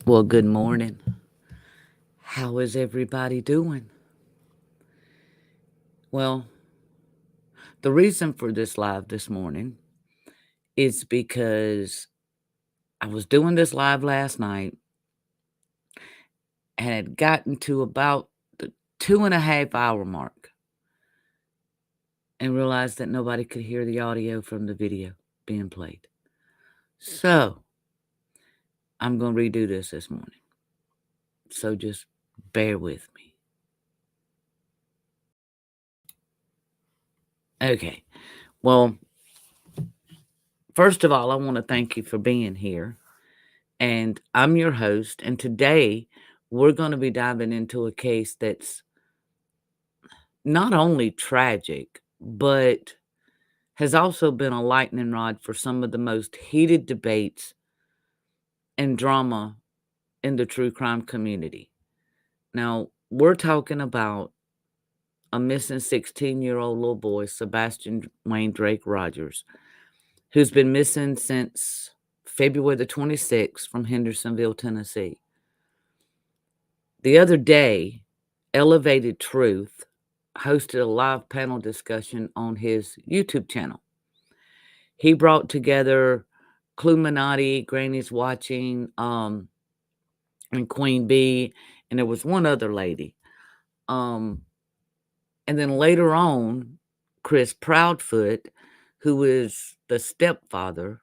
Well, good morning. How is everybody doing? Well, the reason for this live this morning is because I was doing this live last night and had gotten to about the 2.5 hour mark and realized that nobody could hear the audio from the video being played. So I'm going to redo this morning. So just bear with me. Okay. Well, first of all, I want to thank you for being here. And I'm your host. And today we're going to be diving into a case that's not only tragic, but has also been a lightning rod for some of the most heated debates and drama in the true crime community. Now, we're talking about a missing 16-year-old little boy, Sebastian Wayne Drake Rogers, who's been missing since February the 26th from Hendersonville, Tennessee. The other day, Elevated Truth hosted a live panel discussion on his YouTube channel. He brought together CLUEmanaiti, Granny's Watching, and Queen Bee, and there was one other lady. And then later on, Chris Proudfoot, who is the stepfather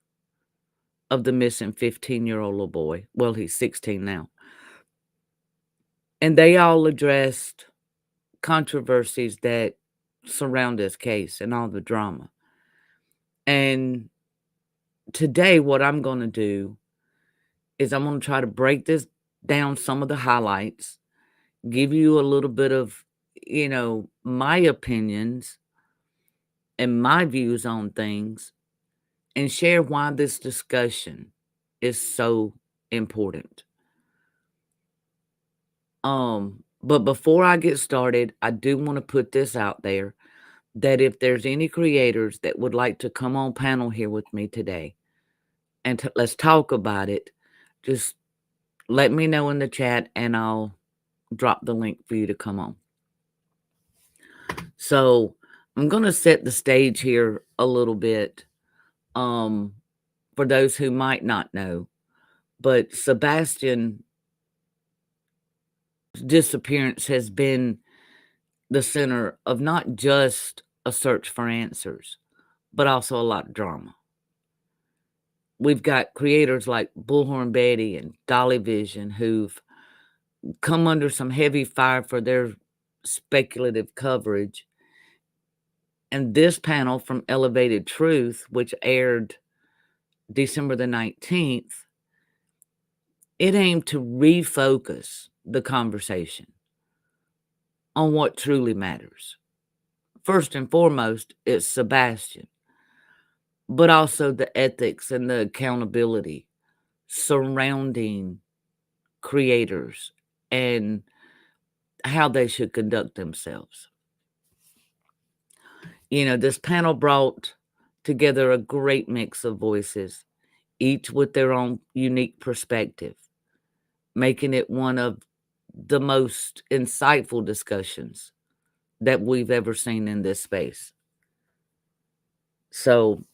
of the missing 15-year-old little boy. Well, he's 16 now. And they all addressed controversies that surround this case and all the drama. And today, what I'm going to do is I'm going to try to break this down, some of the highlights, give you a little bit of, my opinions and my views on things, and share why this discussion is so important. But before I get started, I do want to put this out there that if there's any creators that would like to come on panel here with me today and let's talk about it, just let me know in the chat and I'll drop the link for you to come on. So I'm going to set the stage here a little bit for those who might not know. But Sebastian's disappearance has been the center of not just a search for answers, but also a lot of drama. We've got creators like Bullhorn Betty and Dolly Vision who've come under some heavy fire for their speculative coverage. And this panel from Elevated Truth, which aired December the 19th, it aimed to refocus the conversation on what truly matters. First and foremost, it's Sebastian, but also the ethics and the accountability surrounding creators and how they should conduct themselves. This panel brought together a great mix of voices, each with their own unique perspective, making it one of the most insightful discussions that we've ever seen in this space. So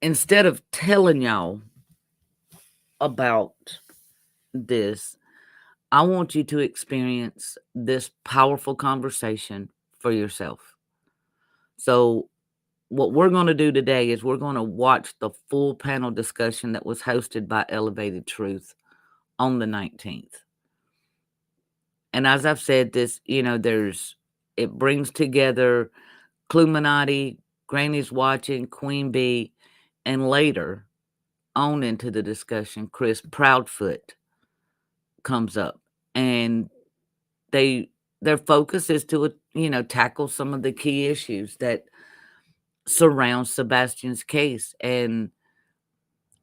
instead of telling y'all about this, I want you to experience this powerful conversation for yourself. So what we're going to do today is we're going to watch the full panel discussion that was hosted by Elevated Truth on the 19th. And as I've said, this, it brings together CLUEmanaiti, Granny's Watching, Queen Bee, and later on into the discussion, Chris Proudfoot comes up. And their focus is to, tackle some of the key issues that surround Sebastian's case. And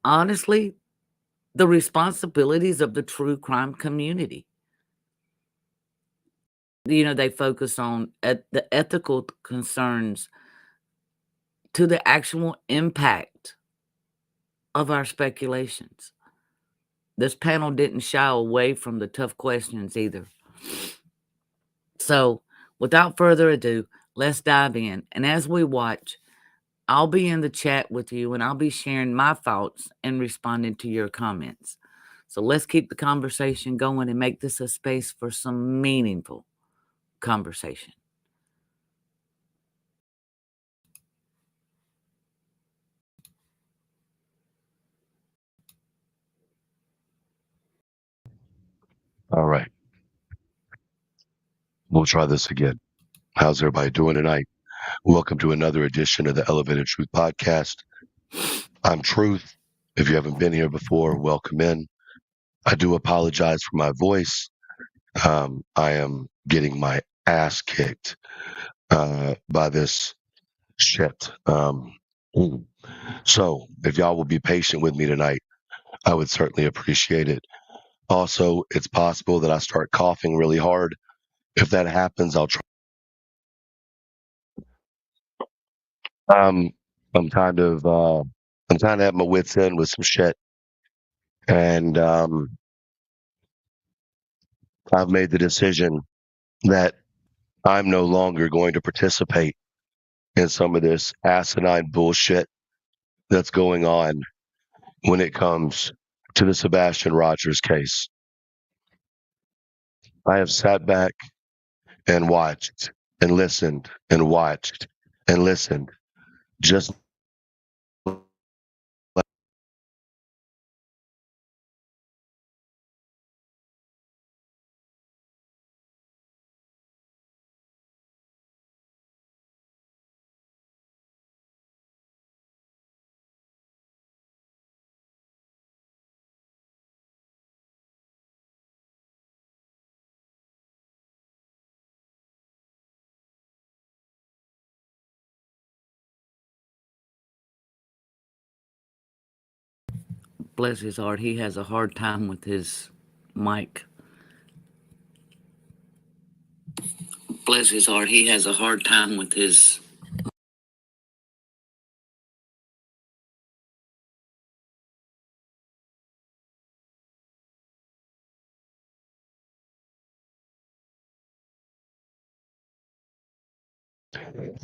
honestly, the responsibilities of the true crime community. They focus on the ethical concerns to the actual impact of our speculations. This panel didn't shy away from the tough questions either. So, without further ado, let's dive in. And as we watch, I'll be in the chat with you and I'll be sharing my thoughts and responding to your comments. So, let's keep the conversation going and make this a space for some meaningful conversation. All right. We'll try this again. How's everybody doing tonight? Welcome to another edition of the Elevated Truth Podcast. I'm Truth. If you haven't been here before, welcome in. I do apologize for my voice. I am getting my ass kicked by this shit. So if y'all will be patient with me tonight, I would certainly appreciate it. Also, it's possible that I start coughing really hard. If that happens, I'll try. Um, I'm kind of I'm kind of at my wits end with some shit, and I've made the decision that I'm no longer going to participate in some of this asinine bullshit that's going on when it comes to the Sebastian Rogers case. I have sat back and watched and listened and watched and listened, just Bless his heart, he has a hard time with his mic. Bless his heart, he has a hard time with his.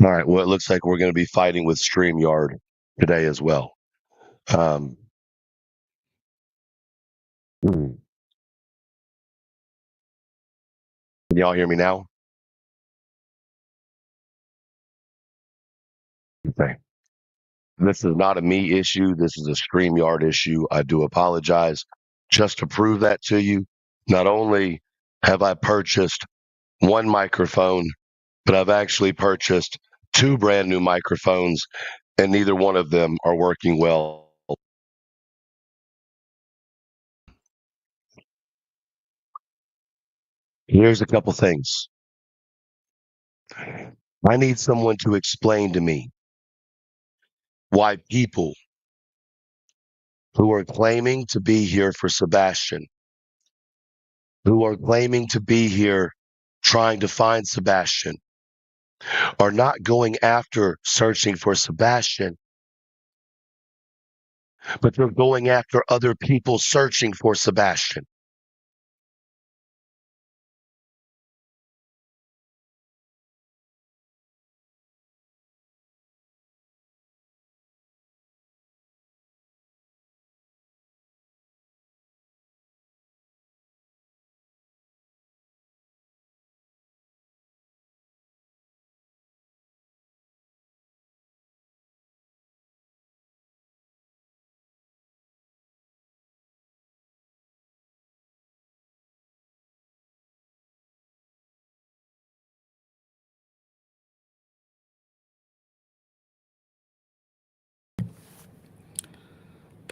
all right. Well, it looks like we're going to be fighting with StreamYard today as well. Um, can y'all hear me now? Okay. This is not a me issue. This is a StreamYard issue. I do apologize. Just to prove that to you, not only have I purchased one microphone, but I've actually purchased two brand new microphones, and neither one of them are working well. Here's a couple things. I need someone to explain to me why people who are claiming to be here for Sebastian, who are claiming to be here trying to find Sebastian, are not going after searching for Sebastian, but they're going after other people searching for Sebastian.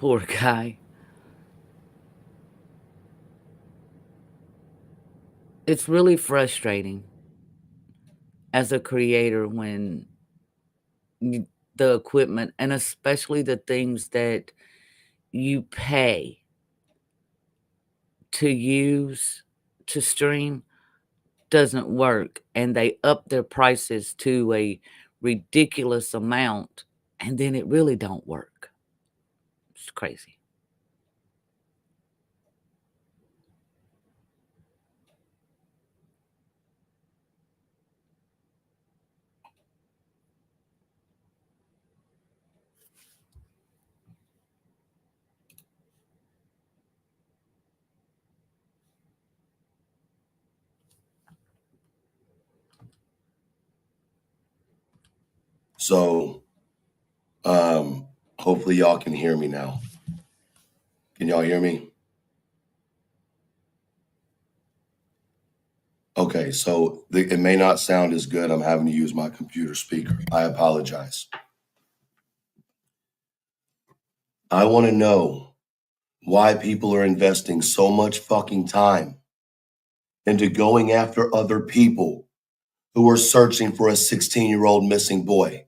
Poor guy. It's really frustrating as a creator when the equipment and especially the things that you pay to use to stream doesn't work and they up their prices to a ridiculous amount and then it really don't work. It's crazy. So hopefully y'all can hear me now. Can y'all hear me? Okay, so it may not sound as good. I'm having to use my computer speaker. I apologize. I want to know why people are investing so much fucking time into going after other people who are searching for a 16-year-old missing boy.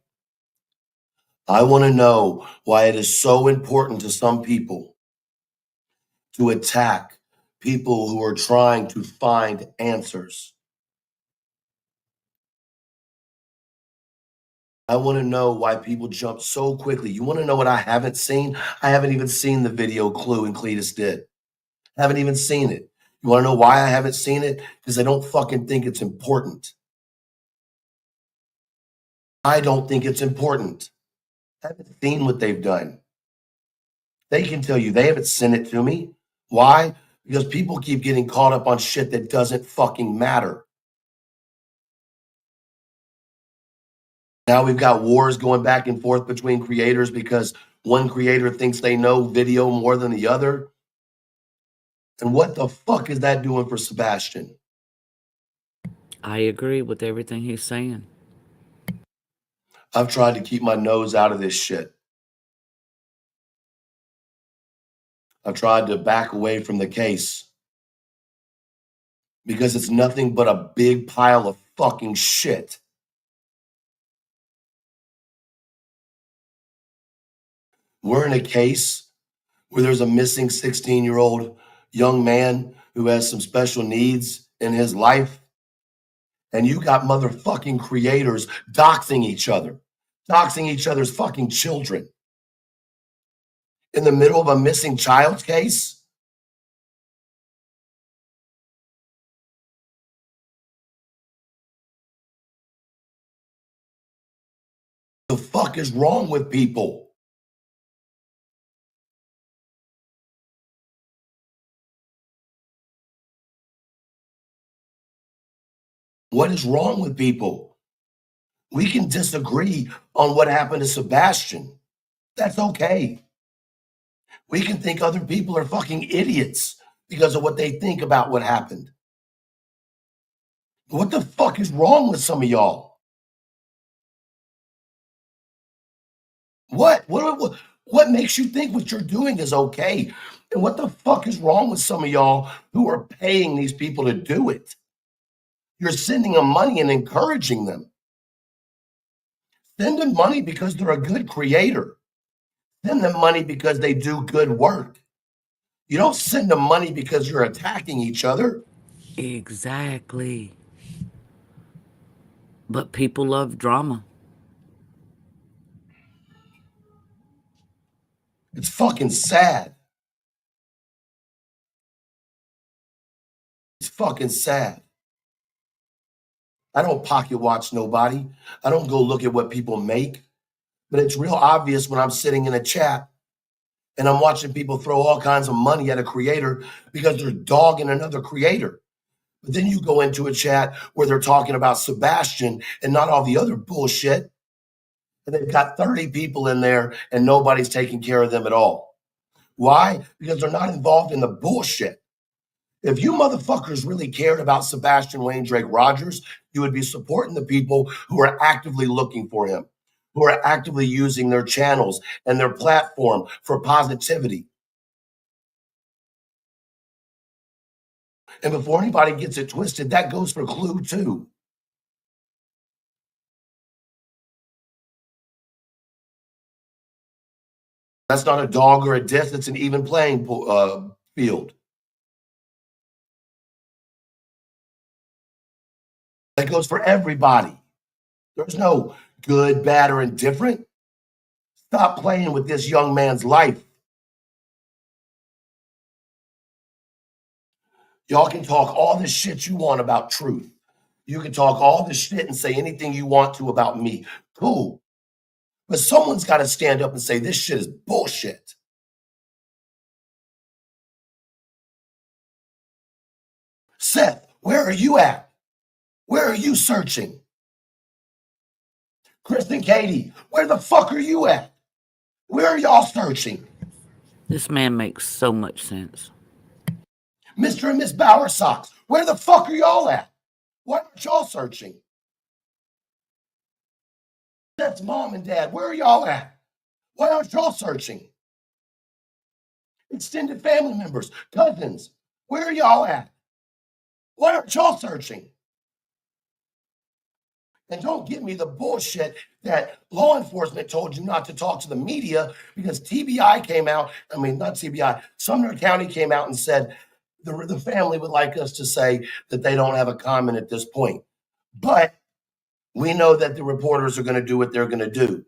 I want to know why it is so important to some people to attack people who are trying to find answers. I want to know why people jump so quickly. You want to know what I haven't seen? I haven't even seen the video Clue and Cletus did. Haven't even seen it. You want to know why I haven't seen it? Because I don't fucking think it's important. I don't think it's important. I haven't seen what they've done. They can tell you they haven't sent it to me. Why? Because people keep getting caught up on shit that doesn't fucking matter. Now we've got wars going back and forth between creators because one creator thinks they know video more than the other. And what the fuck is that doing for Sebastian? I agree with everything he's saying. I've tried to keep my nose out of this shit. I've tried to back away from the case because it's nothing but a big pile of fucking shit. We're in a case where there's a missing 16-year-old young man who has some special needs in his life. And you got motherfucking creators doxing each other's fucking children in the middle of a missing child case. The fuck is wrong with people? What is wrong with people? We can disagree on what happened to Sebastian. That's okay. We can think other people are fucking idiots because of what they think about what happened. What the fuck is wrong with some of y'all? What makes you think what you're doing is okay? And what the fuck is wrong with some of y'all who are paying these people to do it? You're sending them money and encouraging them. Send them money because they're a good creator. Send them money because they do good work. You don't send them money because you're attacking each other. Exactly. But people love drama. It's fucking sad. It's fucking sad. I don't pocket watch nobody. I don't go look at what people make. But it's real obvious when I'm sitting in a chat and I'm watching people throw all kinds of money at a creator because they're dogging another creator. But then you go into a chat where they're talking about Sebastian and not all the other bullshit. And they've got 30 people in there and nobody's taking care of them at all. Why? Because they're not involved in the bullshit. If you motherfuckers really cared about Sebastian Wayne Drake Rogers, you would be supporting the people who are actively looking for him, who are actively using their channels and their platform for positivity. And before anybody gets it twisted, that goes for Clue too. That's not a dog or a diss, it's an even playing field. That goes for everybody. There's no good, bad, or indifferent. Stop playing with this young man's life. Y'all can talk all this shit you want about truth. You can talk all this shit and say anything you want to about me. Cool. But someone's got to stand up and say this shit is bullshit. Seth, where are you at? Where are you searching? Chris and Katie, where the fuck are you at? Where are y'all searching? This man makes so much sense. Mr. and Miss Bowersocks, where the fuck are y'all at? Why aren't y'all searching? That's mom and dad, where are y'all at? Why aren't y'all searching? Extended family members, cousins, where are y'all at? Why aren't y'all searching? And don't give me the bullshit that law enforcement told you not to talk to the media because TBI came out. I mean, not TBI, Sumner County came out and said the family would like us to say that they don't have a comment at this point. But we know that the reporters are going to do what they're going to do.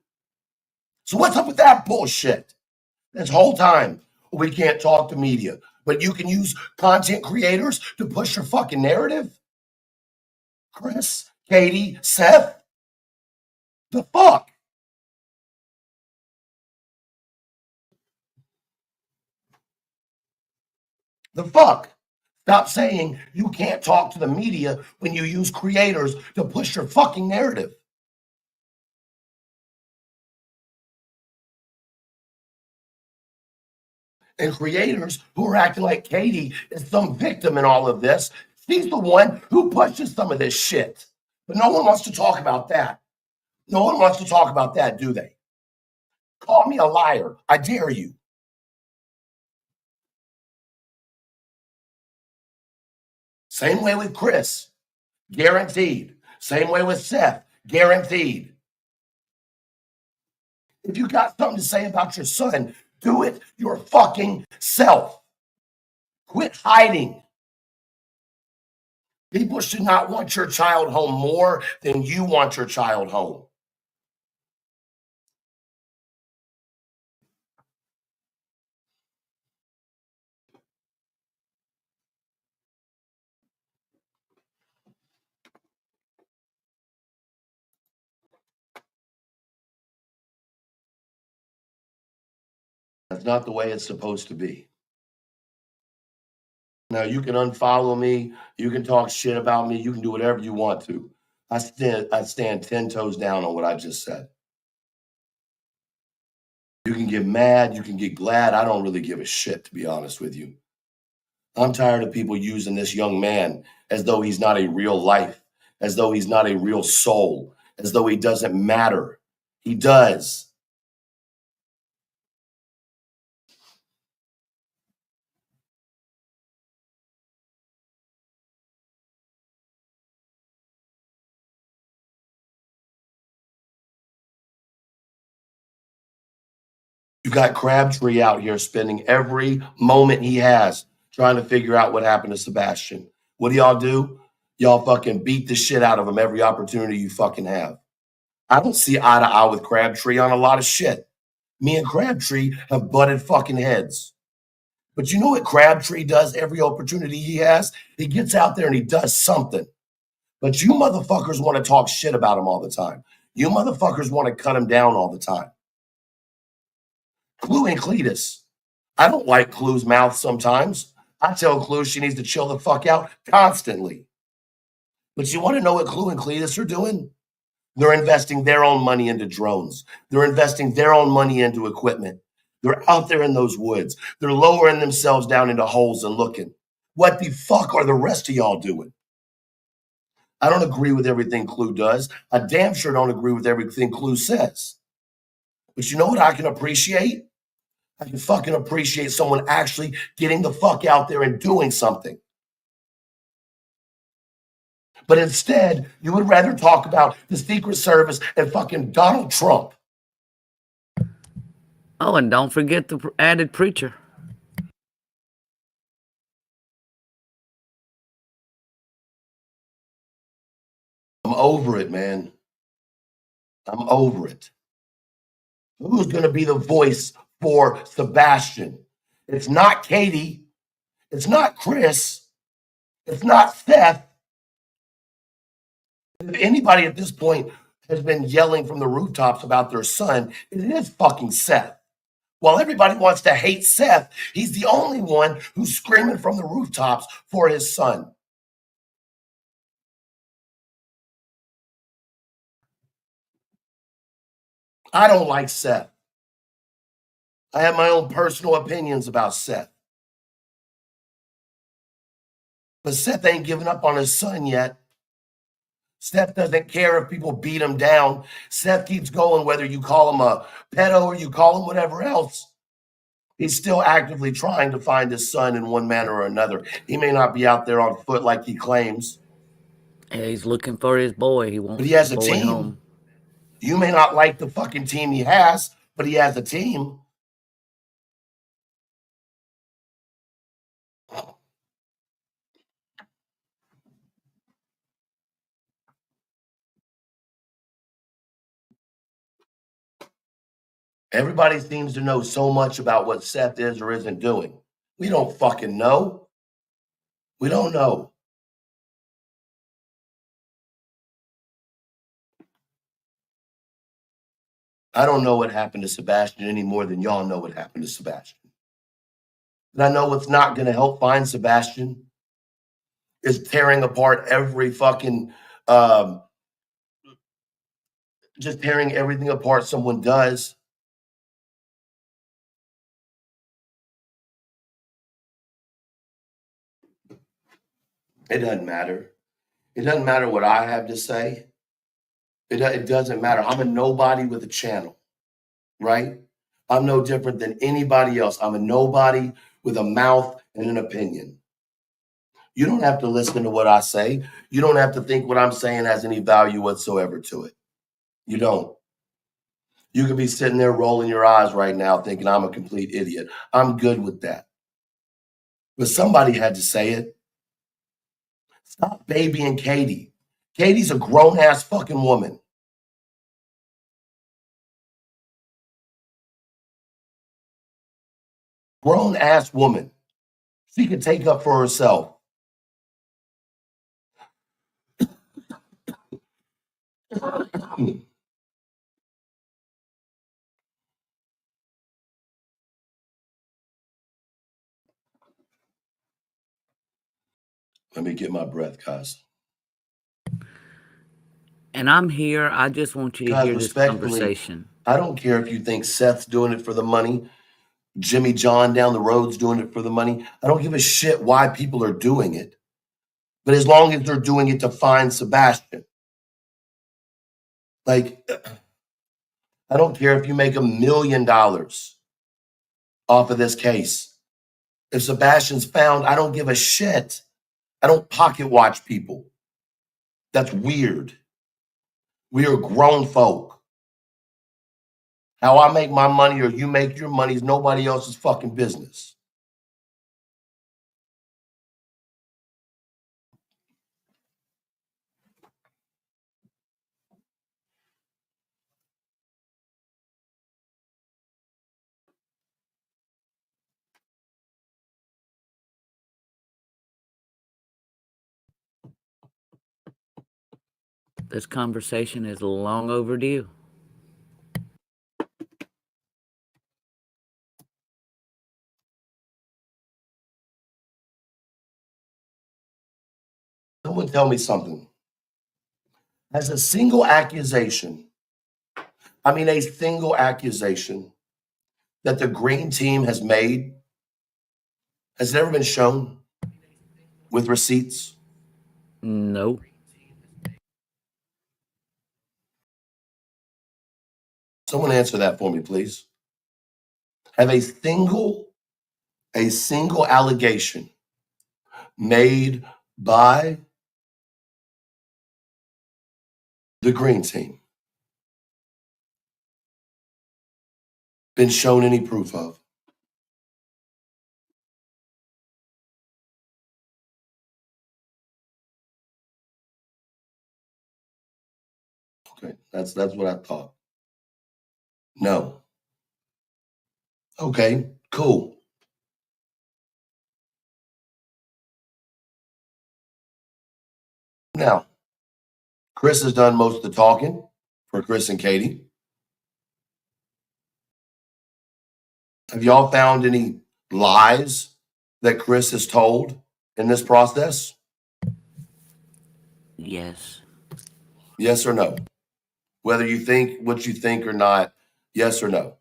So what's up with that bullshit? This whole time, we can't talk to media, but you can use content creators to push your fucking narrative? Chris, Katie, Seth? The fuck? The fuck? Stop saying you can't talk to the media when you use creators to push your fucking narrative. And creators who are acting like Katie is some victim in all of this, she's the one who pushes some of this shit. But no one wants to talk about that. No one wants to talk about that, do they? Call me a liar. I dare you. Same way with Chris. Guaranteed. Same way with Seth. Guaranteed. If you got something to say about your son, do it your fucking self. Quit hiding. People should not want your child home more than you want your child home. That's not the way it's supposed to be. Now, you can unfollow me, you can talk shit about me, you can do whatever you want to. I stand 10 toes down on what I just said. You can get mad, you can get glad. I don't really give a shit, to be honest with you. I'm tired of people using this young man as though he's not a real life, as though he's not a real soul, as though he doesn't matter. He does. You got Crabtree out here spending every moment he has trying to figure out what happened to Sebastian. What do? Y'all fucking beat the shit out of him every opportunity you fucking have. I don't see eye to eye with Crabtree on a lot of shit. Me and Crabtree have butted fucking heads. But you know what Crabtree does every opportunity he has? He gets out there and he does something. But you motherfuckers want to talk shit about him all the time. You motherfuckers want to cut him down all the time. Clue and Cletus. I don't like Clue's mouth sometimes. I tell Clue she needs to chill the fuck out constantly. But you want to know what Clue and Cletus are doing? They're investing their own money into drones. They're investing their own money into equipment. They're out there in those woods. They're lowering themselves down into holes and looking. What the fuck are the rest of y'all doing? I don't agree with everything Clue does. I damn sure don't agree with everything Clue says. But you know what I can appreciate? I can fucking appreciate someone actually getting the fuck out there and doing something. But instead, you would rather talk about the Secret Service and fucking Donald Trump. Oh, and don't forget the added preacher. I'm over it, man. I'm over it. Who's going to be the voice for Sebastian? It's not Katie. It's not Chris. It's not Seth. If anybody at this point has been yelling from the rooftops about their son, it is fucking Seth. While everybody wants to hate Seth, he's the only one who's screaming from the rooftops for his son. I don't like Seth. I have my own personal opinions about Seth. But Seth ain't giving up on his son yet. Seth doesn't care if people beat him down. Seth keeps going, whether you call him a pedo or you call him whatever else. He's still actively trying to find his son in one manner or another. He may not be out there on foot like he claims. Yeah, he's looking for his boy. He wants But he has his a boy team. home. You may not like the fucking team he has, but he has a team. Everybody seems to know so much about what Seth is or isn't doing. We don't fucking know. We don't know. I don't know what happened to Sebastian any more than y'all know what happened to Sebastian. And I know what's not going to help find Sebastian is tearing apart every fucking, just tearing everything apart someone does. It doesn't matter. It doesn't matter what I have to say. It doesn't matter. I'm a nobody with a channel, right? I'm no different than anybody else. I'm a nobody with a mouth and an opinion. You don't have to listen to what I say. You don't have to think what I'm saying has any value whatsoever to it. You don't. You could be sitting there rolling your eyes right now thinking I'm a complete idiot. I'm good with that. But somebody had to say it. Stop babying Katie. Katie's a grown-ass fucking woman. Grown-ass woman. She can take up for herself. Let me get my breath, guys. And I'm here. I just want you to Guys, hear this respectfully, conversation. I don't care if you think Seth's doing it for the money, Jimmy John down the road's doing it for the money. I don't give a shit why people are doing it. But as long as they're doing it to find Sebastian. Like, I don't care if you make $1 million off of this case. If Sebastian's found, I don't give a shit. I don't pocket watch people. That's weird. We are grown folk. How I make my money or you make your money is nobody else's fucking business. This conversation is long overdue. Someone tell me something. Has a single accusation, a single accusation that the green team has made, has it ever been shown with receipts? No. Someone answer that for me, please. Have a single allegation made by the green team been shown any proof of? Okay, that's what I thought. No. Okay, cool. Now, Chris has done most of the talking for Chris and Katie. Have y'all found any lies that Chris has told in this process? Yes. Yes or no? Whether you think what you think or not, Yes or no?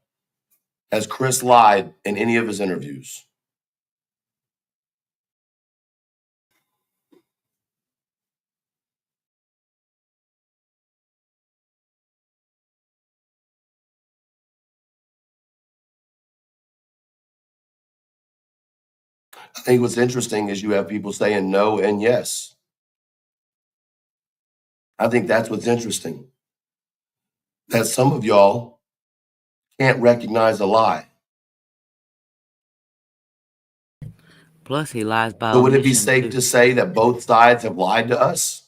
Has Chris lied in any of his interviews? I think what's interesting is you have people saying no and yes. I think that's what's interesting. That some of y'all can't recognize a lie. Plus, he lies by So would it be omission, safe too. to say that both sides have lied to us?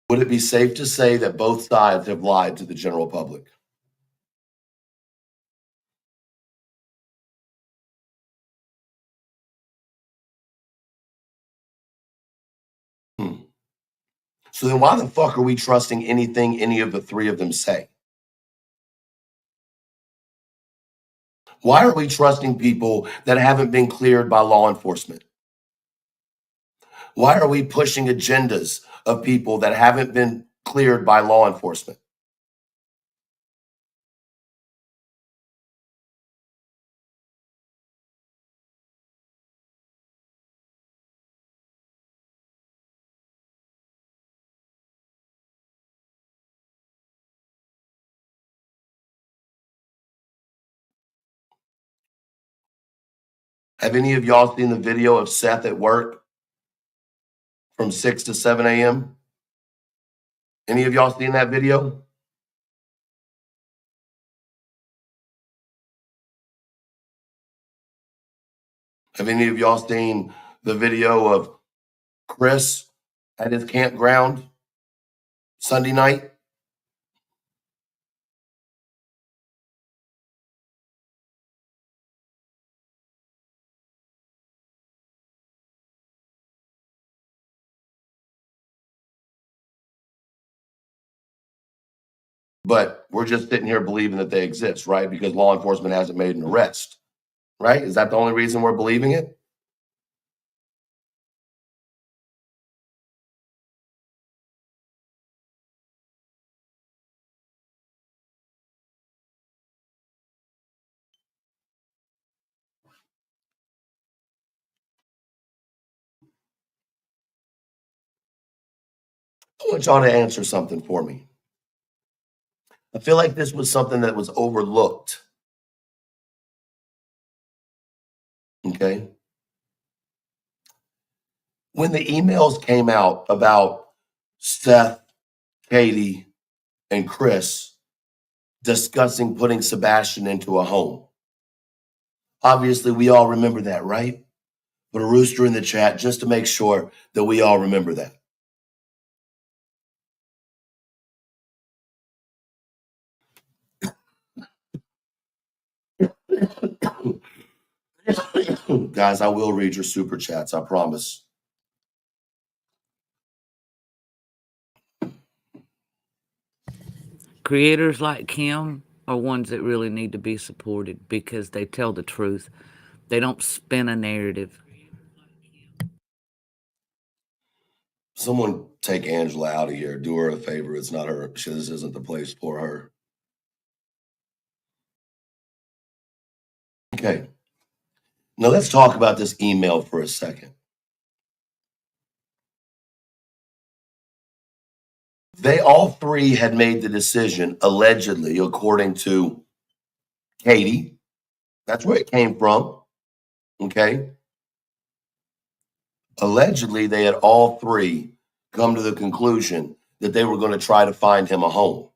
Would it be safe to say that both sides have lied to the general public? So then why the fuck are we trusting anything any of the three of them say? Why are we trusting people that haven't been cleared by law enforcement? Why are we pushing agendas of people that haven't been cleared by law enforcement? Have any of y'all seen the video of Seth at work from 6 to 7 a.m.? Any of y'all seen that video? Have any of y'all seen the video of Chris at his campground Sunday night? But we're just sitting here believing that they exist, right? Because law enforcement hasn't made an arrest, right? Is that the only reason we're believing it? I want y'all to answer something for me. I feel like this was something that was overlooked. Okay. When the emails came out about Seth, Katie, and Chris discussing putting Sebastian into a home, obviously we all remember that, right? Put a rooster in the chat just to make sure that we all remember that. Guys, I will read your super chats, I promise. Creators like him are ones that really need to be supported because they tell the truth. They don't spin a narrative. Someone take Angela out of here. Do her a favor. It's not her. This isn't the place for her. Okay. Now let's talk about this email for a second. They all three had made the decision, allegedly, according to Katie. That's where it came from. Okay. Allegedly, they had all three come to the conclusion that they were going to try to find him a home.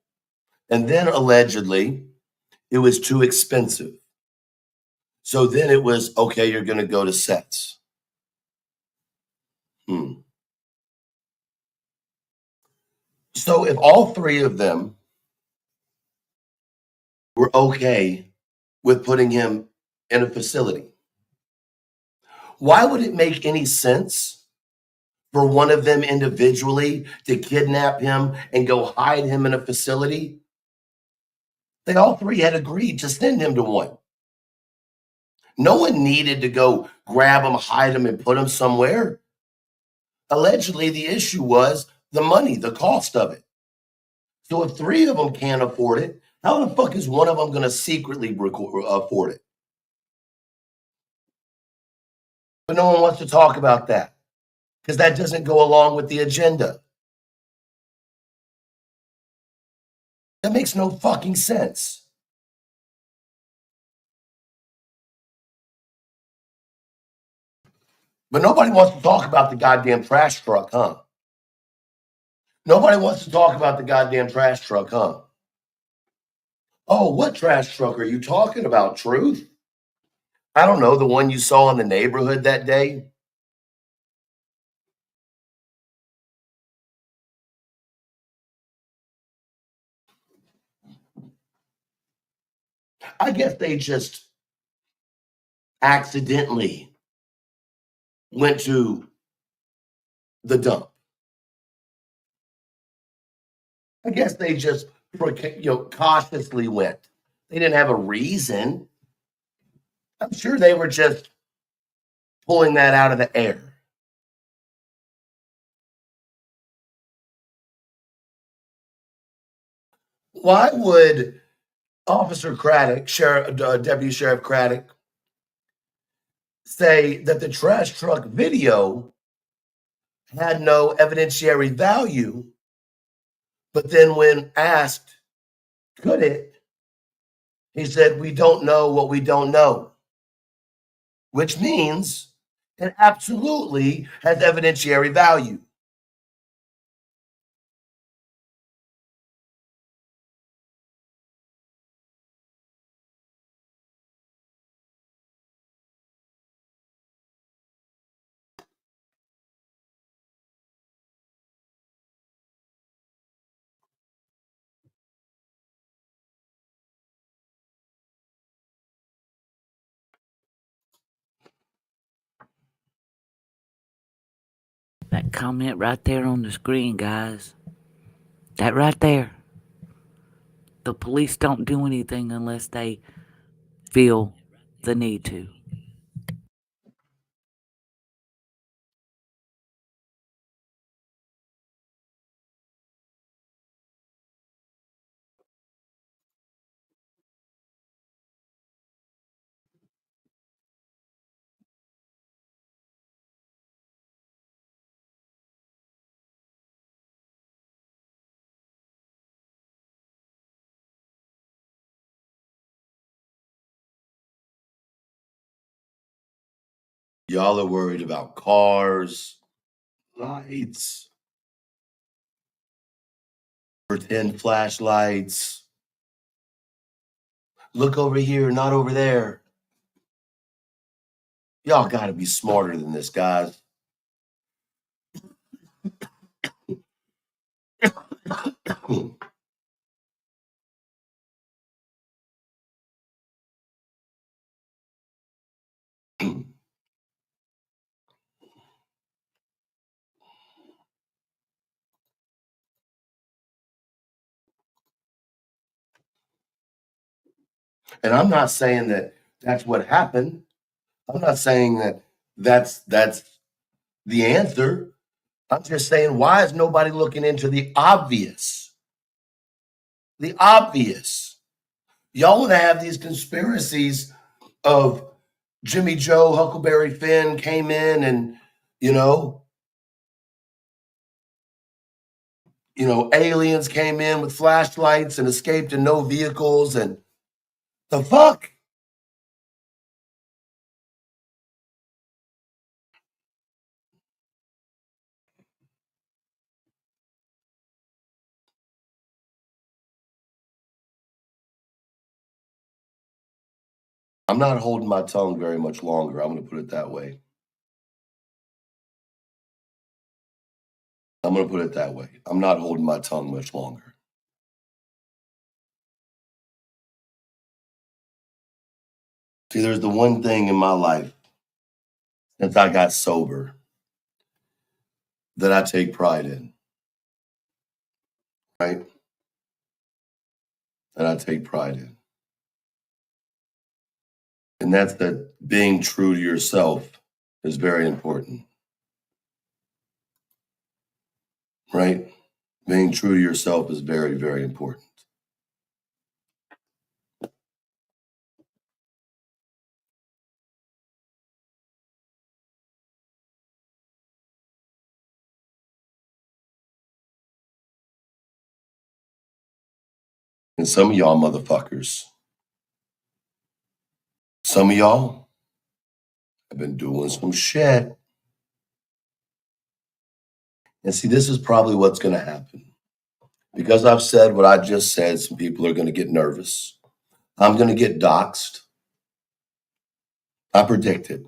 And then allegedly, it was too expensive. So then it was, okay, you're going to go to Seth's. So if all three of them were okay with putting him in a facility, why would it make any sense for one of them individually to kidnap him and go hide him in a facility? They all three had agreed to send him to one. No one needed to go grab him, hide him, and put him somewhere. Allegedly, the issue was the money, the cost of it. So if 3 of them can't afford it, how the fuck is one of them going to secretly afford it? But no one wants to talk about that because that doesn't go along with the agenda. That makes no fucking sense. But nobody wants to talk about the goddamn trash truck, huh? Nobody wants to talk about the goddamn trash truck, huh? Oh, what trash truck are you talking about, Truth? I don't know, the one you saw in the neighborhood that day? I guess they just accidentally went to the dump. I guess they just cautiously went. They didn't have a reason. I'm sure they were just pulling that out of the air. Why would Officer Craddock, Deputy Sheriff Craddock, say that the trash truck video had no evidentiary value, but then when asked, could it, he said, we don't know what we don't know, which means it absolutely has evidentiary value. That comment right there on the screen, guys. That right there. The police don't do anything unless they feel the need to. Y'all are worried about cars, lights, pretend flashlights. Look over here, not over there. Y'all got to be smarter than this, guys. And I'm not saying that that's what happened. I'm not saying that that's the answer. I'm just saying, why is nobody looking into the obvious? The obvious. Y'all want to have these conspiracies of Jimmy Joe, Huckleberry Finn came in and, aliens came in with flashlights and escaped in no vehicles and the fuck? I'm not holding my tongue very much longer. I'm going to put it that way. I'm not holding my tongue much longer. See, there's the one thing in my life since I got sober that I take pride in, right? That I take pride in. And that's that being true to yourself is very important, right? Being true to yourself is very, very important. And some of y'all motherfuckers, some of y'all have been doing some shit. And see, this is probably what's going to happen. Because I've said what I just said, some people are going to get nervous. I'm going to get doxxed. I predict it.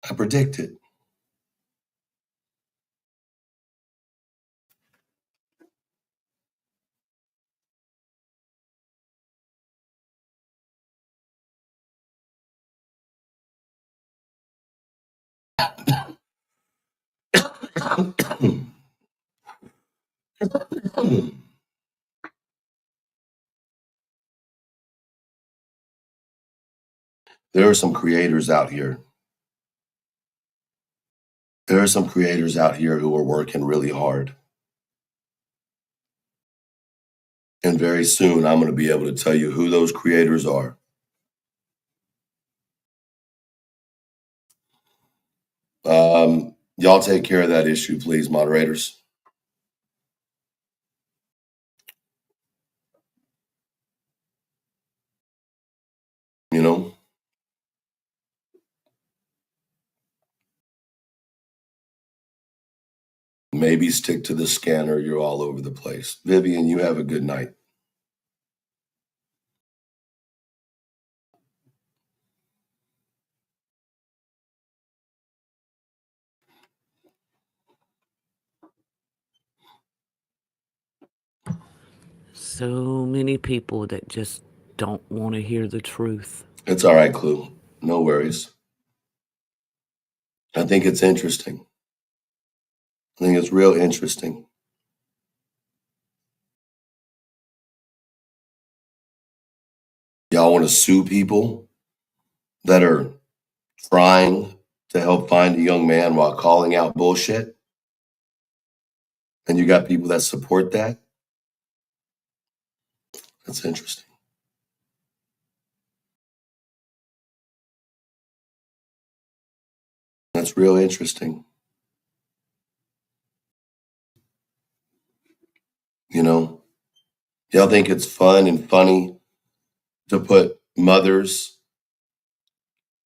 I predict it. There are some creators out here. There are some creators out here who are working really hard. And very soon, I'm going to be able to tell you who those creators are. Y'all take care of that issue, please, moderators. You know? Maybe stick to the scanner. You're all over the place. Vivian, you have a good night. So many people that just don't want to hear the truth. It's all right, Clue. No worries. I think it's interesting. I think it's real interesting. Y'all want to sue people that are trying to help find a young man while calling out bullshit? And you got people that support that? That's interesting. That's real interesting. You know, y'all think it's fun and funny to put mothers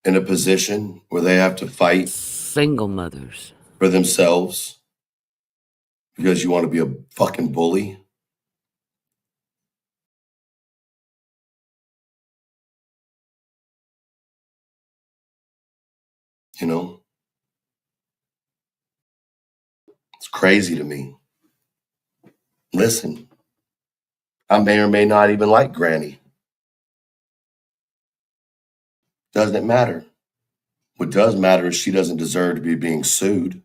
in a position where they have to fight Single mothers. for themselves because you want to be a fucking bully? You know? It's crazy to me. Listen, I may or may not even like Granny. Doesn't matter. What does matter is she doesn't deserve to be being sued.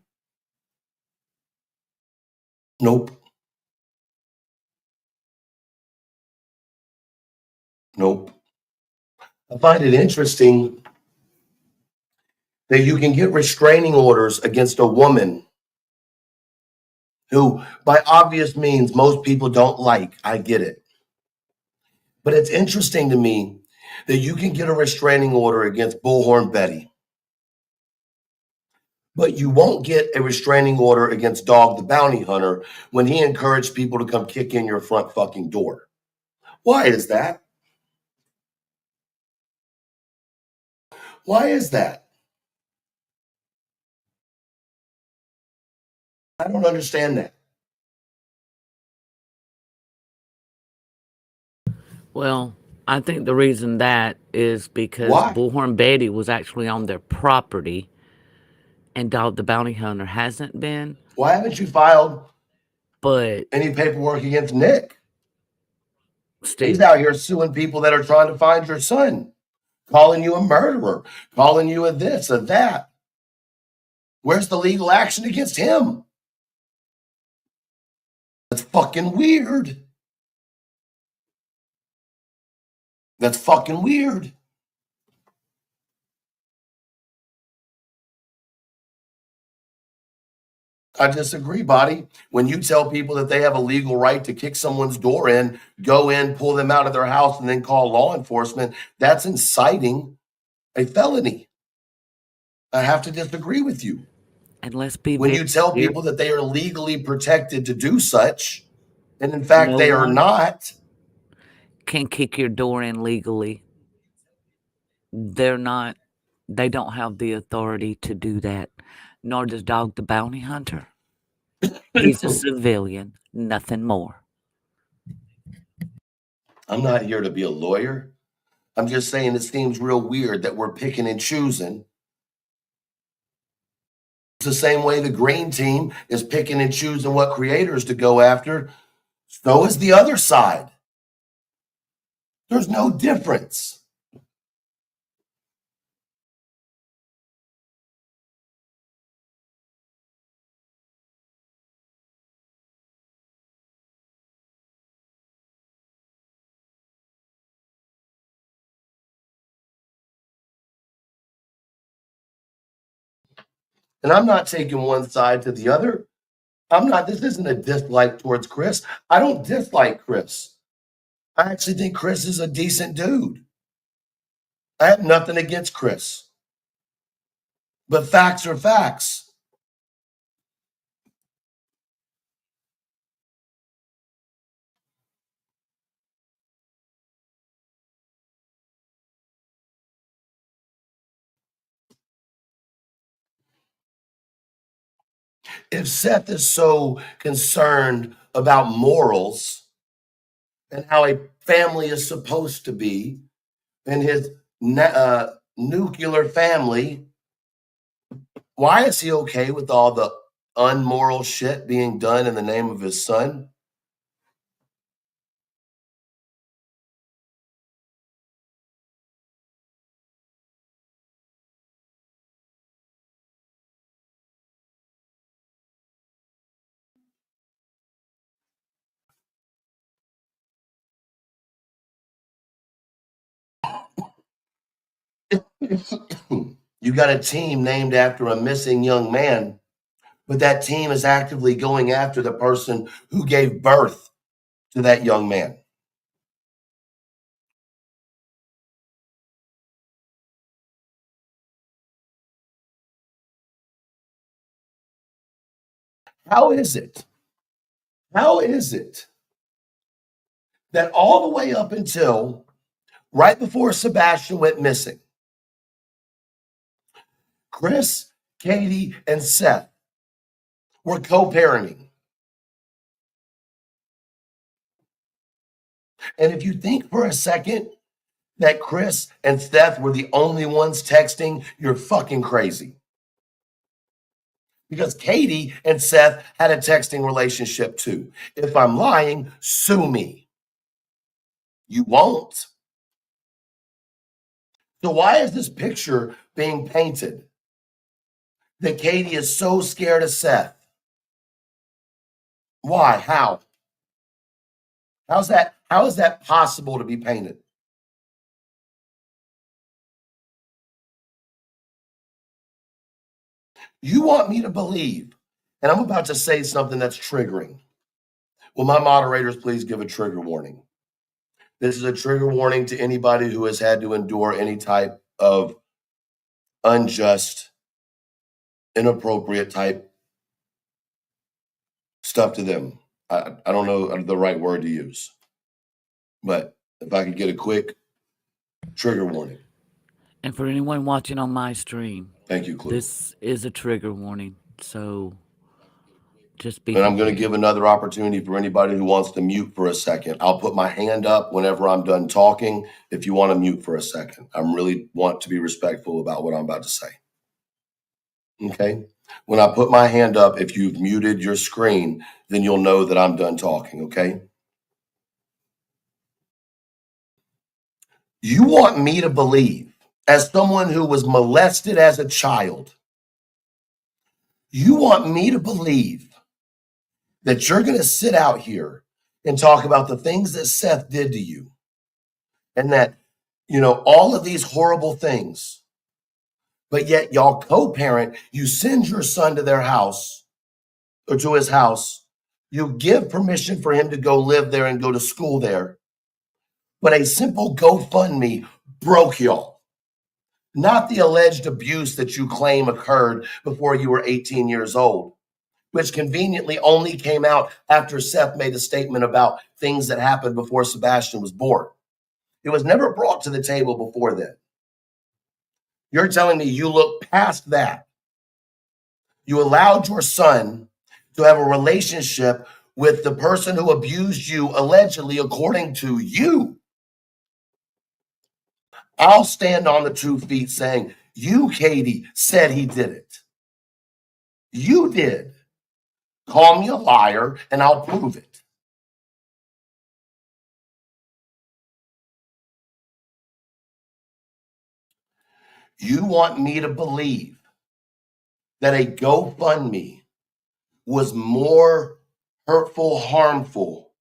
Nope. Nope. I find it interesting that you can get restraining orders against a woman who, by obvious means, most people don't like. I get it. But it's interesting to me that you can get a restraining order against Bullhorn Betty, but you won't get a restraining order against Dog the Bounty Hunter when he encouraged people to come kick in your front fucking door. Why is that? Why is that? I don't understand that. Well, I think the reason that is because Why? Bullhorn Betty was actually on their property and Dog the Bounty Hunter hasn't been. Why haven't you filed But any paperwork against Nick? He's Steve, out here suing people that are trying to find your son, calling you a murderer, calling you a this, a that. Where's the legal action against him? That's fucking weird. That's fucking weird. I disagree, Body. When you tell people that they have a legal right to kick someone's door in, go in, pull them out of their house, and then call law enforcement, that's inciting a felony. I have to disagree with you. And let's be When very you tell clear, people that they are legally protected to do such, and in fact no they are one not, can kick your door in legally. They don't have the authority to do that, nor does Dog the Bounty Hunter. He's a civilian, nothing more. I'm not here to be a lawyer. I'm just saying it seems real weird that we're picking and choosing. It's the same way the green team is picking and choosing what creators to go after. So is the other side. There's no difference. And I'm not taking one side to the other. This isn't a dislike towards Chris. I don't dislike Chris. I actually think Chris is a decent dude. I have nothing against Chris. But facts are facts. If Seth is so concerned about morals and how a family is supposed to be, and his nuclear family, why is he okay with all the unmoral shit being done in the name of his son? You got a team named after a missing young man, but that team is actively going after the person who gave birth to that young man. How is it? How is it that all the way up until right before Sebastian went missing, Chris, Katie, and Seth were co-parenting? And if you think for a second that Chris and Seth were the only ones texting, you're fucking crazy. Because Katie and Seth had a texting relationship too. If I'm lying, sue me. You won't. So why is this picture being painted that Katie is so scared of Seth? Why? How? How is that possible to be painted? You want me to believe, and I'm about to say something that's triggering. Will my moderators please give a trigger warning? This is a trigger warning to anybody who has had to endure any type of unjust, inappropriate type stuff to them. I don't know the right word to use, but if I could get a quick trigger warning. And for anyone watching on my stream, Thank you, Clue. this is a trigger warning. So just be And I'm going to prepared. give another opportunity for anybody who wants to mute for a second. I'll put my hand up whenever I'm done talking if you want to mute for a second. I really want to be respectful about what I'm about to say. Okay? When I put my hand up, if you've muted your screen, then you'll know that I'm done talking, okay? You want me to believe, as someone who was molested as a child, you want me to believe that you're going to sit out here and talk about the things that Seth did to you and that, all of these horrible things, but yet y'all co-parent, you send your son to their house or to his house. You give permission for him to go live there and go to school there. But a simple GoFundMe broke y'all. Not the alleged abuse that you claim occurred before you were 18 years old, which conveniently only came out after Seth made a statement about things that happened before Sebastian was born. It was never brought to the table before then. You're telling me you look past that. You allowed your son to have a relationship with the person who abused you, allegedly, according to you. I'll stand on the 2 feet saying, you, Katie, said he did it. You did. Call me a liar and I'll prove it. You want me to believe that a GoFundMe was more hurtful, harmful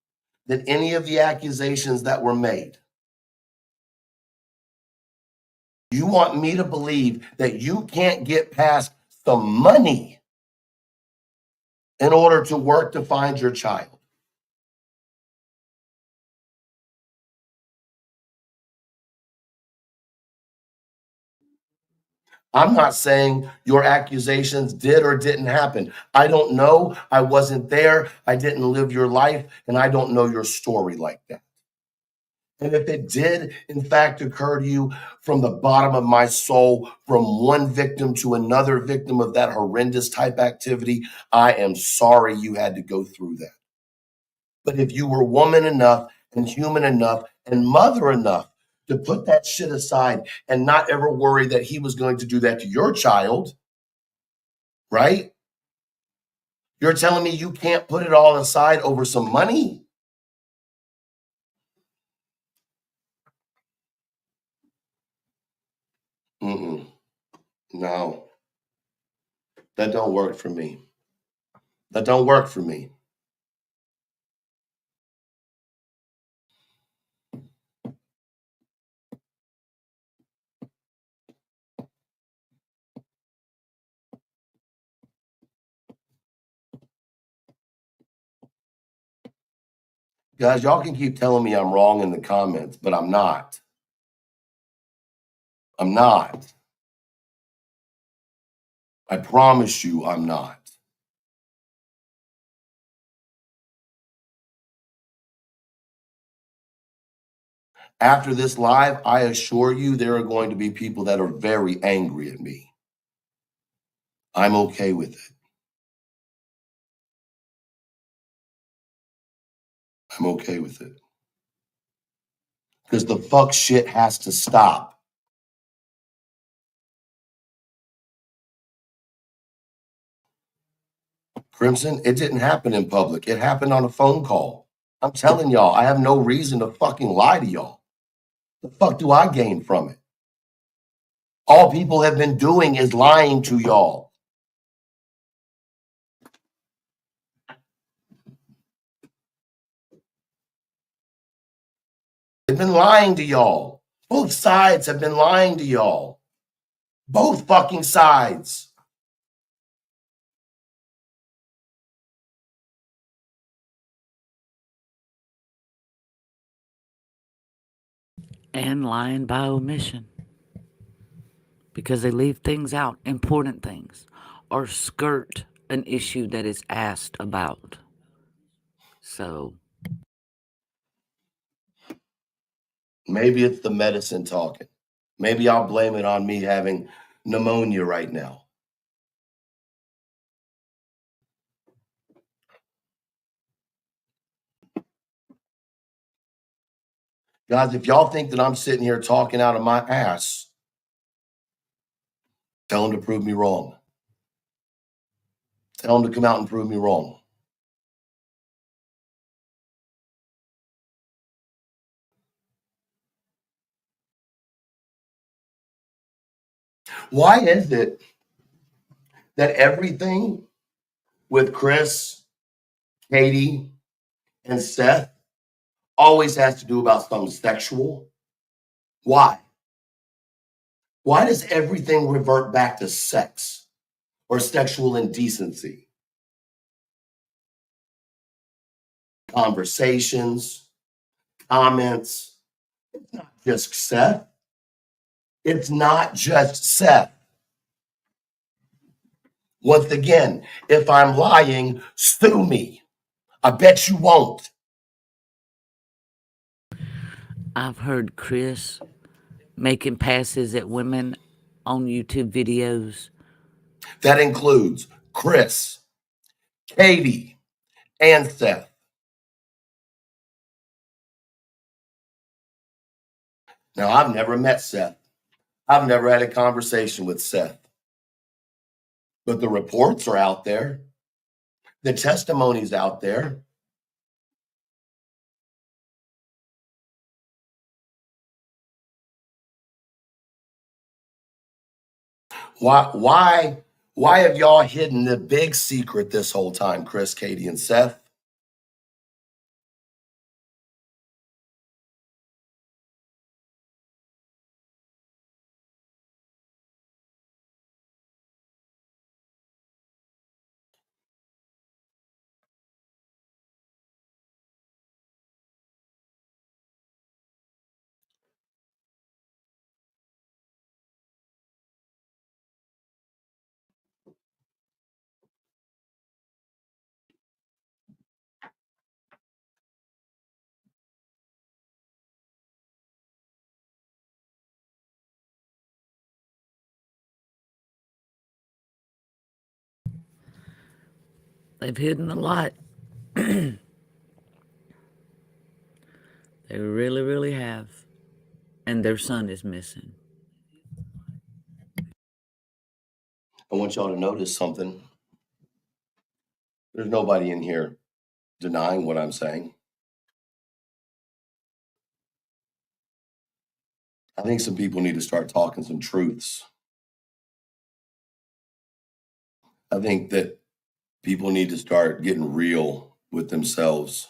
than any of the accusations that were made. You want me to believe that you can't get past some money in order to work to find your child. I'm not saying your accusations did or didn't happen. I don't know. I wasn't there. I didn't live your life, and I don't know your story like that. And if it did, in fact, occur to you from the bottom of my soul, from one victim to another victim of that horrendous type activity, I am sorry you had to go through that. But if you were woman enough and human enough and mother enough to put that shit aside and not ever worry that he was going to do that to your child, right? You're telling me you can't put it all aside over some money? No, that don't work for me. That don't work for me. Guys, y'all can keep telling me I'm wrong in the comments, but I'm not. I'm not. I promise you I'm not. After this live, I assure you there are going to be people that are very angry at me. I'm okay with it. I'm okay with it. Because the fuck shit has to stop. Crimson, it didn't happen in public. It happened on a phone call. I'm telling y'all, I have no reason to fucking lie to y'all. The fuck do I gain from it? All people have been doing is lying to y'all. They've been lying to y'all. Both sides have been lying to y'all. Both fucking sides. And lying by omission. Because they leave things out, important things, or skirt an issue that is asked about. So, Maybe it's the medicine talking. Maybe I'll blame it on me having pneumonia right now. Guys, if y'all think that I'm sitting here talking out of my ass, tell them to prove me wrong. Tell them to come out and prove me wrong. Why is it that everything with Chris, Katie, and Seth always has to do about something sexual? Why? Why does everything revert back to sex or sexual indecency? conversations, comments. It's not just Seth. It's not just Seth. Once again, if I'm lying, sue me. I bet you won't. I've heard Chris making passes at women on YouTube videos. That includes Chris, Katie, and Seth. Now, I've never met Seth. I've never had a conversation with Seth. But the reports are out there. The testimony's out there. Why have y'all hidden the big secret this whole time, Chris, Katie, and Seth? They've hidden a lot. They really, really have. And their son is missing. I want y'all to notice something. There's nobody in here denying what I'm saying. I think some people need to start talking some truths. I think that people need to start getting real with themselves.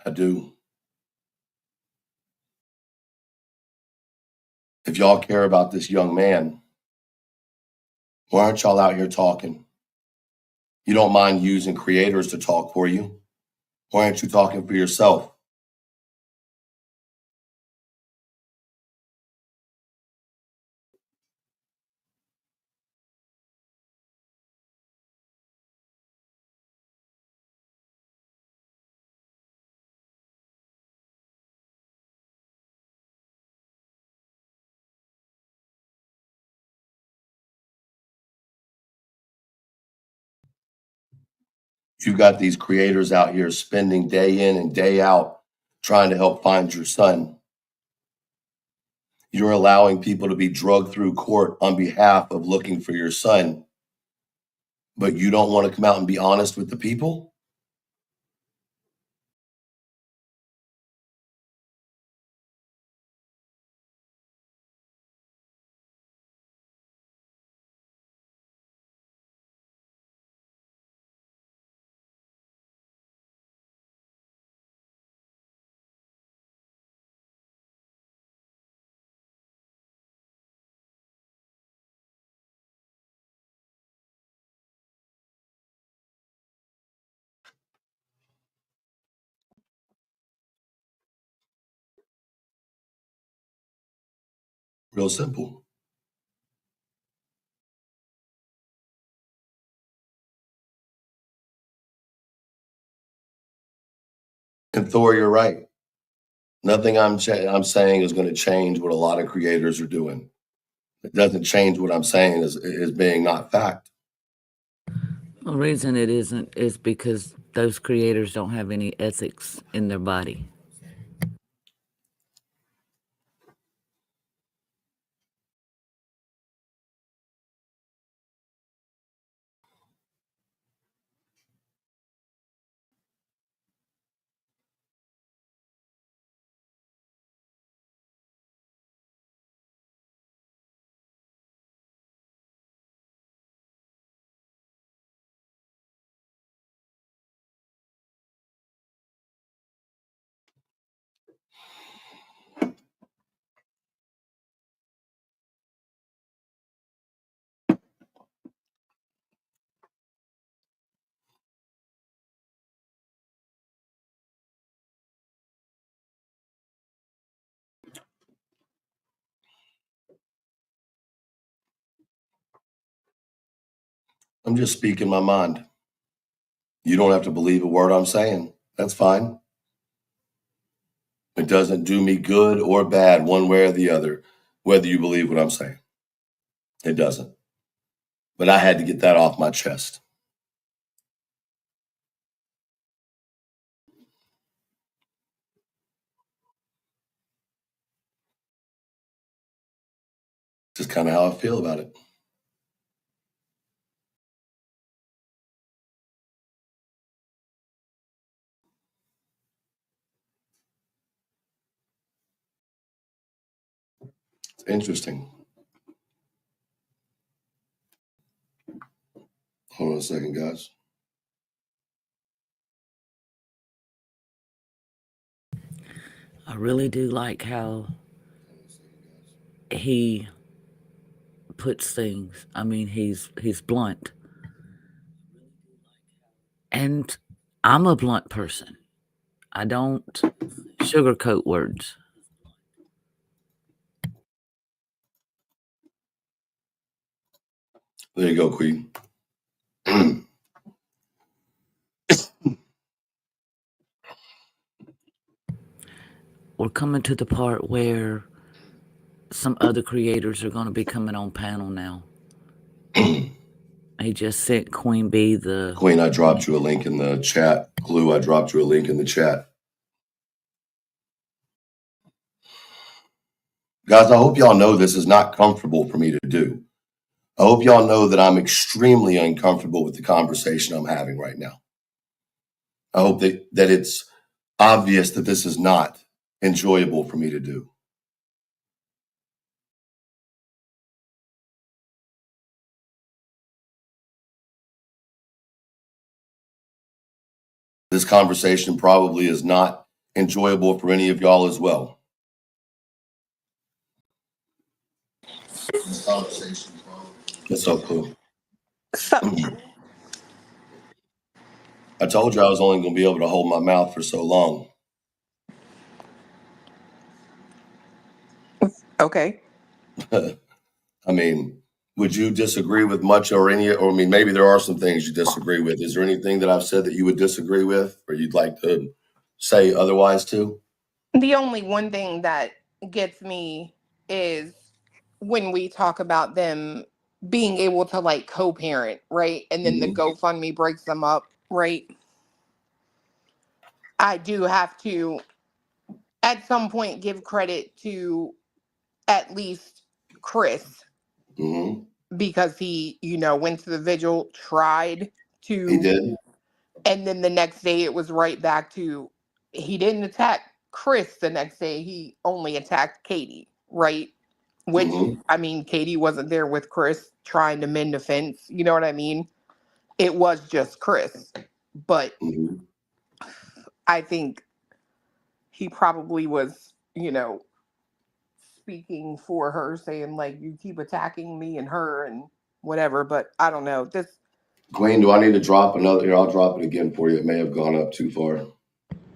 I do. If y'all care about this young man, why aren't y'all out here talking? You don't mind using creators to talk for you. Why aren't you talking for yourself? You've got these creators out here spending day in and day out trying to help find your son. You're allowing people to be drugged through court on behalf of looking for your son, but you don't want to come out and be honest with the people? Real simple. And Thor, you're right. Nothing I'm saying is going to change what a lot of creators are doing. It doesn't change what I'm saying is being not fact. The reason it isn't is because those creators don't have any ethics in their body. I'm just speaking my mind. You don't have to believe a word I'm saying. That's fine. It doesn't do me good or bad one way or the other, whether you believe what I'm saying. It doesn't. But I had to get that off my chest. Just kind of how I feel about it. It's interesting. Hold on a second, guys. I really do like how he puts things. I mean, he's blunt. And I'm a blunt person. I don't sugarcoat words. There you go, Queen. We're coming to the part where some other creators are going to be coming on panel now. He just sent Queen Bee the... Queen, I dropped you a link in the chat. Clue, I dropped you a link in the chat. Guys, I hope y'all know this is not comfortable for me to do. I hope y'all know that I'm extremely uncomfortable with the conversation I'm having right now. I hope that it's obvious that this is not enjoyable for me to do. This conversation probably is not enjoyable for any of y'all as well. What's up, Clue? I told you I was only going to be able to hold my mouth for so long. Okay. I mean, would you disagree with much or any, or I mean, maybe there are some things you disagree with. Is there anything that I've said that you would disagree with or you'd like to say otherwise too? The only one thing that gets me is when we talk about them being able to like co-parent, right? And then the GoFundMe breaks them up, right? I do have to at some point give credit to at least Chris because he, went to the vigil, tried to. He did. And then the next day it was right back to, he didn't attack Chris the next day. He only attacked Katie, right? Which, I mean, Katie wasn't there with Chris trying to mend the fence. You know what I mean? It was just Chris. But I think he probably was, speaking for her, saying, like, you keep attacking me and her and whatever. But I don't know. Queen, do I need to drop another? Here, I'll drop it again for you. It may have gone up too far.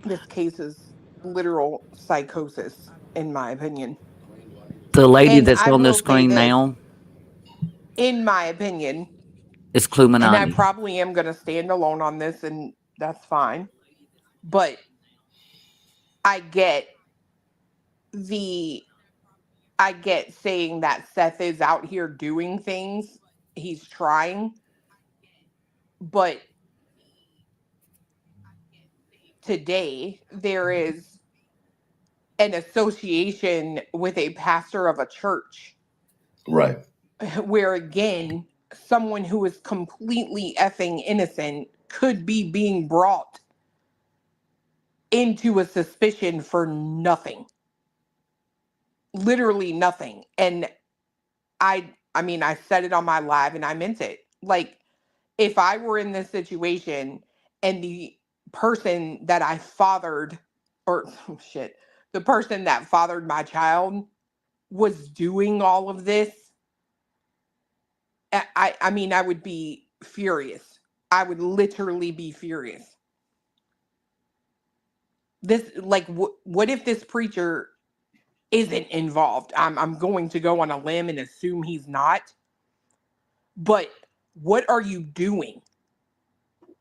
This case is literal psychosis, in my opinion. The lady And that's I on the will say screen this, now in my opinion, is and I CLUEmanaiti. probably am going to stand alone on this, and that's fine. But I get saying that Seth is out here doing things. He's trying. But today, there is an association with a pastor of a church. Right. Where, again, someone who is completely effing innocent could be being brought into a suspicion for nothing. Literally nothing. And I mean, I said it on my live and I meant it. Like, if I were in this situation and the person that I fathered, the person that fathered my child was doing all of this, I mean, I would be furious. I would literally be furious. This, like, what if this preacher isn't involved? I'm going to go on a limb and assume he's not. But what are you doing?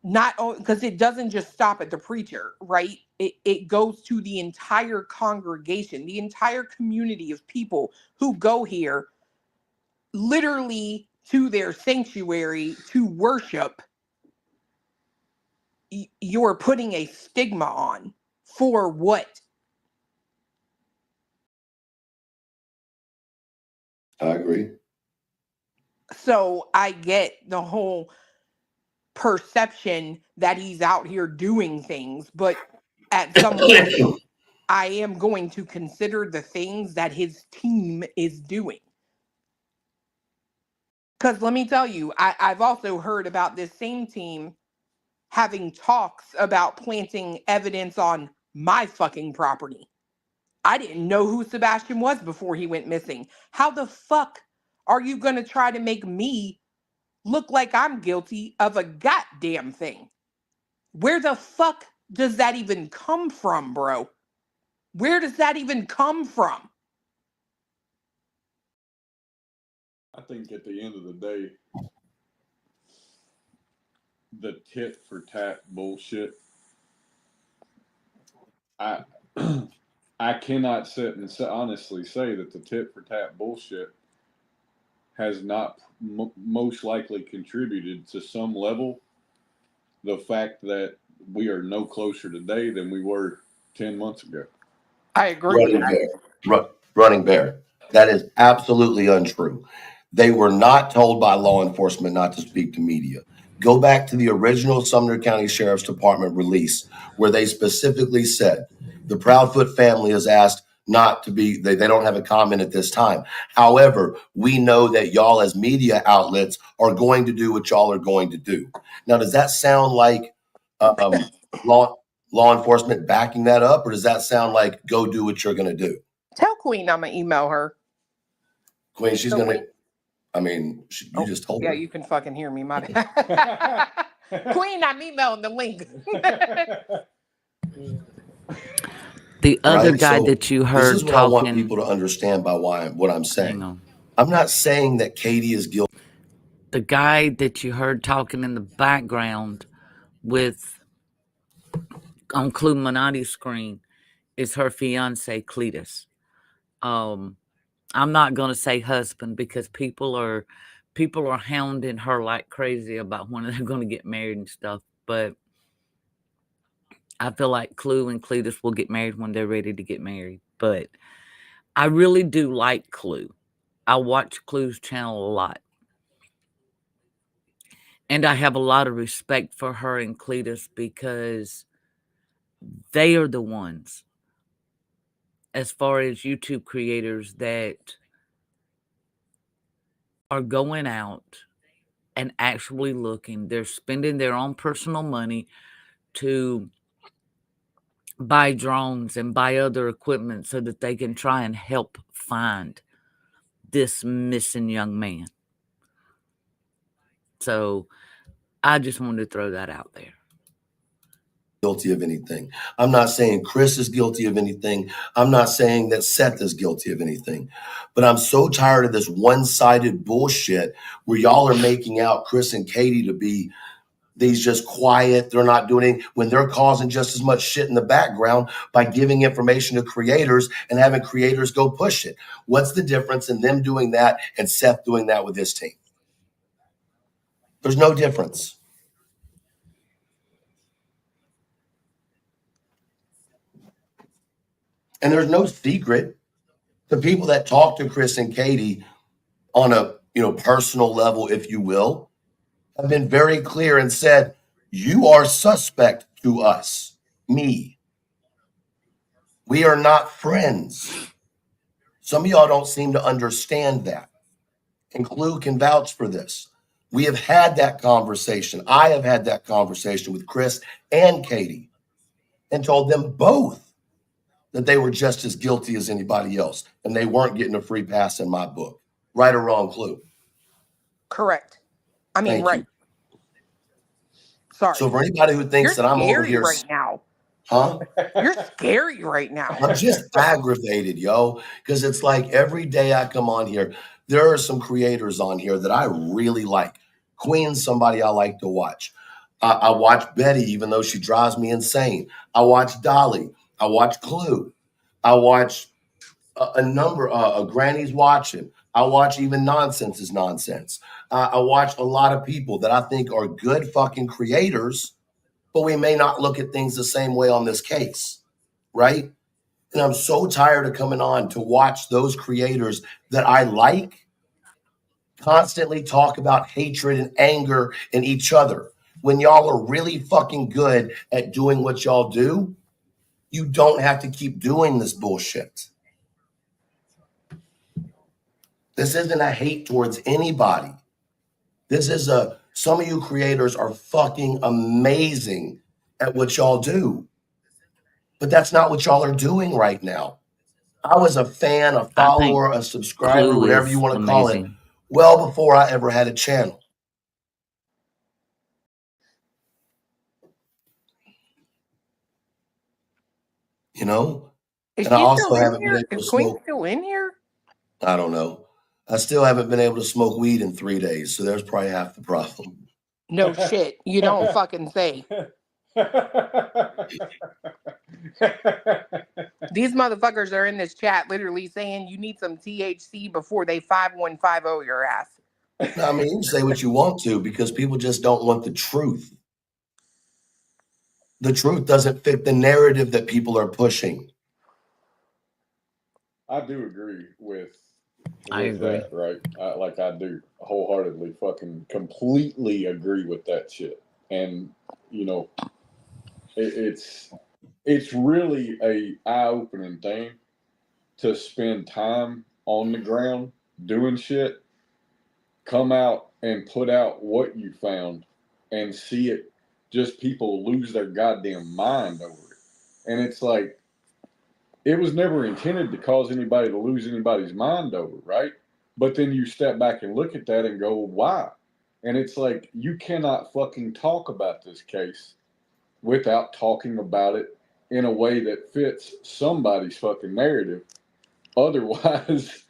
Not because it doesn't just stop at the preacher, right? It goes to the entire congregation, the entire community of people who go here literally to their sanctuary to worship. You're putting a stigma on for what? I agree. So I get the whole perception that he's out here doing things, but at some point, I am going to consider the things that his team is doing. Because let me tell you, I've also heard about this same team having talks about planting evidence on my fucking property. I didn't know who Sebastian was before he went missing. How the fuck are you going to try to make me look like I'm guilty of a goddamn thing? Where the fuck does that even come from, bro? Where does that even come from? I think at the end of the day, the tit for tat bullshit, I I cannot sit and honestly say that the tit for tat bullshit has not most likely contributed to some level the fact that we are no closer today than we were 10 months ago. I agree with that. Running bear. That is absolutely untrue. They were not told by law enforcement not to speak to media. Go back to the original Sumner County Sheriff's Department release where they specifically said the Proudfoot family is asked not to be, they don't have a comment at this time. However, we know that y'all as media outlets are going to do what y'all are going to do. Now, does that sound like law enforcement backing that up, or does that sound like go do what you're going to do? Tell Queen I'm going to email her. Queen, she's going to, I mean, you just told her. Yeah, you can fucking hear me, my bad. Queen, I'm emailing the link. The other guy So that you this heard is what I want talking, people to understand by what I'm hang saying. on. I'm not saying that Katie is guilty. The guy that you heard talking in the background with on CLUEmanaiti's screen is her fiance Cletus. I'm not gonna say husband because people are hounding her like crazy about when they're gonna get married and stuff. But I feel like Clue and Cletus will get married when they're ready to get married. But I really do like Clue. I watch Clue's channel a lot. And I have a lot of respect for her and Cletus because they are the ones, as far as YouTube creators, that are going out and actually looking. They're spending their own personal money to buy drones and buy other equipment so that they can try and help find this missing young man. So I just wanted to throw that out there. Guilty of anything. I'm not saying Chris is guilty of anything. I'm not saying that Seth is guilty of anything. But I'm so tired of this one-sided bullshit where y'all are making out Chris and Katie to be these just quiet, they're not doing anything, when they're causing just as much shit in the background by giving information to creators and having creators go push it. What's the difference in them doing that and Seth doing that with his team? There's no difference. And there's no secret. The people that talk to Chris and Katie on a personal level, if you will, have been very clear and said, you are suspect to us, me. We are not friends. Some of y'all don't seem to understand that. And Clue can vouch for this. We have had that conversation. I have had that conversation with Chris and Katie and told them both that they were just as guilty as anybody else. And they weren't getting a free pass in my book. Right or wrong, Clue? Correct. I mean, Thank right. you. Sorry. So for anybody who thinks You're that I'm over scary here, right now. huh? You're scary right now. I'm just aggravated, yo, because it's like every day I come on here, there are some creators on here that I really like. Queen's somebody I like to watch. I watch Betty, even though she drives me insane. I watch Dolly. I watch Clue. I watch a number of Granny's Watching. I watch even Nonsense is Nonsense. I watch a lot of people that I think are good fucking creators, but we may not look at things the same way on this case, right? And I'm so tired of coming on to watch those creators that I like constantly talk about hatred and anger in each other. When y'all are really fucking good at doing what y'all do, you don't have to keep doing this bullshit. This isn't a hate towards anybody. This is some of you creators are fucking amazing at what y'all do. But that's not what y'all are doing right now. I was a fan, a follower, a subscriber, Clue whatever is you want to call it, amazing. well before I ever had a channel. You know? Is And I she also still in haven't been here? able Is to Queen smoke. still in here? I don't know. I still haven't been able to smoke weed in 3 days, so there's probably half the problem. No shit. You don't fucking say. These motherfuckers are in this chat literally saying you need some THC before they 5150 your ass. I mean, you can say what you want to because people just don't want the truth. The truth doesn't fit the narrative that people are pushing. I do agree with I agree. that, right? I do wholeheartedly fucking completely agree with that shit. And, you know, it's really a eye-opening thing to spend time on the ground doing shit, come out and put out what you found and see it, just people lose their goddamn mind over it. And it's like, it was never intended to cause anybody to lose anybody's mind over, right? But then you step back and look at that and go, why? And it's like, you cannot fucking talk about this case without talking about it in a way that fits somebody's fucking narrative. Otherwise,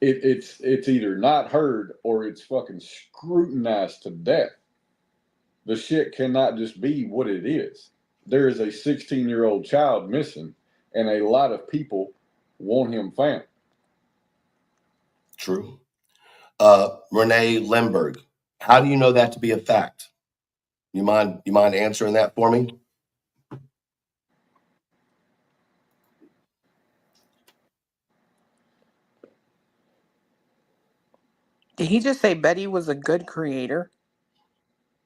it's either not heard or it's fucking scrutinized to death. The shit cannot just be what it is. There is a 16-year-old child missing, and a lot of people want him found. True. Renee Lemberg, how do you know that to be a fact? You mind answering that for me? Did he just say Betty was a good creator?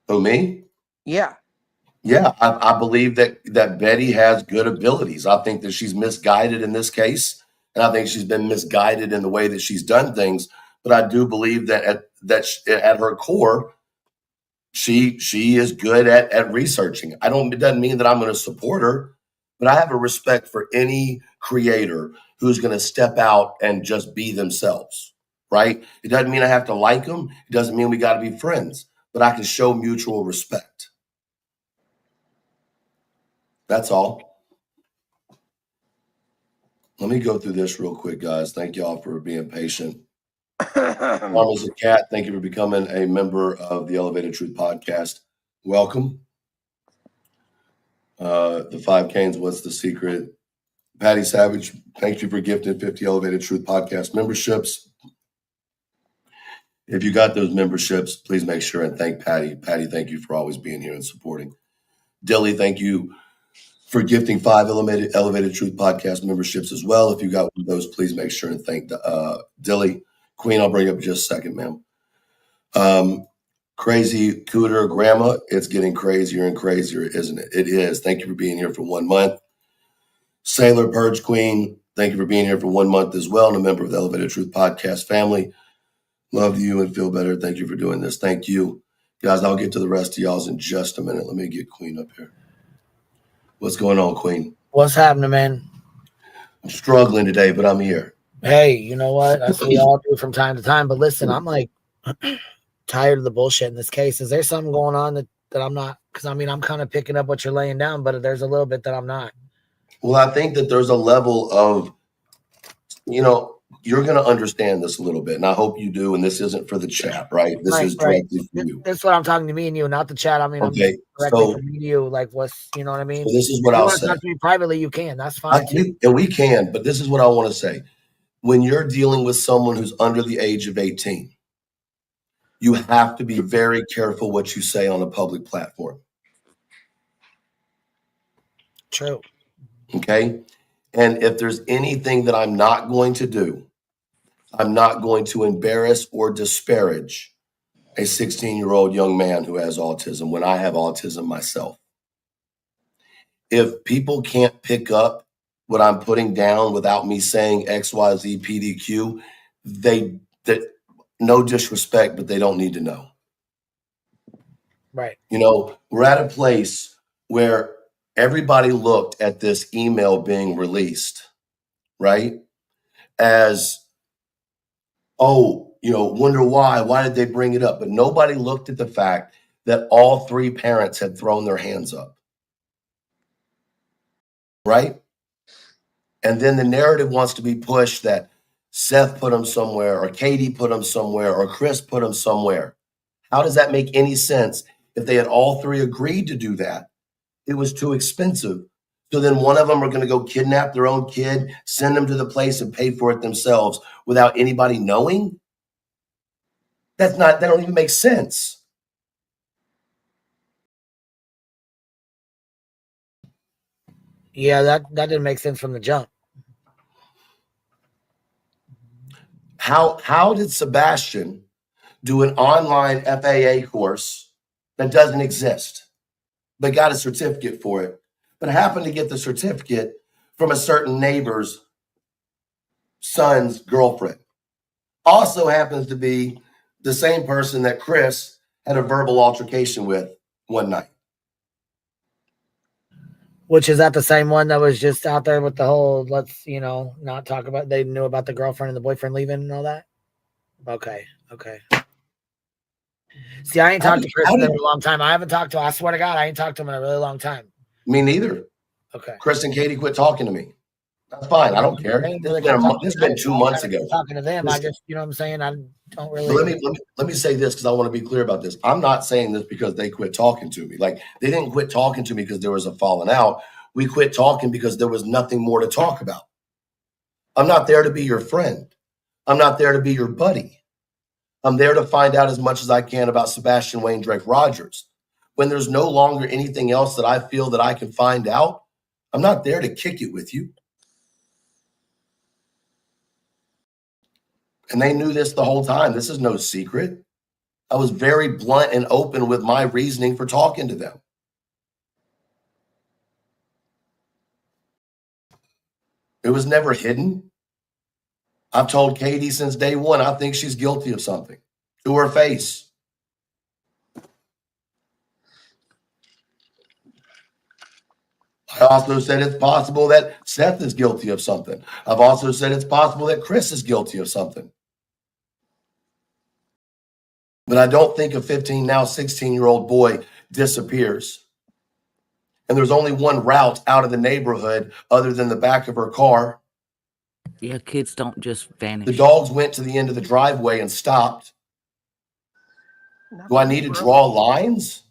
Oh, me? Yeah. Yeah, I believe that Betty has good abilities. I think that she's misguided in this case, and I think she's been misguided in the way that she's done things. But I do believe that at her core, she is good at researching. It doesn't mean that I'm going to support her, but I have a respect for any creator who's going to step out and just be themselves. Right? It doesn't mean I have to like them. It doesn't mean we got to be friends, but I can show mutual respect. That's all. Let me go through this real quick, guys. Thank y'all for being patient. Mama's a Cat, thank you for becoming a member of the Elevated Truth Podcast. Welcome. The Five Canes, what's the secret? Patty Savage, thank you for gifting 50 Elevated Truth Podcast memberships. If you got those memberships, please make sure and thank Patty. Patty, thank you for always being here and supporting. Dilly, thank you for gifting 5 Elevated Truth Podcast memberships as well. If you got one of those, please make sure and thank Dilly. Queen, I'll bring up in just a second, ma'am. Crazy Cooter Grandma, it's getting crazier and crazier, isn't it? It is. Thank you for being here for 1 month. Sailor Purge Queen, thank you for being here for 1 month as well, and a member of the Elevated Truth Podcast family. Love you and feel better. Thank you for doing this. Thank you. Guys, I'll get to the rest of y'all's in just a minute. Let me get Queen up here. What's going on, Queen? What's happening, man? I'm struggling today, but I'm here. Hey, you know what? That's what we all do from time to time. But listen, I'm like tired of the bullshit in this case. Is there something going on that I'm not? Because I mean, I'm kind of picking up what you're laying down, but there's a little bit that I'm not. Well, I think that there's a level of, you're going to understand this a little bit, and I hope you do. And this isn't for the chat, right? This is directly for you. That's what I'm talking to me and you, not the chat. I mean, okay, I'm directly from me to you. Like, what's, you know what I mean? So this is what I'll say. Talk to me privately, you can. That's fine too. And we can, but this is what I want to say. When you're dealing with someone who's under the age of 18, you have to be very careful what you say on a public platform. True. Okay. And if there's anything that I'm not going to do, I'm not going to embarrass or disparage a 16-year-old young man who has autism when I have autism myself. If people can't pick up what I'm putting down without me saying XYZ PDQ, that no disrespect, but they don't need to know. Right. You know, we're at a place where everybody looked at this email being released, right? As, oh, you know, wonder why? Why did they bring it up? But nobody looked at the fact that all three parents had thrown their hands up, right? And then the narrative wants to be pushed that Seth put him somewhere, or Katie put him somewhere, or Chris put him somewhere. How does that make any sense if they had all three agreed to do that? It was too expensive. So then one of them are going to go kidnap their own kid, send them to the place and pay for it themselves without anybody knowing? That don't even make sense. Yeah, that didn't make sense from the jump. How did Sebastian do an online FAA course that doesn't exist, but got a certificate for it, but happened to get the certificate from a certain neighbor's son's girlfriend? Also happens to be the same person that Chris had a verbal altercation with one night. Which is that the same one that was just out there with the whole, let's, you know, not talk about, they knew about the girlfriend and the boyfriend leaving and all that? Okay. See, I ain't talked to Chris in a long time. I haven't talked to him. I swear to God, I ain't talked to him in a really long time. Me neither. Okay. Chris and Katie quit talking to me. That's fine. I don't care. This has been 2 months ago. Talking to them, I just, you know what I'm saying? I don't really. Let me say this because I want to be clear about this. I'm not saying this because they quit talking to me. Like, they didn't quit talking to me because there was a falling out. We quit talking because there was nothing more to talk about. I'm not there to be your friend. I'm not there to be your buddy. I'm there to find out as much as I can about Sebastian Wayne Drake Rogers. When there's no longer anything else that I feel that I can find out, I'm not there to kick it with you. And they knew this the whole time. This is no secret. I was very blunt and open with my reasoning for talking to them. It was never hidden. I've told Katie since day one, I think she's guilty of something to her face. I also said it's possible that Seth is guilty of something. I've also said it's possible that Chris is guilty of something. But I don't think a 15, now 16-year-old boy disappears. And there's only one route out of the neighborhood other than the back of her car. Yeah, kids don't just vanish. The dogs went to the end of the driveway and stopped. Do I need to draw lines?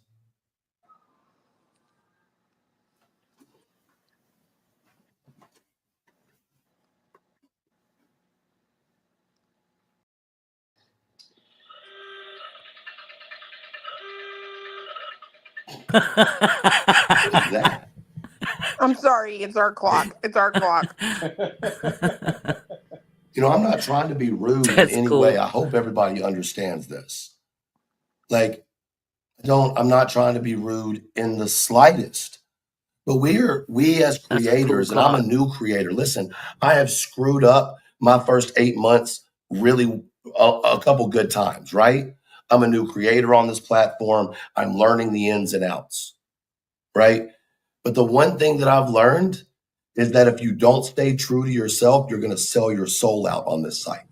What is that? I'm sorry, it's our clock. It's our clock. You know, I'm not trying to be rude in any way. I hope everybody understands this. Like, I'm not trying to be rude in the slightest. But we as creators, and I'm a new creator. Listen, I have screwed up my first 8 months really a couple good times, right? I'm a new creator on this platform. I'm learning the ins and outs, right? But the one thing that I've learned is that if you don't stay true to yourself, you're going to sell your soul out on this site.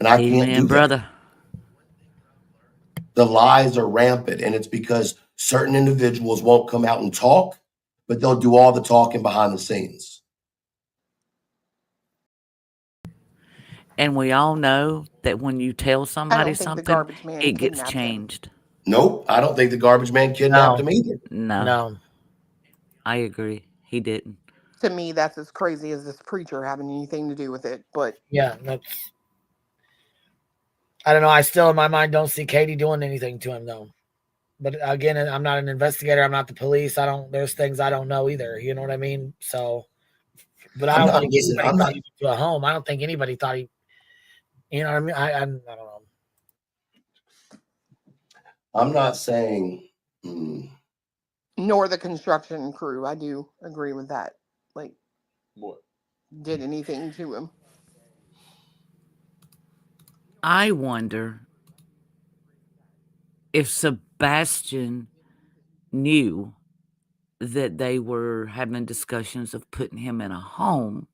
And I can't do that. Brother. The lies are rampant, and it's because certain individuals won't come out and talk, but they'll do all the talking behind the scenes. And we all know that when you tell I somebody don't think the something, garbage man it gets kidnapped him. changed. Nope, I don't think the garbage man kidnapped No, him either. No, no. I agree. He didn't. To me, that's as crazy as this preacher having anything to do with it. But Yeah, that's. I don't know. I still, in my mind, don't see Katie doing anything to him though. But again, I'm not an investigator. I'm not the police. I don't. There's things I don't know either. You know what I mean? So, but I I'm don't not think listen. anybody I'm thought not. he went to a home. I don't think anybody thought he. You know what I mean? I don't know. I'm not saying. Mm, nor the construction crew. I do agree with that. Like, What? did anything to him. I wonder if Sebastian knew that they were having discussions of putting him in a home.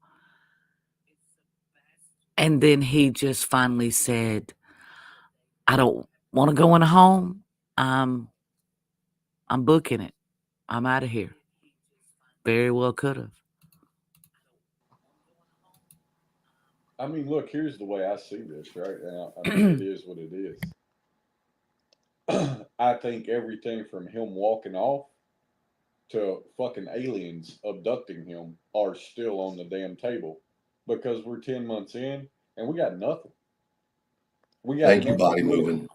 And then he just finally said, I don't want to go in a home. I'm I'm booking it. I'm out of here. Very well could have. I mean, look, here's the way I see this, right? Now, I mean, it is what it is. I think everything from him walking off to fucking aliens abducting him are still on the damn table because we're 10 months in and we got nothing. We got thank you, nothing body more. moving.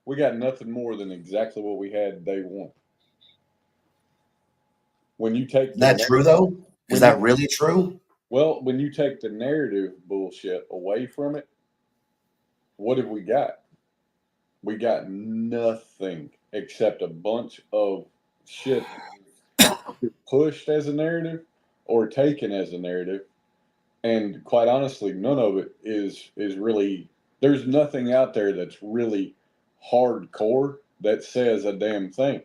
We got nothing more than exactly what we had day one. When you take Is the that true though? Is when you that really true? when you take the narrative bullshit away from it, what have we got? We got nothing except a bunch of shit pushed as a narrative or taken as a narrative, and quite honestly, none of it is really. There's nothing out there that's really hardcore that says a damn thing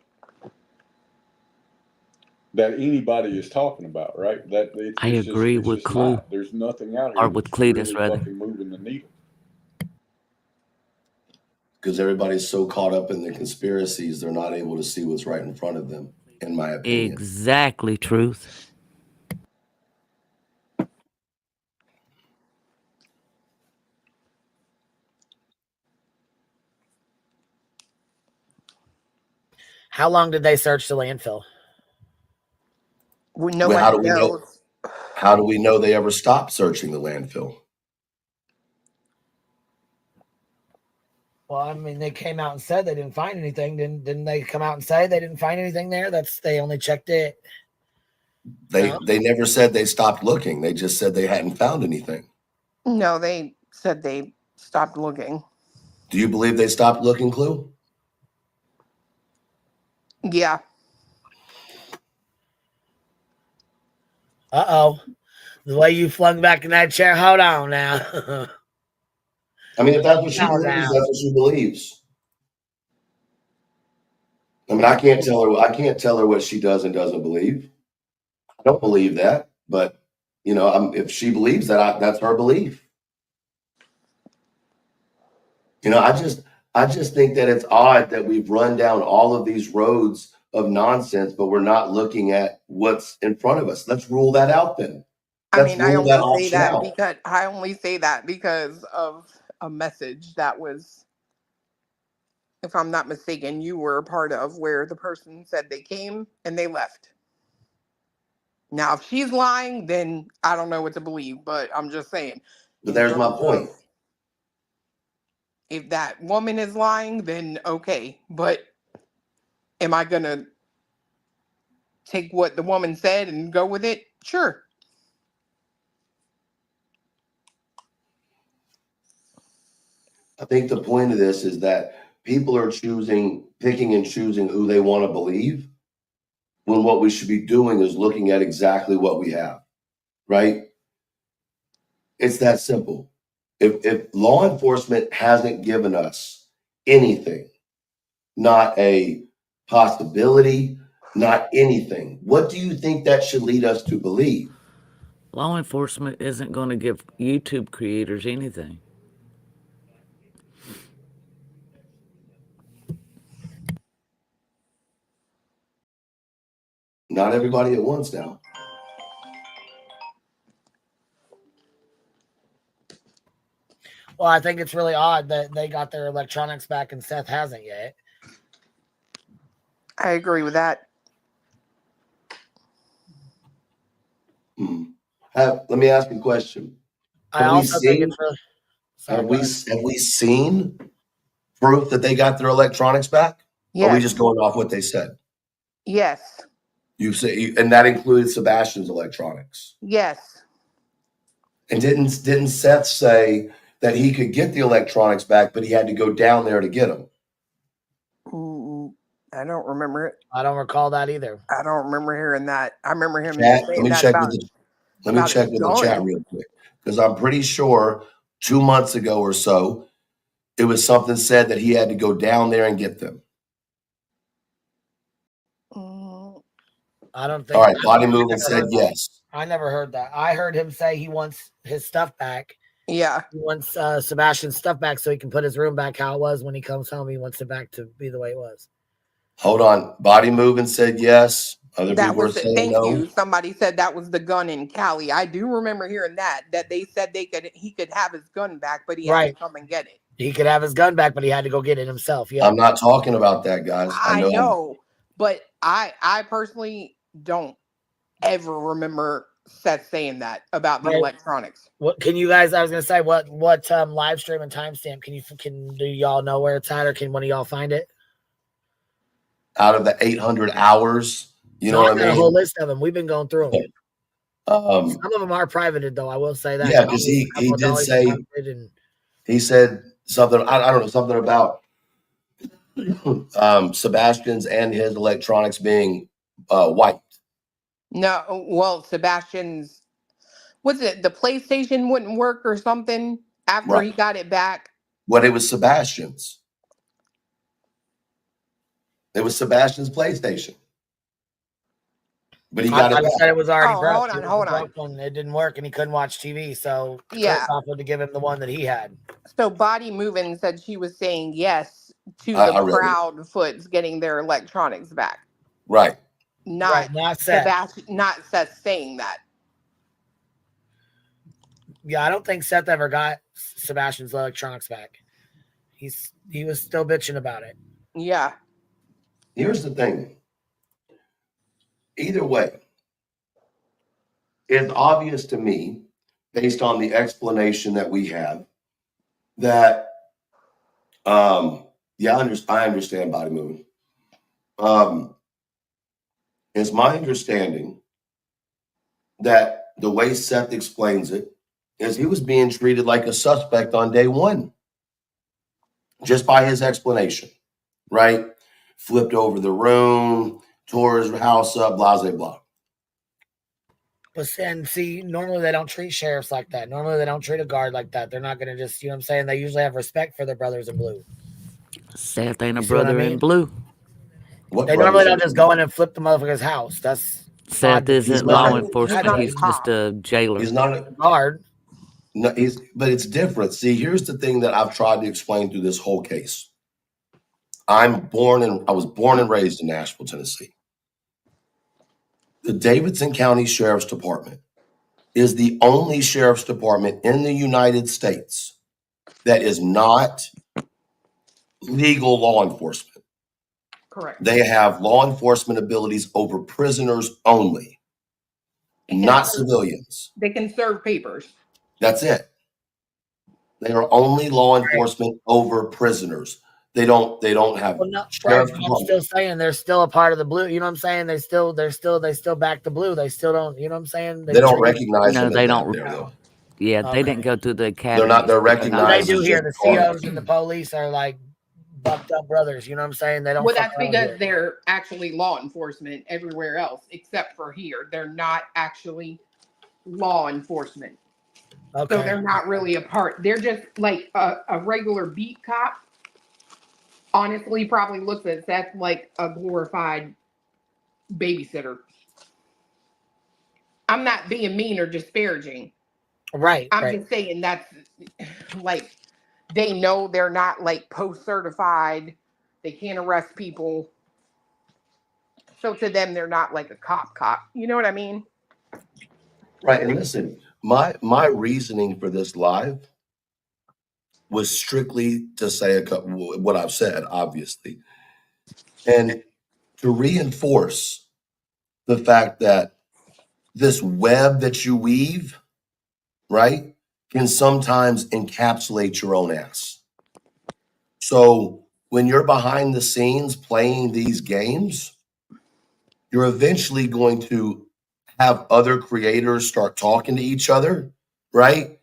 that anybody is talking about, right? That I agree it's with just Clue, not. There's nothing out or here with that's Cletus, really rather. fucking moving the needle. Because everybody's so caught up in the conspiracies, they're not able to see what's right in front of them. In my opinion. Exactly, Truth. How long did they search the landfill? Well, Nobody knows. How do we know they ever stopped searching the landfill? Well, I mean, they came out and said they didn't find anything. Didn't they come out and say they didn't find anything there? They only checked it. They never said they stopped looking. They just said they hadn't found anything. No, they said they stopped looking. Do you believe they stopped looking, Clue? Yeah. Uh-oh. The way you flung back in that chair, hold on now. I mean, if that's what she Calm believes, down. that's what she believes. I mean, I can't tell her what she does and doesn't believe. I don't believe that, but if she believes that, that's her belief. I just think that it's odd that we've run down all of these roads of nonsense, but we're not looking at what's in front of us. Let's rule that out then. I Let's mean, I rule that only say option that out. because of a message that was, if I'm not mistaken, you were a part of, where the person said they came and they left. Now, if she's lying, then I don't know what to believe, but I'm just saying, But in there's my terms point. of if that woman is lying, then okay. But am I going to take what the woman said and go with it? Sure. I think the point of this is that people are picking and choosing who they want to believe, when what we should be doing is looking at exactly what we have, right? It's that simple. If law enforcement hasn't given us anything, not a possibility, not anything, what do you think that should lead us to believe? Law enforcement isn't going to give YouTube creators anything. Not everybody at once now. Well, I think it's really odd that they got their electronics back and Seth hasn't yet. I agree with that. Let me ask you a question. I also think it's really. Sorry, Have we seen proof that they got their electronics back? Or are we Yes. just going off what they said? Yes. You say, and that included Sebastian's electronics. Yes. And didn't Seth say that he could get the electronics back, but he had to go down there to get them? I don't remember it. I don't recall that either. I don't remember hearing that. I remember him Chat, saying that about. Let me check with the chat real quick, because I'm pretty sure 2 months ago or so, it was something said that he had to go down there and get them. I don't think. All right, Body Movement said yes. I never heard that. I heard him say he wants his stuff back. Yeah. He wants Sebastian's stuff back so he can put his room back how it was when he comes home. He wants it back to be the way it was. Hold on. Body Movement said yes. Other That people are was saying thank no. you. Somebody said that was the gun in Cali. I do remember hearing that they said he could have his gun back, but he had to come and get it. He could have his gun back, but he had to go get it himself. Yeah. I'm not talking about that, guys. I know, but I personally don't ever remember Seth saying that about the electronics. What can you guys? I was gonna say what live stream and timestamp do y'all know where it's at, or can one of y'all find it? Out of the 800 hours, you know what I mean? A whole list of them. We've been going through them. Some of them are privated, though. I will say that. Yeah, because he did say he said something. I don't know, something about Sebastian's and his electronics being wiped. No, well, Sebastian's, was it the PlayStation wouldn't work or something after he got it back? What, it was Sebastian's. It was Sebastian's PlayStation. But he got it back. Said it was already broke. Hold on. It didn't work, and he couldn't watch TV, so yeah, offered to give him the one that he had. So Body Moving said she was saying yes to the Proudfoots getting their electronics back. Right. Not Seth. Not Seth saying that. Yeah, I don't think Seth ever got Sebastian's electronics back. He was still bitching about it. Yeah. Here's the thing. Either way, it's obvious to me, based on the explanation that we have, that I understand Body Moving. It's my understanding that the way Seth explains it is he was being treated like a suspect on day one, just by his explanation, right? Flipped over the room, tore his house up, blah, blah, blah. But and see, normally they don't treat sheriffs like that. Normally they don't treat a guard like that. They're not going to just, you know what I'm saying? They usually have respect for their brothers in blue. Seth ain't a brother in blue. They normally don't just go in and flip the motherfucker's house. Seth isn't law enforcement. He's just a jailer. He's not a guard. No, but it's different. See, here's the thing that I've tried to explain through this whole case. I was born and raised in Nashville, Tennessee. The Davidson County Sheriff's Department is the only sheriff's department in the United States that is not legal law enforcement. Correct. They have law enforcement abilities over prisoners only, not civilians. They can serve papers. That's it. They are only law enforcement over prisoners. They don't have. Well, no, I'm still saying they're still a part of the blue. You know what I'm saying? They still back the blue. They still don't. You know what I'm saying? They don't recognize. No, they don't. There, yeah, they didn't go through the academy. They're recognized. They do here. The COs and the police are like bucked up brothers. You know what I'm saying? They don't. Well, that's because they're actually law enforcement everywhere else except for here. They're not actually law enforcement. Okay. So they're not really a part. They're just like a regular beat cop. Honestly, probably looks at Seth like a glorified babysitter. I'm not being mean or disparaging. Right. I'm just saying that's like they know they're not like post-certified. They can't arrest people. So to them, they're not like a cop. You know what I mean? Right. And listen, my reasoning for this live was strictly to say what I've said, obviously, and to reinforce the fact that this web that you weave, right, can sometimes encapsulate your own ass. So when you're behind the scenes playing these games, you're eventually going to have other creators start talking to each other, right?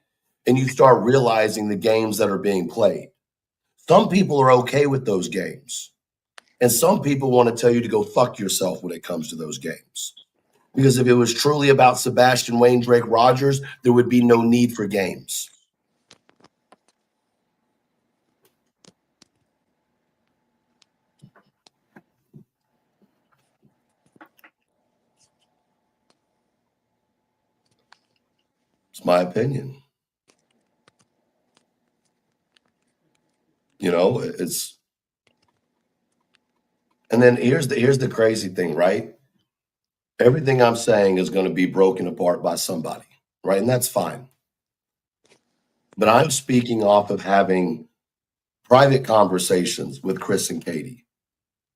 And you start realizing the games that are being played. Some people are okay with those games. And some people want to tell you to go fuck yourself when it comes to those games. Because if it was truly about Sebastian Wayne Drake Rogers, there would be no need for games. It's my opinion. You know, it's, and then here's the crazy thing, right? Everything I'm saying is going to be broken apart by somebody, right? And that's fine. But I'm speaking off of having private conversations with Chris and Katie,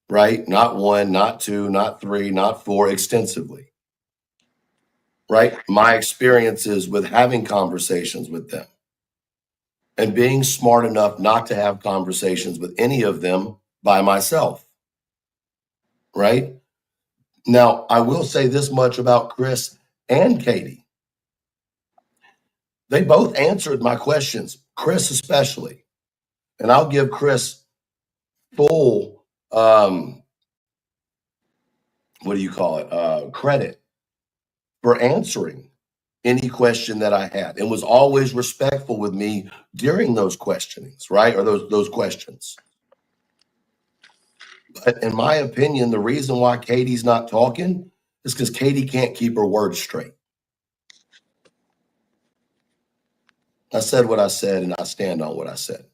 right? Not one, not two, not three, not four, extensively, right? My experiences with having conversations with them and being smart enough not to have conversations with any of them by myself, right? Now, I will say this much about Chris and Katie. They both answered my questions, Chris especially. And I'll give Chris full, credit for answering any question that I had and was always respectful with me during those questionings, right? Or those questions. But in my opinion, the reason why Katie's not talking is because Katie can't keep her words straight. I said what I said, and I stand on what I said.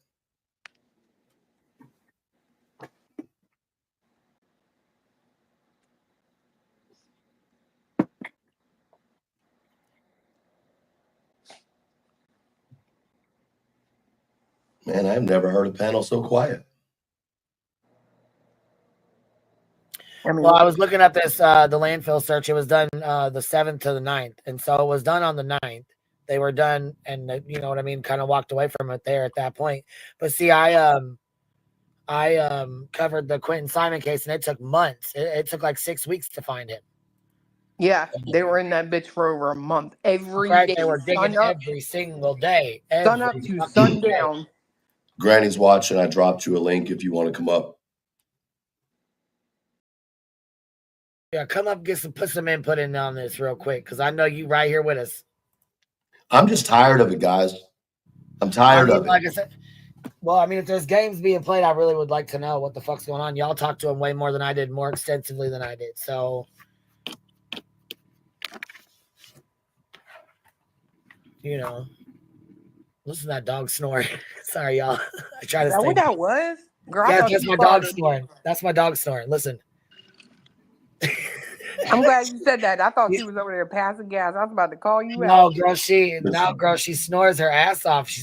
Man, I've never heard a panel so quiet. I mean, Well, I was looking at this, the landfill search. It was done the 7th to the 9th. And so it was done on the 9th. They were done, and you know what I mean, kind of walked away from it there at that point. But see, I covered the Quentin Simon case, and it took months. It took like 6 weeks to find him. yeah, they were in that bitch for over a month. Every Right, day, they were digging every single day. sun up to sundown. Granny's watching. I dropped you a link if you want to come up. Yeah, come up, put some input in on this real quick, because I know you right here with us. I'm just tired of it, guys. I'm tired of it. Like I said, well, I mean, if there's games being played, I really would like to know what the fuck's going on. Y'all talked to him way more than I did, more extensively than I did. So, you know, listen to that dog snoring. Sorry, y'all. I try to Is that stay. what that was? Girl, Yeah, that's my dog snoring. That's my dog snoring. Listen. I'm glad you said that. I thought she was over there passing gas. I was about to call you No, out. girl, she snores her ass off. She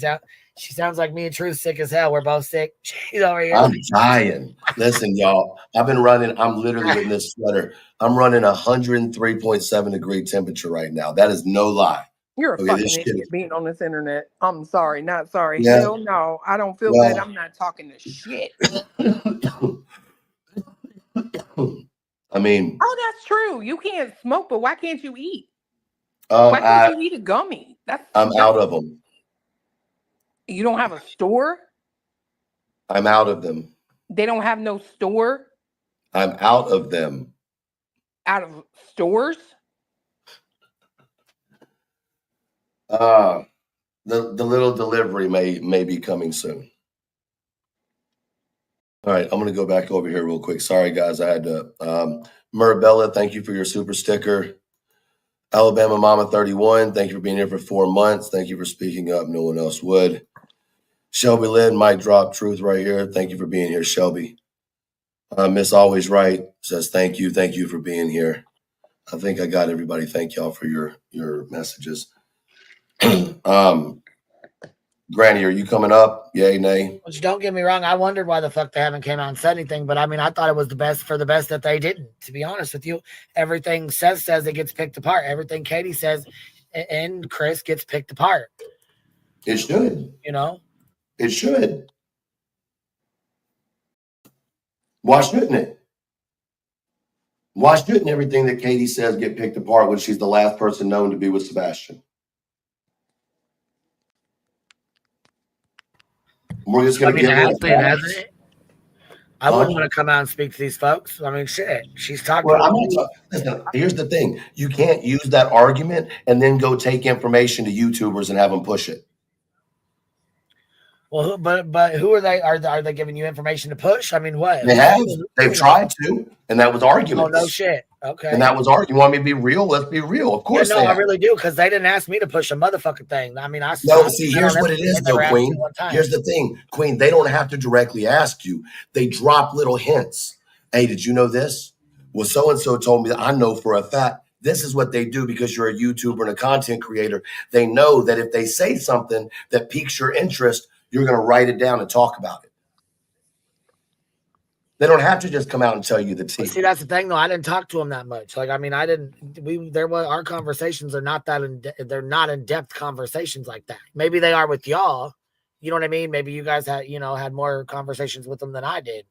sounds like me and Truth sick as hell. We're both sick. She's over here. I'm dying. Listen, y'all. I'm literally in this sweater. I'm running 103.7 degree temperature right now. That is no lie. You're a fucking idiot being on this internet. I'm sorry, not sorry. Yeah. Hell no. I don't feel good. I'm not talking to shit. I mean, oh, that's true. You can't smoke, but why can't you eat? Why can't you eat a gummy? I'm out of them. You don't have a store? I'm out of them. They don't have no store? I'm out of them. Out of stores? The little delivery may be coming soon. All right, I'm going to go back over here real quick. Sorry, guys, I had to. Mirabella, thank you for your super sticker. Alabama Mama 31, thank you for being here for 4 months. Thank you for speaking up. No one else would. Shelby Lynn, mic drop truth right here. Thank you for being here, Shelby. Miss Always Right says thank you. Thank you for being here. I think I got everybody. Thank y'all for your messages. Granny, are you coming up? Yay, nay? Which, don't get me wrong, I wondered why the fuck they haven't came out and said anything, but I mean, I thought it was the best that they didn't, to be honest with you. Everything says it gets picked apart. Everything Katie says and Chris gets picked apart. It should. You know? It should. Why shouldn't it? Why shouldn't everything that Katie says get picked apart when she's the last person known to be with Sebastian? We're just going to give her hasn't it? I wouldn't want to come out and speak to these folks. I mean, shit. She's talking. Well, listen, here's the thing. You can't use that argument and then go take information to YouTubers and have them push it. Well, but who are they? Are they giving you information to push? I mean, what? They have. They've tried to, and that was arguments. Oh, no shit. Okay. And that was argument. You want me to be real? Let's be real. Of course. I really do, because they didn't ask me to push a motherfucking thing. I mean, here's what it is, though, Queen. Here's the thing, Queen. They don't have to directly ask you. They drop little hints. Hey, did you know this? Well, so and so told me that. I know for a fact. This is what they do because you're a YouTuber and a content creator. They know that if they say something that piques your interest, you're going to write it down and talk about it. They don't have to just come out and tell you the tea. See, that's the thing, though. I didn't talk to them that much. Like, I mean, our conversations are not they're not in-depth conversations like that. Maybe they are with y'all. You know what I mean? Maybe you guys had more conversations with them than I did.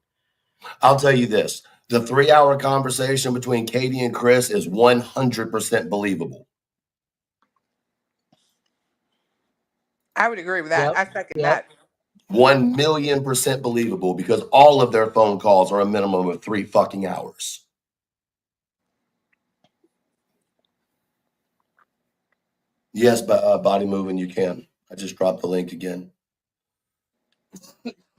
I'll tell you this. The 3-hour conversation between Katie and Chris is 100% believable. I would agree with that. I second that. 1,000,000% believable, because all of their phone calls are a minimum of 3 fucking hours. Yes, but body moving, you can. I just dropped the link again.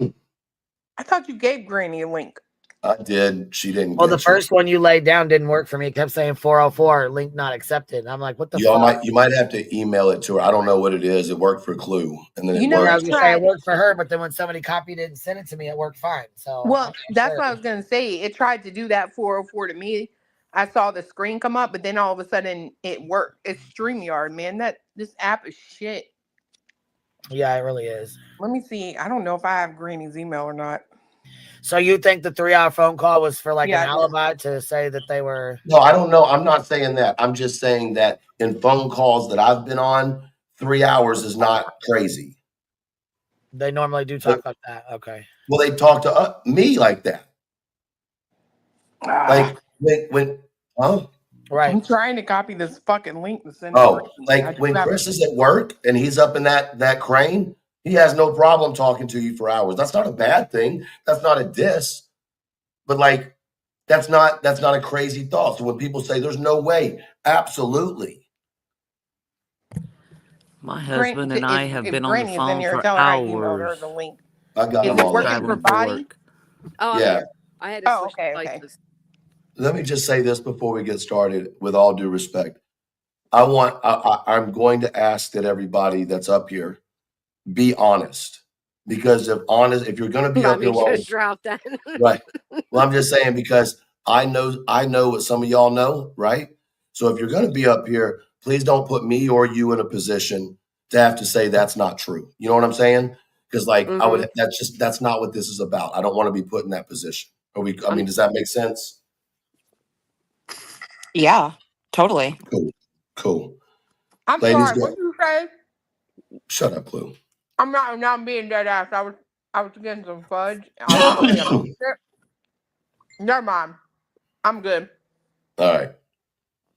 I thought you gave Granny a link. I did. She didn't. Well, the first one you laid down didn't work for me. It kept saying 404, link not accepted. I'm like, what the fuck? You might have to email it to her. I don't know what it is. It worked for Clue, and then it worked. I was gonna say it worked for her, but then when somebody copied it and sent it to me, it worked fine. So that's what I was gonna say. It tried to do that 404 to me. I saw the screen come up, but then all of a sudden it worked. It's StreamYard, man. This app is shit. Yeah, it really is. Let me see. I don't know if I have Granny's email or not. So you think the 3-hour phone call was for an alibi to say that they were? No, I don't know. I'm not saying that. I'm just saying that in phone calls that I've been on, 3 hours is not crazy. They normally do talk like that. Okay. Well, they talk to me like that. Like when right. I'm trying to copy this fucking link to send. Like when Chris is at work and he's up in that crane. He has no problem talking to you for hours. That's not a bad thing. That's not a diss. But that's not a crazy thought. So when people say there's no way, absolutely. My husband and I have been on the phone for hours. I got Is it working for Body? Oh yeah. I had to switch devices. Let me just say this before we get started, with all due respect. I'm going to ask that everybody that's up here be honest, because if you're going to be up here, right? Well, I'm just saying, because I know what some of y'all know, right? So if you're going to be up here, please don't put me or you in a position to have to say that's not true. You know what I'm saying? Because that's not what this is about. I don't want to be put in that position. Does that make sense? Yeah, totally. Cool. I'm sorry. What did you say? Shut up, Clue. I'm not being dead ass. I was getting some fudge. Never mind. I'm good. All right.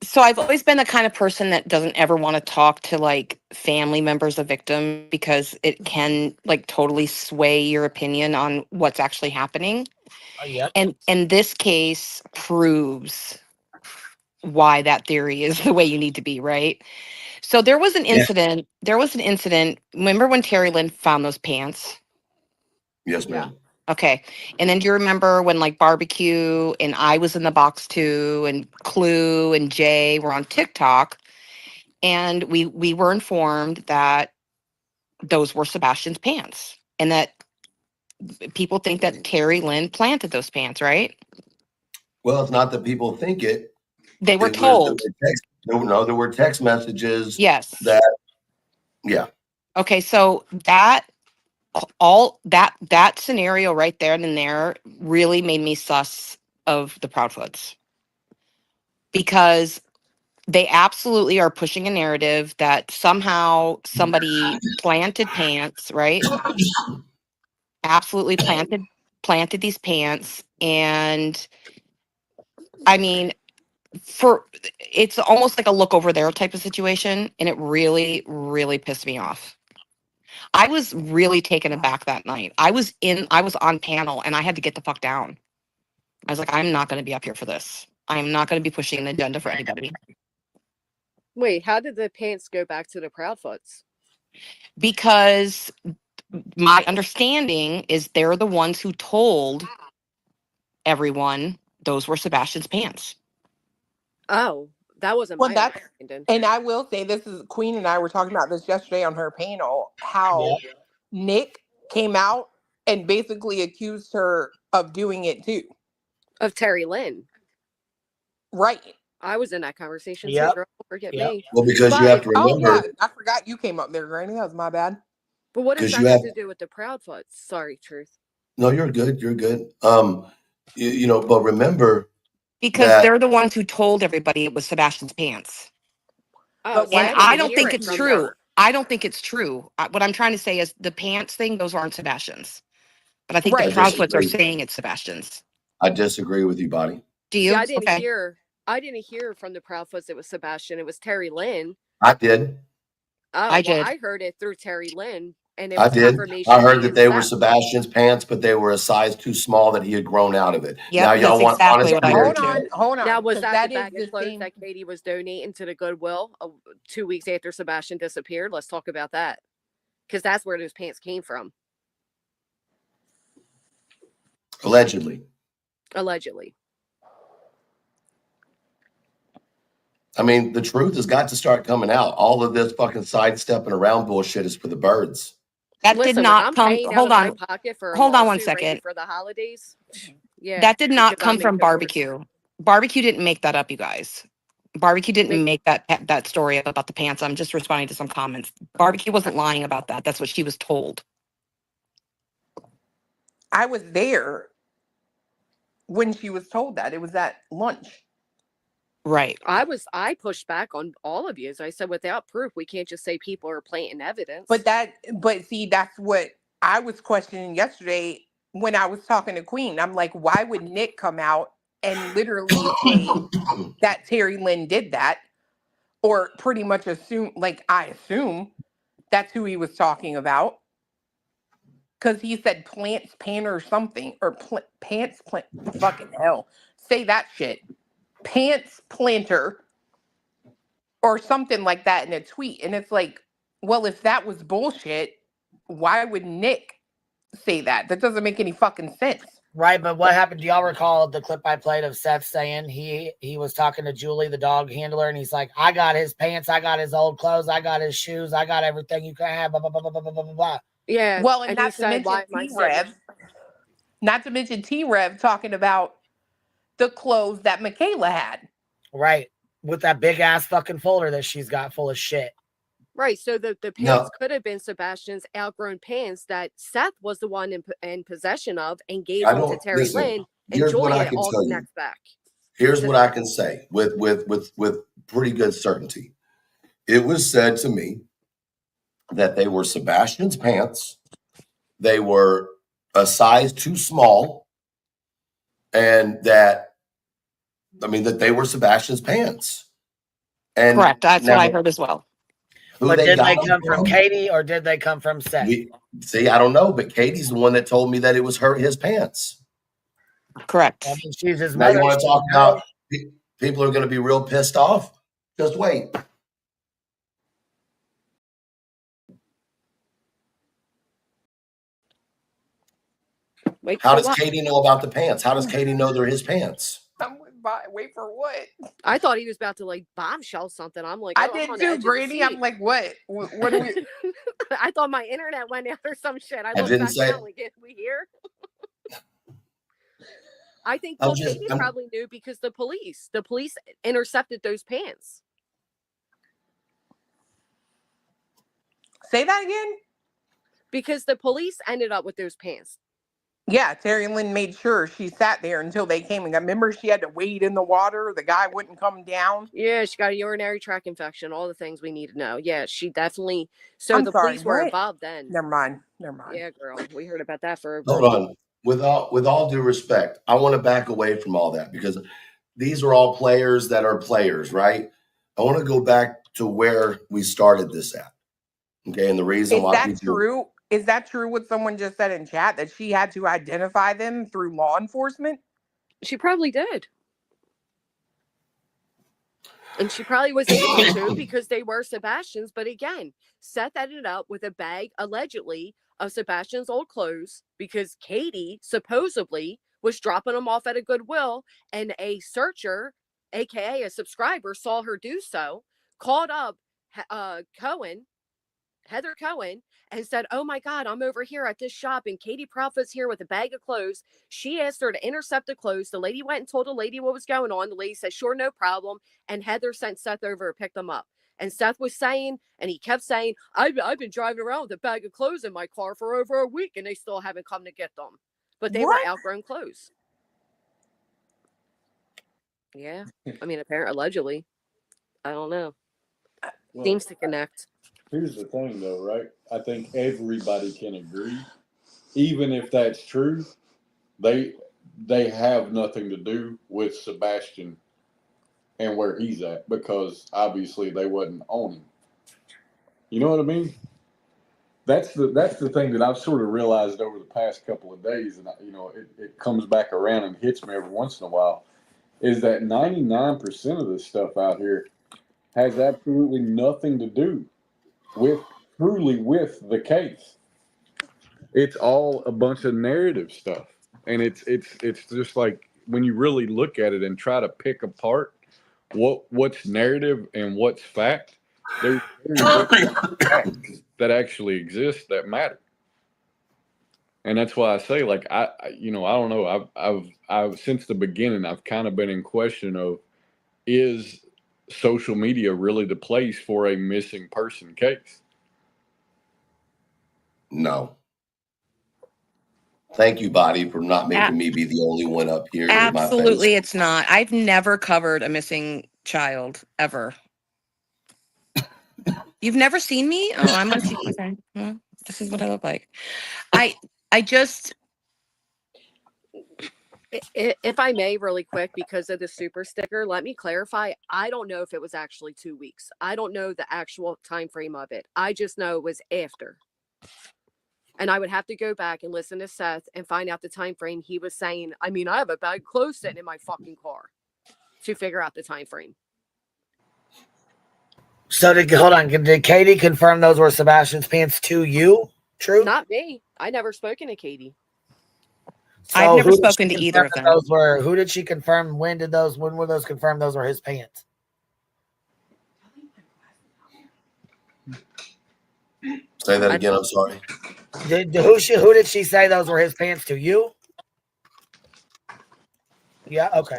So I've always been the kind of person that doesn't ever want to talk to family members of victim, because it can totally sway your opinion on what's actually happening. Yep. And this case proves why that theory is the way you need to be, right? So there was an incident. Remember when Terry Lynn found those pants? Yes, ma'am. Yeah. Okay. And then do you remember when Barbecue and I was in the box too, and Clue and Jay were on TikTok, and we were informed that those were Sebastian's pants, and that people think that Terry Lynn planted those pants, right? Well, it's not that people think it. They were told. There were text messages. Yes. Yeah. Okay, so that scenario right there and there really made me sus of the Proudfoots, because they absolutely are pushing a narrative that somehow somebody planted pants, right? Absolutely planted these pants. And I mean, it's almost like a look over there type of situation, and it really, really pissed me off. I was really taken aback that night. I was on panel and I had to get the fuck down. I was like, I'm not going to be up here for this. I'm not going to be pushing an agenda for anybody. Wait, how did the pants go back to the Proudfoots? Because my understanding is they're the ones who told everyone those were Sebastian's pants. Oh, that wasn't my understanding. And I will say, this is Queen and I were talking about this yesterday on her panel, how Nick came out and basically accused her of doing it too. Of Terry Lynn. Right. I was in that conversation too, girl. Don't forget me. Well, because you have to remember. Oh, yeah. I forgot you came up there, Granny. That was my bad. But what does that have to do with the Proudfoots? Sorry, Truth. No, you're good. You're good. You know, but remember, because they're the ones who told everybody it was Sebastian's pants. Oh, and I don't think it's true. I don't think it's true. What I'm trying to say is the pants thing, those aren't Sebastian's. But I think the Proudfoots are saying it's Sebastian's. I disagree with you, Bonnie. Do you? See, I didn't hear from the Proudfoots it was Sebastian. It was Terry Lynn. I did. Oh, I did. I heard it through Terry Lynn. And it I was did. confirmation I heard that they were Sebastian's pants, but they were a size too small that he had grown out of it. Yep, now y'all want exactly what I heard. Hold on. Now, was that the bag of clothes that Katie was donating to the Goodwill 2 weeks after Sebastian disappeared? Let's talk about that. Because that's where those pants came from. Allegedly. I mean, the truth has got to start coming out. All of this fucking sidestepping around bullshit is for the birds. That did not come. Hold on. Hold on 1 second. For the holidays. Yeah. That did not come from Barbecue. Barbecue didn't make that up, you guys. Barbecue didn't make that story up about the pants. I'm just responding to some comments. Barbecue wasn't lying about that. That's what she was told. I was there when she was told that. It was at lunch. Right. I pushed back on all of you. As I said, without proof, we can't just say people are planting evidence. But see, that's what I was questioning yesterday when I was talking to Queen. I'm like, why would Nick come out and literally say that Terry Lynn did that? Or pretty much I assume that's who he was talking about. Because he said plants pan or something, or pants plant, fucking hell. Say that shit. Pants planter or something like that in a tweet. And it's like, well, if that was bullshit, why would Nick say that? That doesn't make any fucking sense. Right, but what happened? Do y'all recall the clip I played of Seth saying he was talking to Julie, the dog handler, and he's like, I got his pants, I got his old clothes, I got his shoes, I got everything you can have, blah, blah, blah, blah, blah, blah, blah, blah. Yeah. Well, and not to mention T-Rev. Not to mention T-Rev talking about the clothes that Michaela had. Right. With that big ass fucking folder that she's got full of shit. Right. So the pants could have been Sebastian's outgrown pants that Seth was the one in possession of and gave them to Terry Lynn. And Julia all connects back. Here's what I can say with pretty good certainty. It was said to me that they were Sebastian's pants. They were a size too small. And that they were Sebastian's pants. And correct. That's what I heard as well. But did they come from Katie or did they come from Seth? I don't know, but Katie's the one that told me that it was his pants. Correct. I mean, she's his now mother. You want to talk about people are going to be real pissed off? Just wait. How does Katie know about the pants? How does Katie know they're his pants? Wait for what? I thought he was about to bombshell something. I'm like, I did too, Granny. I'm like, what? What do we? I thought my internet went out or some shit. I didn't say. We here. I think Katie probably knew because the police intercepted those pants. Say that again? Because the police ended up with those pants. Yeah, Terry Lynn made sure she sat there until they came and got. Remember, she had to wade in the water. The guy wouldn't come down. Yeah, she got a urinary tract infection. All the things we need to know. Yeah, she definitely. So I'm the sorry, police were what? involved then. Never mind. Yeah, girl, we heard about that for. Hold on. With all due respect, I want to back away from all that because these are all players that are players, right? I want to go back to where we started this at. Okay, and the reason Is why that true? Is that true what someone just said in chat, that she had to identify them through law enforcement? She probably did. And she probably was able to because they were Sebastian's. But again, Seth ended up with a bag, allegedly, of Sebastian's old clothes because Katie supposedly was dropping them off at a Goodwill, and a searcher, aka a subscriber, saw her do so, called up Heather Cohen, and said, "Oh my God, I'm over here at this shop and Katie Profit's here with a bag of clothes." She asked her to intercept the clothes. The lady went and told the lady what was going on. The lady said, "Sure, no problem." And Heather sent Seth over to pick them up. And Seth was saying, and he kept saying, I've been driving around with a bag of clothes in my car for over a week and they still haven't come to get them. But they were outgrown clothes. Yeah. I mean, apparently, allegedly. I don't know. Well, seems to connect. Here's the thing, though, right? I think everybody can agree, even if that's true, they have nothing to do with Sebastian and where he's at because obviously they wasn't on him. You know what I mean? That's the thing that I've sort of realized over the past couple of days, and it comes back around and hits me every once in a while, is that 99% of this stuff out here has absolutely nothing to do with the case. It's all a bunch of narrative stuff, and it's just like when you really look at it and try to pick apart what's narrative and what's fact, there's facts that actually exist that matter. And that's why I say, like, I don't know. I've since the beginning, I've kind of been in question of, is social media really the place for a missing person case? No. Thank you, Body, for not making me be the only one up here. Absolutely, it's not. I've never covered a missing child ever. You've never seen me? Oh, I'm on TV. Okay. Well, this is what I look like. I just. If I may, really quick, because of the super sticker, let me clarify. I don't know if it was actually 2 weeks. I don't know the actual time frame of it. I just know it was after. And I would have to go back and listen to Seth and find out the time frame he was saying. I mean, I have a bag of clothes sitting in my fucking car to figure out the time frame. So hold on, did Katie confirm those were Sebastian's pants to you? True? Not me. I never spoken to Katie. So I've never spoken to either of them. Who did she confirm? When were those confirmed those were his pants? Say that again, I'm sorry. Who did she say those were his pants to? You? Yeah, okay.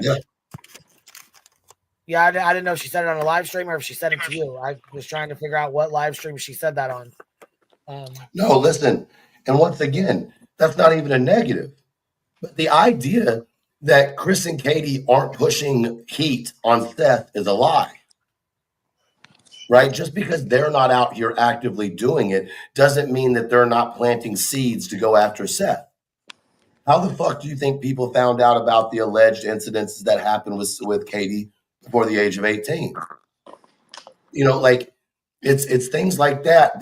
Yeah, I didn't know if she said it on a live stream or if she said it to you. I was trying to figure out what live stream she said that on. No, listen. And once again, that's not even a negative. But the idea that Chris and Katie aren't pushing heat on Seth is a lie. Right? Just because they're not out here actively doing it doesn't mean that they're not planting seeds to go after Seth. How the fuck do you think people found out about the alleged incidences that happened with Katie before the age of 18? Like it's things like that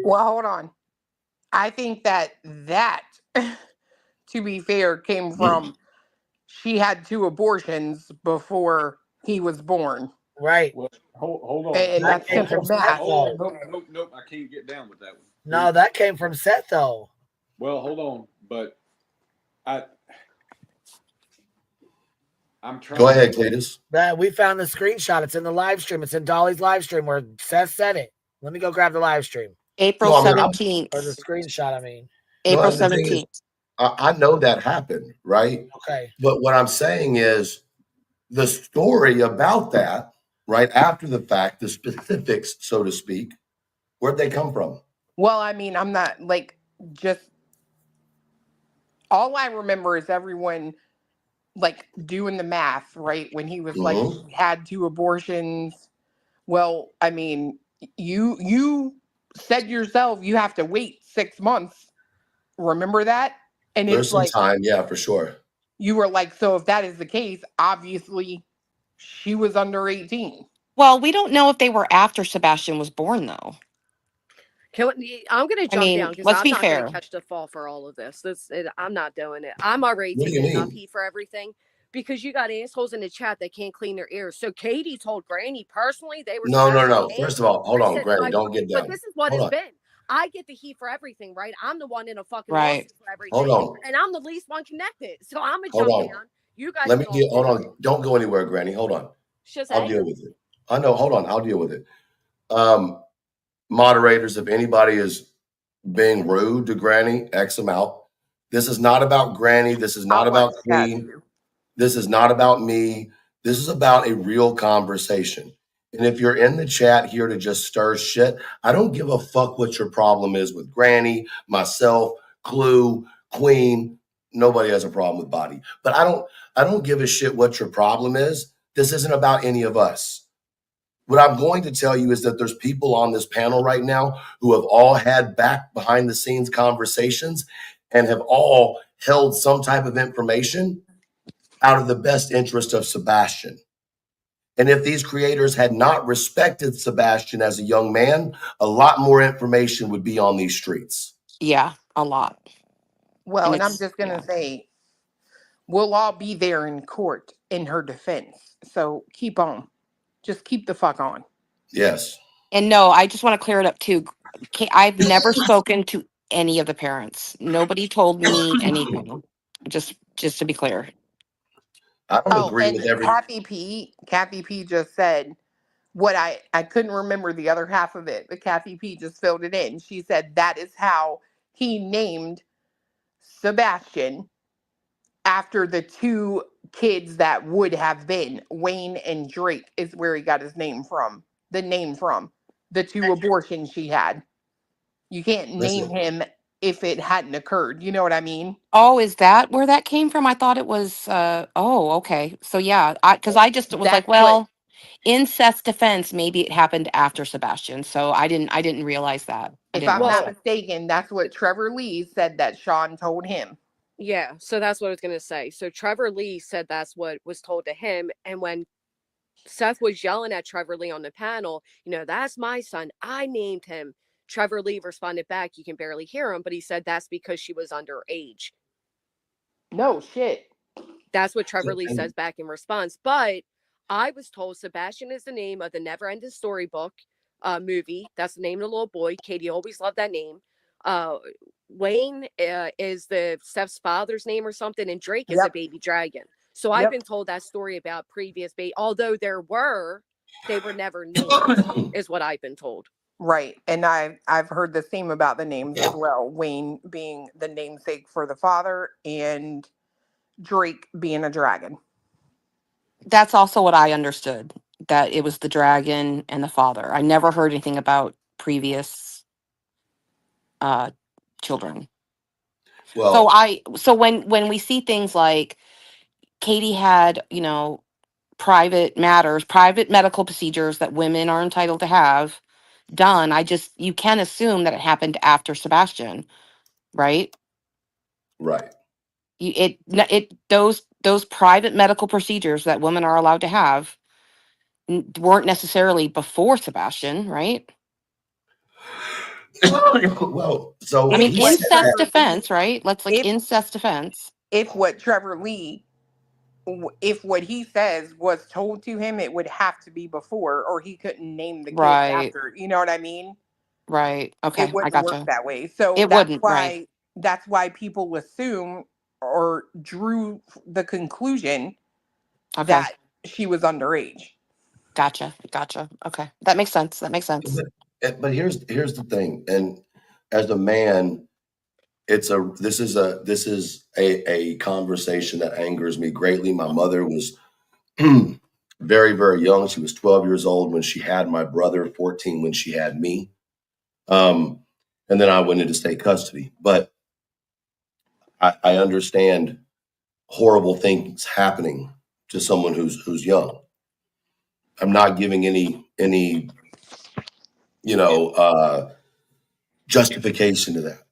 well, hold on. I think that to be fair, came from she had 2 abortions before he was born. Right. Well, hold on. And that's simple math. Nope, I can't get down with that one. No, that came from Seth, though. Well, hold on, but I'm trying. Go ahead, Cletus. We found the screenshot. It's in the live stream. It's in Dolly's live stream where Seth said it. Let me go grab the live stream. April 17th. Or the screenshot, I mean. April 17th. I know that happened, right? Okay. But what I'm saying is the story about that, right after the fact, the specifics, so to speak, where'd they come from? Well, I mean, I'm not like just all I remember is everyone like doing the math, right? When he was like Mm-hmm. she had 2 abortions. Well, I mean, you said yourself you have to wait 6 months. Remember that? And There's it's some like time, yeah, for sure. you were like, so if that is the case, obviously she was under 18. Well, we don't know if they were after Sebastian was born, though. I'm going to I jump mean, down because let's I'm be not going to fair. catch the fall for all of this. I'm not doing it. I'm already What do you taking enough mean? heat for everything because you got assholes in the chat that can't clean their ears. So Katie told Granny personally they were No, no, Sebastian's no. name. First of all, hold on, Listen, Granny, don't get but down. this is what Hold it's on, been. I get the heat for everything, right? I'm the one in a fucking Right. lawsuit for hold everything, on, and I'm the least one connected. So I'm gonna hold jump on. down. You guys Let me can all deal. Hold finish. on. Don't go anywhere, Granny. Hold on. It's just I'll deal anger. with it. I know. Hold on. I'll deal with it. Moderators, if anybody is being rude to Granny, X them out. This is not about Granny. This is I'll not watch about the chat Queen. too. This is not about me. This is about a real conversation. And if you're in the chat here to just stir shit, I don't give a fuck what your problem is with Granny, myself, Clue, Queen. Nobody has a problem with Body. But I don't give a shit what your problem is. This isn't about any of us. What I'm going to tell you is that there's people on this panel right now who have all had back behind the scenes conversations and have all held some type of information out of the best interest of Sebastian. And if these creators had not respected Sebastian as a young man, a lot more information would be on these streets. Yeah, a lot. Well, And and I'm it's, just yeah. gonna say we'll all be there in court in her defense. So keep on. Just keep the fuck on. Yes. And no, I just want to clear it up too. I've never spoken to any of the parents. Nobody told me anything. Just to be clear. I don't Oh, agree and with every. Kathy P just said what I couldn't remember the other half of it, but Kathy P just filled it in. She said that is how he named Sebastian after the 2 kids that would have been Wayne and Drake is where he got his name from. The name from the 2 abortions she had. You can't name Listen, him if it hadn't occurred. You know what I mean? Oh, is that where that came from? I thought it was oh, okay. So yeah, because I just was like, That's what, well, incest defense, maybe it happened after Sebastian. So I didn't realize that. I if didn't I'm realize not Well, that. mistaken, that's what Trevor Lee said that Sean told him. yeah. So that's what I was gonna say. So Trevor Lee said that's what was told to him, and when Seth was yelling at Trevor Lee on the panel, that's my son. I named him. Trevor Lee responded back, you can barely hear him, but he said that's because she was underage. No shit. That's what Trevor Lee and says back in response. But I was told Sebastian is the name of the Never Ending Storybook movie. That's the name of the little boy. Katie always loved that name. Uh, Wayne is the Steph's father's name or something, and Drake is a Yep. baby dragon. So I've Yep. been told that story about previous although they were never named, is what I've been told. Right. And I've heard the same about the names as well. Wayne being the namesake for the father and Drake being a dragon. That's also what I understood, that it was the dragon and the father. I never heard anything about previous uh children. So well, when we see things like Katie had, private matters, private medical procedures that women are entitled to have done, you can assume that it happened after Sebastian, right? right. Those private medical procedures that women are allowed to have weren't necessarily before Sebastian, right? Well, so I If mean, he what said that. incest Trevor Lee, defense, right? Let's like if incest defense. if what Trevor Lee, if what he says was told to him, it would have to be before, or he couldn't name the kids Right, after. You know what I mean? right. It Okay, I wouldn't work gotcha. that way. So It wouldn't, right. that's why people assume or drew the conclusion Okay, that she was underage. gotcha. Okay, that makes sense. That makes sense. But here's the thing, and as a man, this is a conversation that angers me greatly. My mother was very, very young. She was 12 years old when she had my brother, 14 when she had me. Um, And then I went into state custody. But I understand horrible things happening to someone who's young. I'm not giving any justification to that.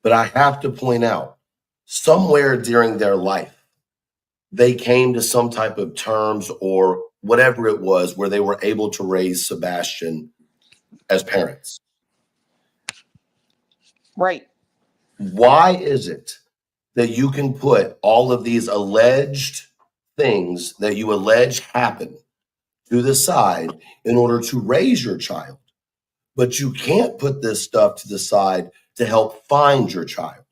But I have to point out, somewhere during their life, they came to some type of terms or whatever it was where they were able to raise Sebastian as parents. Right. Why is it that you can put all of these alleged things that you allege happen to the side in order to raise your child, but you can't put this stuff to the side to help find your child?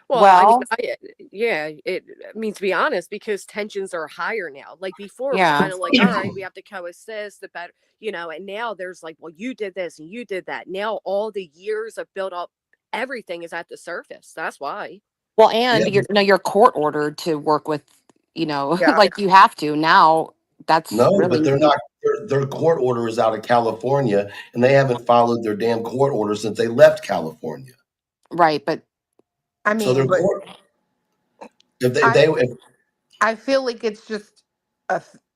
Well, I mean, it means to be honest, because tensions are higher now. Like before, it was kind of like, all right, we have to coexist, the better, and now there's like, well, you did this and you did that. Now all the years of built up, everything is at the surface. That's why. Well, and you're court ordered to work with, Yeah. like you have to now. That's No, really, but they're not. Their court order is out of California, and they haven't followed their damn court order since they left California. right. But I So their mean, but court, if I feel like it's just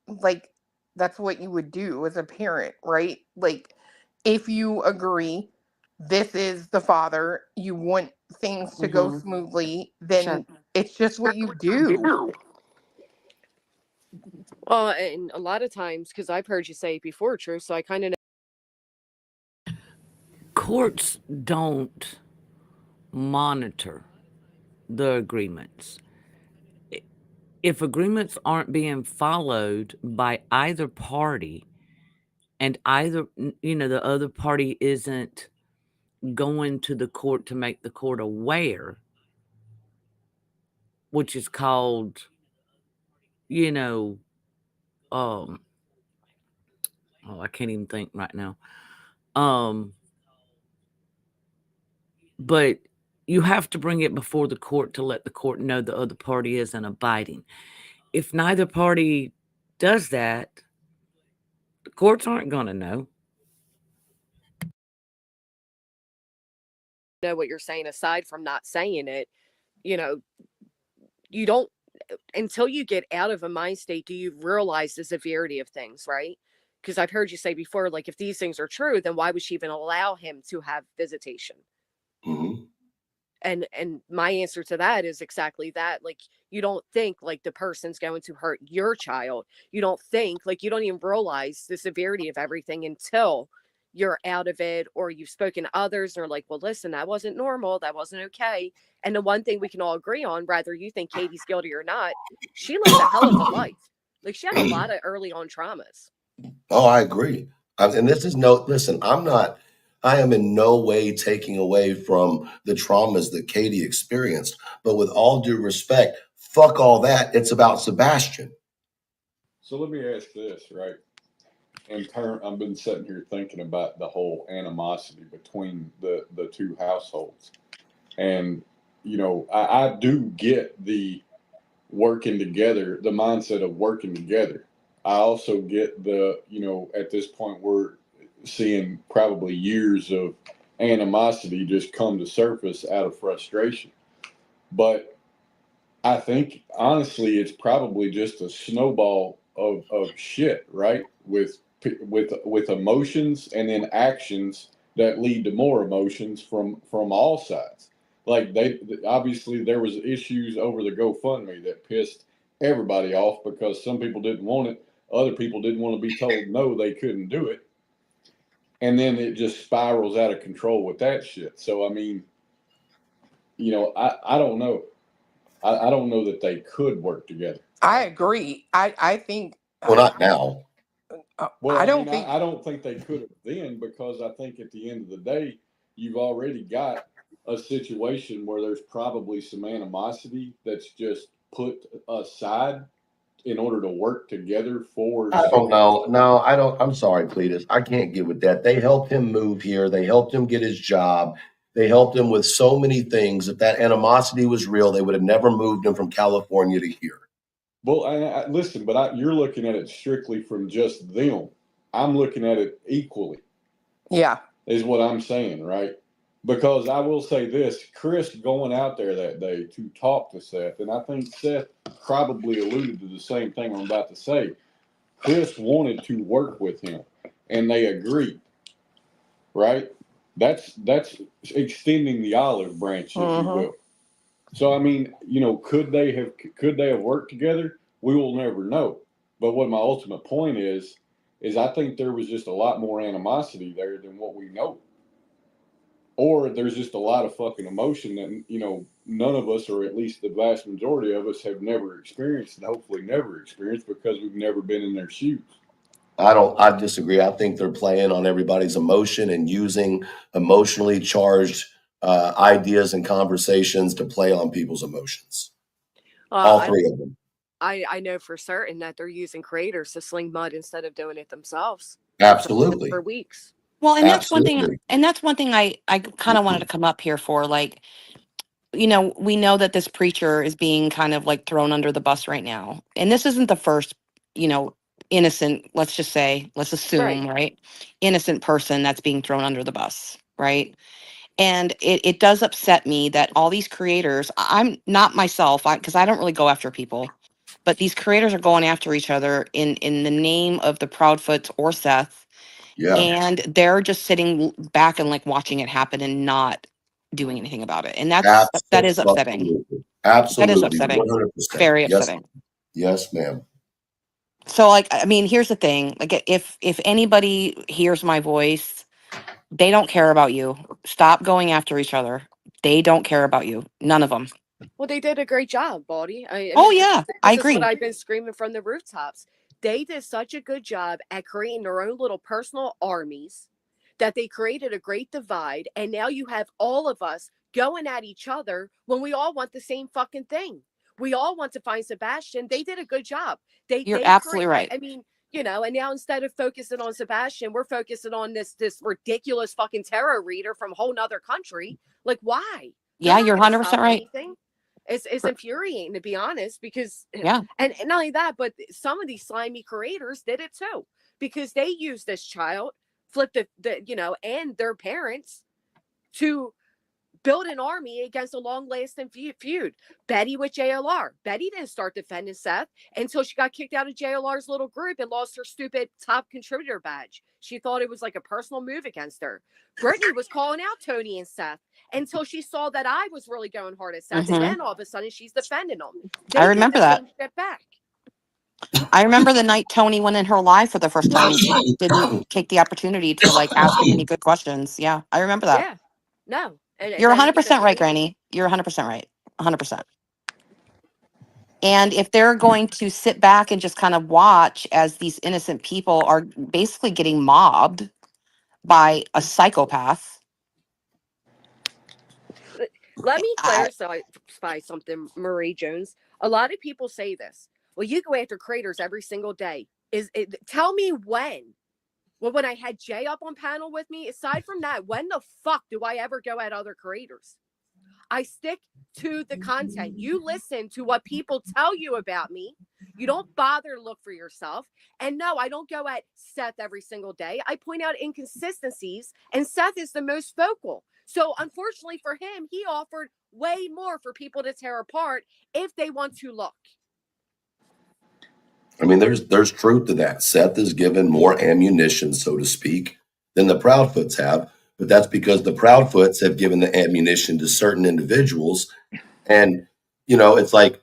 like that's what you would do as a parent, right? Like if you agree this is the father, you want things to go smoothly, then it's just what you do. Well, and a lot of times, because I've heard you say it before, True, so I kind of know. Courts don't monitor the agreements. If agreements aren't being followed by either party, and the other party isn't going to the court to make the court aware, which is called, I can't even think right now. But you have to bring it before the court to let the court know the other party isn't abiding. If neither party does that, the courts aren't going to know. Know what you're saying. Aside from not saying it, you don't, until you get out of a mind state, do you realize the severity of things, right? Because I've heard you say before, like, if these things are true, then why would she even allow him to have visitation? Mhm. And my answer to that is exactly that. Like, you don't think like the person's going to hurt your child. You don't think, like, you don't even realize the severity of everything until you're out of it, or you've spoken to others and are like, well, listen, that wasn't normal, that wasn't okay. And the one thing we can all agree on, whether you think Katie's guilty or not, she lived a hell of a life. Like, she had a lot of early on traumas. Oh, I agree. And this is listen, I am in no way taking away from the traumas that Katie experienced, but with all due respect, fuck all that. It's about Sebastian. So let me ask this, right? I've been sitting here thinking about the whole animosity between the two households. And, I do get the working together, the mindset of working together. I also get at this point, we're seeing probably years of animosity just come to surface out of frustration. But I think, honestly, it's probably just a snowball of shit, right? With emotions and then actions that lead to more emotions from all sides. Like, obviously there was issues over the GoFundMe that pissed everybody off because some people didn't want it, other people didn't want to be told no, they couldn't do it, and then it just spirals out of control with that shit. So I mean, I don't know. I don't know that they could work together. I agree. I think. Well, not now. Well, I don't think. I don't think they could have then, because I think at the end of the day, you've already got a situation where there's probably some animosity that's just put aside in order to work together for. I don't know. No, I don't. I'm sorry, Cletus. I can't get with that. They helped him move here. They helped him get his job. They helped him with so many things. If that animosity was real, they would have never moved him from California to here. Well, listen, but you're looking at it strictly from just them. I'm looking at it equally. Yeah. is what I'm saying, right? Because I will say this, Chris going out there that day to talk to Seth, and I think Seth probably alluded to the same thing I'm about to say. Chris wanted to work with him, and they agreed, right? That's extending the olive branch, if you will. So I mean, could they have worked together? We will never know. But what my ultimate point is I think there was just a lot more animosity there than what we know. Or there's just a lot of fucking emotion that, none of us, or at least the vast majority of us, have never experienced and hopefully never experienced because we've never been in their shoes. I disagree. I think they're playing on everybody's emotion and using emotionally charged ideas and conversations to play on people's emotions. All three of them. I know for certain that they're using creators to sling mud instead of doing it themselves. Absolutely. For weeks. Well, and that's one thing. And that's one thing I kind of wanted to come up here for. Like, we know that this preacher is being kind of like thrown under the bus right now, and this isn't the first, innocent. Let's assume, right? Innocent person that's being thrown under the bus, right? And it does upset me that all these creators, I'm not myself, because I don't really go after people, but these creators are going after each other in the name of the Proudfoots or Seth. Yeah. And they're just sitting back and like watching it happen and not doing anything about it. And that is upsetting. Absolutely. That is upsetting. 100%. Very upsetting. Yes, ma'am. So like, I mean, here's the thing. Like if anybody hears my voice, they don't care about you. Stop going after each other. They don't care about you. None of them. Well, they did a great job, Baldy. I agree. Is what I've been screaming from the rooftops. They did such a good job at creating their own little personal armies that they created a great divide. And now you have all of us going at each other when we all want the same fucking thing. We all want to find Sebastian. They did a good job. You're absolutely right. I mean, and now instead of focusing on Sebastian, we're focusing on this ridiculous fucking tarot reader from a whole nother country. Like, why? Yeah, you're 100% right. Anything. It's infuriating, to be honest, because yeah, and not only that, but some of these slimy creators did it too, because they used this child, flipped the and their parents to build an army against a long-lasting feud. Betty with JLR. Betty didn't start defending Seth until she got kicked out of JLR's little group and lost her stupid top contributor badge. She thought it was like a personal move against her. Brittany was calling out Tony and Seth until she saw that I was really going hard at Seth. And then all of a sudden she's defending them. I remember that. Step back. I remember the night Tony went in her live for the first time. Didn't take the opportunity to like ask him any good questions. Yeah, I remember that. Yeah, no. You're 100% right, Granny. You're 100% right. 100%. And if they're going to sit back and just kind of watch as these innocent people are basically getting mobbed by a psychopath. Let me clarify something, Marie Jones. A lot of people say this. Well, you go after creators every single day. Tell me when. Well, when I had Jay up on panel with me, aside from that, when the fuck do I ever go at other creators? I stick to the content. You listen to what people tell you about me. You don't bother to look for yourself. And no, I don't go at Seth every single day. I point out inconsistencies, and Seth is the most vocal. So unfortunately for him, he offered way more for people to tear apart if they want to look. I mean, there's truth to that. Seth is given more ammunition, so to speak, than the Proudfoots have. But that's because the Proudfoots have given the ammunition to certain individuals. And, it's like,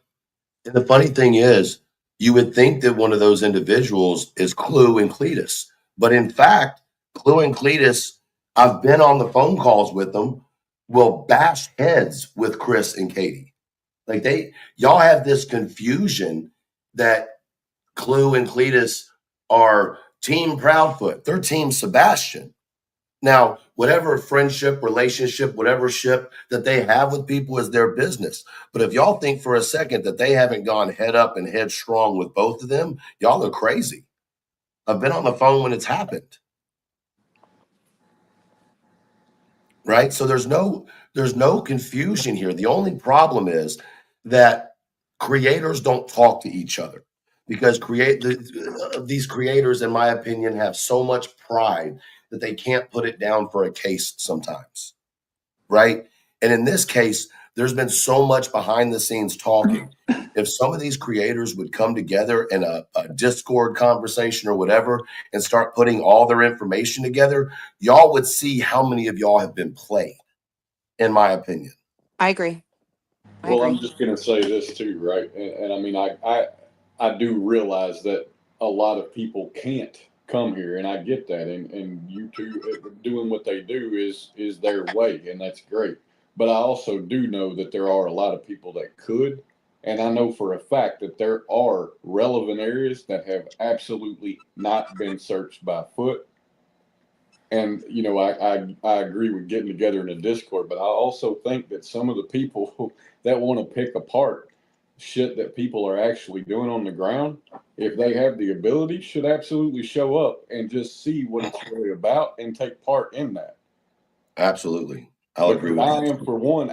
and the funny thing is, you would think that one of those individuals is Clue and Cletus. But in fact, Clue and Cletus, I've been on the phone calls with them, will bash heads with Chris and Katie. Like y'all have this confusion that Clue and Cletus are Team Proudfoot. They're Team Sebastian. Now, whatever friendship, relationship, whatever ship that they have with people is their business. But if y'all think for a second that they haven't gone head up and headstrong with both of them, y'all are crazy. I've been on the phone when it's happened. Right? So there's no confusion here. The only problem is that creators don't talk to each other. Because these creators, in my opinion, have so much pride that they can't put it down for a case sometimes, right? And in this case, there's been so much behind the scenes talking. If some of these creators would come together in a Discord conversation or whatever and start putting all their information together, y'all would see how many of y'all have been played, in my opinion. I agree. Well, I'm just going to say this too, right? And I mean, I do realize that a lot of people can't come here, and I get that. And you two doing what they do is their way, and that's great. But I also do know that there are a lot of people that could, and I know for a fact that there are relevant areas that have absolutely not been searched by foot. And you know, I agree with getting together in a Discord, but I also think that some of the people that want to pick apart shit that people are actually doing on the ground, if they have the ability, should absolutely show up and just see what it's really about and take part in that. Absolutely. I'll agree with I that. am, for one,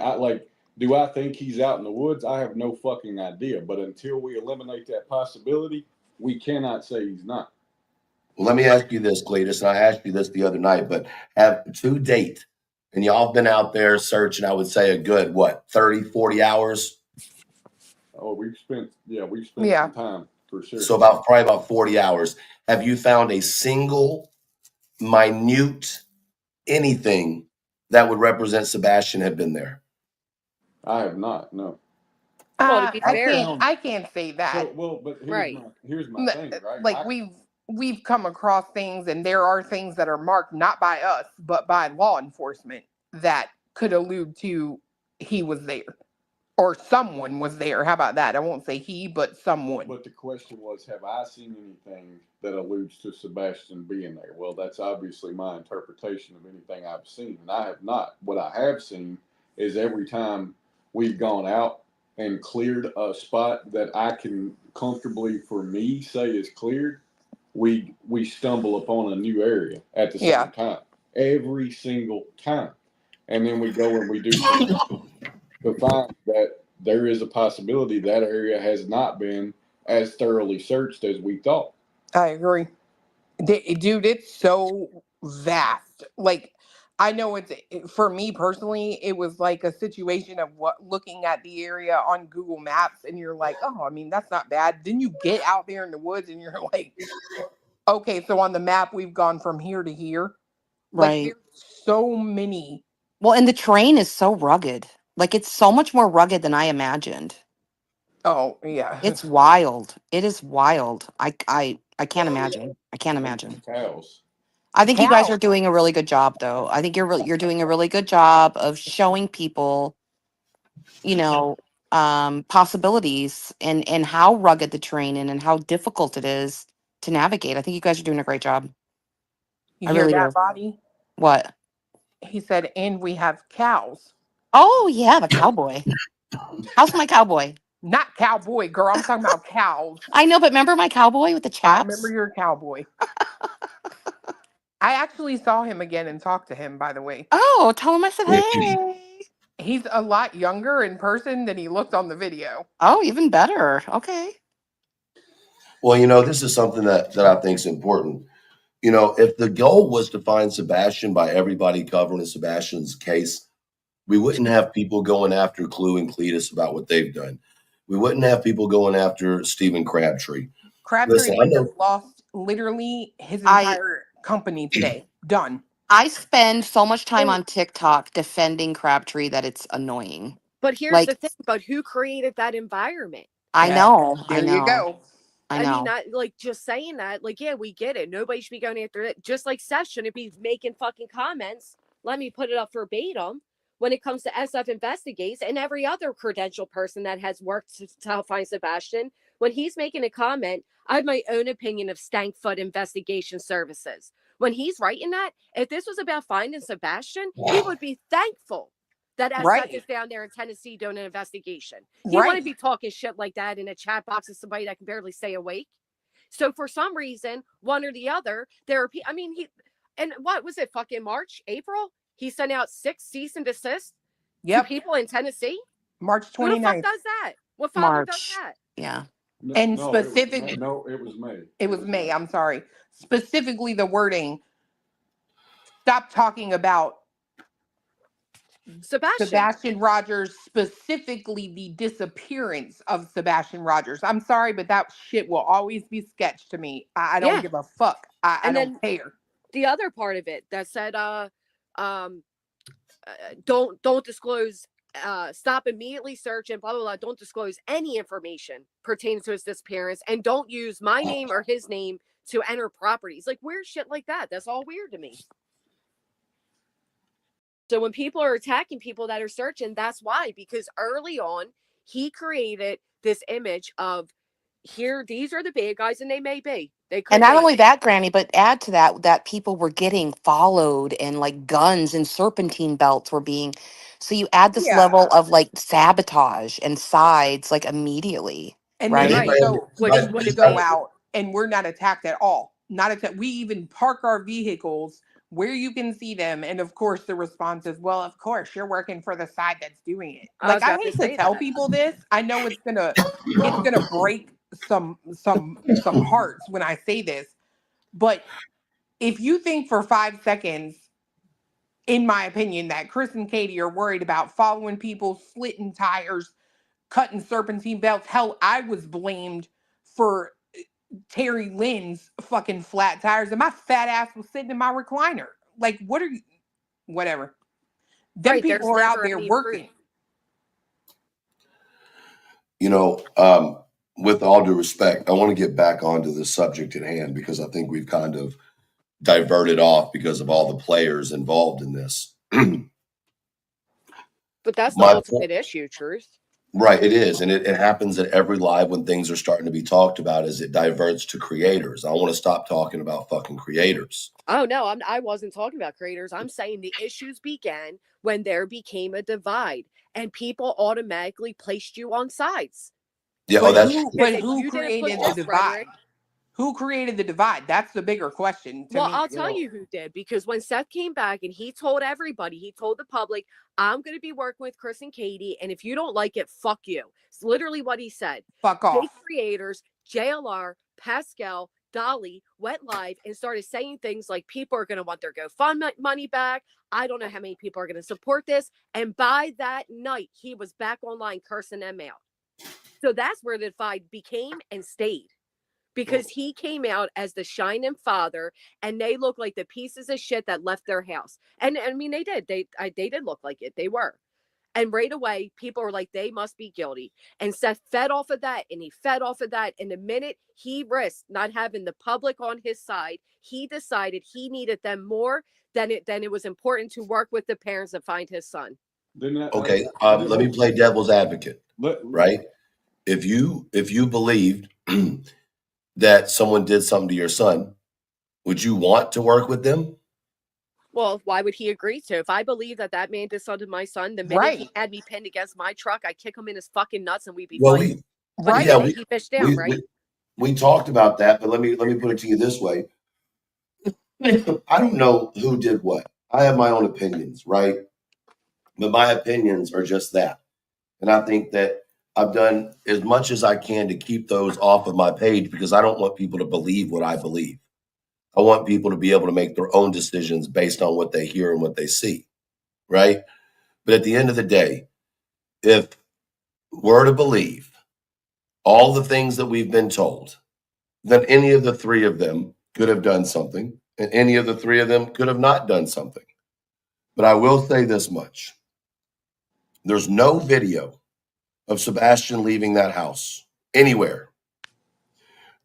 do I think he's out in the woods? I have no fucking idea. But until we eliminate that possibility, we cannot say he's not. Well, let me ask you this, Cletus, and I asked you this the other night, but have to date, and y'all have been out there searching, I would say a good, 30, 40 hours? Oh, we've spent some time for sure. So probably about 40 hours. Have you found a single minute anything that would represent Sebastian had been there? I have not, no. Well, to be fair, I can't say that. So, well, but here's my thing, right? Like we've come across things, and there are things that are marked not by us, but by law enforcement that could allude to he was there. Or someone was there. How about that? I won't say he, but someone. But the question was, have I seen anything that alludes to Sebastian being there? Well, that's obviously my interpretation of anything I've seen, and I have not. What I have seen is every time we've gone out and cleared a spot that I can comfortably, for me, say is cleared, we stumble upon a new area at the same time. Every single time. And then we go and we do to find that there is a possibility that area has not been as thoroughly searched as we thought. I agree. Dude, it's so vast. Like, I know for me personally, it was like a situation of looking at the area on Google Maps, and you're like, oh, I mean, that's not bad. Then you get out there in the woods and you're like, okay, so on the map, we've gone from here to here. Right. Like, there's so many. Well, and the terrain is so rugged. Like, it's so much more rugged than I imagined. Oh, yeah. It's wild. It is wild. I can't imagine. I can't imagine. Cows. I think you guys are doing a really good job, though. I think you're doing a really good job of showing people, you know, possibilities and how rugged the terrain and how difficult it is to navigate. I think you guys are doing a great job. You hear that, Bobby? What? He said, and we have cows. Oh, yeah, the cowboy. How's my cowboy? Not cowboy, girl. I'm talking about cows. I know, but remember my cowboy with the chaps? I remember your cowboy. I actually saw him again and talked to him, by the way. Oh, tell him I said hey. He's a lot younger in person than he looked on the video. Oh, even better. Okay. Well, this is something that I think is important. If the goal was to find Sebastian by everybody covering Sebastian's case, we wouldn't have people going after Clue and Cletus about what they've done. We wouldn't have people going after Stephen Crabtree. Crabtree just lost literally his entire company today. Done. I spend so much time on TikTok defending Crabtree that it's annoying. But here's the thing about who created that environment. I know. There you go. I know. mean, not like just saying that, like, yeah, we get it. Nobody should be going after it. Just like Seth shouldn't be making fucking comments. Let me put it up verbatim. When it comes to SF Investigates and every other credential person that has worked to help find Sebastian, when he's making a comment, I have my own opinion of Stankfoot Investigation Services. When he's writing that, if this was about finding Sebastian, he would be thankful that SF is down there in Tennessee doing an investigation. He wouldn't be talking shit like that in a chat box of somebody that can barely stay awake. So for some reason, one or the other, what was it, fucking March, April? He sent out 6 cease and desist to people in Tennessee. March 29th. Who the fuck does that? What father does that? Yeah. It was May. It was May. I'm sorry. Specifically, the wording. stop talking about Sebastian. Sebastian Rogers, specifically the disappearance of Sebastian Rogers. I'm sorry, but that shit will always be sketch to me. I don't Yeah. give a fuck. I And don't then care. the other part of it that said, don't disclose, stop immediately search and blah blah blah. Don't disclose any information pertaining to his disappearance, and don't use my name or his name to enter properties. Like weird shit like that. That's all weird to me. So when people are attacking people that are searching, that's why, because early on he created this image of, here, these are the bad guys, and they may be. They could And not be. only that, Granny, but add to that people were getting followed and like guns and serpentine belts were being. So you add this Yeah. level of like sabotage and sides like immediately, And then right? Right. we Which go they, out and we're not attacked at all. Not attacked. We even park our vehicles where you can see them. And of course, the response is, well, of course, you're working for the side that's doing it. I Like, was I about to hate to say tell that. people this. I know it's gonna break some hearts when I say this, but if you think for 5 seconds, in my opinion, that Chris and Katie are worried about following people, slitting tires, cutting serpentine belts. Hell, I was blamed for Terry Lynn's fucking flat tires, and my fat ass was sitting in my recliner. Like, what are you? Whatever. Them Right. people There's are out never there any proof. working. With all due respect, I want to get back onto the subject at hand because I think we've kind of diverted off because of all the players involved in this. But that's the My ultimate issue, Truth. Right, it is, and it happens at every live when things are starting to be talked about. Is it diverts to creators? I want to stop talking about fucking creators. Oh no, I wasn't talking about creators. I'm saying the issues began when there became a divide and people automatically placed you on sides. Yeah, oh, But that's who? true. Because But if who you didn't push created the this divide? rhetoric, Who created the divide? That's the bigger question to well, me. I'll tell you who did. Because when Seth came back and he told everybody, he told the public, I'm going to be working with Chris and Katie, and if you don't like it, fuck you. It's literally what he said. Fuck Fake off. creators, JLR, Pascal, Dolly went live and started saying things like people are going to want their GoFundMe money back. I don't know how many people are going to support this. And by that night, he was back online cursing them out. So that's where the divide became and stayed. Because he came out as the shining father, and they looked like the pieces of shit that left their house. And I mean, they did. They did look like it. They were. And right away, people were like, they must be guilty. And Seth fed off of that, and he fed off of that. And the minute he risked not having the public on his side, he decided he needed them more than it was important to work with the parents to find his son. Okay, let me play devil's advocate. Right? If you believed that someone did something to your son, would you want to work with them? Well, why would he agree to? If I believe that man did something to my son, the minute Right. he had me pinned against my truck, I kick him in his fucking nuts and we'd be Well, fighting. But Right. the yeah, minute he fished down, right? we talked about that, but let me put it to you this way. I don't know who did what. I have my own opinions, right? But my opinions are just that. And I think that I've done as much as I can to keep those off of my page because I don't want people to believe what I believe. I want people to be able to make their own decisions based on what they hear and what they see, right? But at the end of the day, if we're to believe all the things that we've been told, then any of the three of them could have done something, and any of the three of them could have not done something. But I will say this much. There's no video of Sebastian leaving that house anywhere.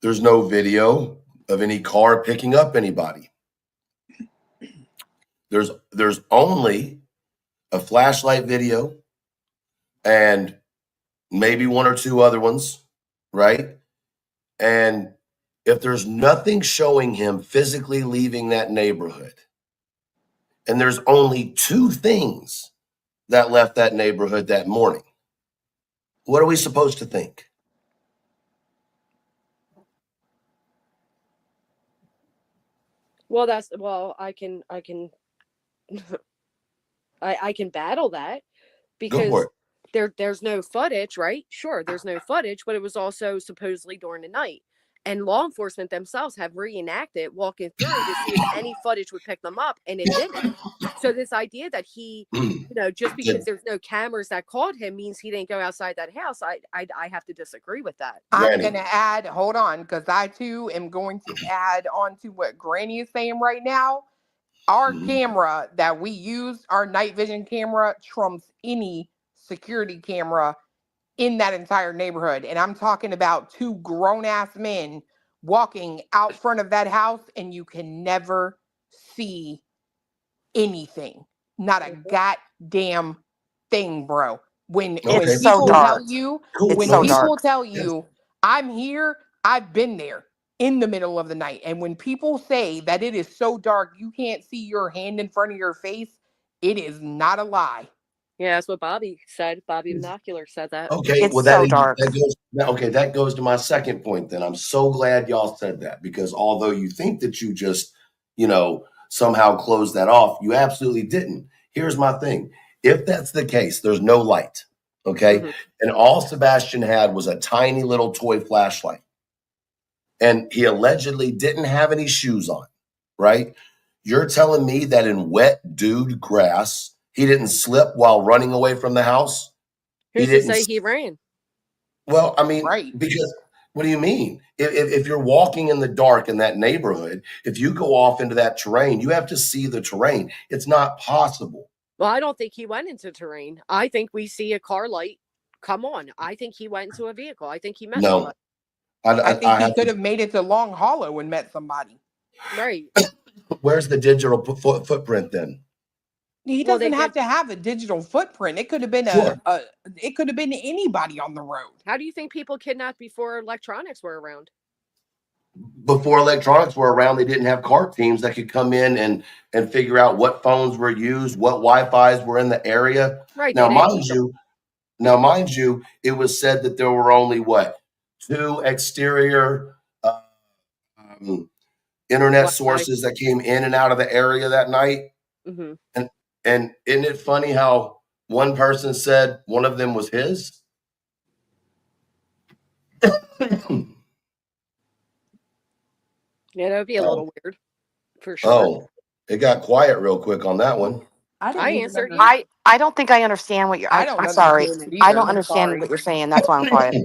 There's no video of any car picking up anybody. There's only a flashlight video and maybe one or two other ones, right? And if there's nothing showing him physically leaving that neighborhood, and there's only two things that left that neighborhood that morning, what are we supposed to think? Well, I can I can battle that Go for because it. there's no footage, right? Sure, there's no footage, but it was also supposedly during the night. And law enforcement themselves have reenacted walking through to see if any footage would pick them up, and it didn't. So this idea that he, just because there's no cameras that caught him means he didn't go outside that house, I have to disagree with that. I'm going to add, hold on, because I too am going to add on to what Granny is saying right now. Our camera that we use, our night vision camera, trumps any security camera in that entire neighborhood. And I'm talking about two grown-ass men walking out front of that house, and you can never see anything. Not a goddamn thing, bro. When It's people so dark. tell you, It's when so people dark. tell you, I'm here, I've been there in the middle of the night. And when people say that it is so dark you can't see your hand in front of your face, it is not a lie. Yeah, that's what Bobby said. Bobby Binocular said that. Okay, It's well so dark. that goes to my second point. Then I'm so glad y'all said that, because although you think that you just somehow closed that off, you absolutely didn't. Here's my thing: if that's the case, there's no light, okay, and all Sebastian had was a tiny little toy flashlight, and he allegedly didn't have any shoes on, right? You're telling me that in wet dude grass he didn't slip while running away from the house? Who's to say he ran? Well, I mean, because what do you mean? If you're walking in the dark in that neighborhood, if you go off into that terrain, you have to see the terrain. It's not possible. Well, I don't think he went into terrain. I think we see a car light come on. I think he went into a vehicle. I think he met somebody. I think he could have made it to Long Hollow and met somebody. Right. Where's the digital footprint then? He doesn't have to have a digital footprint. It could have been it could have been anybody on the road. How do you think people kidnapped before electronics were around? Before electronics were around, they didn't have car teams that could come in and figure out what phones were used, what Wi-Fi's were in the area. Right. Now, mind you, it was said that there were only 2 exterior internet sources that came in and out of the area that night. And isn't it funny how one person said one of them was his? Yeah, that would be a little weird, for sure. Oh, it got quiet real quick on that one. I answered. I don't think I understand what you're. I'm sorry. I don't understand what you're saying. That's why I'm quiet.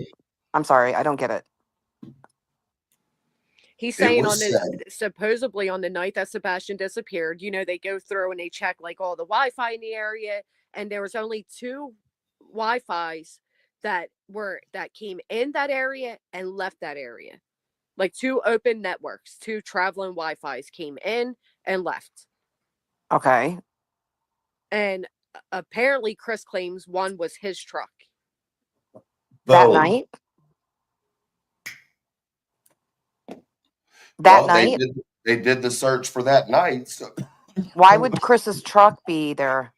I'm sorry. I don't get it. He's saying supposedly on the night that Sebastian disappeared, they go through and they check like all the Wi-Fi in the area, and there was only 2 Wi-Fis that came in that area and left that area. Like 2 open networks, 2 traveling Wi-Fis came in and left. Okay. And apparently Chris claims one was his truck. That night? That night? They did the search for that night. So. Why would Chris's truck be there?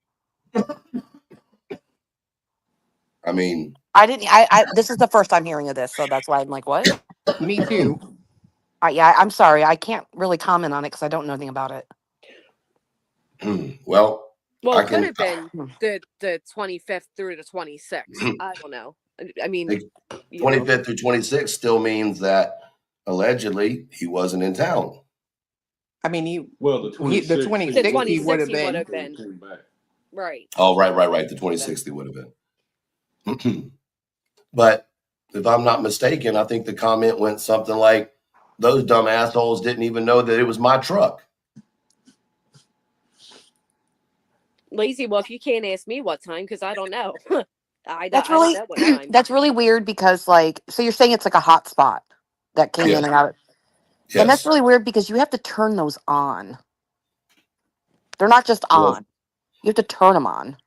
I mean, this is the first time hearing of this, so that's why I'm like, what? Me too. Yeah, I'm sorry. I can't really comment on it because I don't know anything about it. Well, it could have been the 25th through the 26th. I don't know. I mean, 25th through 26th still means that allegedly he wasn't in town. I mean, the 26th he would have been. Right. Oh, right. The 26th he would have been. But if I'm not mistaken, I think the comment went something like, "Those dumb assholes didn't even know that it was my truck." Lazy Wolf, you can't ask me what time because I don't know. That's really don't know what time. That's really weird because so you're saying it's like a hot spot that came in and out. Yes. And that's really weird because you have to turn those on. They're not just on. You have to turn them on.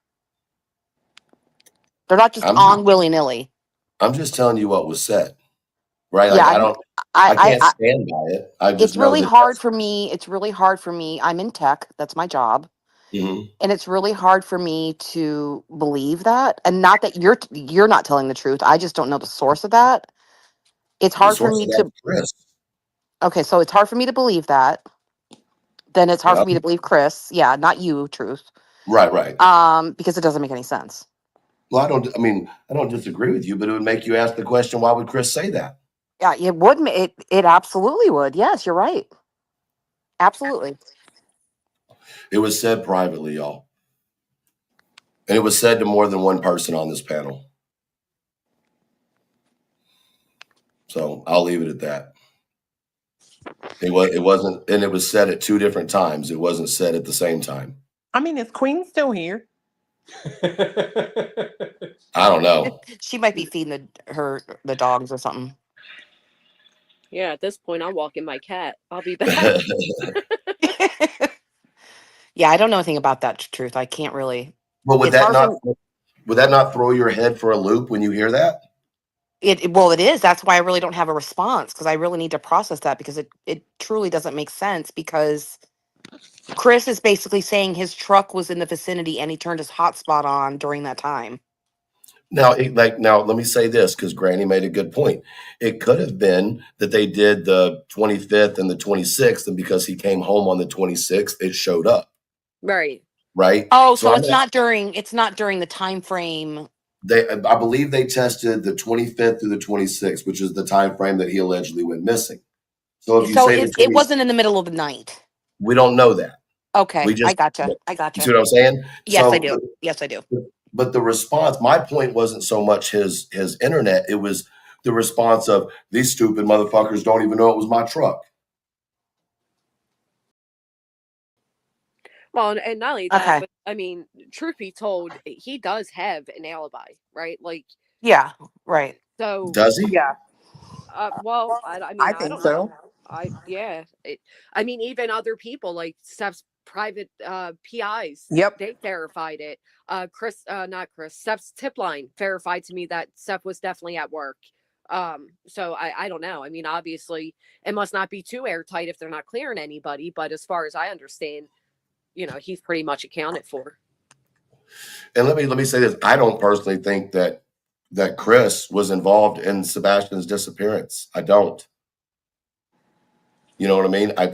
They're not just on willy-nilly. I'm just telling you what was said. Right? Yeah, I can't stand by it. It's really hard for me. It's really hard for me. I'm in tech. That's my job. Mm-hmm. And it's really hard for me to believe that. And not that you're not telling the truth. I just don't know the source of that. It's hard for me to. Chris. Okay, so it's hard for me to believe that. Then it's hard for me to believe Chris. Yeah, not you, truth. Right. Because it doesn't make any sense. Well, I don't disagree with you, but it would make you ask the question, why would Chris say that? Yeah, it would. It absolutely would. Yes, you're right. Absolutely. It was said privately, y'all. And it was said to more than one person on this panel. So I'll leave it at that. It wasn't, and it was said at two different times. It wasn't said at the same time. I mean, is Queen still here? I don't know. She might be feeding the dogs or something. Yeah, at this point, I'm walking my cat. I'll be back. Yeah, I don't know anything about that, Truth. I can't really. But As far as would that not throw your head for a loop when you hear that? well, it is. That's why I really don't have a response, because I really need to process that, because it truly doesn't make sense, because Chris is basically saying his truck was in the vicinity and he turned his hotspot on during that time. Now, let me say this, because Granny made a good point. It could have been that they did the 25th and the 26th, and because he came home on the 26th, it showed up. Right. Right. Oh, so it's not during the time frame. I believe they tested the 25th through the 26th, which is the time frame that he allegedly went missing. So if you say it wasn't in the middle of the night. We don't know that. Okay, I gotcha. You see what I'm saying? Yes, I do. Yes, I do. But the response, my point wasn't so much his internet. It was the response of, these stupid motherfuckers don't even know it was my truck. Well, and not only that, but I mean, truth be told, he does have an alibi, right? Like, yeah, right. So does he? Yeah. Well, I mean, I I think don't so. know. I mean, even other people like Steph's private PIs. Yep. They verified it. Not Chris. Steph's tip line verified to me that Steph was definitely at work. So I don't know. I mean, obviously, it must not be too airtight if they're not clearing anybody. But as far as I understand, he's pretty much accounted for. And let me say this: I don't personally think that Chris was involved in Sebastian's disappearance. I don't. You know what I mean? I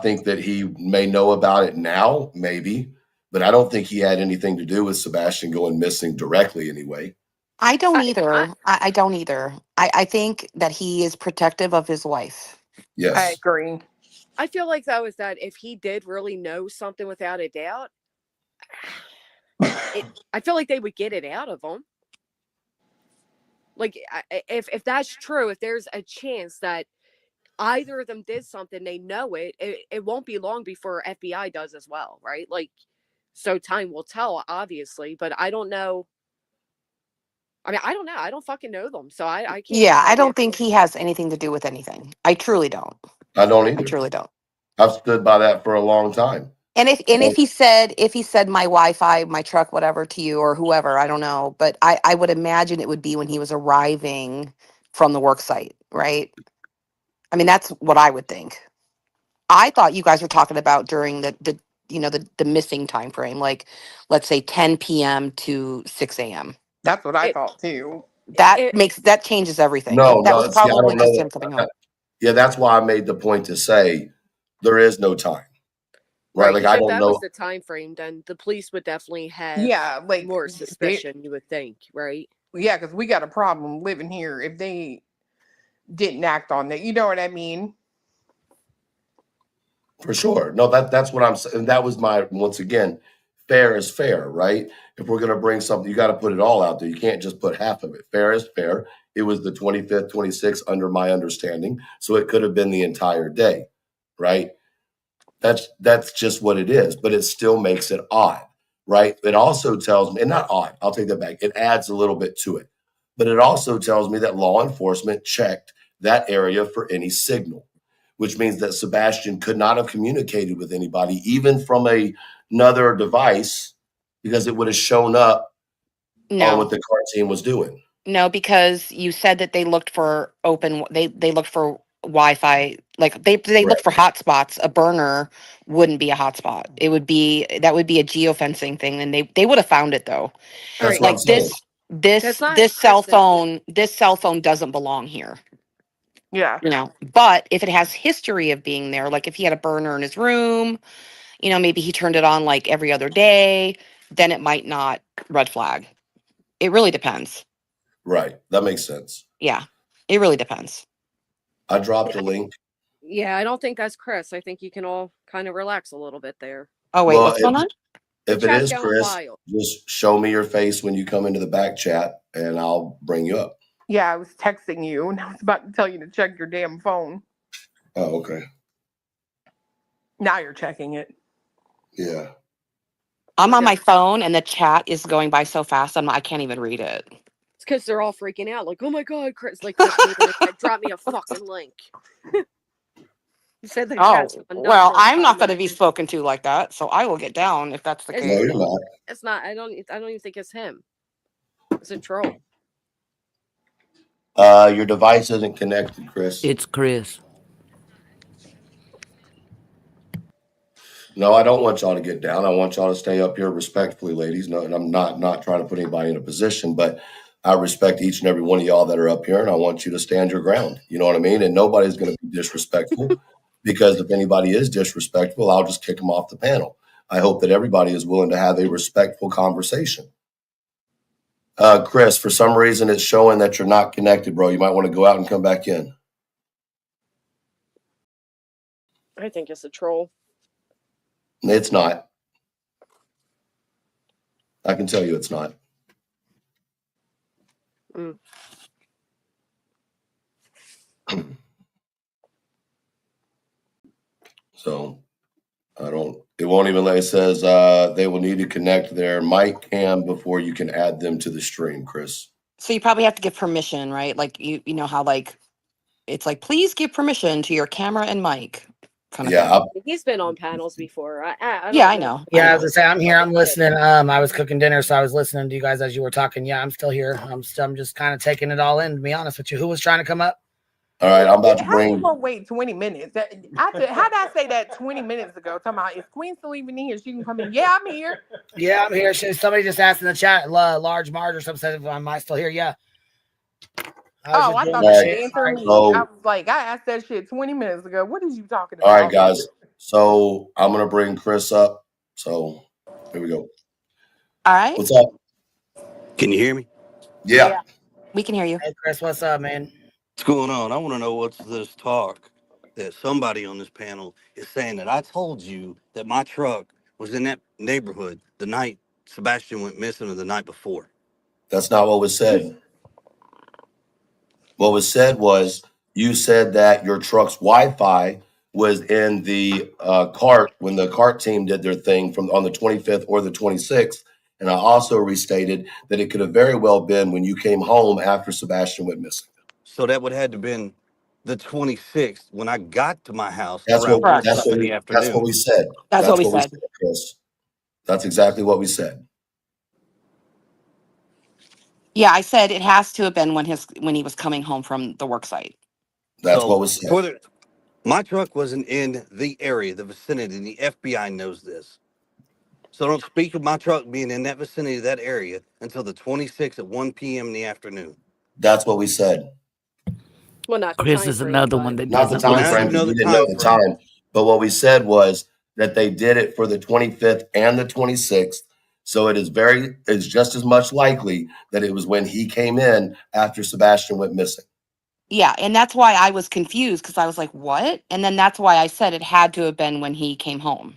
think that he may know about it now, maybe, but I don't think he had anything to do with Sebastian going missing directly anyway. I don't either. I don't either. I think that he is protective of his wife. Yes. I agree. I feel like that was that if he did really know something without a doubt, I feel like they would get it out of him. Like, if that's true, if there's a chance that either of them did something, they know it won't be long before FBI does as well, right? Like, so time will tell, obviously, but I don't know. I mean, I don't know. I don't fucking know them, so I can't. Yeah, I don't think he has anything to do with anything. I truly don't. I don't either. I truly don't. I've stood by that for a long time. And if he said my Wi-Fi, my truck, whatever to you or whoever, I don't know, but I would imagine it would be when he was arriving from the work site, right? I mean, that's what I would think. I thought you guys were talking about during the missing time frame, like let's say 10 p.m. to 6 a.m. That's what I thought too. That changes everything. That was probably just him coming home. Yeah, that's why I made the point to say there is no time. Right. Like, I don't know. If that was the time frame, then the police would definitely have more suspicion, you would think, right? Yeah, because we got a problem living here if they didn't act on that. You know what I mean? For sure. No, that's what I'm saying. That was once again, fair is fair, right? If we're going to bring something, you got to put it all out there. You can't just put half of it. Fair is fair. It was the 25th, 26th under my understanding. So it could have been the entire day, right? That's just what it is, but it still makes it odd, right? It also tells me, and not odd, I'll take that back. It adds a little bit to it, but it also tells me that law enforcement checked that area for any signal, which means that Sebastian could not have communicated with anybody, even from another device, because it would have shown up on what the car team was doing. No, because you said that they looked for they looked for Wi-Fi, like they looked for hotspots. A burner wouldn't be a hotspot. That would be a geofencing thing, and they would have found it though. That's like this cell phone doesn't belong here. Yeah. But if it has history of being there, like if he had a burner in his room, maybe he turned it on like every other day, then it might not red flag. It really depends. Right. That makes sense. Yeah, it really depends. I dropped a link. Yeah, I don't think that's Chris. I think you can all kind of relax a little bit there. Oh wait, Well, what's going on? if it Chat's is going Chris, wild. just show me your face when you come into the back chat, and I'll bring you up. Yeah, I was texting you and I was about to tell you to check your damn phone. Oh, okay. Now you're checking it. Yeah. I'm on my phone and the chat is going by so fast. I can't even read it. It's because they're all freaking out. Like, oh my God, Chris. Like, Chris came in and said, drop me a fucking link. He said the Oh, chat's going nuts well, for a I'm not comment. going to be spoken to like that, so I will get down if that's the It's- No, case. you're not. It's not. I don't even think it's him. It's a troll. Your device isn't connected, Chris. It's Chris. No, I don't want y'all to get down. I want y'all to stay up here respectfully, ladies. No, and I'm not trying to put anybody in a position, but I respect each and every one of y'all that are up here, and I want you to stand your ground. You know what I mean? And nobody's going to be disrespectful, because if anybody is disrespectful, I'll just kick them off the panel. I hope that everybody is willing to have a respectful conversation. Chris, for some reason, it's showing that you're not connected, bro. You might want to go out and come back in. I think it's a troll. It's not. I can tell you it's not. Mm. So it won't even let it says they will need to connect their mic cam before you can add them to the stream, Chris. So you probably have to give permission, right? Like you know how like it's like please give permission to your camera and mic kind of Yeah, thing. He's been on panels before. I Yeah, I know. Yeah, I I know. was gonna say I'm here. I'm listening. I was cooking dinner, so I was listening to you guys as you were talking. Yeah, I'm still here. I'm just kind of taking it all in. To be honest with you, who was trying to come up? all right, I'm about to How you bring. gonna wait 20 minutes? How did I say that 20 minutes ago? Talking about, is Queen still even in here? She can come in. Yeah, I'm here. Yeah, I'm here. Somebody just asked in the chat, Large Marge or something said, am I still here? Yeah. Oh, I thought Right. you were answering me. So- I was like, I asked that shit 20 minutes ago. What is you talking All about? right, guys. So I'm gonna bring Chris up. So here we go. All right. What's up? Can you hear me? Yeah. We can hear you. Hey, Chris, what's up, man? What's going on? I want to know what's this talk that somebody on this panel is saying that I told you that my truck was in that neighborhood the night Sebastian went missing or the night before. That's not what was said. What was said was you said that your truck's Wi-Fi was in the cart when the cart team did their thing from on the 25th or the 26th. And I also restated that it could have very well been when you came home after Sebastian went missing. So that would have had to been the 26th when I got to my house That's around what 1 o'clock in the afternoon. we said. That's what we said. Chris. That's exactly what we said. Yeah, I said it has to have been when he was coming home from the work site. That's So what was said. my truck wasn't in the area, the vicinity, and the FBI knows this. So don't speak of my truck being in that vicinity, that area, until the 26th at 1 p.m. in the afternoon. That's what we said. Well, not the Chris time is frame, another but- one that Not the doesn't time Now frame, you know because the we didn't know time the frame. time. But what we said was that they did it for the 25th and the 26th. So it's just as much likely that it was when he came in after Sebastian went missing. Yeah, and that's why I was confused because I was like, "What?" And then that's why I said it had to have been when he came home.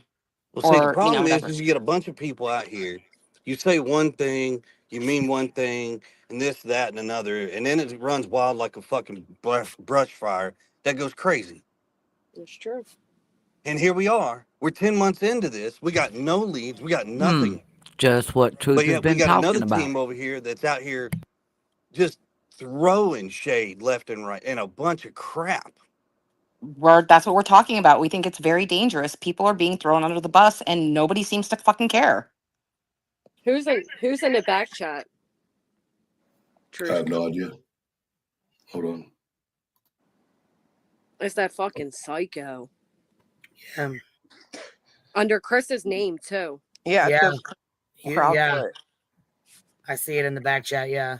Well, see, the Or, problem whatever. is you get a bunch of people out here. You say one thing, you mean one thing, and this, that, and another, and then it runs wild like a fucking brush fire that goes crazy. It's true. And here we are. We're 10 months into this. We got no leads. We got nothing. just what Truth But has yet we been got talking another about. team over here that's out here just throwing shade left and right and a bunch of crap. That's what we're talking about. We think it's very dangerous. People are being thrown under the bus and nobody seems to fucking care. Who's in the back chat? I have no idea. Hold on. It's that fucking psycho. Yeah. Under Chris's name, too. Yeah, Yeah. yeah. I see it in the back chat. Yeah.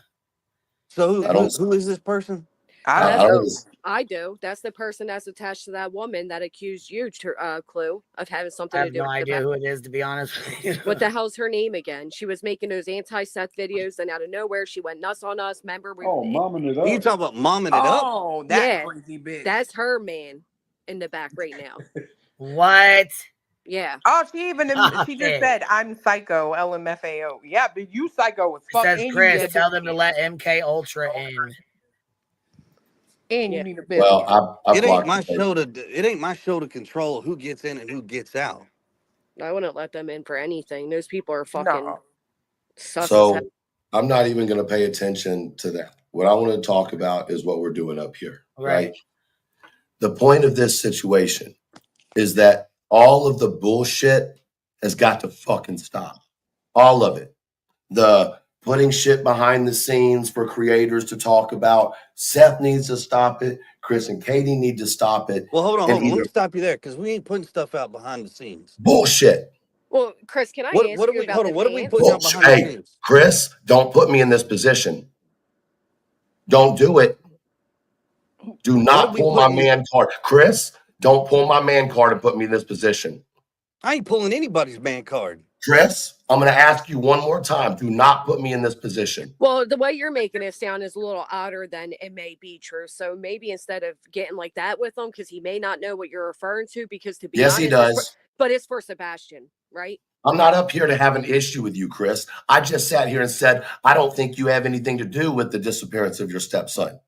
So who is this person? I I, don't I know. was I do. That's the person that's attached to that woman that accused you, Clue, of having I something to have do no with the idea who it is, to be honest with you. What the hell's her name again? She was making those anti-Seth videos, and out of nowhere, she went nuts on us. Remember? Oh, momming it You up. talking about momming it up? Oh, that Yeah, crazy bitch. that's her man in the back right now. What? Yeah. Oh, she just it. said I'm psycho, LMFAO. Yeah, but you psycho as It fuck, says, and you Chris, need a tell them to biscuit. let MK Ultra in. And you Yeah. need a well. biscuit. I It ain't blocked the my page. show to. It ain't my show to control who gets in and who gets out. I wouldn't let them in for anything. Those people are fucking No. sus as hell. So I'm not even going to pay attention to that. What I want to talk about is what we're doing up here, right? The point of this situation is that all of the bullshit has got to fucking stop. All of it. The putting shit behind the scenes for creators to talk about. Seth needs to stop it. Chris and Katie need to stop it. Well, hold on, And hold on. Let either me stop you there because we ain't putting stuff out behind the scenes. bullshit. Well, Chris, can I What ask are you we? about Hold the on. What are we pants? putting out Bullshit. behind the Hey, scenes? Chris, don't put me in this position. Don't do it. Do What are not we pull my putting? man card. Chris, don't pull my man card and put me in this position. I ain't pulling anybody's man card. Chris, I'm going to ask you one more time. Do not put me in this position. Well, the way you're making it sound is a little odder than it may be true. So maybe instead of getting like that with him, because he may not know what you're referring to, because to be Yes, he honest, does. but it's for Sebastian, right? I'm not up here to have an issue with you, Chris. I just sat here and said, I don't think you have anything to do with the disappearance of your stepson.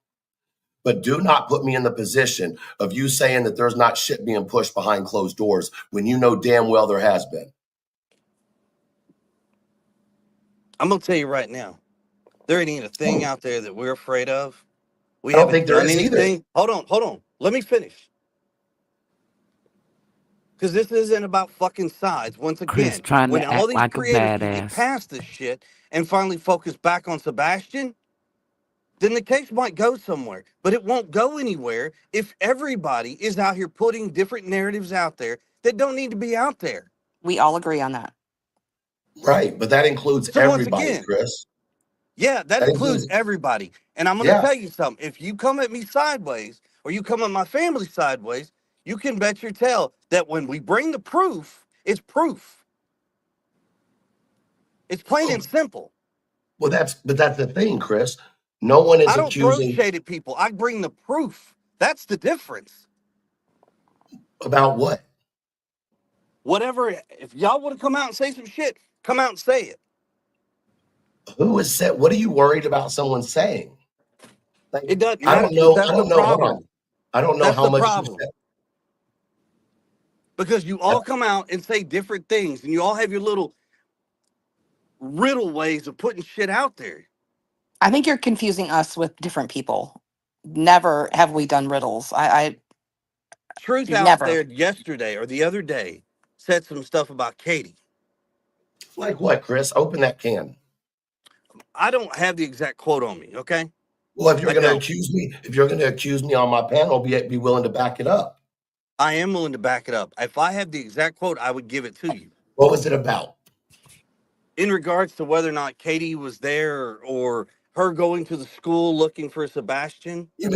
But do not put me in the position of you saying that there's not shit being pushed behind closed doors when you know damn well there has been. I'm gonna tell you right now, there ain't a thing out there that we're afraid of. We I don't haven't think there done is either. anything. Hold on. Let me finish. Because this isn't about fucking sides. Once Chris again, trying when to all act these like a creators can get badass. past this shit and finally focus back on Sebastian, then the case might go somewhere. But it won't go anywhere if everybody is out here putting different narratives out there that don't need to be out there. We all agree on that. Right. But that includes So once everybody, again, Chris. yeah, that That includes includes, everybody. And I'm going to yeah. tell you something. If you come at me sideways or you come at my family sideways, you can bet your tail that when we bring the proof, it's proof. It's plain and simple. Well, but that's the thing, Chris. No one I is don't throw accusing shade at people. I bring the proof. That's the difference. about what? Whatever, if y'all want to come out and say some shit, come out and say it. Who is said? What are you worried about someone saying? Like, It doesn't I matter don't because know. that's I the don't know. Hold on. problem. I don't know That's how the much you problem. said. Because you all come out and say different things and you all have your little riddle ways of putting shit out there. I think you're confusing us with different people. Never have we done riddles. I Truth out never. there yesterday or the other day said some stuff about Katie. Like what, Chris? Open that can. I don't have the exact quote on me, okay? Well, if you're I going to don't. accuse me, if you're going to accuse me on my panel, be willing to back it up. I am willing to back it up. If I have the exact quote, I would give it to you. What was it about? In regards to whether or not Katie was there or her going to the school looking for Sebastian, You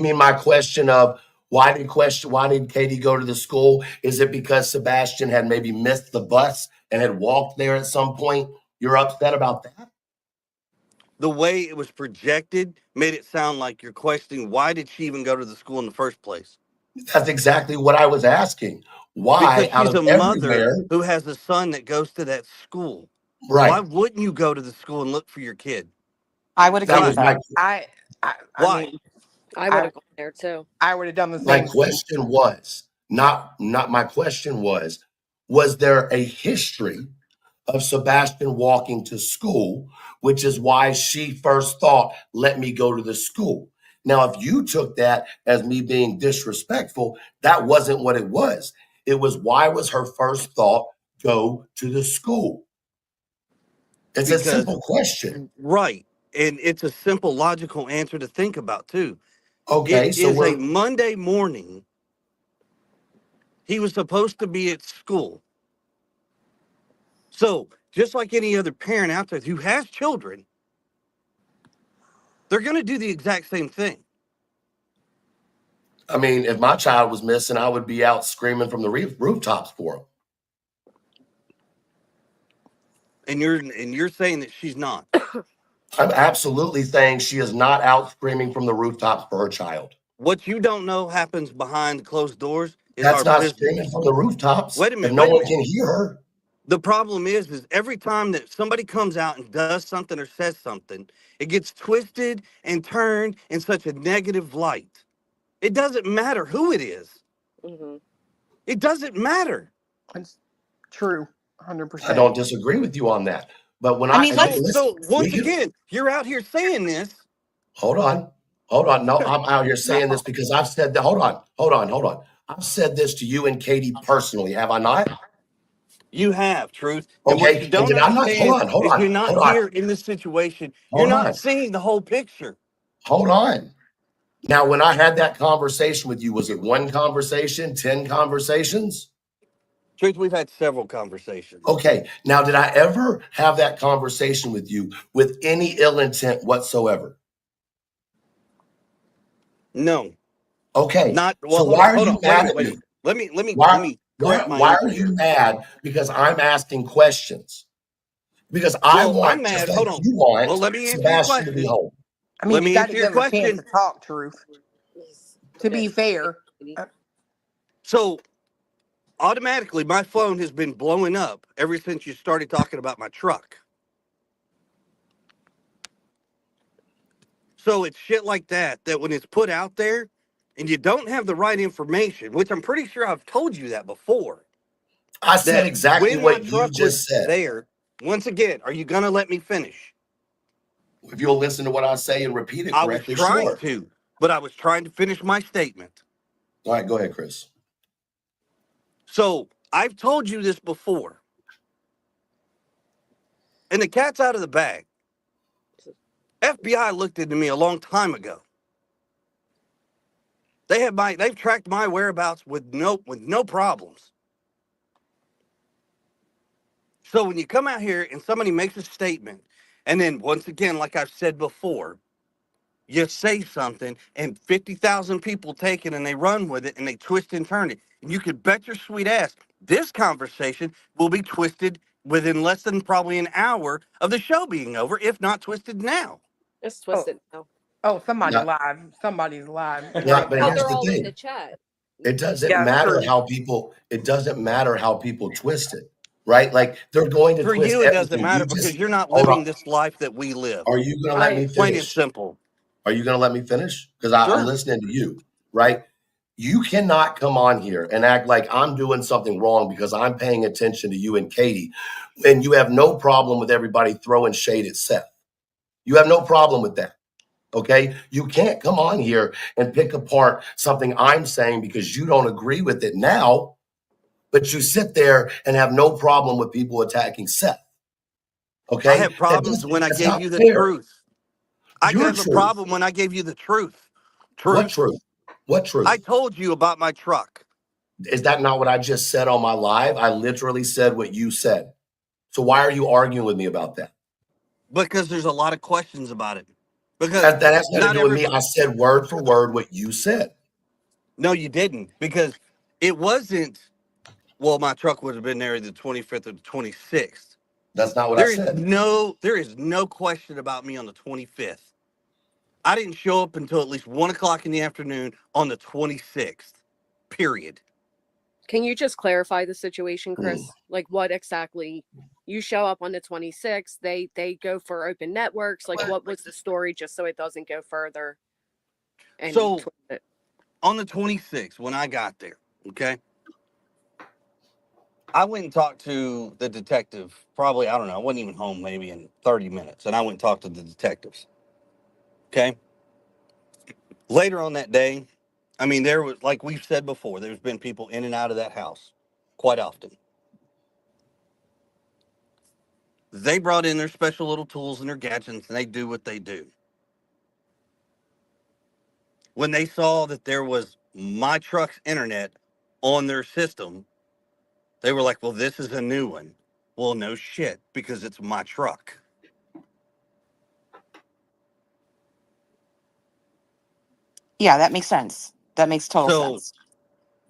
mean my question of why did Katie go to the school? Is it because Sebastian had maybe missed the bus and had walked there at some point? You're upset about that? the way it was projected made it sound like you're questioning why did she even go to the school in the first place? That's exactly what I was asking. Why, Because out she's of a mother everywhere, who has a son that goes to that school. Why right? wouldn't you go to the school and look for your kid? I would agree That with was Why? my that. I Why? mean, I would I have gone there too. I would have done the my same thing. question was not my question was there a history of Sebastian walking to school, which is why she first thought, let me go to the school. Now, if you took that as me being disrespectful, that wasn't what it was. It was why was her first thought go to the school? It's a Because, simple question. right. And it's a simple, logical answer to think about, too. It Okay, so is a we're Monday morning. He was supposed to be at school. So, just like any other parent out there who has children, they're going to do the exact same thing. I mean, if my child was missing, I would be out screaming from the rooftops for him. And you're saying that she's not. I'm absolutely saying she is not out screaming from the rooftops for her child. What you don't know happens behind closed doors is That's our not business. screaming from the rooftops. Wait a If minute. no Wait a one minute. can hear her. The problem is every time that somebody comes out and does something or says something, it gets twisted and turned in such a negative light. It doesn't matter who it is. Mm-hmm. It doesn't matter. It's true, I 100%. don't disagree with you on that. But when I mean, again, let's- listen, So once we can, again, you're out here saying this. hold on. No, I'm out here saying this because I've said that. Hold on. I've said this to you and Katie personally, have I not? You have, Truth. And what you Okay. And don't did I not? understand is you're not Hold on. here in this situation. You're Hold not on. seeing the whole picture. Hold on. Now, when I had that conversation with you, was it one conversation, 10 conversations? Truth, we've had several conversations. Okay. Now, did I ever have that conversation with you with any ill intent whatsoever? No. Okay. Not well, So hold why on, are hold you on. Wait a mad minute, at wait a me? minute. Let me Why, correct my why answer are you here. mad? Because I'm asking questions. Because I Well, I'm want, just mad. like Hold on. you Well, want let me answer your Sebastian to be question. home. I mean, Let you me got to answer your give him a chance to question. talk, Truth. To be fair, So automatically my phone has been blowing up ever since you started talking about my truck. So it's shit like that when it's put out there and you don't have the right information, which I'm pretty sure I've told you that before, I said that exactly when my what you truck was just said. there, once again, are you going to let me finish? If you'll listen to what I say and repeat it I was correctly, trying sure. to, but I was trying to finish my statement. All right, go ahead, Chris. So I've told you this before, and the cat's out of the bag. FBI looked into me a long time ago. They've tracked my whereabouts with no problems. So when you come out here and somebody makes a statement, and then once again, like I've said before, you say something and 50,000 people take it and they run with it and they twist and turn it. And you could bet your sweet ass this conversation will be twisted within less than probably an hour of the show being over, if not twisted now. It's oh, twisted now. somebody Not, live. Somebody's live not, right but Oh, now. here's they're the all in the thing. chat. It doesn't Yeah, matter true. how people, it doesn't matter how people twist it, right? Like they're going to For twist you, it doesn't everything. matter You because just, you're not hold living on. this life that we live. Are you going to let me Plain and finish? simple. Are you going to let me finish? Because I'm Sure. listening to you, right? You cannot come on here and act like I'm doing something wrong because I'm paying attention to you and Katie, and you have no problem with everybody throwing shade at Seth. You have no problem with that. Okay. You can't come on here and pick apart something I'm saying because you don't agree with it now, but you sit there and have no problem with people attacking Seth. I Okay. have problems when I That's gave not you the fair. truth. I Your have a truth. problem when I gave you the truth. What Truth. truth? What I truth? told you about my truck. Is that not what I just said on my live? I literally said what you said. So why are you arguing with me about that? Because there's a lot of questions about it. Because That has nothing to not do with me. everybody. I said word for word what you said. No, you didn't. Because it wasn't. Well, my truck would have been there the 25th or the 26th. That's not what I said. There is no question about me on the 25th. I didn't show up until at least 1 o'clock in the afternoon on the 26th. Period. Can you just clarify the situation, Mm. Chris? Like what exactly? You show up on the 26th. They go for open networks. Like what was the story? Just so it doesn't go further. And So on the 26th, when I got there, okay, I went and talked to the detective. Probably, I don't know, I wasn't even home maybe in 30 minutes. And I went and talked to the detectives. Okay. Later on that day, I mean, there was, like we've said before, there's been people in and out of that house quite often. They brought in their special little tools and their gadgets and they do what they do. When they saw that there was my truck's internet on their system, they were like, well, this is a new one. Well, no shit, because it's my truck. Yeah, that makes sense. That makes total So sense.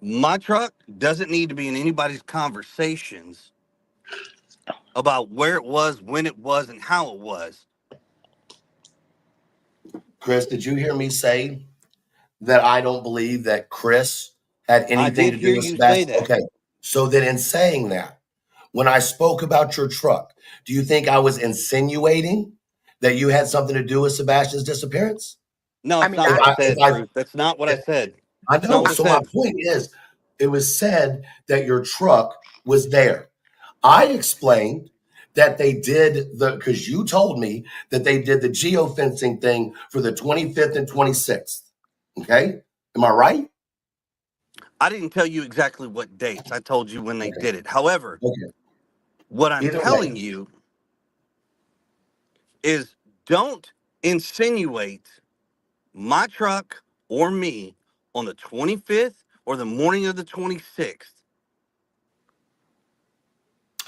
my truck doesn't need to be in anybody's conversations about where it was, when it was, and how it was. Chris, did you hear me say that I don't believe that Chris had I anything did to do hear with you say Sebastian? that. Okay. So then in saying that, when I spoke about your truck, do you think I was insinuating that you had something to do with Sebastian's disappearance? No, I it's mean, not If what I I, if said, I, Truth. That's not what I said. I It's not know. what I So my said. point is, it was said that your truck was there. I explained that they did because you told me that they did the geofencing thing for the 25th and 26th. Okay. Am I right? I didn't tell you exactly what dates. I told you when they Okay. did it. However, Okay. what I'm Either way. telling you is don't insinuate my truck or me on the 25th or the morning of the 26th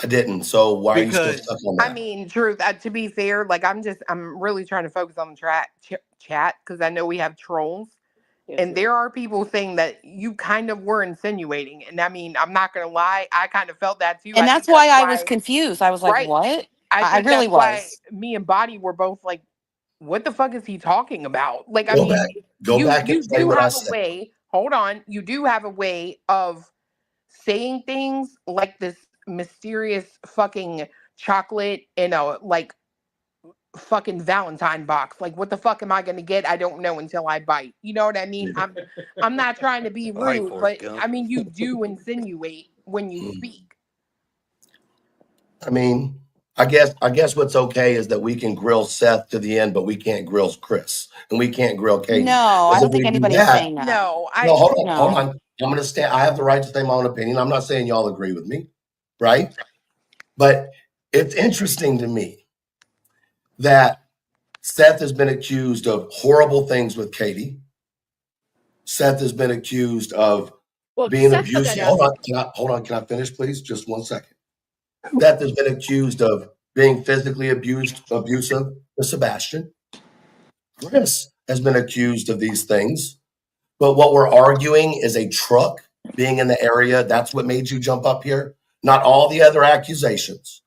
I didn't. So why are you still because stuck on I that? mean, truth. To be fair, like I'm really trying to focus on the chat because I know we have trolls, and there are people saying that you kind of were insinuating, and I mean, I'm not gonna lie, I kind of felt that too. And I think that's that's why I was why, confused. I was like, right? what? I I think really that's why was. me and Body were both like, "What the fuck is he talking about?" Like, I Go mean, back. Go back and you say do what I have a said. way. Hold on, you do have a way of saying things like this mysterious fucking chocolate in a like fucking Valentine box. Like, what the fuck am I gonna get? I don't know until I bite. You know what I mean? I'm not trying to be all right, rude, Forrest but Gump. I mean you do insinuate when you speak. I mean, I guess what's okay is that we can grill Seth to the end, but we can't grill Chris and we can't grill Katie. No, I Because if don't think we do anybody's that, saying that. No, no, hold No. on. I'm gonna stand. I have the right to say my own opinion. I'm not saying y'all agree with me, right? But it's interesting to me that Seth has been accused of horrible things with Katie. Seth has been accused of Well, being Seth put that abusive. out. Hold on. Can I finish, please? Just 1 second. Seth has been accused of being physically abusive to Sebastian. Chris has been accused of these things. But what we're arguing is a truck being in the area. That's what made you jump up here. Not all the other accusations,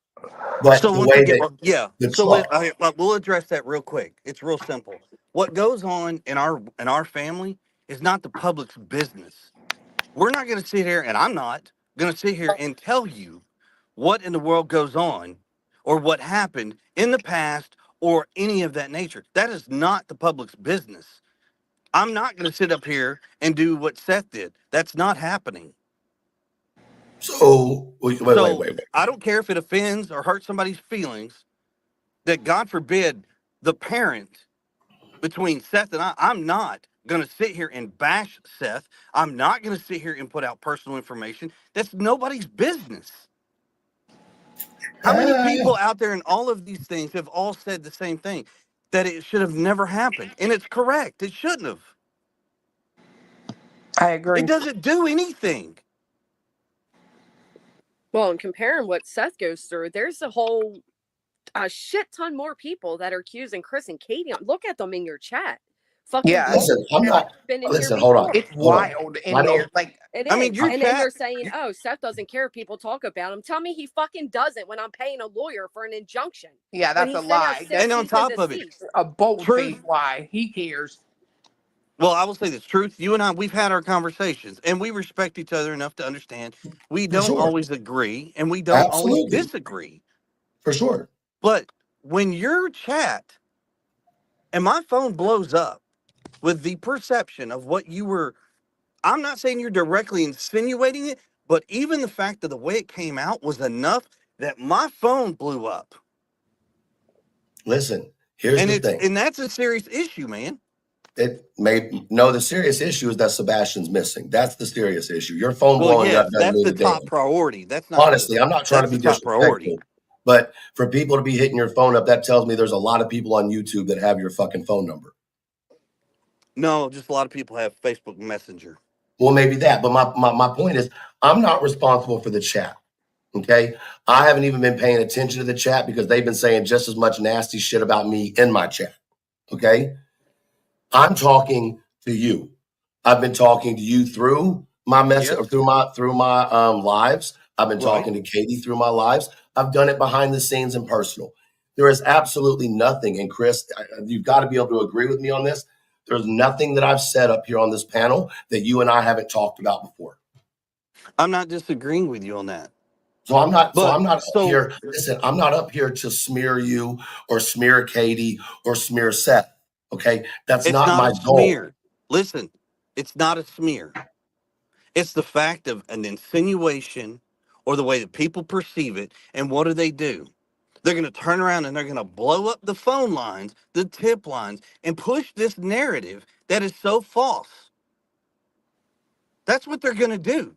but So the once way again, that yeah. the So truck. we'll address that real quick. It's real simple. What goes on in our family is not the public's business. We're not going to sit here, and I'm not going to sit here and tell you what in the world goes on or what happened in the past or any of that nature. That is not the public's business. I'm not going to sit up here and do what Seth did. That's not happening. So wait. So I don't care if it offends or hurts somebody's feelings that, God forbid, the parent between Seth and I'm not going to sit here and bash Seth. I'm not going to sit here and put out personal information. That's nobody's business. How many people out there in all of these things have all said the same thing, that it should have never happened? And it's correct. It shouldn't have. I It agree. doesn't do anything. Well, and comparing what Seth goes through, there's a shit ton more people that are accusing Chris and Katie. Look at them in your chat. Fucking Yeah, Blue listen, I'm not. been in here Listen, hold on. before. it's Hold on. wild I in don't. there. Like, It I mean, is. your And then they're chat, saying, oh, Seth doesn't care if people talk about him. Tell me he fucking doesn't when I'm paying a lawyer for an injunction. yeah, When that's he a sent out lie. said That's and on cease and top of it, desist. a bold truth. faced lie. He cares. Well, I will say this, truth. You and I, we've had our conversations, and we respect each other enough to understand we For don't sure. always agree, and we don't always Absolutely. disagree. For sure. But when your chat and my phone blows up with the perception of what you were, I'm not saying you're directly insinuating it, but even the fact of the way it came out was enough that my phone blew up. Listen, here's And the thing. that's a serious issue, man. The serious issue is that Sebastian's missing. That's the serious issue. Your phone Well, blowing up yes, doesn't that's mean the a damn. top priority. That's not the Honestly, I'm not trying to that's be the top priority. disrespectful, but for people to be hitting your phone up, that tells me there's a lot of people on YouTube that have your fucking phone number. No, just a lot of people have Facebook Messenger. Well, maybe that, but my point is, I'm not responsible for the chat. Okay, I haven't even been paying attention to the chat because they've been saying just as much nasty shit about me in my chat. Okay, I'm talking to you. I've been talking to you through my message Yes. or through my lives. I've been talking to Katie through my lives. I've done it behind the scenes and personal. There is absolutely nothing, and Chris, you've got to be able to agree with me on this. There's nothing that I've said up here on this panel that you and I haven't talked about before. I'm not disagreeing with you on that. So I'm not But up here. Listen, I'm not up here to smear you or smear Katie or smear Seth. Okay. That's it's not not my a goal. smear. Listen, it's not a smear. It's the fact of an insinuation or the way that people perceive it. And what do? They're going to turn around and they're going to blow up the phone lines, the tip lines, and push this narrative that is so false. That's what they're going to do.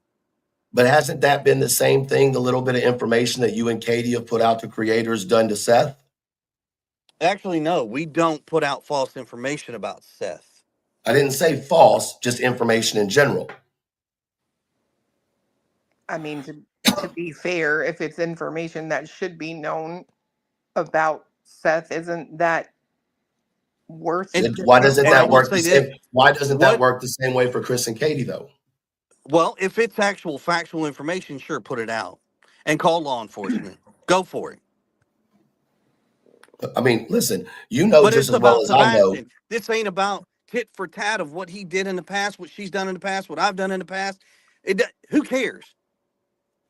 But hasn't that been the same thing? The little bit of information that you and Katie have put out to creators done to Seth? Actually, no, we don't put out false information about Seth. I didn't say false, just information in general. I mean, to be fair, if it's information that should be known about Seth, isn't that worth? Why doesn't And I that will work the say this. same? Why doesn't that work the same way for Chris and Katie though? Well, if it's actual factual information, sure, put it out and call law enforcement. Go for it. I mean, listen, you know But just it's as well about as I know. Sebastian. This ain't about tit for tat of what he did in the past, what she's done in the past, what I've done in the past. Who cares?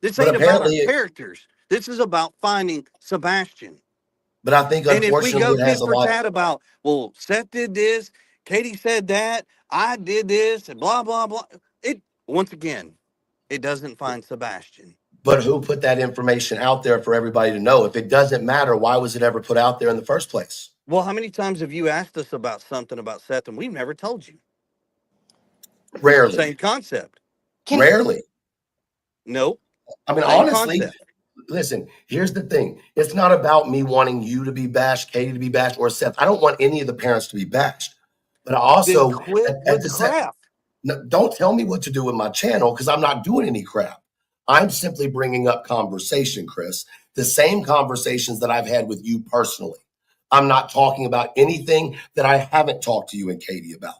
This But ain't about our apparently, characters. This is about finding Sebastian. but I think And if we go unfortunately it has tit a for lot. tat about, well, Seth did this, Katie said that, I did this, and blah, blah, blah. Once again, it doesn't find Sebastian. But who put that information out there for everybody to know? If it doesn't matter, why was it ever put out there in the first place? Well, how many times have you asked us about something about Seth and we've never told you? Rarely. Same concept. Rarely. Nope. I mean, Same honestly, concept. listen, here's the thing. It's not about me wanting you to be bashed, Katie to be bashed, or Seth. I don't want any of the parents to be bashed. But I Then also, quit at with the the same, crap. no, don't tell me what to do with my channel because I'm not doing any crap. I'm simply bringing up conversation, Chris, the same conversations that I've had with you personally. I'm not talking about anything that I haven't talked to you and Katie about.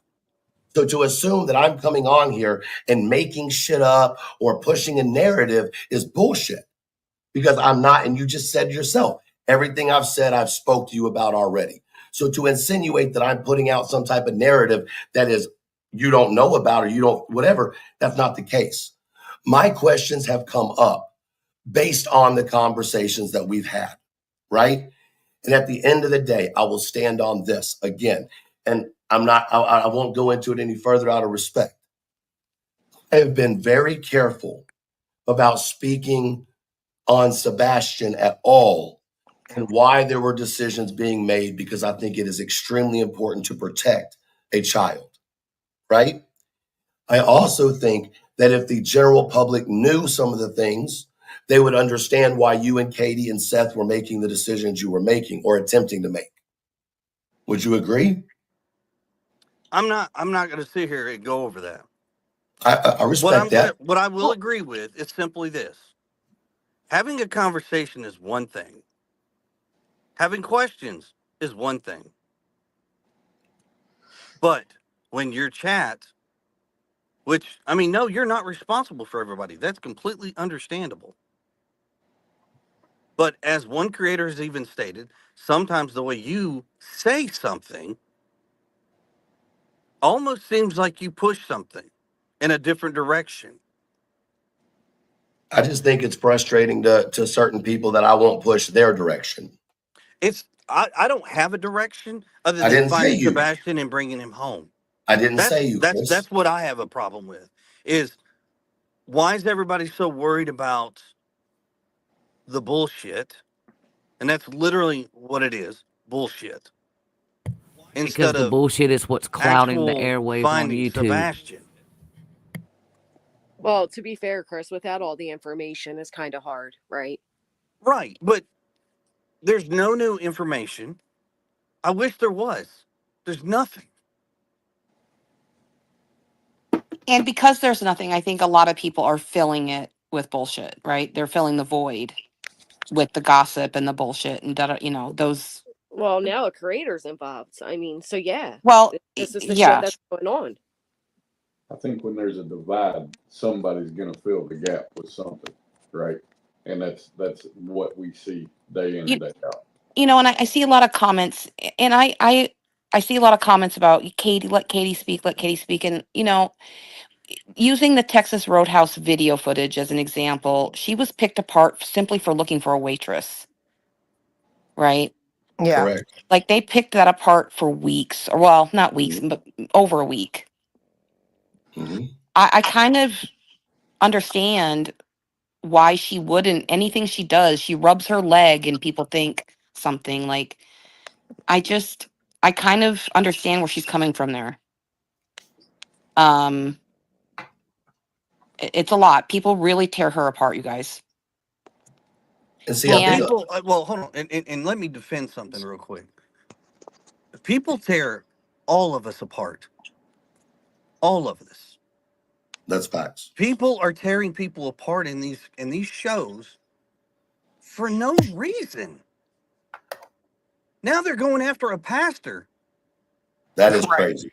So to assume that I'm coming on here and making shit up or pushing a narrative is bullshit because I'm not. And you just said yourself, everything I've said, I've spoke to you about already. So to insinuate that I'm putting out some type of narrative that is you don't know about or you don't whatever, that's not the case. My questions have come up based on the conversations that we've had, right? And at the end of the day, I will stand on this again. And I won't go into it any further out of respect. I have been very careful about speaking on Sebastian at all and why there were decisions being made because I think it is extremely important to protect a child, right? I also think that if the general public knew some of the things, they would understand why you and Katie and Seth were making the decisions you were making or attempting to make. Would you agree? I'm not going to sit here and go over that. I respect that. What I will agree with is simply this. Having a conversation is one thing. Having questions is one thing. But when your chat, which, I mean, no, you're not responsible for everybody. That's completely understandable. But as one creator has even stated, sometimes the way you say something almost seems like you push something in a different direction. I just think it's frustrating to certain people that I won't push their direction. I don't have a direction other I than didn't say finding you. Sebastian and bringing him home. I didn't say you, That's Chris. what I have a problem with. Is why is everybody so worried about the bullshit? And that's literally what it is, bullshit. Because Instead the of bullshit is what's clouding the actual airwaves on finding YouTube. Sebastian. Well, to be fair, Chris, without all the information, it's kind of hard, right? Right, but there's no new information. I wish there was. There's nothing. And because there's nothing, I think a lot of people are filling it with bullshit, right? They're filling the void with the gossip and the bullshit and those. Well, now a creator's involved. I mean, so yeah, Well, this is the shit yeah, that's going on. I think when there's a divide, somebody's going to fill the gap with something, right? And that's what we see day in You, and day out. and I see a lot of comments, and I see a lot of comments about Katie, let Katie speak, and using the Texas Roadhouse video footage as an example, she was picked apart simply for looking for a waitress, right? Yeah. Correct. Like they picked that apart for weeks, or well, not weeks, Mhm. but over a week. Mhm. I kind of understand why she wouldn't. Anything she does, she rubs her leg and people think something. Like I just I kind of understand where she's coming from there. Um it's a lot. People really tear her apart, you guys. And see, I Well, think And people, well, hold on, and let me defend something real quick. People tear all of us apart, all of us. that's facts. People are tearing people apart in these shows for no reason. Now they're going after a pastor. That is Right. crazy.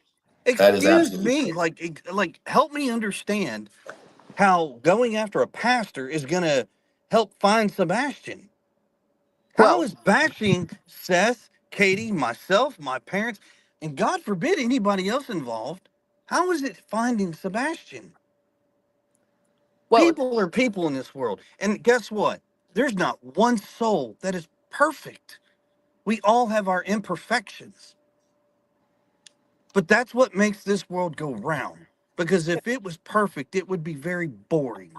That is Excuse absolutely me, crazy. like help me understand how going after a pastor is going to help find Sebastian. How Well, is bashing Seth, Katie, myself, my parents, and God forbid anybody else involved? How is it finding Sebastian? well, People are people in this world. And guess what? There's not one soul that is perfect. We all have our imperfections. But that's what makes this world go round. Because if it was perfect, it would be very boring.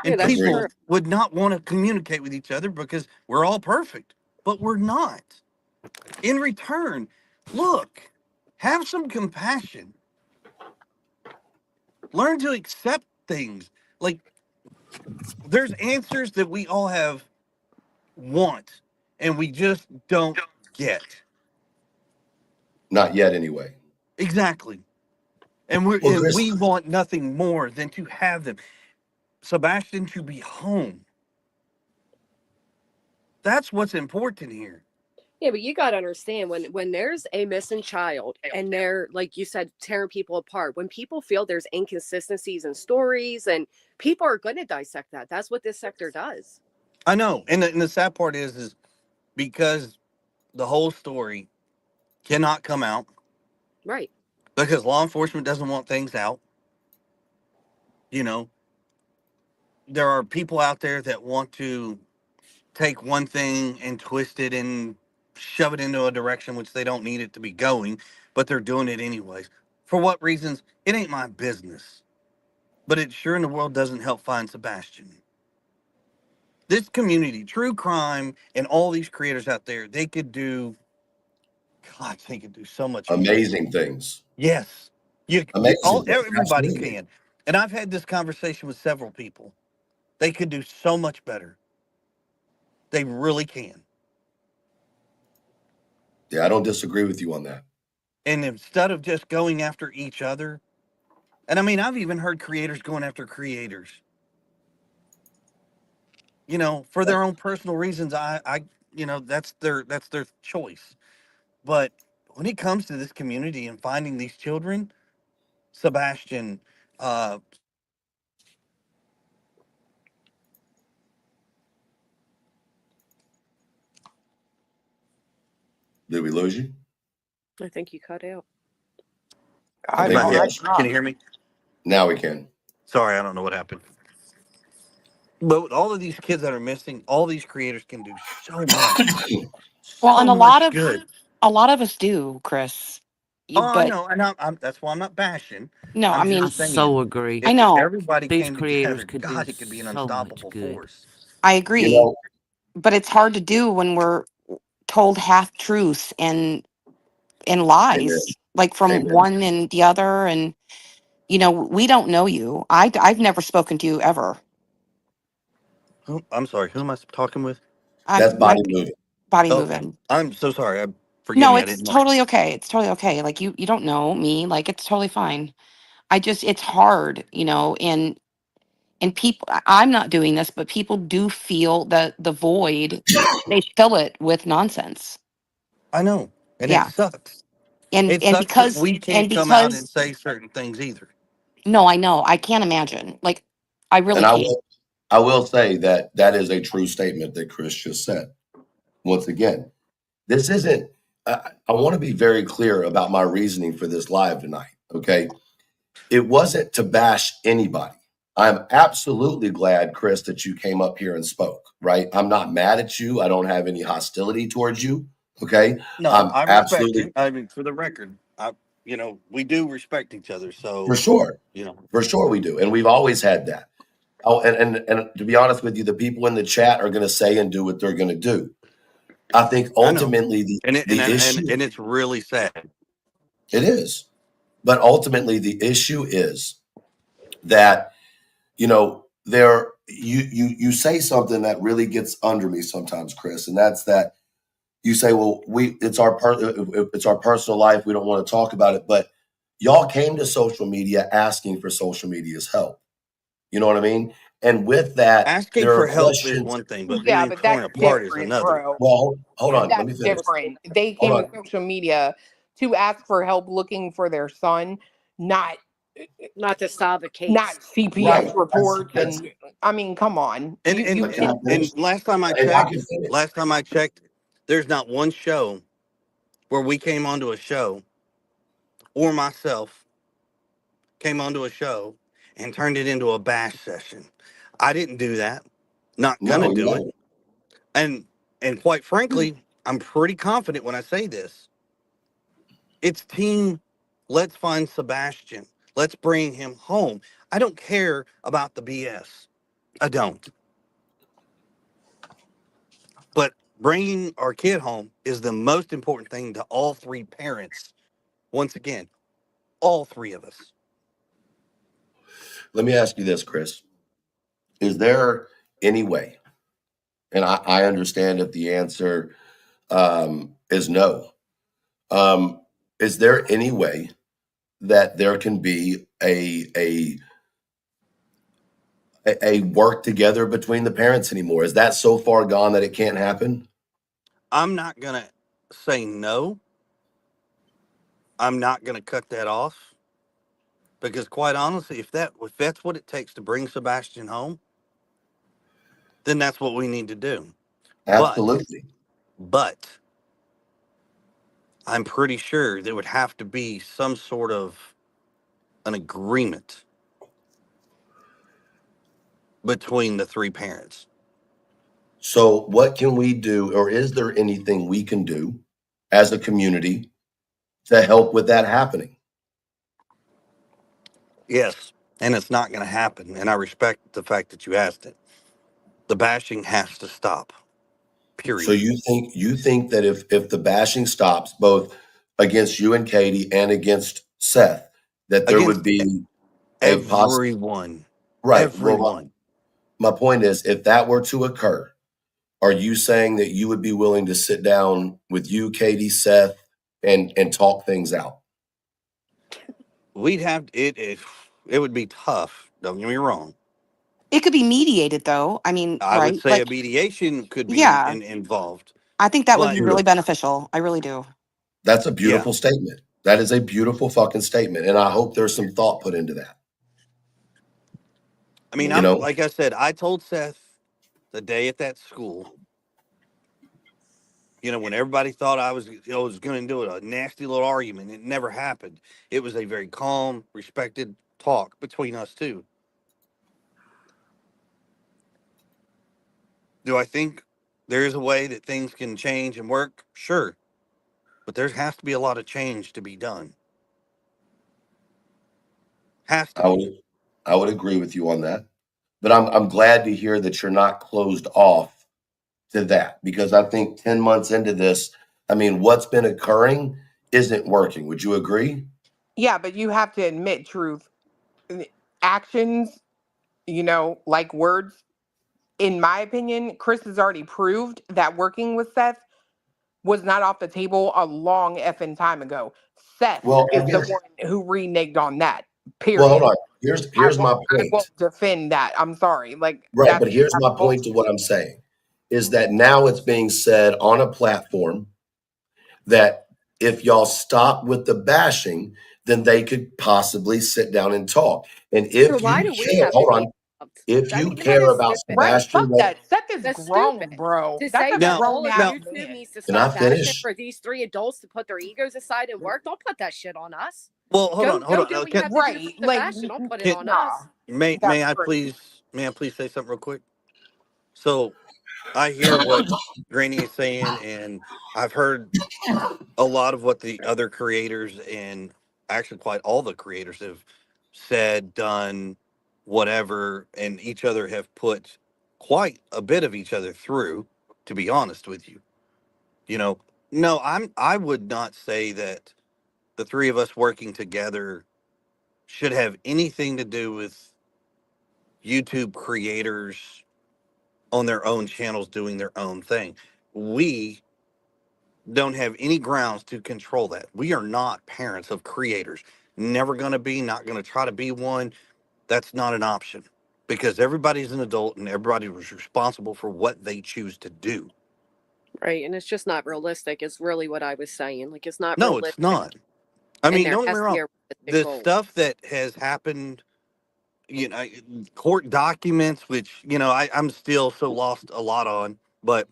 Yeah, And that's Agreed. true. people would not want to communicate with each other because we're all perfect. But we're not. In return, look, have some compassion. Learn to accept things. Like there's answers that we all have want and we just don't get. Not yet, anyway. Exactly. Well, And Chris, we want nothing more than to have them. Sebastian to be home. That's what's important here. Yeah, but you got to understand when there's a missing child and they're like you said tearing people apart. When people feel there's inconsistencies in stories, and people are going to dissect that. That's what this sector does. I know. And the sad part is because the whole story cannot come out Right. because law enforcement doesn't want things out. You know, there are people out there that want to take one thing and twist it and shove it into a direction which they don't need it to be going, but they're doing it anyways. For what reasons? It ain't my business. But it sure in the world doesn't help find Sebastian. This community, true crime, and all these creators out there, they could do, God, they could do so much more. amazing things. Yes, Amazing things. everybody Absolutely. can. And I've had this conversation with several people. They could do so much better. They really can. Yeah, I don't disagree with you on that. And instead of just going after each other, and I mean, I've even heard creators going after creators, for their own personal reasons. That's their choice. But when it comes to this community and finding these children, Sebastian, uh, Did we lose you? I think you cut out. I I am think I we know. I here? lost you. Can dropped. you hear me? Now we can. Sorry, I don't know what happened. But with all of these kids that are missing, all these creators can do well, so and much good. a lot of us do, Chris. Oh, I But know, and that's why I'm not bashing. no, I I'm I mean, just so saying, agree. I if know, everybody These came creators together, could do God, it could be an so much unstoppable good. force. I You agree, know, but it's hard to do when we're told half truths and lies, amen. like from Amen. one and the other, and we don't know you. I've never spoken to you ever. I'm sorry, who am I talking with? I'm That's my body moving. body Oh, moving. I'm so sorry. Forgive No, me. I it's didn't know. totally okay. It's totally okay. Like you don't know me. Like it's totally fine. It's hard, and people. I'm not doing this, but people do feel the void. They fill it with nonsense. I know, and it Yeah, sucks. and It and sucks that because we and can't come out and because say certain things either. No, I know. I can't imagine. Like, I really And can't. I will say that that is a true statement that Chris just said. Once again, this isn't, I want to be very clear about my reasoning for this live tonight. Okay. It wasn't to bash anybody. I'm absolutely glad, Chris, that you came up here and spoke, right? I'm not mad at you. I don't have any hostility towards you. Okay. No, I'm I respect absolutely, you. I mean, for the record, we do respect each other. for So, sure. you know, For sure we do. And we've always had that. Oh, and to be honest with you, the people in the chat are going to say and do what they're going to do. I think I know, ultimately and it, and the and issue, and it's really sad. it is, but ultimately the issue is that, you say something that really gets under me sometimes, Chris, and that's that you say, well, it's our personal life. We don't want to talk about it, but y'all came to social media asking for social media's help. You know what I mean? And with that, Asking there are for help is questions. one thing, but Yeah, being but torn that's apart is different, another. bro. Well, hold on. Let me That's finish. different. They Hold came to on. social media to ask for help looking for their son, not Not to solve a not case. Right. CPS reports. And I mean, come on. And You and Can I and, can finish? and If I can finish. last time I checked, there's not one show where we came onto a show or myself came onto a show and turned it into a bash session. I didn't do that. Not gonna No, you do it. never. And quite frankly, I'm pretty confident when I say this. It's team, let's find Sebastian. Let's bring him home. I don't care about the BS. I don't. But bringing our kid home is the most important thing to all three parents. Once again, all three of us. Let me ask you this, Chris. Is there any way, and I understand if the answer is no, is there any way that there can be a work together between the parents anymore? Is that so far gone that it can't happen? I'm not going to say no. I'm not going to cut that off because quite honestly, if that's what it takes to bring Sebastian home, then that's what we need to do. But Absolutely. but I'm pretty sure there would have to be some sort of an agreement between the three parents. So, what can we do, or is there anything we can do as a community to help with that happening? Yes, and it's not going to happen. And I respect the fact that you asked it. The bashing has to stop. So Period. you think that if the bashing stops both against you and Katie and against Seth, that there would Against be a possible everyone. right. Well, Everyone. my point is, if that were to occur, are you saying that you would be willing to sit down with you, Katie, Seth, and talk things out? We'd have it would be tough. Don't get me wrong. It could be mediated though. I mean, I would right? say a Like, mediation could be yeah, involved. I think that would be But really Beautiful. beneficial. I really do. That's a yeah, beautiful statement. That is a beautiful fucking statement, and I hope there's some thought put into that. I mean, You I'm know, like I said, I told Seth the day at that school, when everybody thought I was going to do a nasty little argument, it never happened. It was a very calm, respected talk between us two. Do I think there is a way that things can change and work? Sure, but there has to be a lot of change to be done. Has to I be. would I would agree with you on that. But I'm glad to hear that you're not closed off to that, because I think 10 months into this, I mean, what's been occurring isn't working. Would you agree? yeah, but you have to admit truth. Actions, like words. In my opinion, Chris has already proved that working with Seth was not off the table a long effing time ago. Seth Well, I is the guess. one who reneged on that. Well, hold Period. on. Here's my I point. won't defend that. I'm sorry. Like Right, but here's that's my point to bullshit. what I'm saying is that now it's being said on a platform that if y'all stop with the bashing, then they could possibly sit down and talk. And So if why you do we care, have to hold be on, involved? if I you mean, that care is about stupid. Right. Sebastian, Fuck that. Seth is That's grown, stupid. bro. To That's say a that Now, all grown of ass now, YouTube man. needs to can I stop bashing finish? for these three adults to put their egos aside and work, don't put that shit on us. well, hold on, hold Go on. do what you Can, have to do for Right. Like, Sebastian. Don't put it can on nah. us. may That's I crazy. please say something real quick? So I hear what Granny is saying, and I've heard a lot of what the other creators and actually quite all the creators have said, done, whatever, and each other have put quite a bit of each other through, to be honest with you. You know, no, I would not say that the three of us working together should have anything to do with YouTube creators on their own channels doing their own thing. We don't have any grounds to control that. We are not parents of creators. Never going to be, not going to try to be one. That's not an option because everybody's an adult and everybody was responsible for what they choose to do. Right. And it's just not realistic, is really what I was saying. Like, it's not No, it's realistic, not. I and mean, there don't get me has to be wrong. a realistic The goal. stuff that has happened, you know, court documents, which, you know, I'm still so lost a lot on, but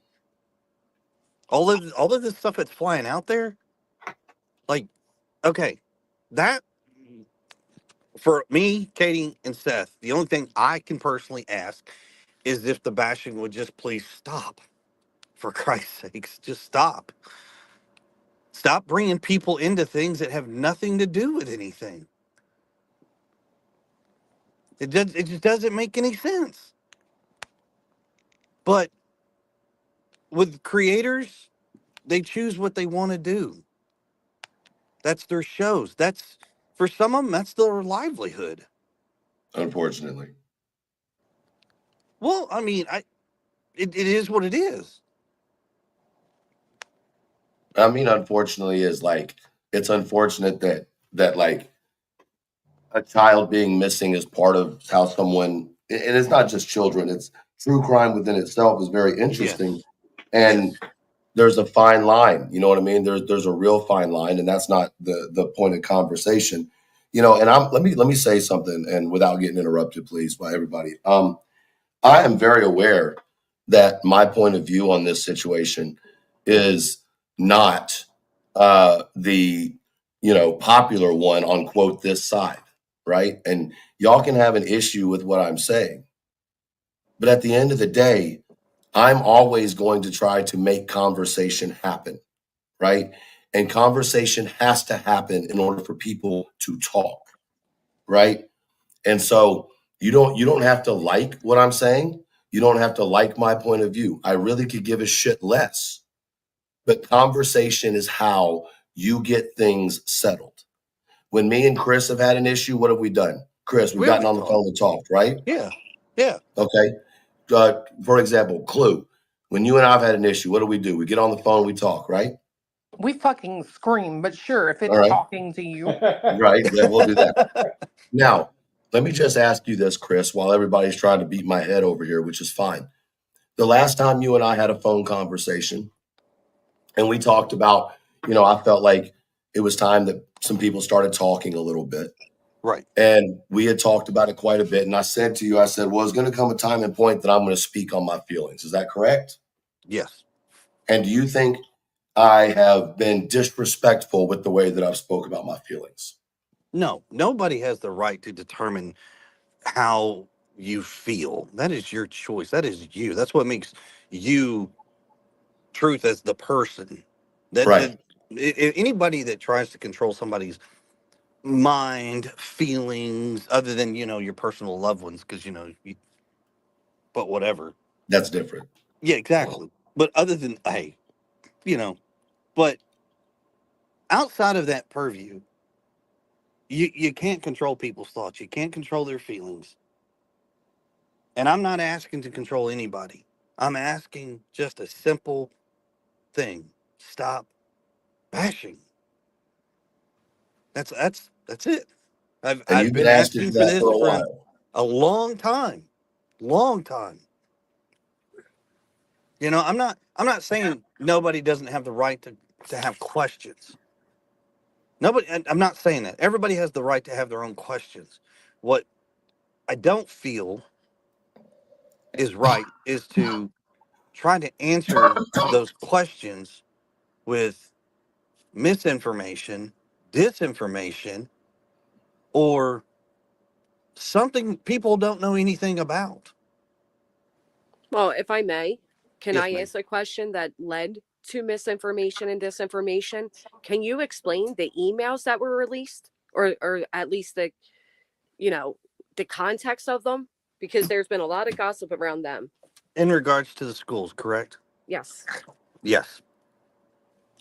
all of this stuff that's flying out there, like, okay, that for me, Katie, and Seth, the only thing I can personally ask is if the bashing would just please stop. For Christ's sakes, just stop. Stop bringing people into things that have nothing to do with anything. It just doesn't make any sense. But with creators, they choose what they want to do. That's their shows. That's for some of them, that's their livelihood. Unfortunately. Well, I mean, it is what it is. I mean, unfortunately, is like it's unfortunate that like a child being missing is part of how someone, and it's not just children. It's true crime within itself is very interesting, Yes. and Yes. there's a fine line. You know what I mean? There's a real fine line, and that's not the point of conversation. You know, and let me say something, and without getting interrupted, please, by everybody. I am very aware that my point of view on this situation is not the popular one on quote this side, right? And y'all can have an issue with what I'm saying, but at the end of the day, I'm always going to try to make conversation happen, right? And conversation has to happen in order for people to talk, right? And so you don't have to like what I'm saying. You don't have to like my point of view. I really could give a shit less. But conversation is how you get things settled. When me and Chris have had an issue, what have we done? Chris, we've gotten We've on the talked. phone and talked, right? Yeah. Yeah. Okay. For example, Clue. When you and I have had an issue, what do? We get on the phone, we talk, right? We fucking scream, but sure, if All it's right. talking to you. Right. Yeah, we'll do that. Now, let me just ask you this, Chris, while everybody's trying to beat my head over here, which is fine. The last time you and I had a phone conversation and we talked about, I felt like it was time that some people started talking a little bit. Right. And we had talked about it quite a bit. And I said to you, I said, well, it's going to come a time and point that I'm going to speak on my feelings. Is that correct? Yes. And do you think I have been disrespectful with the way that I've spoke about my feelings? No, nobody has the right to determine how you feel. That is your choice. That is you. That's what makes you truth as the person. That Right. that anybody that tries to control somebody's mind, feelings, other than your personal loved ones, because but whatever. That's different. Yeah, exactly. But other than you know, but outside of that purview, you can't control people's thoughts. You can't control their feelings. And I'm not asking to control anybody. I'm asking just a simple thing. Stop bashing. That's it. And I've you've been been asking asking for for that this for a for while. a long time. Long time. I'm not saying nobody doesn't have the right to have questions. Nobody, I'm not saying that. Everybody has the right to have their own questions. What I don't feel is right is to try to answer those questions with misinformation, disinformation, or something people don't know anything about. Well, if I may, can Yes, I ma'am. ask a question that led to misinformation and disinformation? Can you explain the emails that were released, or at least the, you know, the context of them? Because there's been a lot of gossip around them. In regards to the schools, correct? Yes, Yes.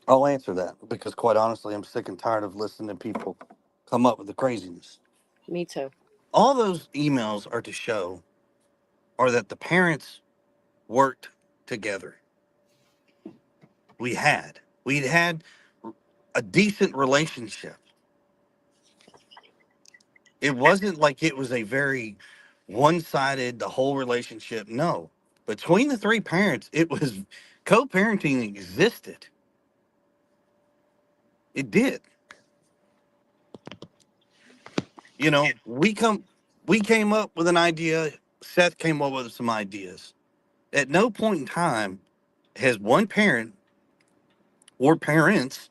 I'll answer that because, quite honestly, I'm sick and tired of listening to people come up with the craziness. me too. All those emails are to show are that the parents worked together. We'd had a decent relationship. It wasn't like it was a very one-sided, the whole relationship. No, between the three parents, it was co-parenting existed. It did. You know, we came up with an idea. Seth came up with some ideas. At no point in time has one parent or parents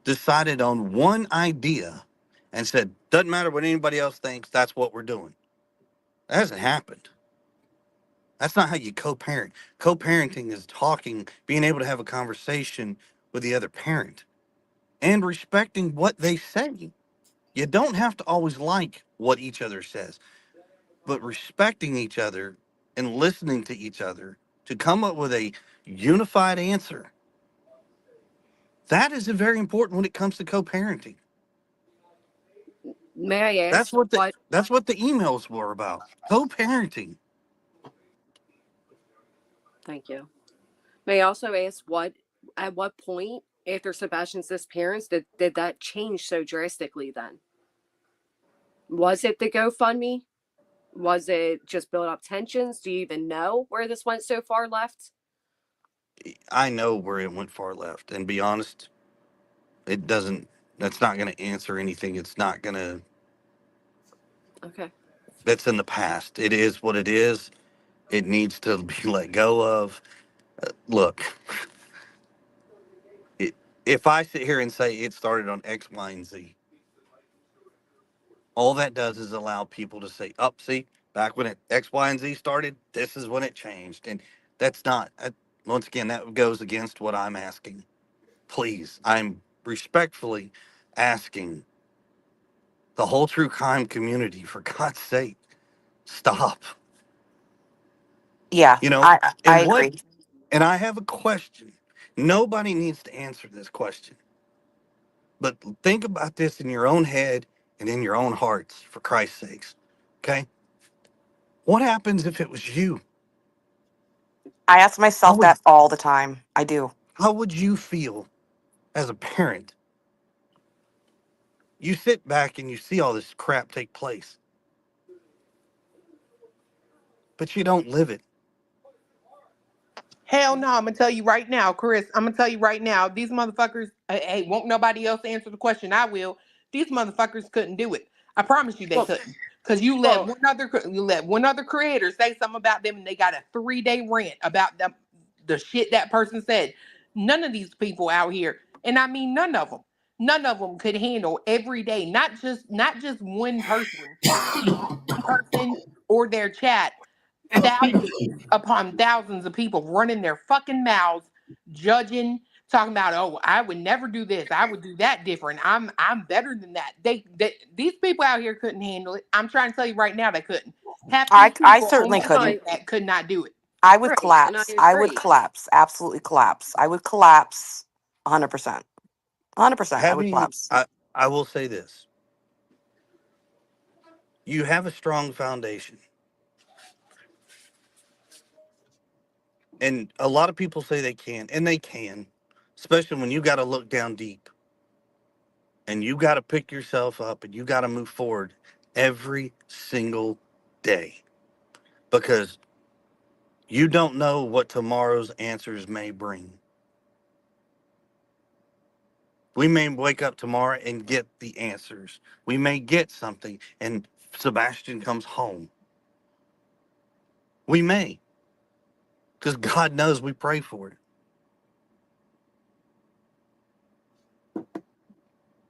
decided on one idea and said, doesn't matter what anybody else thinks, that's what we're doing. That hasn't happened. That's not how you co-parent. Co-parenting is talking, being able to have a conversation with the other parent and respecting what they say. You don't have to always like what each other says, but respecting each other and listening to each other to come up with a unified answer. That is very important when it comes to co-parenting. May I That's ask what the what? that's what the emails were about. Co-parenting. Thank you. May I also ask what? At what point after Sebastian's disappearance did that change so drastically? Then was it the GoFundMe? Was it just build up tensions? Do you even know where this went so far left? I know where it went far left, and be honest, it doesn't. That's not going to answer anything. It's not going to. Okay. That's in the past. It is what it is. It needs to be let go of. Look, it, if I sit here and say it started on X, Y, and Z, all that does is allow people to say, "Up, see, back when it X, Y, and Z started, this is when it changed," and that's not. Once again, that goes against what I'm asking. Please, I'm respectfully asking the whole true crime community, for God's sake, stop. Yeah, You know, I and what? agree. And I have a question. Nobody needs to answer this question, but think about this in your own head and in your own hearts, for Christ's sakes. Okay, what happens if it was you? I ask How myself would that all the time. I do. how would you feel as a parent? You sit back and you see all this crap take place, but you don't live it. Hell no, I'm gonna tell you right now, Chris. I'm gonna tell you right now, these motherfuckers. Hey, won't nobody else answer the question? I will. These motherfuckers couldn't do it. I promise you, they Well, couldn't. Cause well, you let one other creator say something about them, and they got a 3-day rant about them, the shit that person said. None of these people out here, and I mean none of them could handle every day. Not just one person or their chat, thousands upon thousands of people running their fucking mouths, judging, talking about, oh, I would never do this, I would do that different. I'm better than that. These people out here couldn't handle it. I'm trying to tell you right now, they couldn't. Half these I people on certainly this couldn't. I internet could not do it. I would right, and I collapse. I would agree. collapse. Absolutely collapse. I would collapse 100%. 100%. I would Having, collapse. I will say this: you have a strong foundation, and a lot of people say they can't, and they can, especially when you got to look down deep and you got to pick yourself up and you got to move forward every single day because you don't know what tomorrow's answers may bring. We may wake up tomorrow and get the answers. We may get something, and Sebastian comes home. We may, because God knows we pray for it.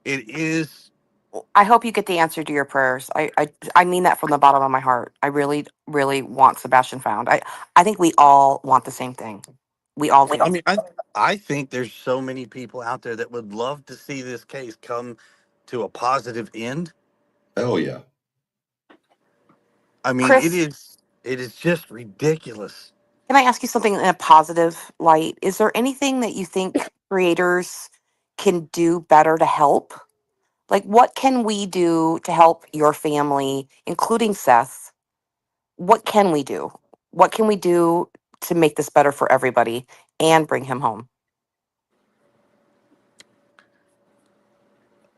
It is. I hope you get the answer to your prayers. I mean that from the bottom of my heart. I really, really want Sebastian found. I think we all want the same thing. We all do. I mean, I think there's so many people out there that would love to see this case come to a positive end. Oh yeah. I mean, Chris, it is just ridiculous. can I ask you something in a positive light? Is there anything that you think creators can do better to help? Like, what can we do to help your family, including Seth? What can we do? What can we do to make this better for everybody and bring him home?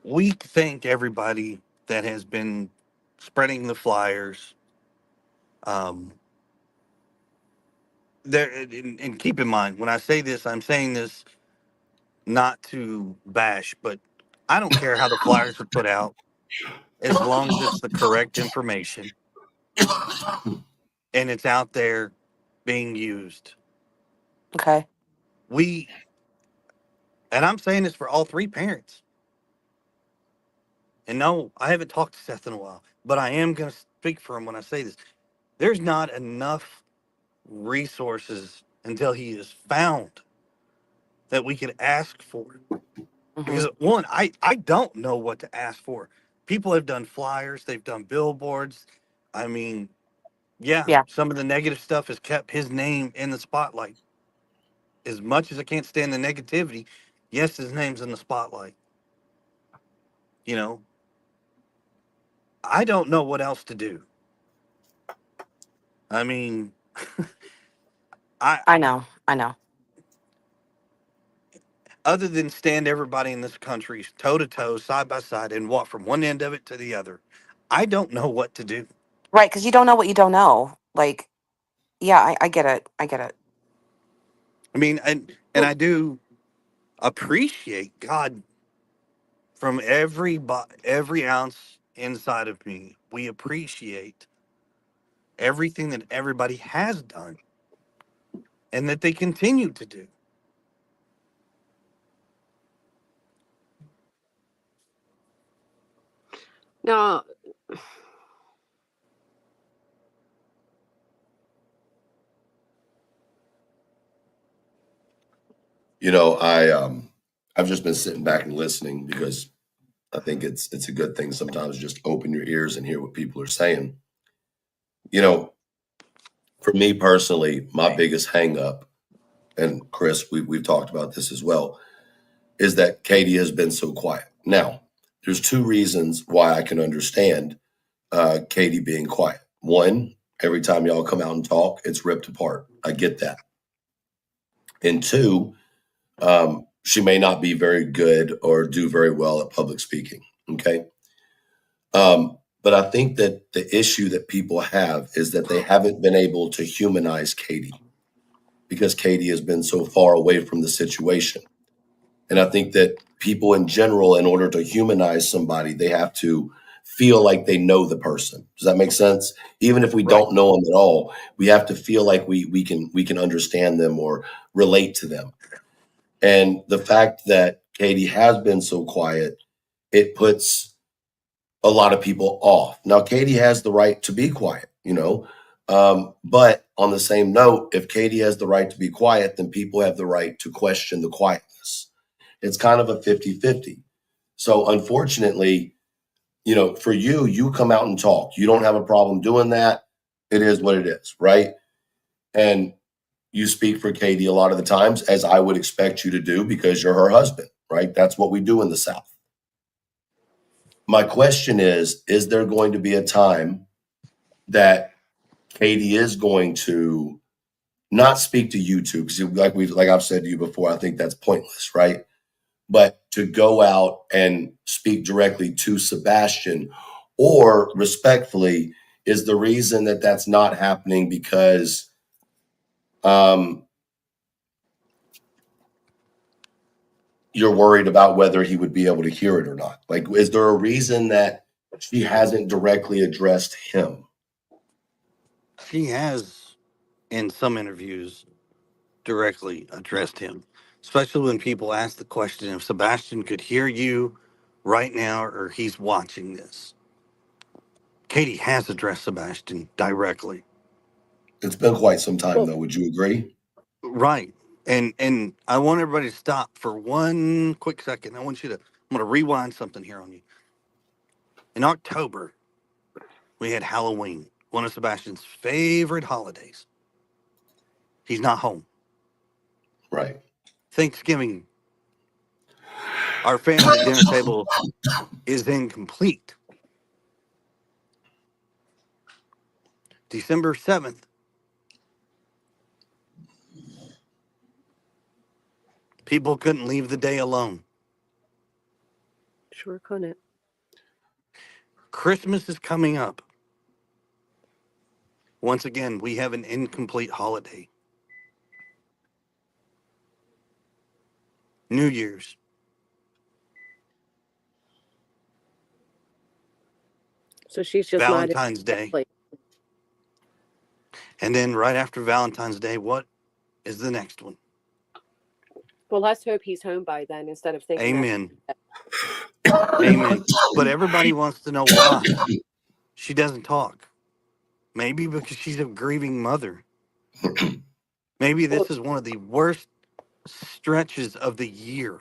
We thank everybody that has been spreading the flyers. Um, there and keep in mind when I say this, I'm saying this not to bash, but I don't care how the flyers are put out as long as it's the correct information and it's out there being used. Okay. We and I'm saying this for all three parents. And no, I haven't talked to Seth in a while, but I am going to speak for him when I say this. There's not enough resources until he is found that we could ask for. Hmm. Because one, I don't know what to ask for. People have done flyers, they've done billboards. I mean, yeah, Yeah. some of the negative stuff has kept his name in the spotlight. As much as I can't stand the negativity, yes, his name's in the spotlight. You know, I don't know what else to do. I mean, I I know. I know. other than stand everybody in this country toe to toe, side by side, and walk from one end of it to the other, I don't know what to do. Right. Because you don't know what you don't know. Like, yeah, I get it. I get it. I mean, and I do appreciate God from every ounce inside of me. We appreciate everything that everybody has done and that they continue to do. Now, I've just been sitting back and listening because I think it's a good thing sometimes just open your ears and hear what people are saying. You know, for me personally, my biggest hang up, and Chris, we've talked about this as well, is that Katie has been so quiet. Now, there's two reasons why I can understand Katie being quiet. One, every time y'all come out and talk, it's ripped apart. I get that. And two, she may not be very good or do very well at public speaking. Okay. But I think that the issue that people have is that they haven't been able to humanize Katie because Katie has been so far away from the situation. And I think that people in general, in order to humanize somebody, they have to feel like they know the person. Does that make sense? Even if we Right. don't know them at all, we have to feel like we can understand them or relate to them. And the fact that Katie has been so quiet, it puts a lot of people off. Now, Katie has the right to be quiet, you know. But on the same note, if Katie has the right to be quiet, then people have the right to question the quietness. It's kind of a 50-50. So unfortunately, you know, for you, you come out and talk. You don't have a problem doing that. It is what it is, right? And you speak for Katie a lot of the times, as I would expect you to do because you're her husband, right? That's what we do in the South. My question is there going to be a time that Katie is going to not speak to you two? Because like I've said to you before, I think that's pointless, right? But to go out and speak directly to Sebastian, or respectfully, is the reason that that's not happening because um, you're worried about whether he would be able to hear it or not. Like, is there a reason that she hasn't directly addressed him? She has, in some interviews, directly addressed him, especially when people ask the question if Sebastian could hear you right now or he's watching this. Katie has addressed Sebastian directly. It's been quite some time, Well, though. Would you agree? Right. And I want everybody to stop for one quick second. I'm gonna rewind something here on you. In October, we had Halloween, one of Sebastian's favorite holidays. He's not home. Right. Thanksgiving, our family dinner table is incomplete. December 7th, people couldn't leave the day alone. sure couldn't. Christmas is coming up. Once again, we have an incomplete holiday. New Year's. So she's just not Valentine's Day. like, And then right after Valentine's Day, what is the next one? well, let's hope he's home by then instead of thinking that. Amen. Amen. But everybody wants to know why she doesn't talk. Maybe because she's a grieving mother. Maybe Well, this is one of the worst stretches of the year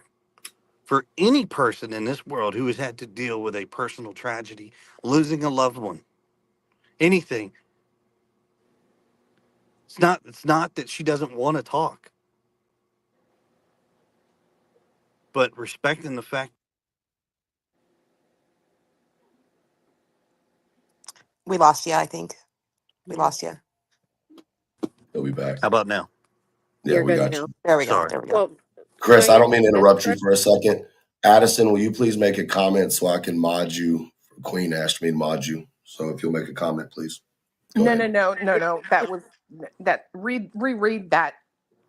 for any person in this world who has had to deal with a personal tragedy, losing a loved one, anything. It's not that she doesn't want to talk, but respecting the fact. We lost you, I think. We yeah, lost you. He'll be back. How about now? Yeah, you're we good got now. you. There we go. Sorry. There we go. Well, Chris, I Diane, don't mean to that's interrupt you correct. for a second. Addison, will you please make a comment so I can mod you? Queen asked me to mod you. So if you'll make a comment, please. Go No, ahead. no, no, no, no. That was that. Reread that.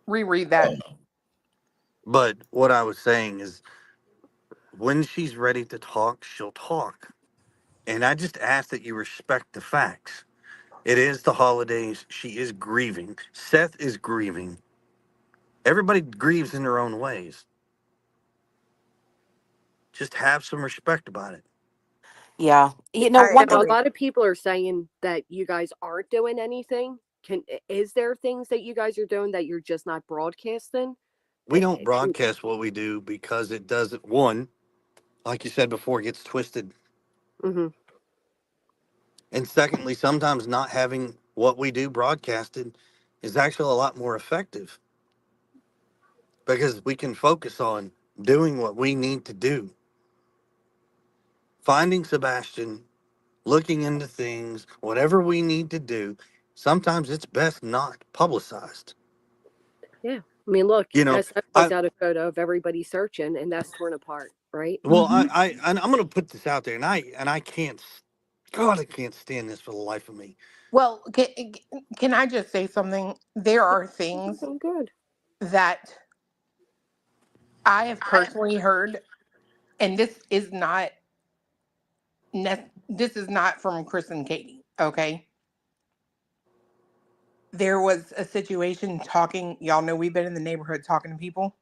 Reread that. But what I was saying is when she's ready to talk, she'll talk. And I just ask that you respect the facts. It is the holidays. She is grieving. Seth is grieving. Everybody grieves in their own ways. Just have some respect about it. Yeah. You know, I one Now, thing. a agree. lot of people are saying that you guys aren't doing anything. Is there things that you guys are doing that you're just not broadcasting? We don't And broadcast what we do because it doesn't, one, like you said before, it gets twisted. hmm And secondly, sometimes not having what we do broadcasted is actually a lot more effective because we can focus on doing what we need to do. Finding Sebastian, looking into things, whatever we need to do. Sometimes it's best not publicized. yeah, I mean, look, You know, SF puts I out a photo of everybody searching, and that's torn apart, right? well, I'm going to put this out there, and I can't. God, I can't stand this for the life of me. Well, can I just say something? There are things Oh, good. that I have personally heard, and this is not from Chris and Katie. Okay, there was a situation talking. Y'all know we've been in the neighborhood talking to people.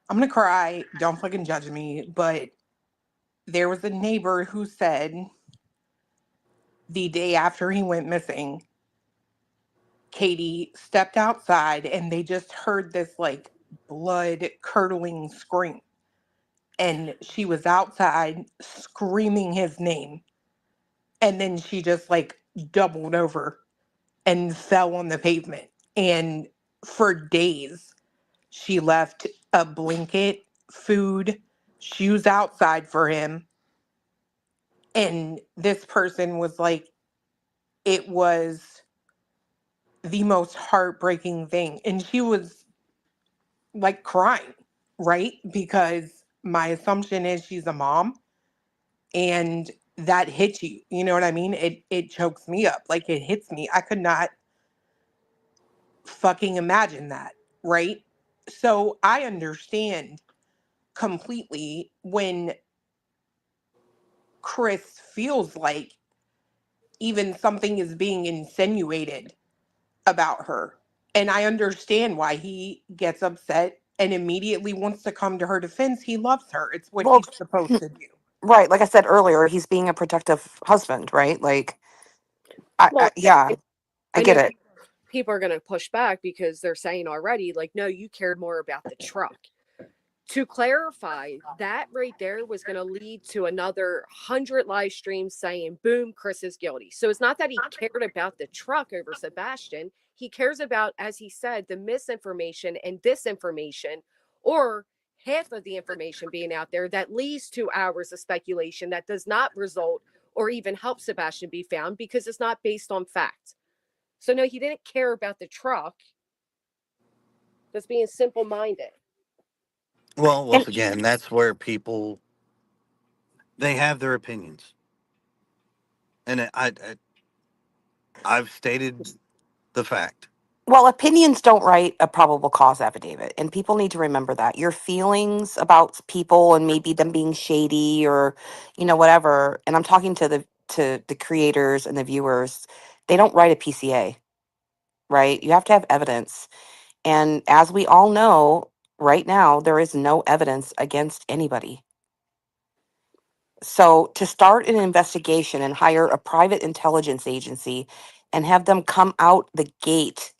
I'm gonna cry. Don't fucking judge me. But there was a neighbor who said the day after he went missing, Katie stepped outside and they just heard this like blood curdling scream. And she was outside screaming his name. And then she just like doubled over and fell on the pavement. And for days, she left a blanket, food, shoes outside for him. And this person was like, it was the most heartbreaking thing. And she was like crying, right? Because my assumption is she's a mom and that hits you. You know what I mean? It chokes me up. Like it hits me. I could not fucking imagine that, right? So I understand completely when Chris feels like even something is being insinuated about her. And I understand why he gets upset and immediately wants to come to her defense. He loves her. It's what Well, he's supposed to do. right. Like I said earlier, he's being a protective husband, right? Like, Well, yeah, I I get know it. people are going to push back because they're saying already, like, no, you cared more about the truck. To clarify, that right there was going to lead to another 100 live streams saying, boom, Chris is guilty. So it's not that he cared about the truck over Sebastian. He cares about, as he said, the misinformation and disinformation, or half of the information being out there that leads to hours of speculation that does not result or even help Sebastian be found because it's not based on fact. So, no, he didn't care about the truck, just being simple minded. Well, And once again, that's where people they have their opinions, and I've stated the fact. well, opinions don't write a probable cause affidavit, and people need to remember that your feelings about people and maybe them being shady or, whatever. And I'm talking to the creators and the viewers. They don't write a PCA, right? You have to have evidence, and as we all know, right now there is no evidence against anybody. So to start an investigation and hire a private intelligence agency and have them come out the gate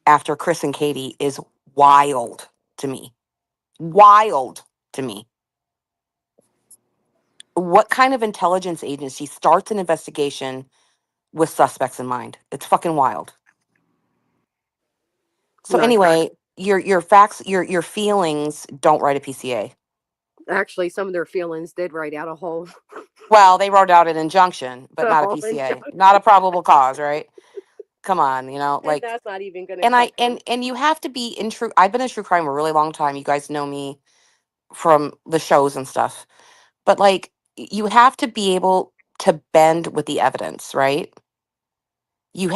after Chris and Katie is wild to me. Wild to me. What kind of intelligence agency starts an investigation with suspects in mind? It's fucking wild. So No, anyway, your facts, your feelings don't write a PCA. actually, some of their feelings did write out a whole, Well, they wrote out an injunction, but a not a whole PCA. injunction, Not a probable cause, right? Come on, and like, that's not even going to and I cover. and you have to be in true. I've been in true crime a really long time. You guys know me from the shows and stuff. But like you have to be able to bend with the evidence, right? You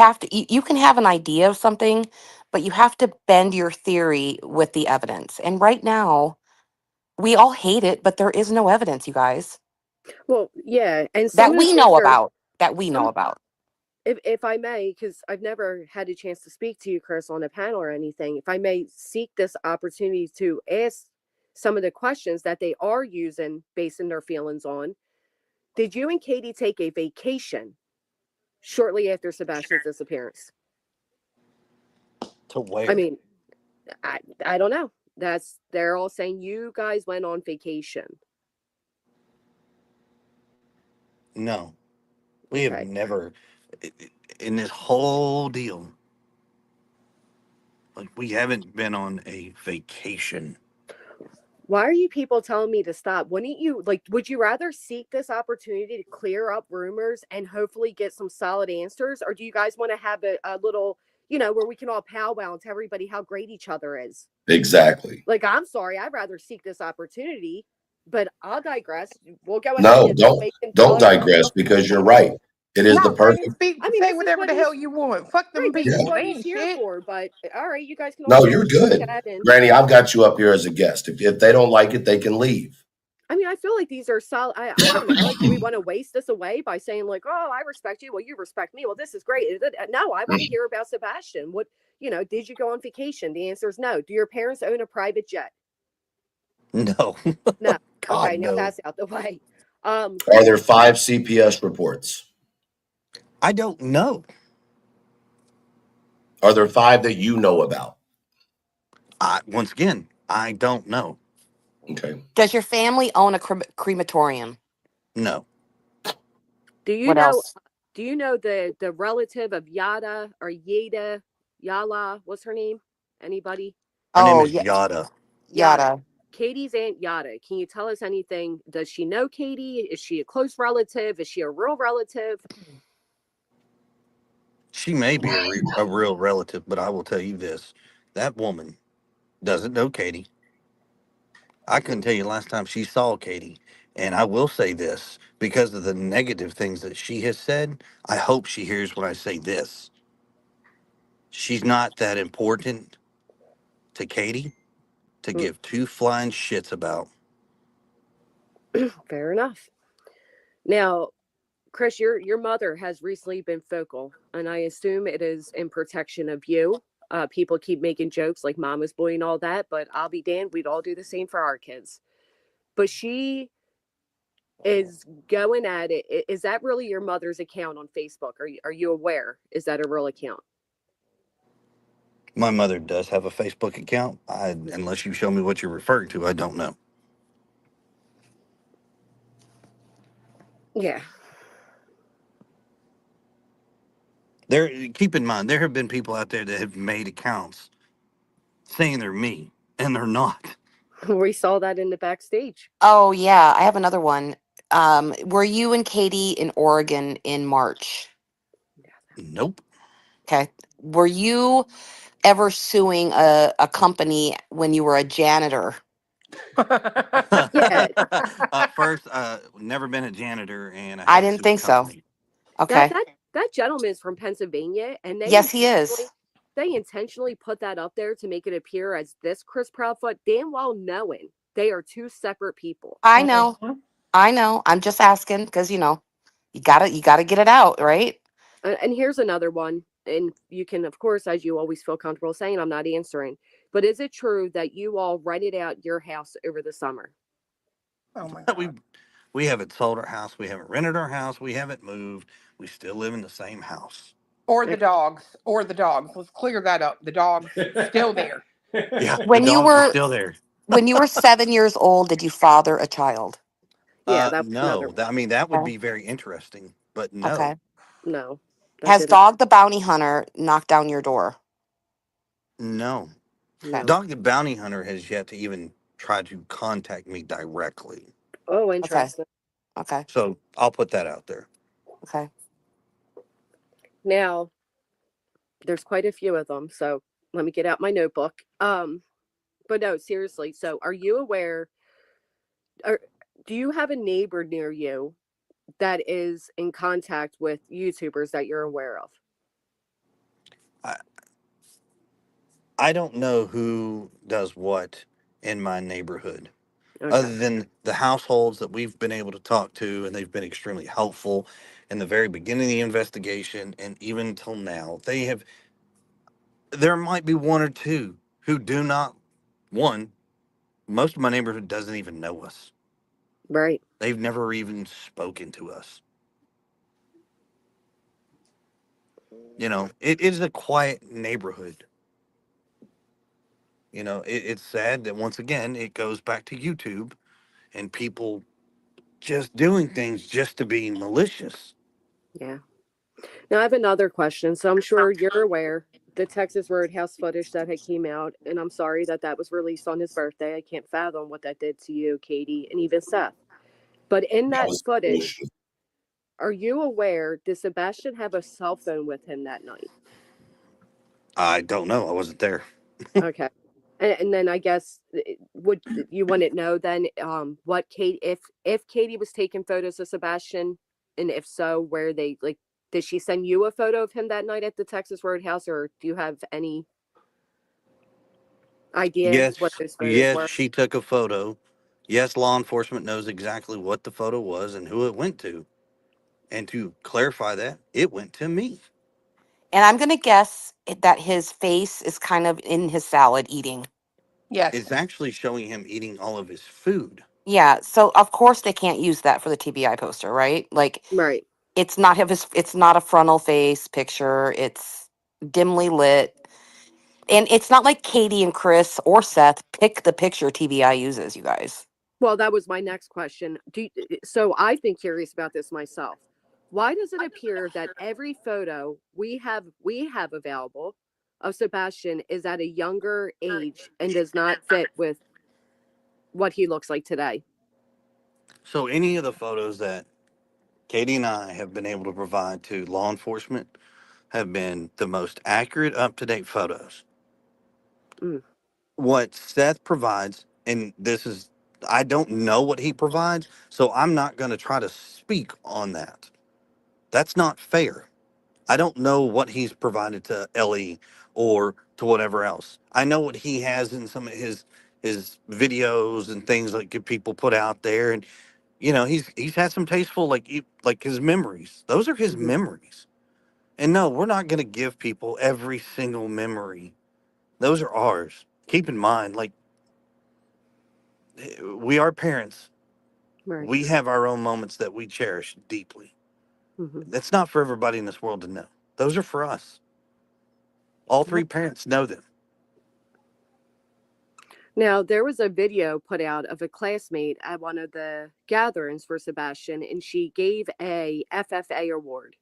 can have an idea of something, but you have to bend your theory with the evidence. And right now, we all hate it, but there is no evidence, you guys, Well, yeah, and some that of the we things know are about. That we know some. about. If I may, because I've never had a chance to speak to you, Chris, on a panel or anything, if I may seek this opportunity to ask some of the questions that they are using, basing their feelings on. Did you and Katie take a vacation shortly after Sebastian's disappearance? To I where? mean, I don't know. They're all saying you guys went on vacation. No, we have Okay. never in this whole deal. Like we haven't been on a vacation. Why are you people telling me to stop? Wouldn't you like, would you rather seek this opportunity to clear up rumors and hopefully get some solid answers? Or do you guys want to have a little, where we can all powwow and tell everybody how great each other is? Exactly. Like, I'm sorry, I'd rather seek this opportunity, but I'll digress. We'll go ahead No, and don't tell don't everybody. digress because you're right. It is the No, Granny, perfect. I mean, say this is whatever what the hell he's you want. Fuck right. them This is Yeah. people. what They he's ain't here shit. for. But all right, you guys can all No, go you're good. ahead and Granny, I've got you up here as a guest. If they don't like it, they can leave. I mean, I feel like these are solid. I don't know. Like, do we want to waste this away by saying like, "Oh, I respect you. Well, you respect me. Well, this is great." No, I want to hear about Sebastian. What did you go on vacation? The answer is no. Do your parents own a private jet? No, No. God Okay, now no. that's out the way. Are there 5 CPS reports? I don't know. Are there 5 that you know about? Once again, I don't know. Okay. Does your family own a crematorium? No, do you What know? else? Do you know the relative of Yada or Yada Yala? What's her name? Anybody? her name Oh, is yeah, Yada. Yada. yada. Katie's Aunt Yada. Can you tell us anything? Does she know Katie? Is she a close relative? Is she a real relative? She may be a real relative, but I will tell you this: that woman doesn't know Katie. I couldn't tell you last time she saw Katie. And I will say this because of the negative things that she has said. I hope she hears when I say this. She's not that important to Katie to Mm, give two flying shits about. Fair enough. Now, Chris, your mother has recently been vocal, and I assume it is in protection of you. People keep making jokes like mama's boy and all that, but I'll be damned, we'd all do the same for our kids. But she is going at it. Is that really your mother's account on Facebook? Are you aware? Is that a real account? My mother does have a Facebook account. Unless you show me what you're referring to, I don't know. Yeah. There, keep in mind, there have been people out there that have made accounts saying they're me, and they're not. We saw that in the backstage. Oh yeah, I have another one. Were you and Katie in Oregon in March? Nope. Okay. Were you ever suing a company when you were a janitor? Yeah, First, never been a janitor, and I I haven't didn't sued the think so. company. that Okay. that that gentleman is from Pennsylvania, and Yes, he is. they intentionally put that up there to make it appear as this Chris Proudfoot, damn well knowing they are two separate people. I know. I know. I'm just asking because you gotta get it out, right? And here's another one, and you can, of course, as you always feel comfortable saying, I'm not answering. But is it true that you all rented out your house over the summer? Oh my we god. we haven't sold our house. We haven't rented our house. We haven't moved. We still live in the same house. Or the Like, dogs. Or the dogs. Let's clear that up. The dogs still there. Yeah, the When you dogs are were still there. when you were 7 years old, did you father a child? yeah, that was another No, one. I mean that would Okay. be very interesting, but no, Okay. No, that Has didn't. Dog the Bounty Hunter knocked down your door? no. Okay. No. Dog the Bounty Hunter has yet to even try to contact me directly. Oh, Okay. interesting. Okay. So I'll put that out there. Okay. Now, there's quite a few of them, so let me get out my notebook. But no, seriously. So, are you aware? Or do you have a neighbor near you that is in contact with YouTubers that you're aware of? I, I don't know who does what in my neighborhood, Okay. other than the households that we've been able to talk to, and they've been extremely helpful in the very beginning of the investigation, and even till now, they have. There might be one or two who do not. One, most of my neighborhood doesn't even know us. Right. They've never even spoken to us. It is a quiet neighborhood. It's sad that once again it goes back to YouTube and people just doing things just to be malicious. Yeah. Now I have another question. So I'm sure you're aware the Texas Roadhouse footage that had came out, and I'm sorry that that was released on his birthday. I can't fathom what that did to you, Katie, and even Seth. But in That that was footage, bullshit. are you aware? Did Sebastian have a cell phone with him that night? I don't know. I wasn't there. Okay. And then I guess would you want to know then what Kate if Katie was taking photos of Sebastian, and if so, where they like did she send you a photo of him that night at the Texas Roadhouse, or do you have any idea what Yes, those photos yes, were? she took a photo. Yes, law enforcement knows exactly what the photo was and who it went to. And to clarify that, it went to me. And I'm gonna guess that his face is kind of in his salad eating. Yes. It's actually showing him eating all of his food. Yeah. So of course they can't use that for the TBI poster, right? Like Right. it's not a frontal face picture. It's dimly lit. And it's not like Katie and Chris or Seth pick the picture TBI uses, you guys. Well, that was my next question. So I've been curious about this myself. Why does it appear that every photo we have available of Sebastian is at a younger age and does not fit with what he looks like today? So, any of the photos that Katie and I have been able to provide to law enforcement have been the most accurate, up to date photos. Mm, What Seth provides, and I don't know what he provides, so I'm not going to try to speak on that. That's not fair. I don't know what he's provided to Ellie or to whatever else. I know what he has in some of his videos and things like people put out there, and He's had some tasteful, like his memories. Those are his Mhm. memories. And no, we're not going to give people every single memory. Those are ours. Keep in mind, like, we are parents. Right. We have our own moments that we cherish deeply. Mhm. That's not for everybody in this world to know. Those are for us. All three Yep. parents know them. Now, there was a video put out of a classmate at one of the gatherings for Sebastian, and she gave a FFA award.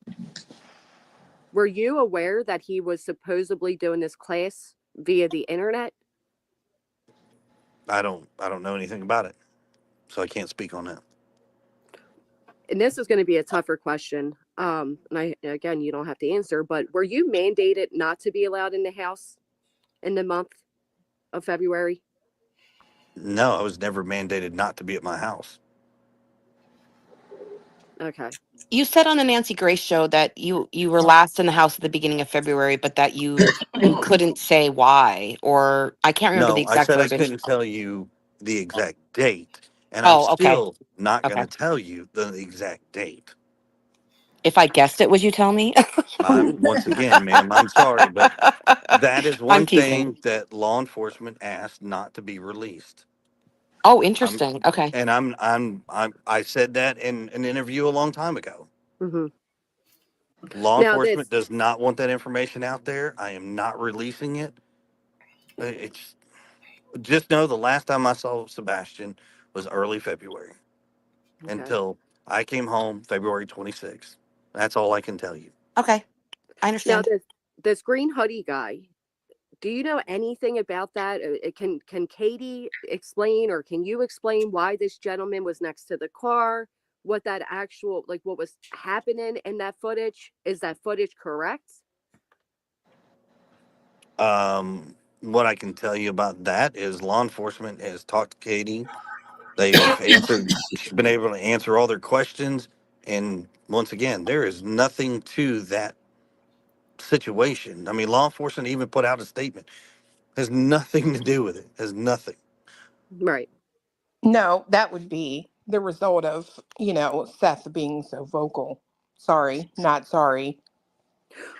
Were you aware that he was supposedly doing this class via the internet? I don't know anything about it, so I can't speak on that. And this is going to be a tougher question. And again, you don't have to answer, but were you mandated not to be allowed in the house in the month of February? No, I was never mandated not to be at my house. Okay. You said on the Nancy Grace show that you were last in the house at the beginning of February, but that you couldn't say why, or I can't remember the No, I exact said I verbiage. couldn't tell you the exact date, and I'm Oh, okay. still not going Okay. to tell you the exact date. If I guessed it, would you tell me? I'm once again, ma'am, I'm sorry, but that is I'm one teasing. thing that law enforcement asked not to be released. Oh, I'm, interesting. Okay. and I said that in an interview a long time ago. Hmm. Law Now, enforcement this, does not want that information out there. I am not releasing it. It's just know the last time I saw Sebastian was early February okay. until I came home February 26th. That's all I can tell you. Okay. I Now, understand. this green hoodie guy, do you know anything about that? Can Katie explain, or can you explain why this gentleman was next to the car? What that actual, like, what was happening in that footage? Is that footage correct? What I can tell you about that is law enforcement has talked to Katie. They've answered, she's been able to answer all their questions. And once again, there is nothing to that situation. I mean, law enforcement even put out a statement. Has nothing to do with it. Has nothing. Right. No, that would be the result of, Seth being so vocal. Sorry, not sorry.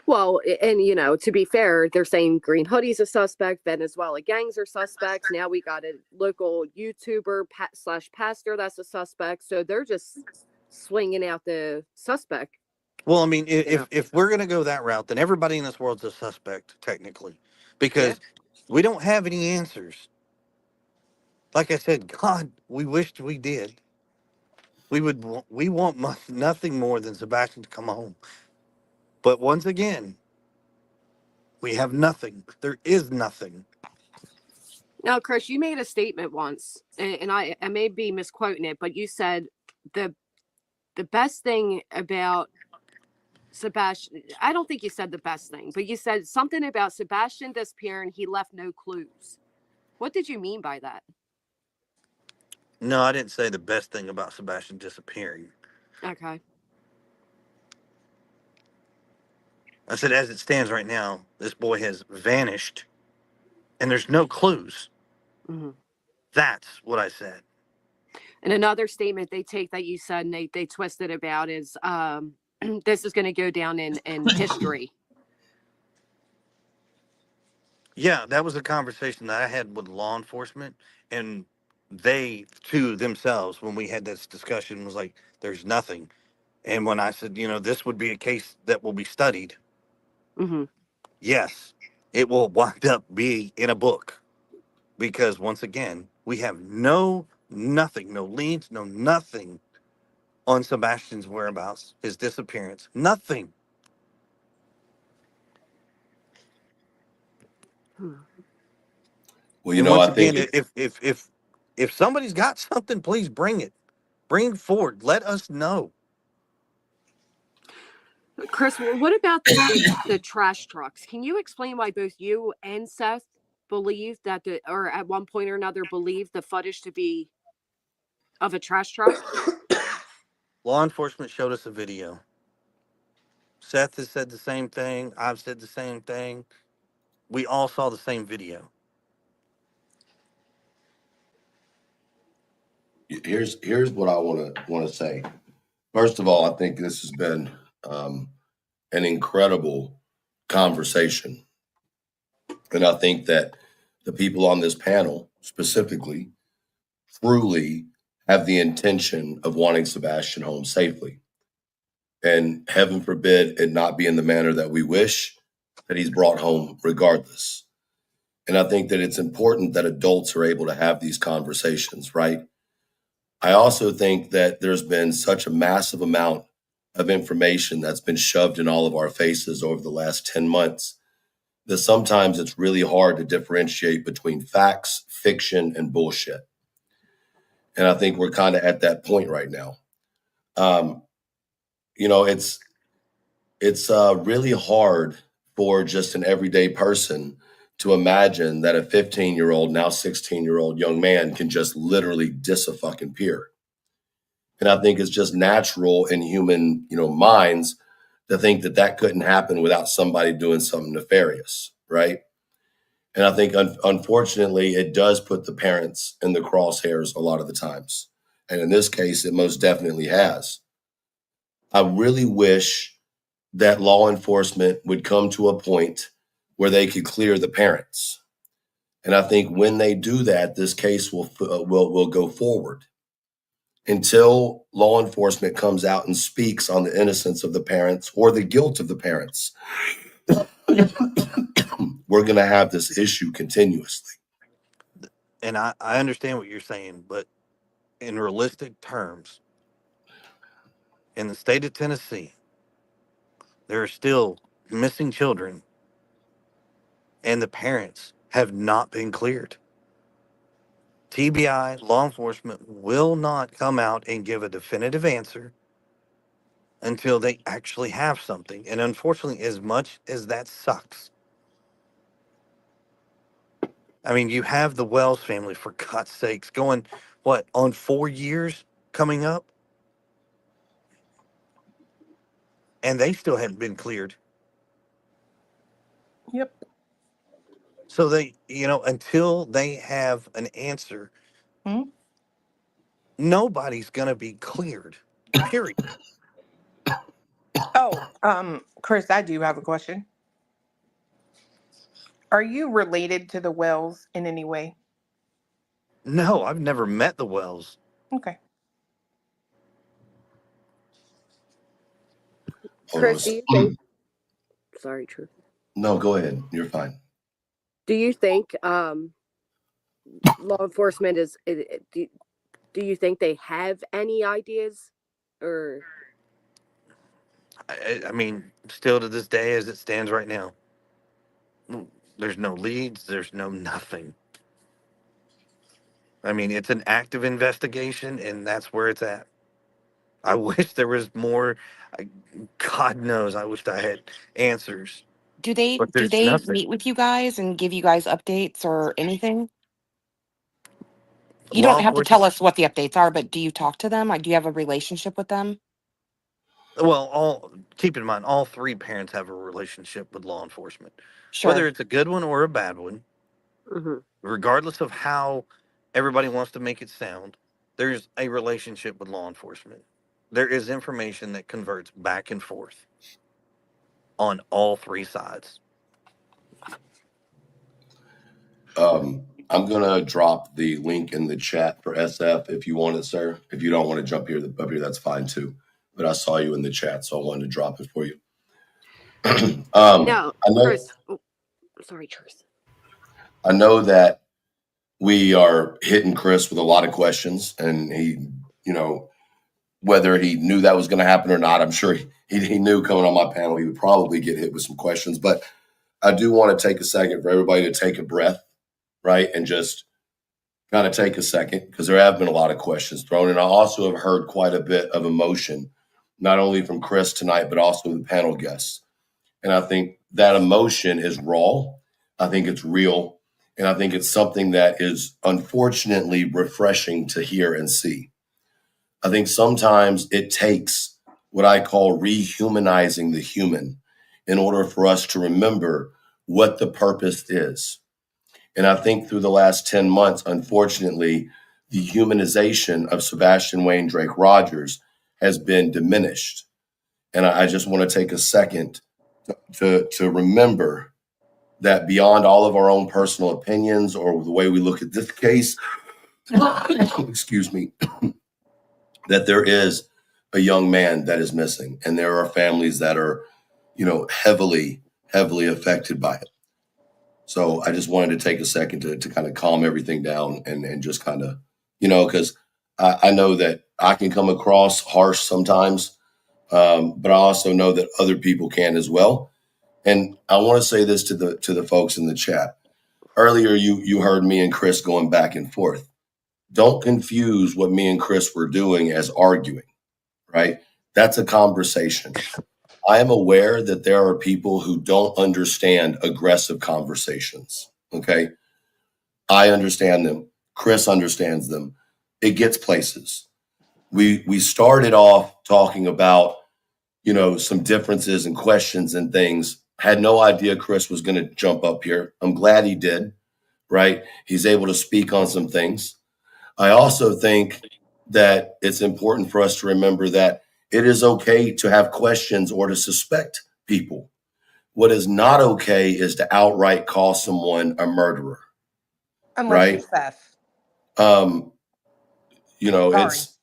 Well, and to be fair, they're saying Green Hoodie's a suspect, Venezuela gangs are suspects. Now we got a local YouTuber slash pastor that's a suspect. So they're just swinging out the suspect. Well, I mean, You know. if we're gonna go that route, then everybody in this world's a suspect technically, Yeah. because we don't have any answers. Like I said, God, we wished we did. We want nothing more than Sebastian to come home. But once again, we have nothing. There is nothing. Now, Chris, you made a statement once, and I may be misquoting it, but you said the the best thing about Sebastian, I don't think you said the best thing, but you said something about Sebastian disappearing. He left no clues. What did you mean by that? No, I didn't say the best thing about Sebastian disappearing. Okay. I said, as it stands right now, this boy has vanished, and there's no clues. Hmm. That's what I said. And another statement they take that you said and they twist it about is this is going to go down in history. Yeah, that was a conversation that I had with law enforcement, and they too themselves, when we had this discussion, was like, "There's nothing." And when I said, this would be a case that will be studied, Hmm. yes, it will wind up be in a book because once again, we have nothing, no leads, no nothing on Sebastian's whereabouts, his disappearance, nothing. Well, And I once again, think if somebody's got something, please bring it, bring forward, let us know. Chris, what about the trash trucks? Can you explain why both you and Seth believe that or at one point or another believed the footage to be of a trash truck? Law enforcement showed us a video. Seth has said the same thing. I've said the same thing. We all saw the same video. here's what I want to say. First of all, I think this has been an incredible conversation, and I think that the people on this panel specifically truly have the intention of wanting Sebastian home safely. And heaven forbid it not be in the manner that we wish, that he's brought home regardless. And I think that it's important that adults are able to have these conversations, right? I also think that there's been such a massive amount of information that's been shoved in all of our faces over the last 10 months that sometimes it's really hard to differentiate between facts, fiction, and bullshit. And I think we're kind of at that point right now. You know, it's really hard for just an everyday person to imagine that a 15-year-old, now 16-year-old young man can just literally diss a fucking peer. And I think it's just natural in human, minds to think that that couldn't happen without somebody doing something nefarious, right? And I think, unfortunately, it does put the parents in the crosshairs a lot of the times. And in this case, it most definitely has. I really wish that law enforcement would come to a point where they could clear the parents. And I think when they do that, this case will go forward. Until law enforcement comes out and speaks on the innocence of the parents or the guilt of the parents, we're going to have this issue continuously. And I understand what you're saying, but in realistic terms, in the state of Tennessee, there are still missing children, and the parents have not been cleared. TBI, law enforcement will not come out and give a definitive answer until they actually have something. And unfortunately, as much as that sucks, I mean, you have the Wells family, for God's sakes, going, what, on 4 years coming up? And they still hadn't been cleared. Yep. So they, until they have an answer, nobody's going to be cleared, period. Oh, Chris, I do have a question. Are you related to the Wells in any way? No, I've never met the Wells. Okay. Chris, do you think? Sorry, Truth. No, go ahead. You're fine. Do you think law enforcement is? Do you think they have any ideas, or? I mean, still to this day, as it stands right now, there's no leads. There's no nothing. I mean, it's an active investigation, and that's where it's at. I wish there was more. God knows, I wish I had answers. Do they But there's nothing. meet with you guys and give you guys updates or anything? You Law don't have to tell enforcement. us what the updates are, but do you talk to them? Like, do you have a relationship with them? Well, keep in mind, all three parents have a relationship with law enforcement, Sure. whether it's a good one or a bad one. Mm-hmm. Regardless of how everybody wants to make it sound, there's a relationship with law enforcement. There is information that converts back and forth on all three sides. I'm gonna drop the link in the chat for SF if you want it, sir. If you don't want to jump up here, that's fine too. But I saw you in the chat, so I wanted to drop it for you. No, Chris. Oh, sorry, Chris. I know that we are hitting Chris with a lot of questions, and he, whether he knew that was going to happen or not, I'm sure he knew coming on my panel he would probably get hit with some questions. But I do want to take a second for everybody to take a breath, right, and just kind of take a second, because there have been a lot of questions thrown. And I also have heard quite a bit of emotion, not only from Chris tonight, but also the panel guests. And I think that emotion is raw. I think it's real. And I think it's something that is unfortunately refreshing to hear and see. I think sometimes it takes what I call rehumanizing the human in order for us to remember what the purpose is. And I think through the last 10 months, unfortunately, the humanization of Sebastian Wayne Drake Rogers has been diminished. And I just want to take a second to remember that beyond all of our own personal opinions or the way we look at this case, excuse me, that there is a young man that is missing, and there are families that are, heavily, heavily affected by it. So I just wanted to take a second to kind of calm everything down and just kind of, because I know that I can come across harsh sometimes, but I also know that other people can as well. And I want to say this to the folks in the chat. Earlier, you heard me and Chris going back and forth. Don't confuse what me and Chris were doing as arguing, right? That's a conversation. I am aware that there are people who don't understand aggressive conversations. Okay. I understand them. Chris understands them. It gets places. We started off talking about, some differences and questions and things. Had no idea Chris was going to jump up here. I'm glad he did, right? He's able to speak on some things. I also think that it's important for us to remember that it is okay to have questions or to suspect people. What is not okay is to outright call someone a murderer, Unless you're right? Seth. Um, Sorry. it's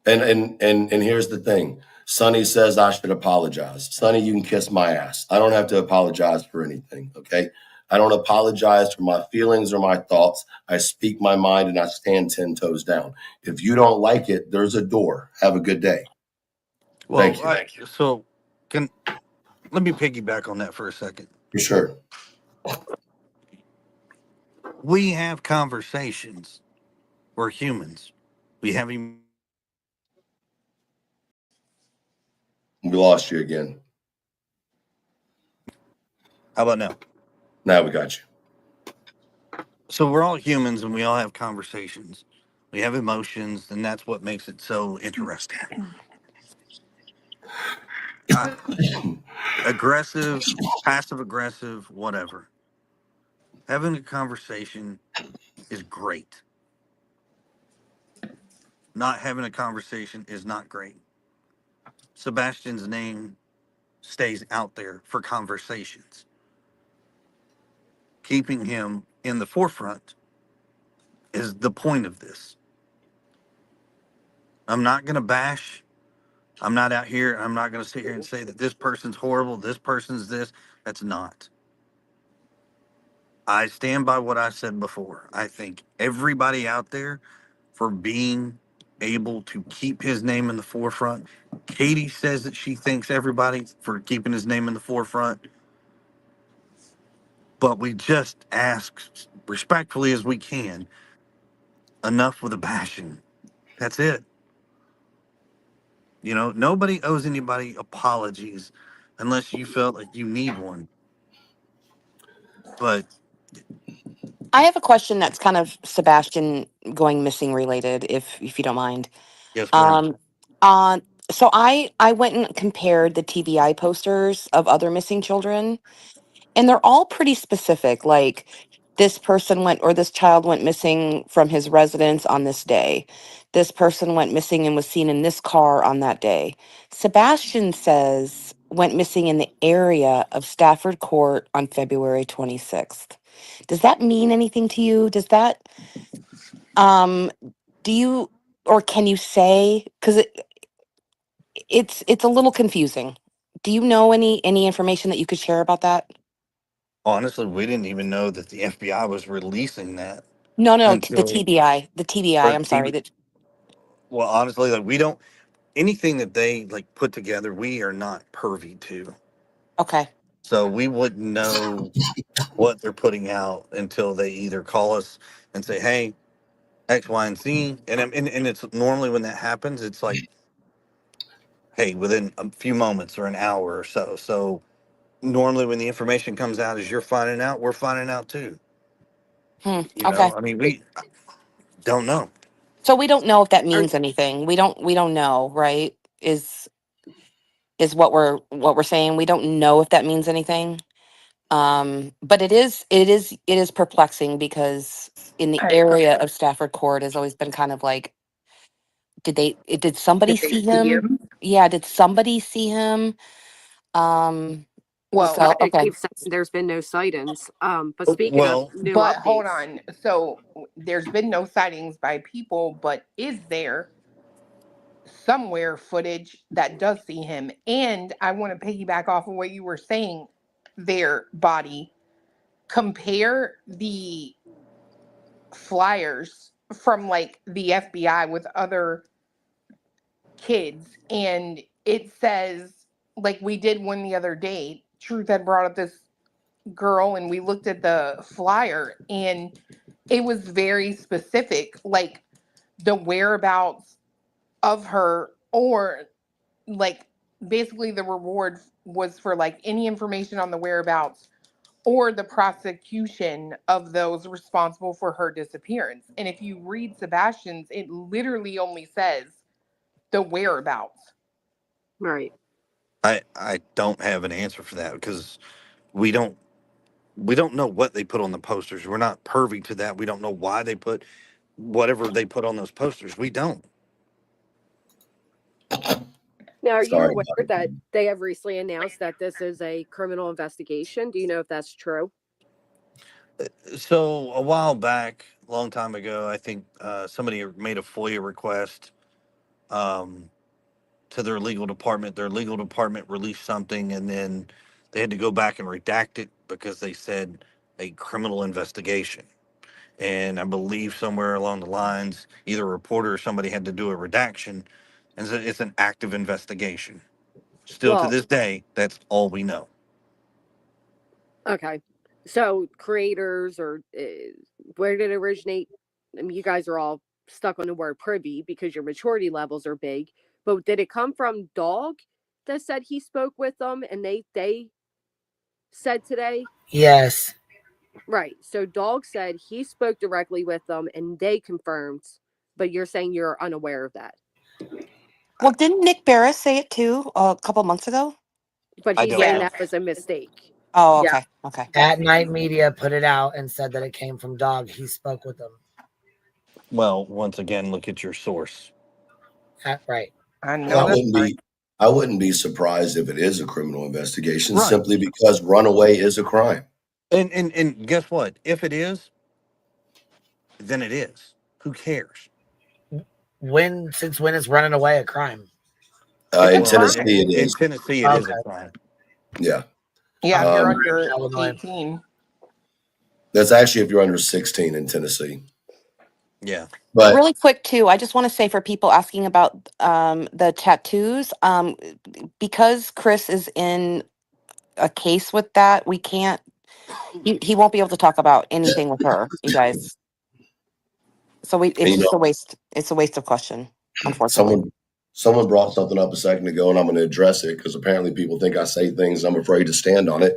and here's the thing. Sonny says I should apologize. Sonny, you can kiss my ass. I don't have to apologize for anything, okay? I don't apologize for my feelings or my thoughts. I speak my mind and I stand 10 toes down. If you don't like it, there's a door. Have a good day. Well, Thank you. so can let me piggyback on that for a second. For sure. We have conversations. We're humans. We have We lost you again. How about now? Now we got you. So we're all humans and we all have conversations. We have emotions, and that's what makes it so interesting. Aggressive, passive aggressive, whatever. Having a conversation is great. Not having a conversation is not great. Sebastian's name stays out there for conversations. Keeping him in the forefront is the point of this. I'm not going to bash. I'm not out here. I'm not going to sit here and say that this person's horrible. This person's this. That's not. I stand by what I said before. I think everybody out there for being able to keep his name in the forefront. Katie says that she thanks everybody for keeping his name in the forefront. But we just ask respectfully as we can, enough with the bashing. That's it. Nobody owes anybody apologies unless you felt like you need one. But I have a question that's kind of Sebastian going missing related, if you don't mind. yes, ma'am. Um, on so I went and compared the TBI posters of other missing children, and they're all pretty specific. Like this person went or this child went missing from his residence on this day. This person went missing and was seen in this car on that day. Sebastian says went missing in the area of Stafford Court on February 26th. Does that mean anything to you? Does that um do you or can you say because it's a little confusing. Do you know any information that you could share about that? Honestly, we didn't even know that the FBI was releasing that No, the until TBI, the TBI. or I'm sorry. TV. That Well, honestly, like we don't anything that they like put together, we are not privy to. okay. So we wouldn't know what they're putting out until they either call us and say, "Hey, X, Y, and Z," and it's normally when that happens, it's like, "Hey, within a few moments or an hour or so." So normally when the information comes out, as you're finding out, we're finding out too. Okay. I mean, we don't know. So we don't know if that means anything. We don't know, right? Is what we're saying. We don't know if that means anything. But it is perplexing because in the area of Stafford Court has always been kind of like, did somebody see him? Yeah, did somebody see him? Well, So They okay. keep saying there's been no sightings. But speaking of Well, new but hold updates, on. So there's been no sightings by people, but is there somewhere footage that does see him? And I want to piggyback off of what you were saying there, Body. Compare the flyers from like the FBI with other kids, and it says, like we did one the other day, Truth had brought up this girl and we looked at the flyer and it was very specific, like the whereabouts of her, or like basically the reward was for like any information on the whereabouts or the prosecution of those responsible for her disappearance. And if you read Sebastian's, it literally only says the whereabouts. right? I don't have an answer for that because we don't we don't know what they put on the posters. We're not pervy to that. We don't know why they put whatever they put on those posters. We don't. Now, are you Sorry aware about that they have recently announced that this is a criminal investigation? Do you know if that's true? So a while back, a long time ago, I think somebody made a FOIA request um, to their legal department. Their legal department released something, and then they had to go back and redact it because they said a criminal investigation. And I believe somewhere along the lines, either a reporter or somebody had to do a redaction, and so it's an active investigation. Still to Well, this day, that's all we know. okay. So creators or where did it originate? I mean, you guys are all stuck on the word privy because your maturity levels are big. But did it come from Dog that said he spoke with them and they said today? Yes. Right. So Dog said he spoke directly with them and they confirmed, but you're saying you're unaware of that. Well, didn't Nick Barris say it too a couple months ago? But I he's don't saying Yes. know. that was a mistake. Oh, Yeah. okay. Okay. At Night Media put it out and said that it came from Dog. He spoke with them. Well, once again, look at your source. Right. I it. know I that's wouldn't right. be I wouldn't be surprised if it is a criminal investigation Right. simply because runaway is a crime. And guess what? If it is, then it is. Who cares? Since when is running away a crime? It's a In Well, crime. Tennessee, it in is. Tennessee, it is a Okay. crime. Yeah. Yeah, if Okay. you're Um, under Illinois. 18. that's actually if you're under 16 in Tennessee. Yeah. But Really quick too, I just want to say for people asking about the tattoos, because Chris is in a case with that, we can't. He won't be able to talk about anything with her, you guys. So and it's you just a know, waste. It's a waste of question, unfortunately. someone brought something up a second ago, and I'm going to address it because apparently people think I say things I'm afraid to stand on it.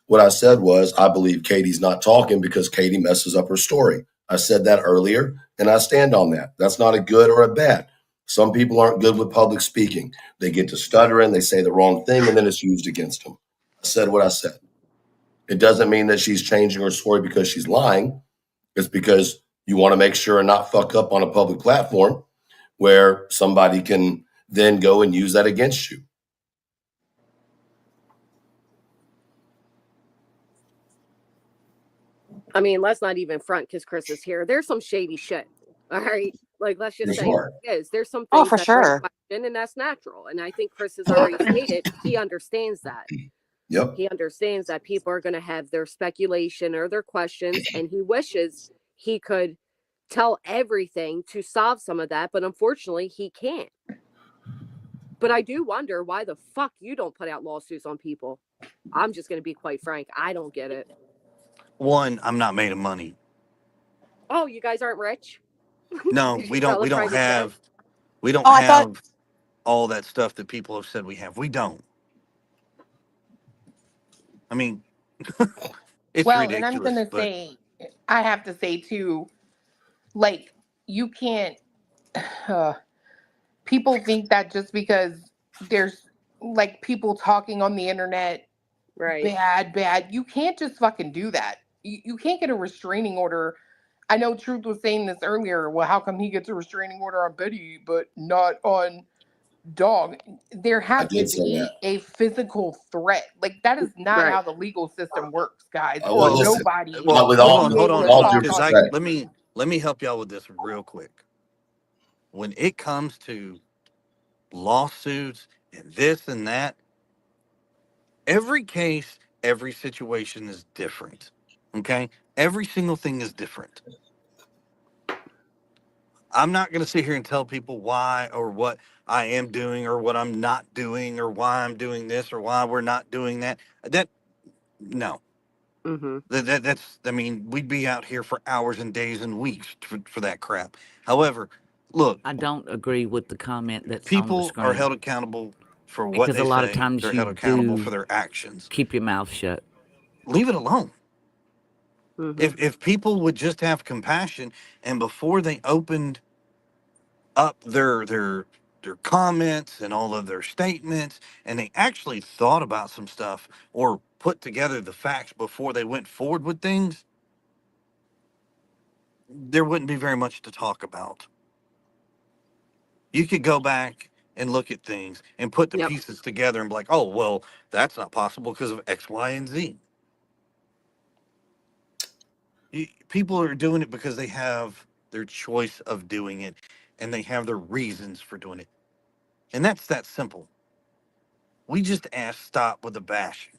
What I said was I believe Katie's not talking because Katie messes up her story. I said that earlier, and I stand on that. That's not a good or a bad. Some people aren't good with public speaking. They get to stuttering, they say the wrong thing, and then it's used against them. I said what I said. It doesn't mean that she's changing her story because she's lying. It's because you want to make sure and not fuck up on a public platform where somebody can then go and use that against you. I mean, let's not even front because Chris is here. There's some shady shit. All right. Like, let's just For say sure. it is. There's some Oh, things for that bring sure. question, and that's natural. And I think Chris has already stated he understands that. Yep. He understands that people are going to have their speculation or their questions, and he wishes he could tell everything to solve some of that, but unfortunately, he can't. But I do wonder why the fuck you don't put out lawsuits on people. I'm just going to be quite frank. I don't get it. One, I'm not made of money. Oh, you guys aren't rich? No, Did you we don't. tell We us don't right today? have. We don't Oh, I thought. have all that stuff that people have said we have. We don't. I mean, it's Well, and I'm going ridiculous, to but say, I have to say too, like, you can't, uh, people think that just because there's like people talking on the internet Right. bad. You can't just fucking do that. You can't get a restraining order. I know Truth was saying this earlier. Well, how come he gets a restraining order on Betty but not on Dog? There I has to did say that. be a physical threat. Like, that is not Right. how the legal system works, guys. Well, Or listen, nobody Well, with will hold all on, be with, hold able on, with to hold all on, due talk because on respect, let me help y'all with this real quick. When it comes to lawsuits and this and that, every case, every situation is different. Okay, every single thing is different. I'm not going to sit here and tell people why or what I am doing or what I'm not doing or why I'm doing this or why we're not doing that. That no, Mm-hmm. that's. I mean, we'd be out here for hours and days and weeks for that crap. However, look, I don't agree with the comment that's on the people are screen held accountable for what because they a lot of say. times They're you held accountable do for their actions. keep your mouth shut. Leave it alone. Mm-hmm. If people would just have compassion and before they opened up their comments and all of their statements and they actually thought about some stuff or put together the facts before they went forward with things, there wouldn't be very much to talk about. You could go back and look at things and put the Yep. pieces together and be like, oh well, that's not possible because of X, Y, and Z. People are doing it because they have their choice of doing it and they have their reasons for doing it. And that's that simple. We just ask stop with the bashing.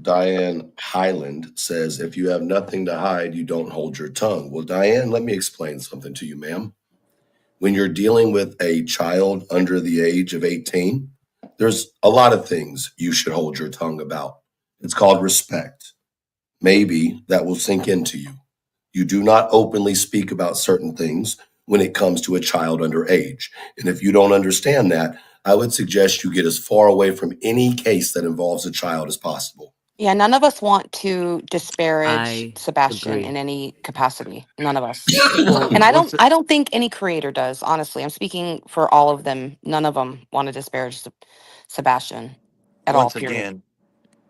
Diane Highland says, if you have nothing to hide, you don't hold your tongue. Well, Diane, let me explain something to you, ma'am. When you're dealing with a child under the age of 18, there's a lot of things you should hold your tongue about. It's called respect. Maybe that will sink into you. You do not openly speak about certain things when it comes to a child under age. And if you don't understand that, I would suggest you get as far away from any case that involves a child as possible. Yeah, none of us want to disparage I Sebastian in agree. any capacity. None of us. Well, And what's it? I don't think any creator does, honestly. I'm speaking for all of them. None of them want to disparage Sebastian at all, Once period. again,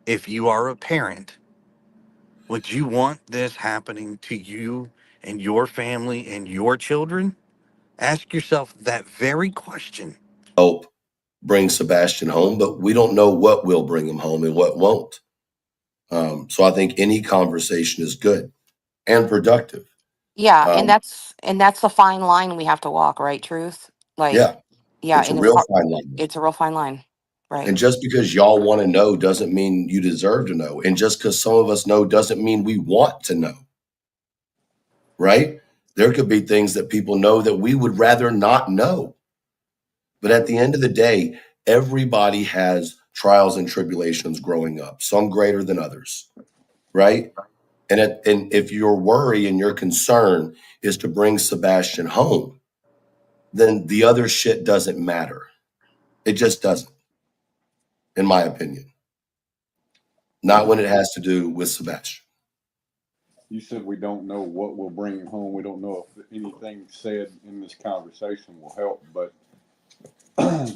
if you are a parent, would you want this happening to you and your family and your children? Ask yourself that very question. Help bring Sebastian home, but we don't know what will bring him home and what won't. So I think any conversation is good and productive. Yeah, Um, and that's the fine line we have to walk, right? Truth? Like, yeah, yeah, it's a and real fine line. it's a real fine line. Right. And just because y'all want to know doesn't mean you deserve to know. And just because some of us know doesn't mean we want to know, right? There could be things that people know that we would rather not know. But at the end of the day, everybody has trials and tribulations growing up, some greater than others, right? And if your worry and your concern is to bring Sebastian home, then the other shit doesn't matter. It just doesn't, in my opinion. Not when it has to do with Sebastian. You said we don't know what will bring him home. We don't know if anything said in this conversation will help. But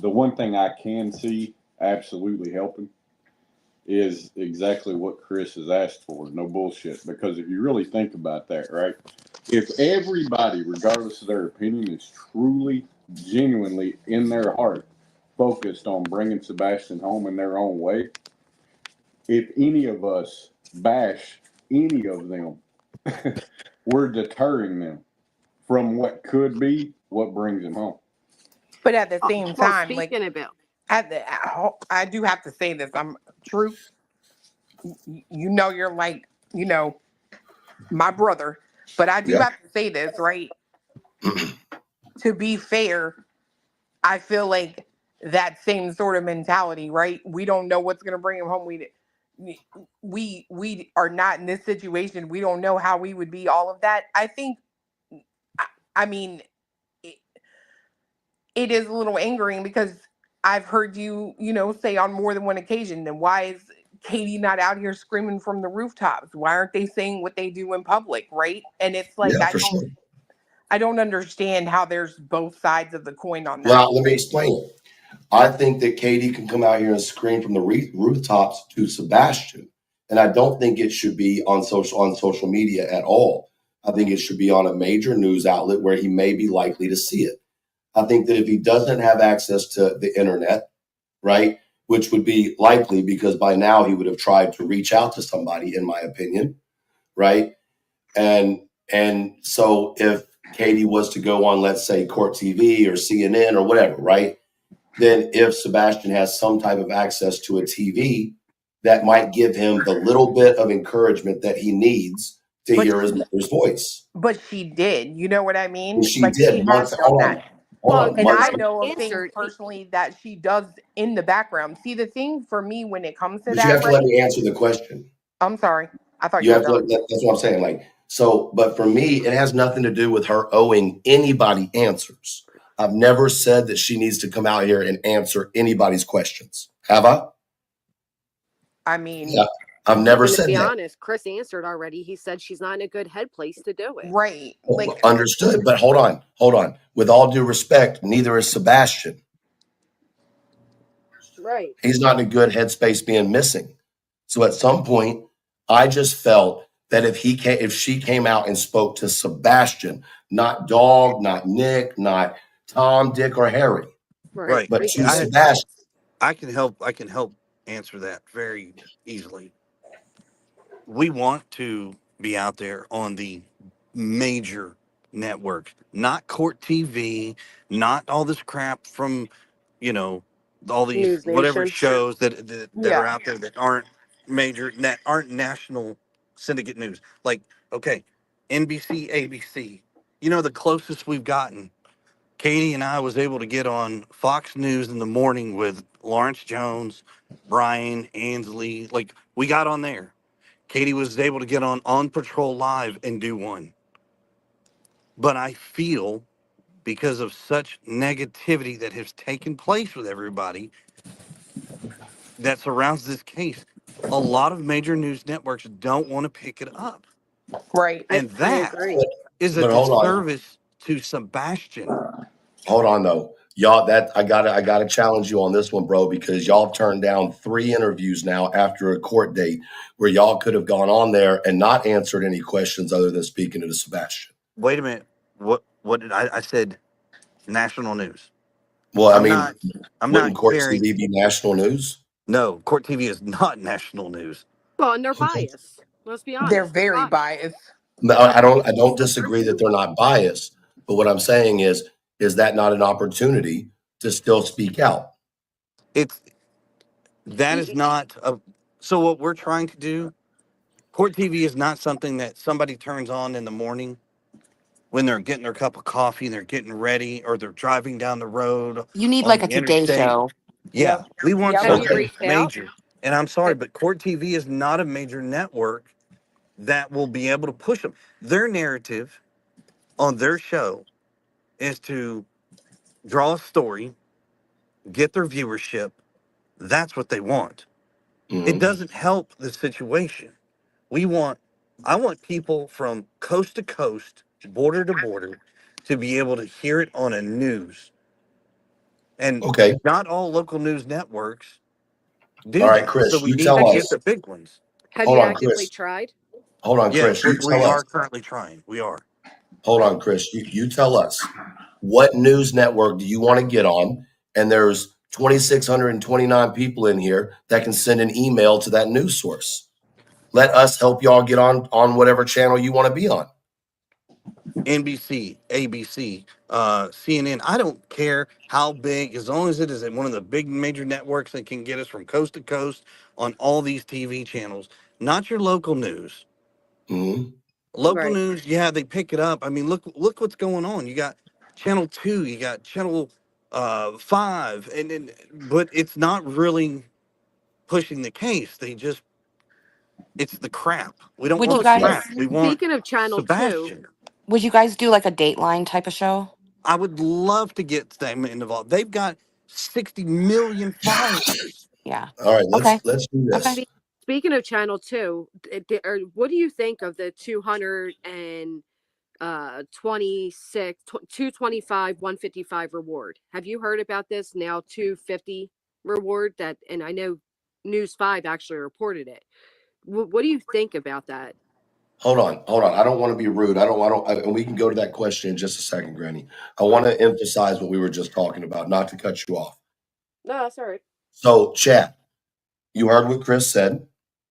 the one thing I can see absolutely helping is exactly what Chris has asked for. No bullshit. Because if you really think about that, right? If everybody, regardless of their opinion, is truly, genuinely in their heart focused on bringing Sebastian home in their own way, if any of us bash any of them, we're deterring them from what could be what brings them home. But at the same Well, time, like, speaking about, I do have to say this. I'm Truth. You know, you're like, my brother. But I do Yeah. have to say this, right? To be fair, I feel like that same sort of mentality, right? We don't know what's gonna bring him home. We are not in this situation. We don't know how we would be. All of that. I think. I mean, it, it is a little angering because I've heard you, say on more than one occasion. Then why is Katie not out here screaming from the rooftops? Why aren't they saying what they do in public, right? And it's like Yeah, for sure. I don't understand how there's both sides of the coin on that. Well, let me explain it. I think that Katie can come out here and scream from the rooftops to Sebastian, and I don't think it should be on social media at all. I think it should be on a major news outlet where he may be likely to see it. I think that if he doesn't have access to the internet, right, which would be likely because by now he would have tried to reach out to somebody, in my opinion, right? And so if Katie was to go on, let's say, Court TV or CNN or whatever, right? Then if Sebastian has some type of access to a TV, that might give him the little bit of encouragement that he needs to But hear his mother's voice. but she did. You know what I And mean? she Like she did has months. done that. Hold Well, on, And months. I remember know he of things answered. personally that she does in the background. See, the thing for me when it comes to But you that, have to let right? me answer the question. I'm sorry. I thought You you were have to. done. That's what I'm saying. Like so, but for me, it has nothing to do with her owing anybody answers. I've never said that she needs to come out here and answer anybody's questions. Have I? I mean, Yeah. I've never And to said be that. honest, Chris answered already. He said she's not in a good head place to do it. right. Like Understood. But hold on. With all due respect, neither is Sebastian. Right. He's not in a good headspace being missing. So at some point, I just felt that if she came out and spoke to Sebastian, not Dog, not Nick, not Tom, Dick, or Harry, Right. Right. but Make to it make Sebastian. sense. I can help. I can help answer that very easily. We want to be out there on the major networks, not court TV, not all this crap from, you know, all these News whatever Nation. shows that are yeah. out there that aren't major, that aren't national syndicate news. Like, okay, NBC, ABC. You know, the closest we've gotten, Katie and I was able to get on Fox News in the morning with Lawrence Jones, Brian Ansley. Like, we got on there. Katie was able to get on Patrol Live and do one. But I feel because of such negativity that has taken place with everybody that surrounds this case, a lot of major news networks don't want to pick it up. Right. And I that agree. is a But hold on. disservice to Sebastian. Hold on though. Y'all, that I gotta challenge you on this one, bro, because y'all have turned down 3 interviews now after a court date where y'all could have gone on there and not answered any questions other than speaking to Sebastian. Wait a minute. What did I said national news. Well, I I'm mean, not I'm wouldn't not Court carrying TV be national news? no, Court TV is not national news. Well, and they're Okay. biased. Let's be They're honest. They're very biased. biased. No, I don't disagree that they're not biased, but what I'm saying is that not an opportunity to still speak out? It's that is not a so what we're trying to do, Court TV is not something that somebody turns on in the morning when they're getting their cup of coffee and they're getting ready or they're driving down the road You need on like the a Today interstate. Show. Yeah, Yep. we want Yep. Have you Okay. something reached out? major. And I'm sorry, but Court TV is not a major network that will be able to push them. Their narrative on their show is to draw a story, get their viewership. That's what they want. It Mhm. doesn't help the situation. We want, I want people from coast to coast, border to border, to be able to hear it on a news. And Okay. not all local news networks All do right, that. So Chris, we you need to tell Have you get us. the big ones. have Hold you on, actively Chris. tried? Hold on, Yes, Chris. You we tell us. are currently trying. We are. Hold on, Chris. You tell us what news network do you want to get on? And there's 2,629 people in here that can send an email to that news source. Let us help y'all get on whatever channel you want to be on. NBC, ABC, CNN. I don't care how big, as long as it is at one of the big major networks that can get us from coast to coast on all these TV channels, not your local news. Mhm. Local Right. news, yeah, they pick it up. I mean, look what's going on. You got Channel 2, you got Channel 5, and but it's not really pushing the case. They just it's the crap. We don't Would want you Well, the crap. guys We want speaking of Channel 2, Sebastian. would you guys do like a Dateline type of show? I would love to get them involved. They've got 60 million followers. Yeah. All right, Okay. let's do Okay. this. speaking of Channel 2, what do you think of the 200 and 225, 155 reward. Have you heard about this? Now 250 reward that, and I know News 5 actually reported it. What do you think about that? Hold on. I don't want to be rude. And we can go to that question in just a second, Granny. I want to emphasize what we were just talking about, not to cut you off. No, that's all right. So, chat, you heard what Chris said,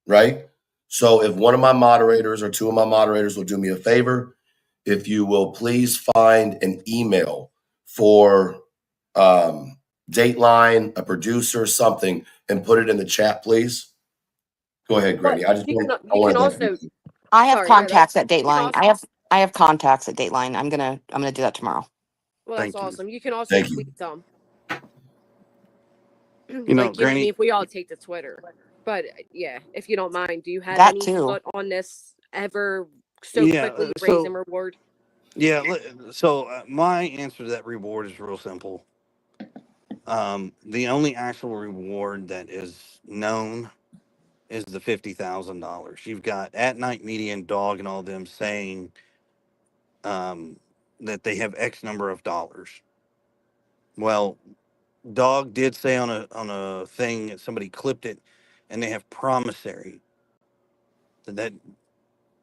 right? So, if one of my moderators or two of my moderators will do me a favor, if you will please find an email for Dateline, a producer, something, and put it in the chat, please. Go ahead, Granny. I want to let you. I have Sorry, no, contacts at you can Dateline. also, I have contacts at Dateline. I'm gonna do that tomorrow. well, that's Thank you. awesome. You can also Thank you. tweet them. You know, Like, you know what I mean? Granny. If we all take to Twitter. But yeah, if you don't mind, do you have That any too. foot on this ever so Yeah. quickly raising reward? Yeah. So my answer to that reward is real simple. The only actual reward that is known is the $50,000. You've got At Night Media and Dog and all them saying that they have X number of dollars. Well, Dog did say on a thing that somebody clipped it, and they have promissory. That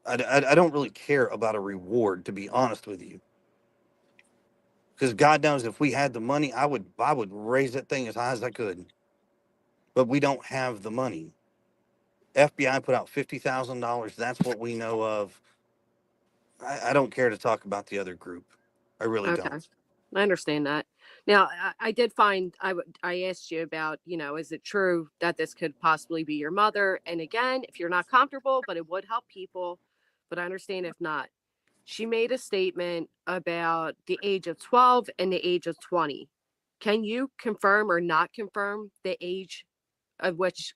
I don't really care about a reward, to be honest with you, because God knows if we had the money, I would raise that thing as high as I could. But we don't have the money. FBI put out $50,000. That's what we know of. I don't care to talk about the other group. I really Okay. don't. I understand that. Now, I did find I asked you about, is it true that this could possibly be your mother? And again, if you're not comfortable, but it would help people, but I understand if not. She made a statement about the age of 12 and the age of 20. Can you confirm or not confirm the age of which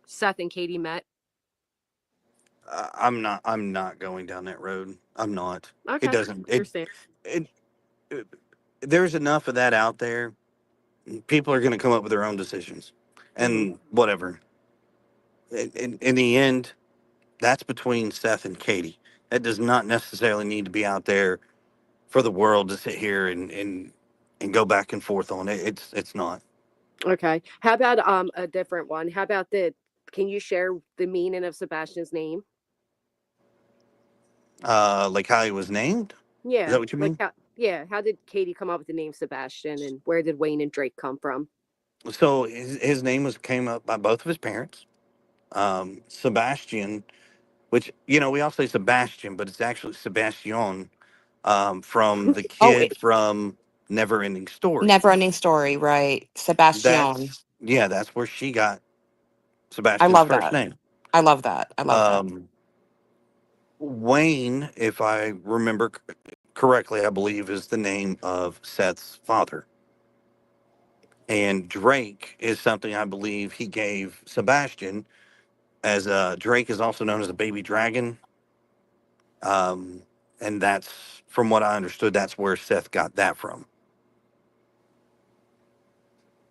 Seth and Katie met? I'm not. I'm not going down that road. I'm not. It Okay. doesn't. Understand. It. There's enough of that out there. People are going to come up with their own decisions, and whatever. In the end, that's between Seth and Katie. That does not necessarily need to be out there for the world to sit here and go back and forth on it. It's not. Okay. How about a different one? How about can you share the meaning of Sebastian's name? Like how he was named. Is Yeah. that what you mean? How did Katie come up with the name Sebastian, and where did Wayne and Drake come from? So his name came up by both of his parents. Sebastian, which we all say Sebastian, but it's actually Sebastian, from the Oh, kid from Never Ending Story. Never Ending Story, right? Sebastian. That's where she got I Sebastian's love first that. name. I love that. I love that. Wayne, if I remember correctly, I believe is the name of Seth's father. And Drake is something I believe he gave Sebastian, as Drake is also known as a baby dragon. And that's, from what I understood, that's where Seth got that from.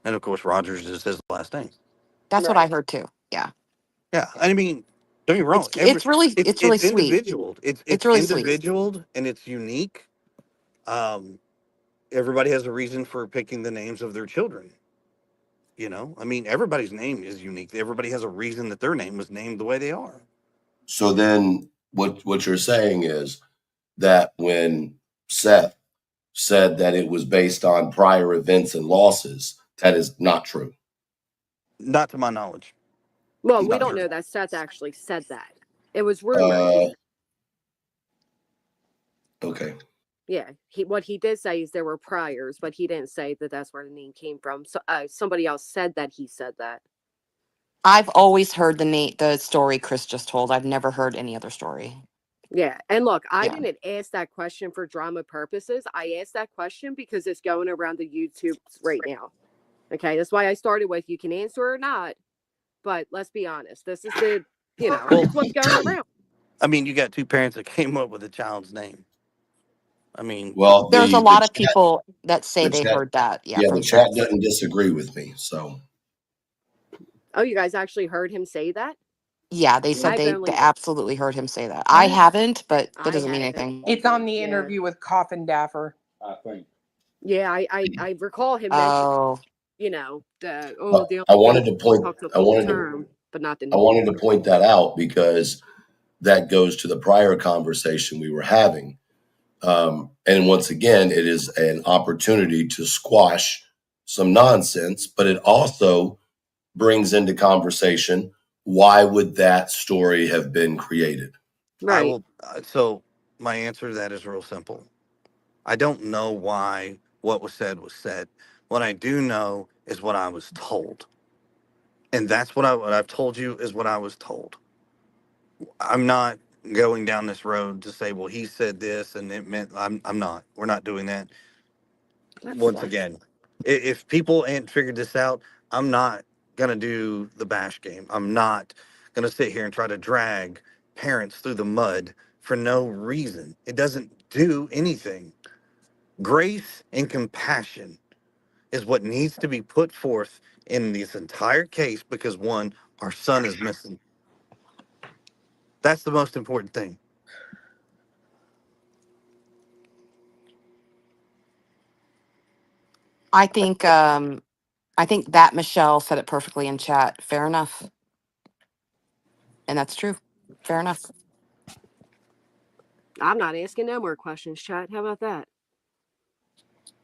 And of course, Rogers is his last name. That's what Right. I heard too. Yeah. Yeah, I mean, don't get me wrong. It's really It's sweet. individual. It's It's really sweet. individual and it's unique. Um, Everybody has a reason for picking the names of their children. I mean, everybody's name is unique. Everybody has a reason that their name was named the way they are. So then what you're saying is that when Seth said that it was based on prior events and losses, that is not true. Not to my knowledge. Well, we Not don't true. know that Seth actually said that. It was rumored. Okay. Yeah, what he did say is there were priors, but he didn't say that that's where the name came from. So somebody else said that he said that. I've always heard the story Chris just told. I've never heard any other story. Yeah, and look, I Yeah. didn't ask that question for drama purposes. I asked that question because it's going around the YouTube right now. Okay, that's why I started with you can answer or not, but let's be honest. This is it's what's going around. I mean, you got two parents that came up with a child's name. I mean, Well, There's a the lot of chat, people that say the they chat, heard that. Yeah, yeah, from the chat Seth. doesn't disagree with me. So Oh, you guys actually heard him say that? Yeah, they said I've they only absolutely heard him say that. I haven't, but that I doesn't mean haven't. anything. It's on the Yeah. interview with Coffin Daffer. I think. Yeah, I recall him mentioning, Oh, the I only wanted to point. talk to I full wanted to. term, but not the I wanted to point that out because that goes to the prior conversation we were having. And once again, it is an opportunity to squash some nonsense, but it also brings into conversation why would that story have been created? I right. will. So my answer to that is real simple. I don't know why what was said was said. What I do know is what I was told, and that's what I've told you is what I was told. I'm not going down this road to say, well, he said this and it meant I'm not. We're not doing that. That's Once fine. again, if people ain't figured this out, I'm not gonna do the bash game. I'm not gonna sit here and try to drag parents through the mud for no reason. It doesn't do anything. Grace and compassion is what needs to be put forth in this entire case because one, our son is missing. That's the most important thing. I think that Michelle said it perfectly in chat. Fair enough. And that's true. Fair enough. I'm not asking no more questions, chat. How about that?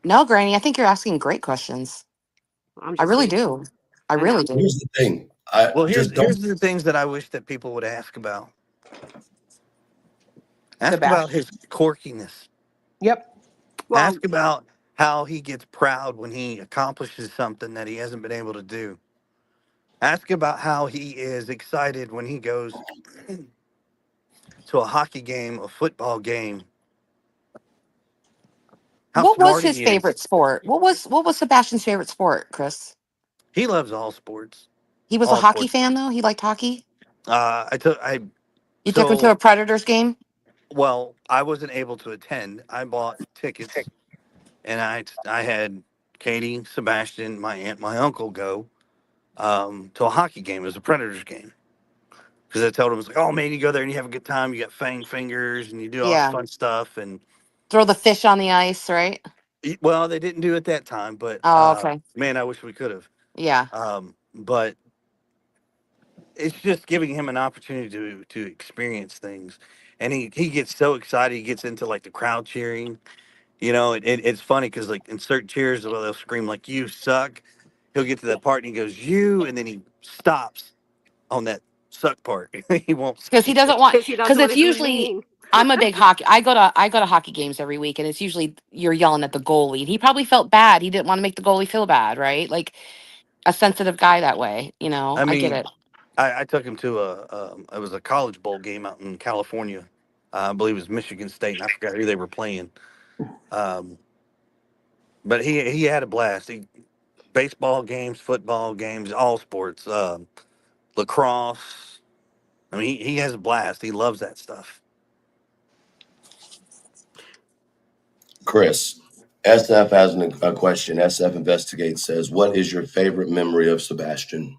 No, Granny, I think you're asking great questions. I'm I just really saying. do. I I know. really do. Here's the thing. I Well, just don't. here's the things that I wish that people would ask about. Ask about Sebastian. his quirkiness. Yep. Well, Ask about how he gets proud when he accomplishes something that he hasn't been able to do. Ask about how he is excited when he goes to a hockey game, a football game, how What was smart his he is. favorite sport? What was Sebastian's favorite sport, Chris? He loves all sports. He was a All hockey sports. fan though. He liked hockey. I You took him to so a Predators game? well, I wasn't able to attend. I bought tickets and I had Katie, Sebastian, my aunt, my uncle go to a hockey game. It was a Predators game. Because I told him, it's like, oh man, you go there and you have a good time. You got fang fingers and you do all this Yeah. fun stuff. And Throw the fish on the ice, right? well, they didn't do it that time, but Oh, okay. man, I wish we could have. Yeah. But it's just giving him an opportunity to experience things, and he gets so excited. He gets into like the crowd cheering. It's funny because like in certain cheers, well, they'll scream like "You suck." He'll get to that part and he goes "You," and then he stops on that suck part. He won't Because he say it. doesn't want, because he because doesn't want it's to be usually, mean. I'm a big hockey. I go to hockey games every week, and it's usually you're yelling at the goalie. And he probably felt bad. He didn't want to make the goalie feel bad, right? Like a sensitive guy that way. I I get mean, it. I took him to it was a college bowl game out in California. I believe it was Michigan State, and I forgot who they were playing. Um, but he had a blast. Baseball games, football games, all sports, lacrosse. I mean, he has a blast. He loves that stuff. Chris, SF has a question. SF Investigates says, what is your favorite memory of Sebastian?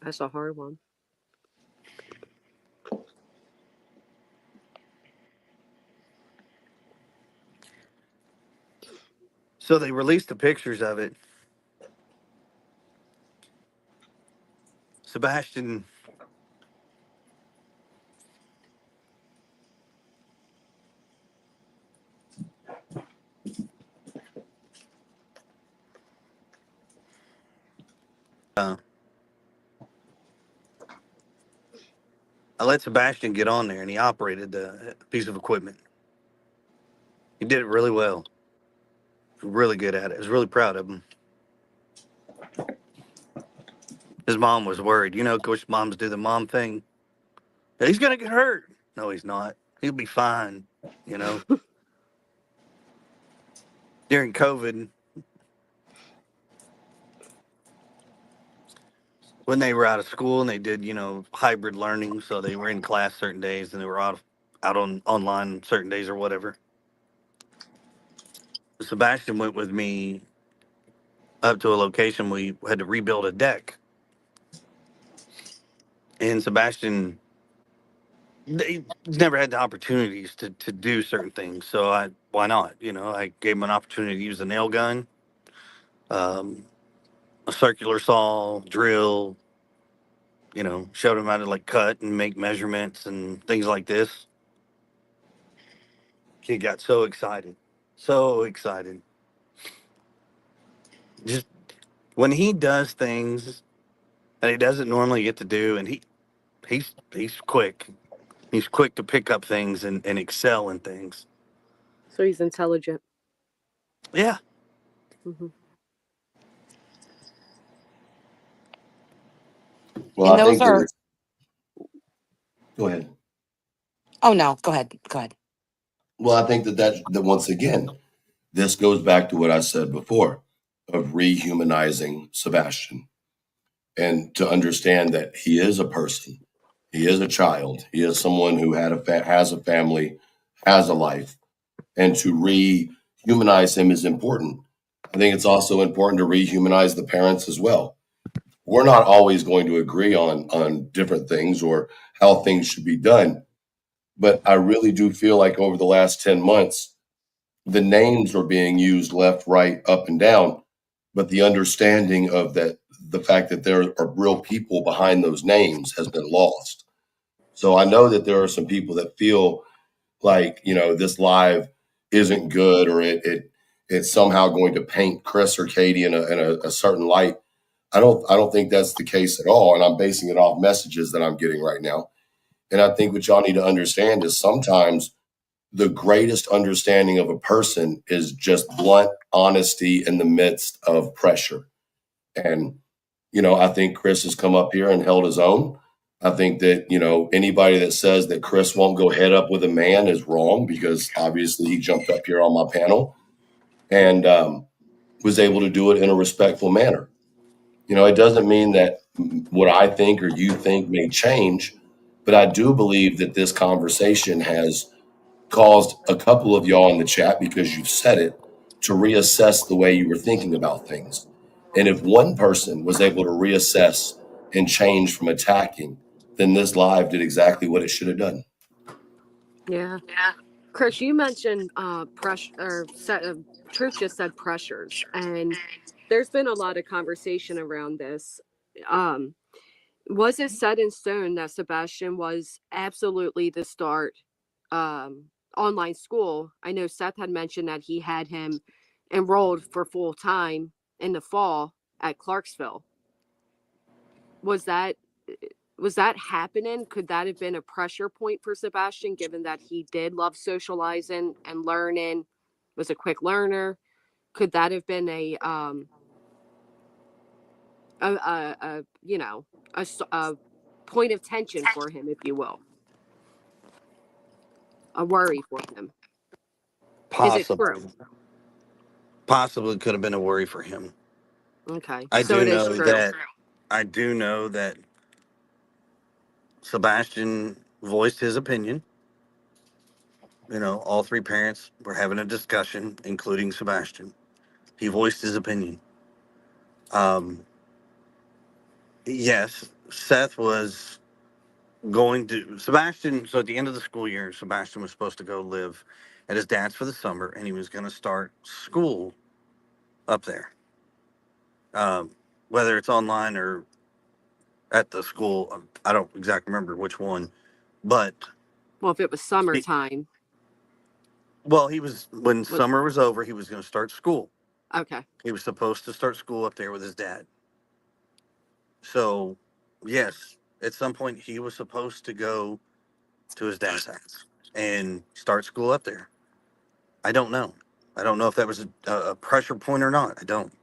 That's a hard one. So they released the pictures of it. Sebastian, uh, I let Sebastian get on there, and he operated the piece of equipment. He did it really well. Really good at it. I was really proud of him. His mom was worried. Of course, moms do the mom thing. He's gonna get hurt. No, he's not. He'll be fine. You know, during COVID, when they were out of school and they did, hybrid learning, so they were in class certain days and they were out on online certain days or whatever. Sebastian went with me up to a location we had to rebuild a deck, and Sebastian they never had the opportunities to do certain things. So I why not? I gave him an opportunity to use a nail gun, um, a circular saw, drill. Showed him how to like cut and make measurements and things like this. Kid got so excited, so excited. Just when he does things that he doesn't normally get to do, and he's quick. He's quick to pick up things and excel in things. So he's intelligent. Yeah. Hmm. Well, And I those think are, that. Go ahead. oh no, go ahead. Go ahead. Well, I think that once again, this goes back to what I said before of rehumanizing Sebastian and to understand that he is a person, he is a child, he is someone who has a family, has a life, and to rehumanize him is important. I think it's also important to rehumanize the parents as well. We're not always going to agree on different things or how things should be done, but I really do feel like over the last 10 months, the names are being used left, right, up, and down, but the understanding of that, the fact that there are real people behind those names has been lost. So I know that there are some people that feel like, this live isn't good or it's somehow going to paint Chris or Katie in a certain light. I don't think that's the case at all. And I'm basing it off messages that I'm getting right now. And I think what y'all need to understand is sometimes the greatest understanding of a person is just blunt honesty in the midst of pressure. And, I think Chris has come up here and held his own. I think that, anybody that says that Chris won't go head up with a man is wrong because obviously he jumped up here on my panel and was able to do it in a respectful manner. It doesn't mean that what I think or you think may change, but I do believe that this conversation has caused a couple of y'all in the chat, because you've said it, to reassess the way you were thinking about things. And if one person was able to reassess and change from attacking, then this live did exactly what it should have done. Yeah. Chris, you mentioned pressure or Truth just said pressures, and there's been a lot of conversation around this. Um, was it set in stone that Sebastian was absolutely the start online school? I know Seth had mentioned that he had him enrolled for full time in the fall at Clarksville. Was that was that happening? Could that have been a pressure point for Sebastian, given that he did love socializing and learning, was a quick learner? Could that have been a a point of tension for him, if you will, a worry for him? Is it Possibly. true? Possibly could have been a worry for him. Okay, I so do it is know true. that I do know that Sebastian voiced his opinion. All three parents were having a discussion, including Sebastian. He voiced his opinion. Um, yes, Seth was going to Sebastian. So at the end of the school year, Sebastian was supposed to go live at his dad's for the summer, and he was going to start school up there. Whether it's online or at the school, I don't exactly remember which one, but Well, if it was he, summertime, well, he was when what? summer was over, he was going to start school. Okay, He was supposed to start school up there with his dad. So, yes, at some point he was supposed to go to his dad's house and start school up there. I don't know. I don't know if that was a pressure point or not. I don't.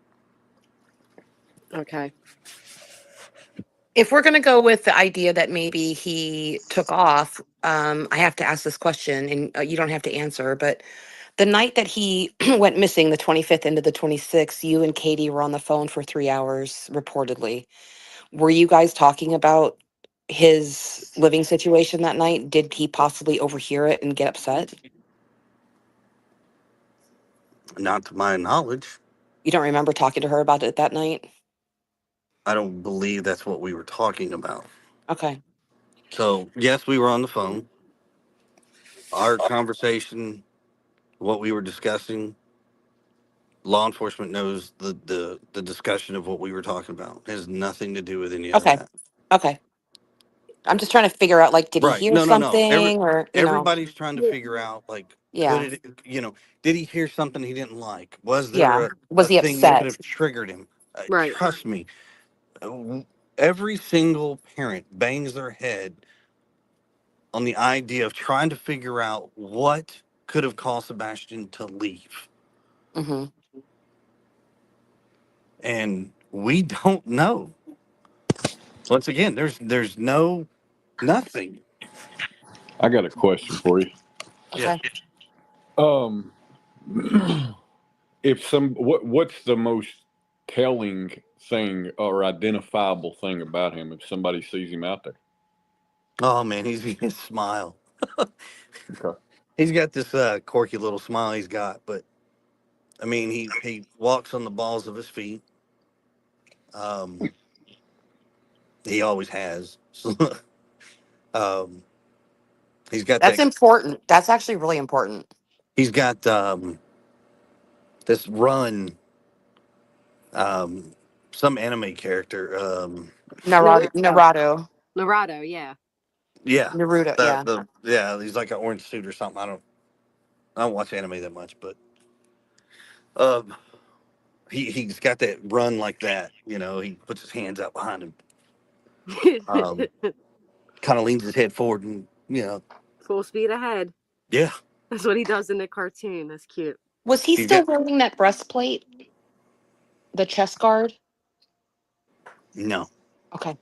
okay. If we're going to go with the idea that maybe he took off, I have to ask this question, and you don't have to answer, but the night that he went missing, the 25th into the 26th, you and Katie were on the phone for 3 hours, reportedly. Were you guys talking about his living situation that night? Did he possibly overhear it and get upset? Not to my knowledge. You don't remember talking to her about it that night? I don't believe that's what we were talking about. Okay. So, yes, we were on the phone. Our conversation, what we were discussing, law enforcement knows the discussion of what we were talking about. It has nothing to do with any of Okay. that. Okay. I'm just trying to figure out, like, did he Right. hear No, no, no. something or, Everybody's trying to figure out, like, could yeah. it, did he hear something he didn't like? Was there Yeah. a Was he thing that could upset? have triggered him? Right. Trust me, uh, every single parent bangs their head on the idea of trying to figure out what could have caused Sebastian to leave. Mm-hmm. And we don't know. Once again, there's nothing. I got a question for you. Yeah. Okay. Um, if what's the most telling thing or identifiable thing about him if somebody sees him out there? Oh man, he's his smile. Okay. He's got this quirky little smile he's got, but I mean he walks on the balls of his feet. Um, he always has. um, he's got That's that. important. That's actually really important. He's got this run. Um, some anime character. Naruto. Narado, yeah. Yeah, Naruto, yeah. yeah. He's like an orange suit or something. I don't watch anime that much, but um, he's got that run like that. He puts his hands out behind him. Um, kind of leans his head forward, and Full speed ahead. yeah. That's what he does in the cartoon. That's cute. Was he He's still got wearing that breastplate, the chest guard? no, Okay.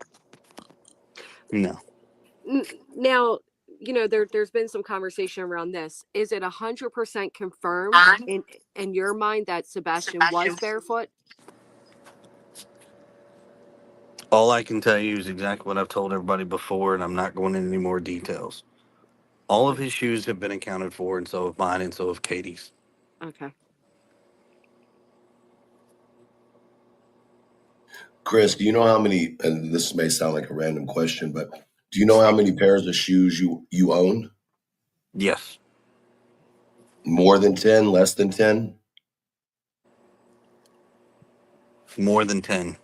no. Now, there's been some conversation around this. Is it 100% confirmed in your mind that Sebastian was barefoot? All I can tell you is exactly what I've told everybody before, and I'm not going into any more details. All of his shoes have been accounted for, and so have mine, and so have Katie's. Okay. Chris, do you know how many? And this may sound like a random question, but do you know how many pairs of shoes you own? Yes, More than 10? Less than 10? more than 10.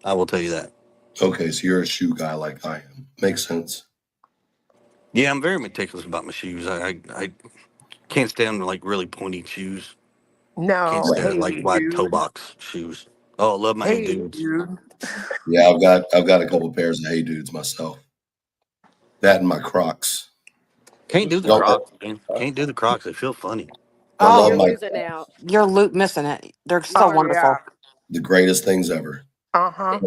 I will tell you that. Okay, so you're a shoe guy like I am. Makes sense. Yeah, I'm very meticulous about my shoes. I can't stand like really pointy shoes. Can't No, stand Right. hey like wide toe dude. box shoes. Oh, I love my Hey Hey Dudes. dude. Yeah, I've got a couple pairs of Hey Dudes myself. That and my Crocs. Can't do the Don't Crocs, man. Can't do the Crocs. They feel funny. I love Oh, You're my losing out. you're missing it. They're so Oh yeah. wonderful. the greatest things ever. Uh-huh.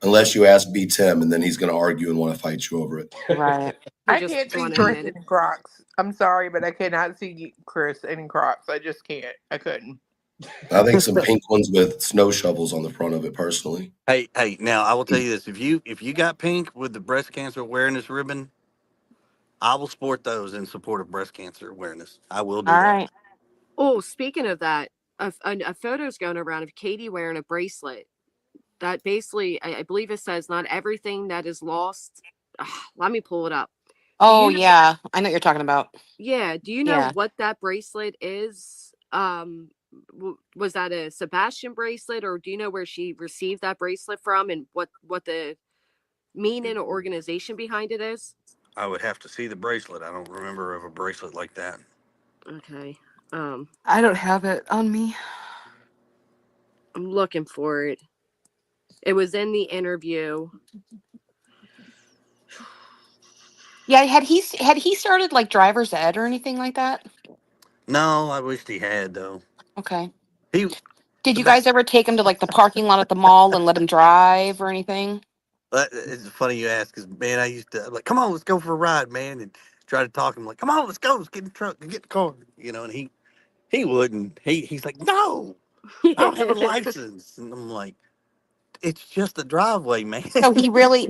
Unless you ask B Tim, and then he's going to argue and want to fight you over it. Right. He I just can't see want to Chris admit it. in Crocs. I'm sorry, but I cannot see Chris in Crocs. I just can't. I couldn't. I think some pink ones with snow shovels on the front of it, personally. Hey. Now I will tell you this: if you got pink with the breast cancer awareness ribbon, I will sport those in support of breast cancer awareness. I will do All that. right. Oh, speaking of that, a photo's going around of Katie wearing a bracelet. That basically, I believe it says, not everything that is lost. Let me pull it up. Do Oh, you know? yeah. I know what you're talking about. Yeah. Do you know Yeah. what that bracelet is? Was that a Sebastian bracelet, or do you know where she received that bracelet from, and what the meaning or organization behind it is? I would have to see the bracelet. I don't remember of a bracelet like that. Okay. I don't have it on me. I'm looking for it. It was in the interview. Yeah, had he started like driver's ed or anything like that? No, I wished he had though. Okay. He Did the you back. guys ever take him to like the parking lot at the mall and let him drive or anything? It's funny you ask, because man, I used to I'm like, come on, let's go for a ride, man, and try to talk him like, come on, let's get in the truck, get the car, and he wouldn't. He's like, no, I don't have a license, and I'm like, it's just a driveway, man.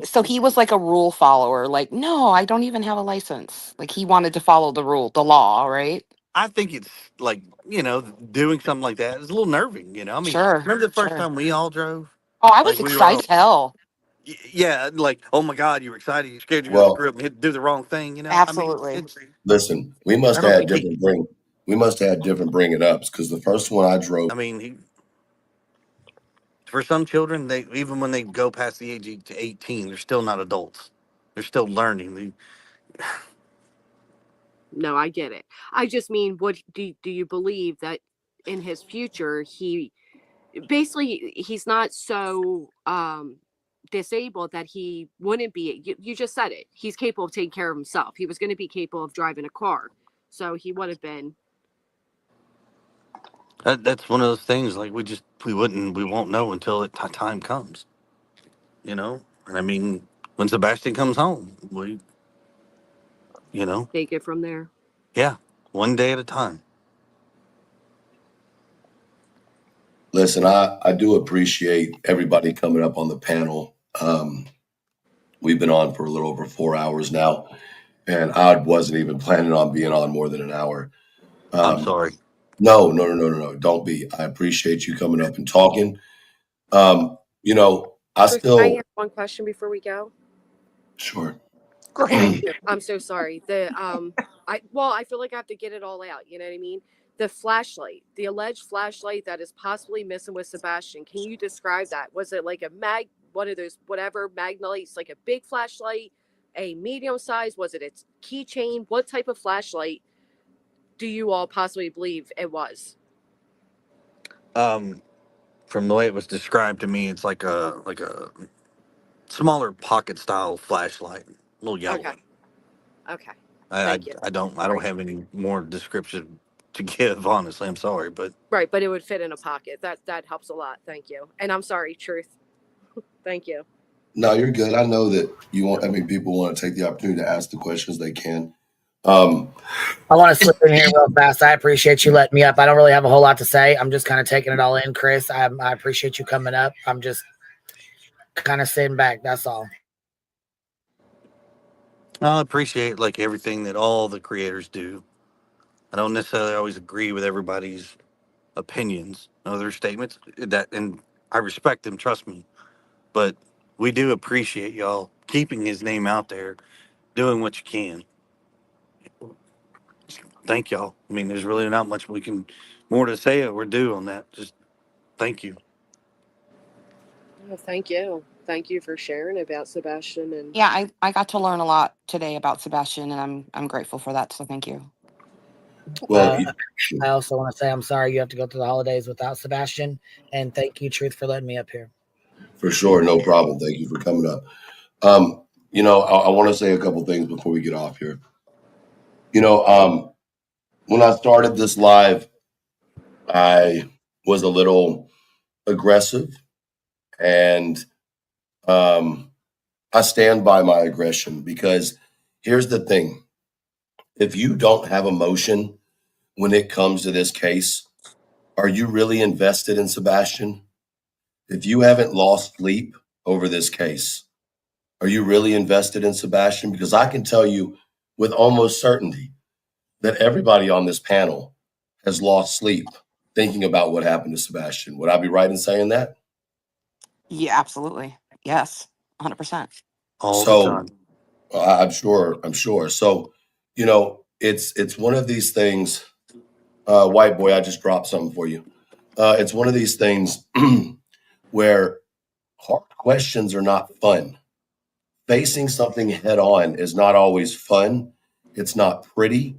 So he was like a rule follower. Like, no, I don't even have a license. Like he wanted to follow the law, right? I think it's like, doing something like that is a little nerving. I mean, Sure. remember the first Sure. time we all drove? Oh, I was Like we were all, excited as hell. yeah, like, oh my God, you were excited. You're scared to go Well, screw up and do the wrong thing. I mean, Absolutely. listen, we I must don't have had think he, different bring it ups because the first one I drove. I mean, for some children, even when they go past the age of 18, they're still not adults. They're still learning. No, I get it. I just mean, what do you believe that in his future he basically he's not so disabled that he wouldn't be you just said it. He's capable of taking care of himself. He was going to be capable of driving a car. So he would have been. That's one of those things. Like we won't know until time comes. And I mean, when Sebastian comes home, you know, Take it from there. yeah, one day at a time. Listen, I do appreciate everybody coming up on the panel. We've been on for a little over 4 hours now, and I wasn't even planning on being on more than an hour. I'm sorry. No, no, no, no, no, no. Don't be. I appreciate you coming up and talking. I Chris, can I still ask one question before we go? sure. Thank you. I'm so sorry. I feel like I have to get it all out. You know what I mean? The flashlight, the alleged flashlight that is possibly missing with Sebastian. Can you describe that? Was it like one of those whatever magnolites, like a big flashlight, a medium size? Was it its keychain? What type of flashlight do you all possibly believe it was? From the way it was described to me, it's like a smaller pocket style flashlight, a little yellow Okay. one. Okay. I, I Thank you. I don't have any more description to give. Honestly, I'm sorry, but Right, but it would fit in a pocket. That helps a lot. Thank you. And I'm sorry, Truth. Thank you. No, you're good. I know that people want to take the opportunity to ask the questions they can. Um, I want to slip in here real fast. I appreciate you letting me up. I don't really have a whole lot to say. I'm just kind of taking it all in, Chris. I appreciate you coming up. I'm just kind of sitting back. That's all. I appreciate like everything that all the creators do. I don't necessarily always agree with everybody's opinions or their statements, and I respect them. Trust me, but we do appreciate y'all keeping his name out there, doing what you can. Thank y'all. I mean, there's really not much more to say or do on that. Just thank you. Well, thank you. Thank you for sharing about Sebastian and Yeah, I got to learn a lot today about Sebastian, and I'm grateful for that. So thank you. well, I also want to say I'm sorry you have to go through the holidays without Sebastian, and thank you, Truth, for letting me up here. for sure, no problem. Thank you for coming up. I want to say a couple things before we get off here. When I started this live, I was a little aggressive, and I stand by my aggression because here's the thing: if you don't have emotion when it comes to this case, are you really invested in Sebastian? If you haven't lost sleep over this case, are you really invested in Sebastian? Because I can tell you with almost certainty that everybody on this panel has lost sleep thinking about what happened to Sebastian. Would I be right in saying that? Yeah, absolutely. Yes, 100%. All the So time. I'm sure. I'm sure. So, it's one of these things. White boy, I just dropped something for you. It's one of these things where hard questions are not fun. Facing something head on is not always fun. It's not pretty.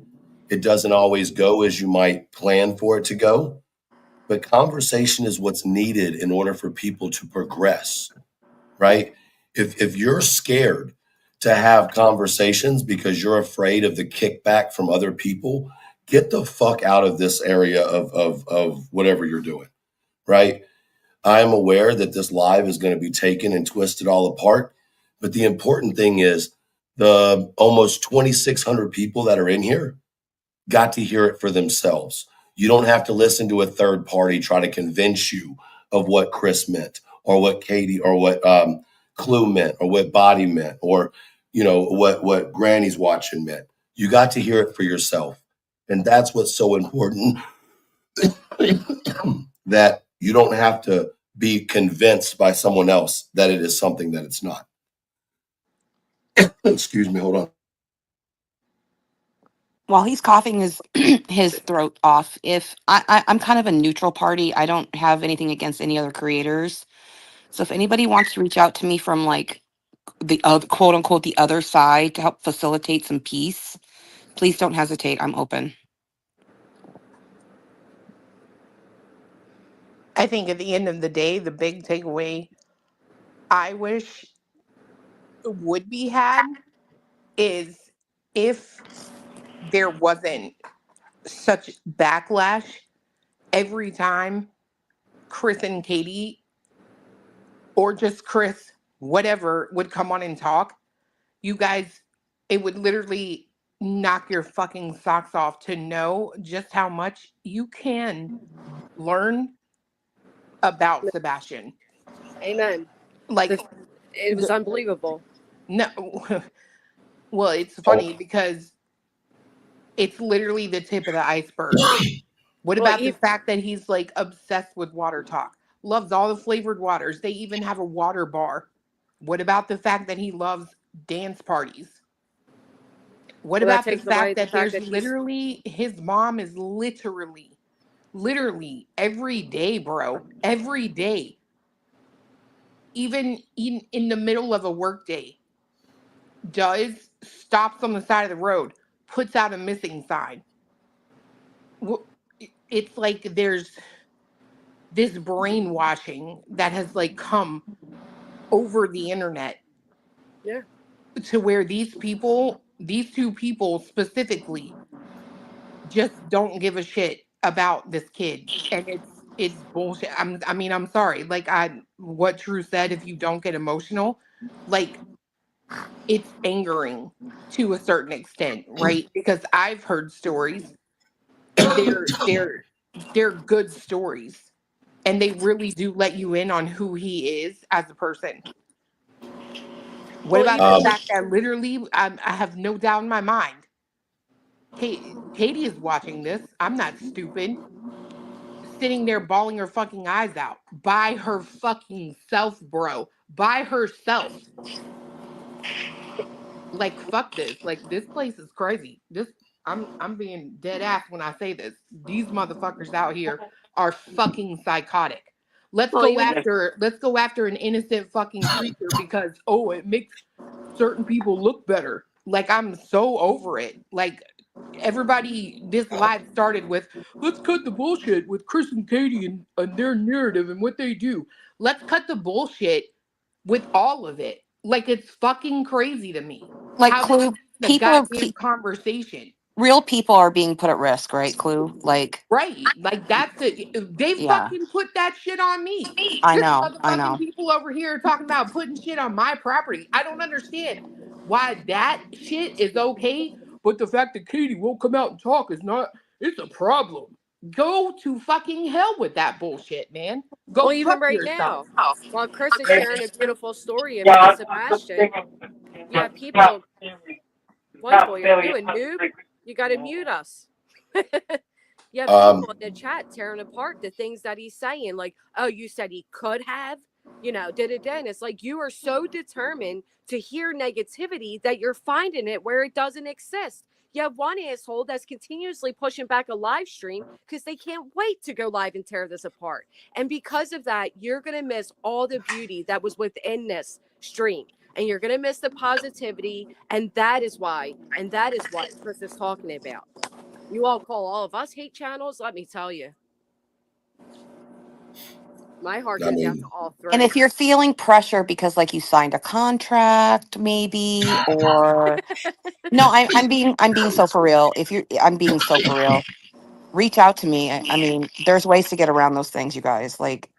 It doesn't always go as you might plan for it to go. But conversation is what's needed in order for people to progress, right? If you're scared to have conversations because you're afraid of the kickback from other people, get the fuck out of this area of whatever you're doing, right? I am aware that this live is going to be taken and twisted all apart. But the important thing is the almost 2,600 people that are in here got to hear it for themselves. You don't have to listen to a third party try to convince you of what Chris meant or what Katie or what Clue meant or what Body meant or what Granny's watching meant. You got to hear it for yourself. And that's what's so important, that you don't have to be convinced by someone else that it is something that it's not. Excuse me, hold on. While he's coughing his throat off, if I'm kind of a neutral party, I don't have anything against any other creators. So if anybody wants to reach out to me from like the other, quote unquote, the other side to help facilitate some peace, please don't hesitate. I'm open. I think at the end of the day, the big takeaway I wish would be had is if there wasn't such backlash every time Chris and Katie, or just Chris, whatever, would come on and talk, you guys, it would literally knock your fucking socks off to know just how much you can learn about Sebastian. Amen. Like, It was unbelievable. no, well, it's funny because it's literally the tip of the iceberg. What Well, about the fact that he's like obsessed with water talk? Loves all the flavored waters. They even have a water bar. What about the fact that he loves dance parties? What Well, that about the takes away fact the that fact there's that he's literally, his mom is literally every day, bro, every day, even in the middle of a work day, does stops on the side of the road, puts out a missing sign. It's like there's this brainwashing that has like come over the internet, yeah. to where these two people specifically, just don't give a shit about this kid, and it's bullshit. I'm sorry, like what True said, if you don't get emotional, like, it's angering to a certain extent, right? Because I've heard stories, and they're good stories, and they really do let you in on who he is as a person. What Well, about even the fact that literally, I have no doubt in my mind, Katie is watching this. I'm not stupid. Sitting there bawling her fucking eyes out by her fucking self, bro. By herself. Like, fuck this. Like, this place is crazy. I'm being dead ass when I say this. These motherfuckers out here are fucking psychotic. well even Let's go after an innocent fucking creature because, oh, it makes certain people look better. Like, I'm so over it. Like, everybody, this live started with, let's cut the bullshit with Chris and Katie and their narrative and what they do. Let's cut the bullshit with all of it. Like, it's fucking crazy to me Like how this Clue, is the people are goddamn conversation. real people are being put at risk, right? Clue, like, Right. Like, that's it. They yeah, fucking put that shit on me. I This know, I motherfucking know. people over here are talking about putting shit on my property. I don't understand why that shit is okay, but the fact that Katie won't come out and talk is not, it's a problem. Go to fucking hell with that bullshit, man. well Go even fuck right yourself. now, while Chris is sharing a beautiful story about Sebastian, you have people. Wonderful. Are you a noob? You got to mute us. You have people in the chat tearing apart the things that he's saying, like, oh, you said he could have, did it then. It's like you are so determined to hear negativity that you're finding it where it doesn't exist. You have one asshole that's continuously pushing back a live stream because they can't wait to go live and tear this apart. And because of that, you're going to miss all the beauty that was within this stream. And you're going to miss the positivity. And that is why, and that is what Chris is talking about. You all call all of us hate channels. Let me tell you, my heart goes out to all And three. if you're feeling pressure because like you signed a contract, maybe, or no, I'm being so for real. I'm being so for real. Reach out to me. I mean, there's ways to get around those things, you guys. Like,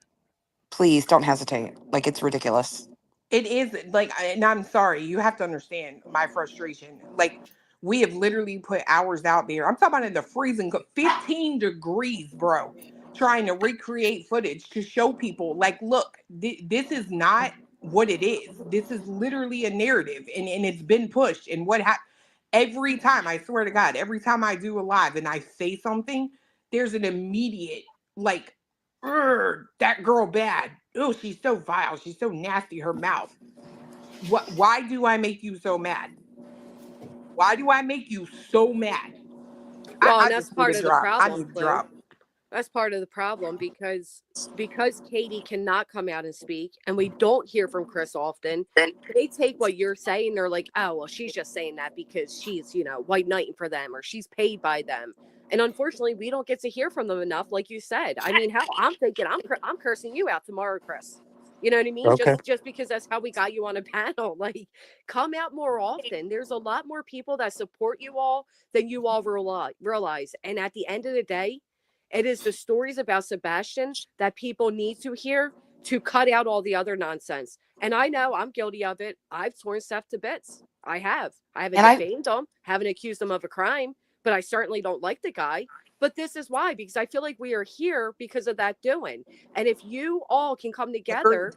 please don't hesitate. Like, it's ridiculous. It is like, and I'm sorry, you have to understand my frustration. Like, we have literally put hours out there. I'm talking about in the freezing 15 degrees, bro, trying to recreate footage to show people, like, look, this is not what it is. This is literally a narrative, and it's been pushed. And what happened? every time, I swear to God, every time I do a live and I say something, there's an immediate, like, that girl bad. Oh, she's so vile. She's so nasty, her mouth. Why do I make you so mad? Why do I make you so mad? Well, I and that's just need part a of the drop. I problem, need a Clue. drop. That's part of the problem because Katie cannot come out and speak, and we don't hear from Chris often. They take what you're saying. They're like, oh, well, she's just saying that because she's, white knighting for them or she's paid by them. And unfortunately, we don't get to hear from them enough, like you said. I mean, hell, I'm thinking I'm cursing you out tomorrow, Chris. You know what I mean? Okay. Just because that's how we got you on a panel. Like, come out more often. There's a lot more people that support you all than you all realize. And at the end of the day, it is the stories about Sebastian that people need to hear to cut out all the other nonsense. And I know I'm guilty of it. I've torn Seth to bits. I have. I haven't And I defamed him, haven't accused him of a crime, but I certainly don't like the guy. But this is why, because I feel like we are here because of that doing. And if you all can come together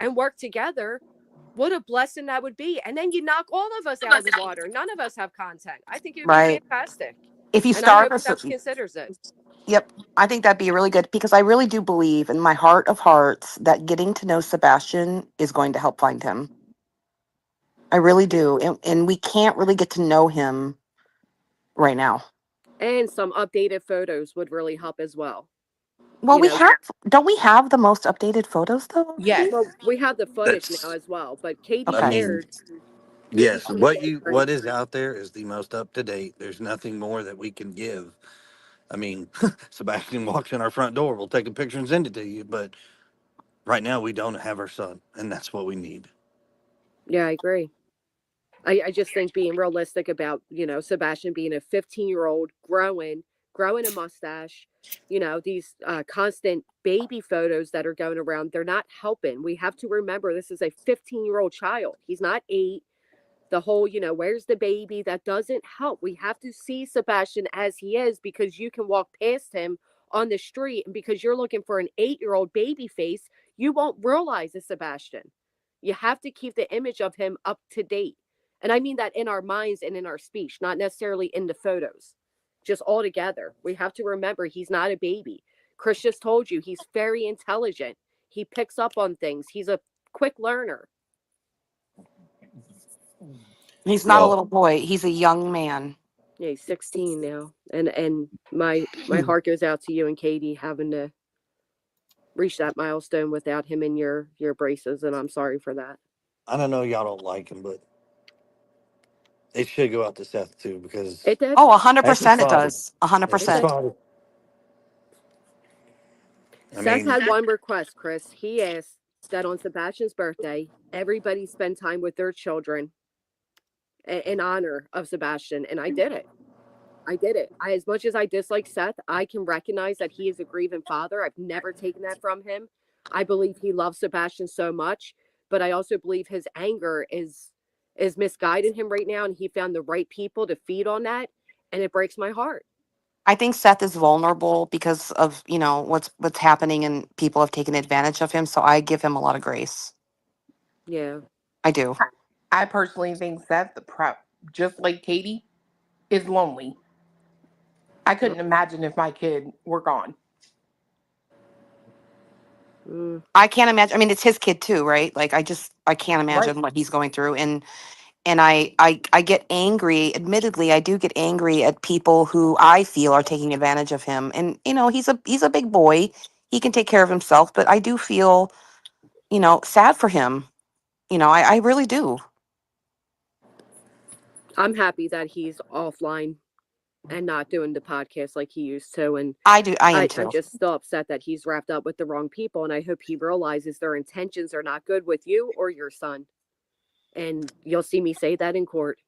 and work together, what a blessing that would be. And then you knock all of us out of the water. None of us have content. I think it would be right. fantastic. If you And I start hope a Seth considers it. Yep. I think that'd be really good because I really do believe in my heart of hearts that getting to know Sebastian is going to help find him. I really do. And we can't really get to know him right now. And some updated photos would really help as well. Well, You know, don't we have the most updated photos though? Yes. well, we have the footage now That's. as well, but Katie I Okay. mean, shared. yes. Right? What is out there is the most up to date. There's nothing more that we can give. I mean, Sebastian walks in our front door. We'll take a picture and send it to you. But right now, we don't have our son, and that's what we need. Yeah, I agree. I just think being realistic about, Sebastian being a 15-year-old growing a mustache, these constant baby photos that are going around, they're not helping. We have to remember this is a 15-year-old child. He's not 8. The whole, where's the baby? That doesn't help. We have to see Sebastian as he is, because you can walk past him on the street, and because you're looking for an 8-year-old baby face, you won't realize it's Sebastian. You have to keep the image of him up to date. And I mean that in our minds and in our speech, not necessarily in the photos, just all together. We have to remember he's not a baby. Chris just told you he's very intelligent. He picks up on things. He's a quick learner. He's not a Well, little boy. He's a young man. Yeah, he's 16 now. And my heart goes out to you and Katie having to reach that milestone without him in your braces, and I'm sorry for that. I don't know, y'all don't like him, but it should go out to Seth too because It did. Oh, as his 100% it father, does. It as his 100%. did. father. I Seth mean, had one request, Chris. He asked that on Sebastian's birthday, everybody spend time with their children in honor of Sebastian, and I did it. As much as I dislike Seth, I can recognize that he is a grieving father. I've never taken that from him. I believe he loves Sebastian so much, but I also believe his anger is misguiding him right now, and he found the right people to feed on that, and it breaks my heart. I think Seth is vulnerable because of, what's happening and people have taken advantage of him. So I give him a lot of grace. Yeah. I do. I personally think Seth, just like Katie, is lonely. I couldn't imagine if my kid were gone. Mm. I can't imagine. I mean, it's his kid too, right? Like I can't Right. imagine what he's going through. And I get angry. Admittedly, I do get angry at people who I feel are taking advantage of him. And he's a big boy. He can take care of himself, but I do feel, sad for him. I really do. I'm happy that he's offline and not doing the podcast like he used to. And I do. I am I'm too. just still upset that he's wrapped up with the wrong people. And I hope he realizes their intentions are not good with you or your son. And you'll see me say that in court.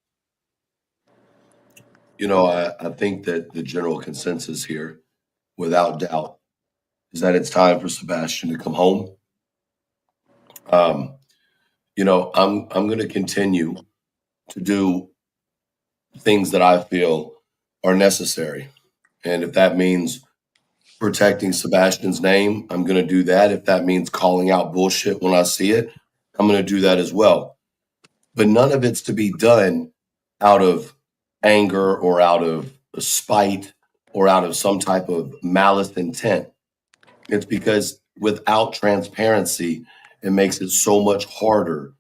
I think that the general consensus here, without doubt, is that it's time for Sebastian to come home. I'm going to continue to do things that I feel are necessary, and if that means protecting Sebastian's name, I'm going to do that. If that means calling out bullshit when I see it, I'm going to do that as well. But none of it's to be done out of anger or out of spite or out of some type of malice intent. It's because without transparency, it makes it so much harder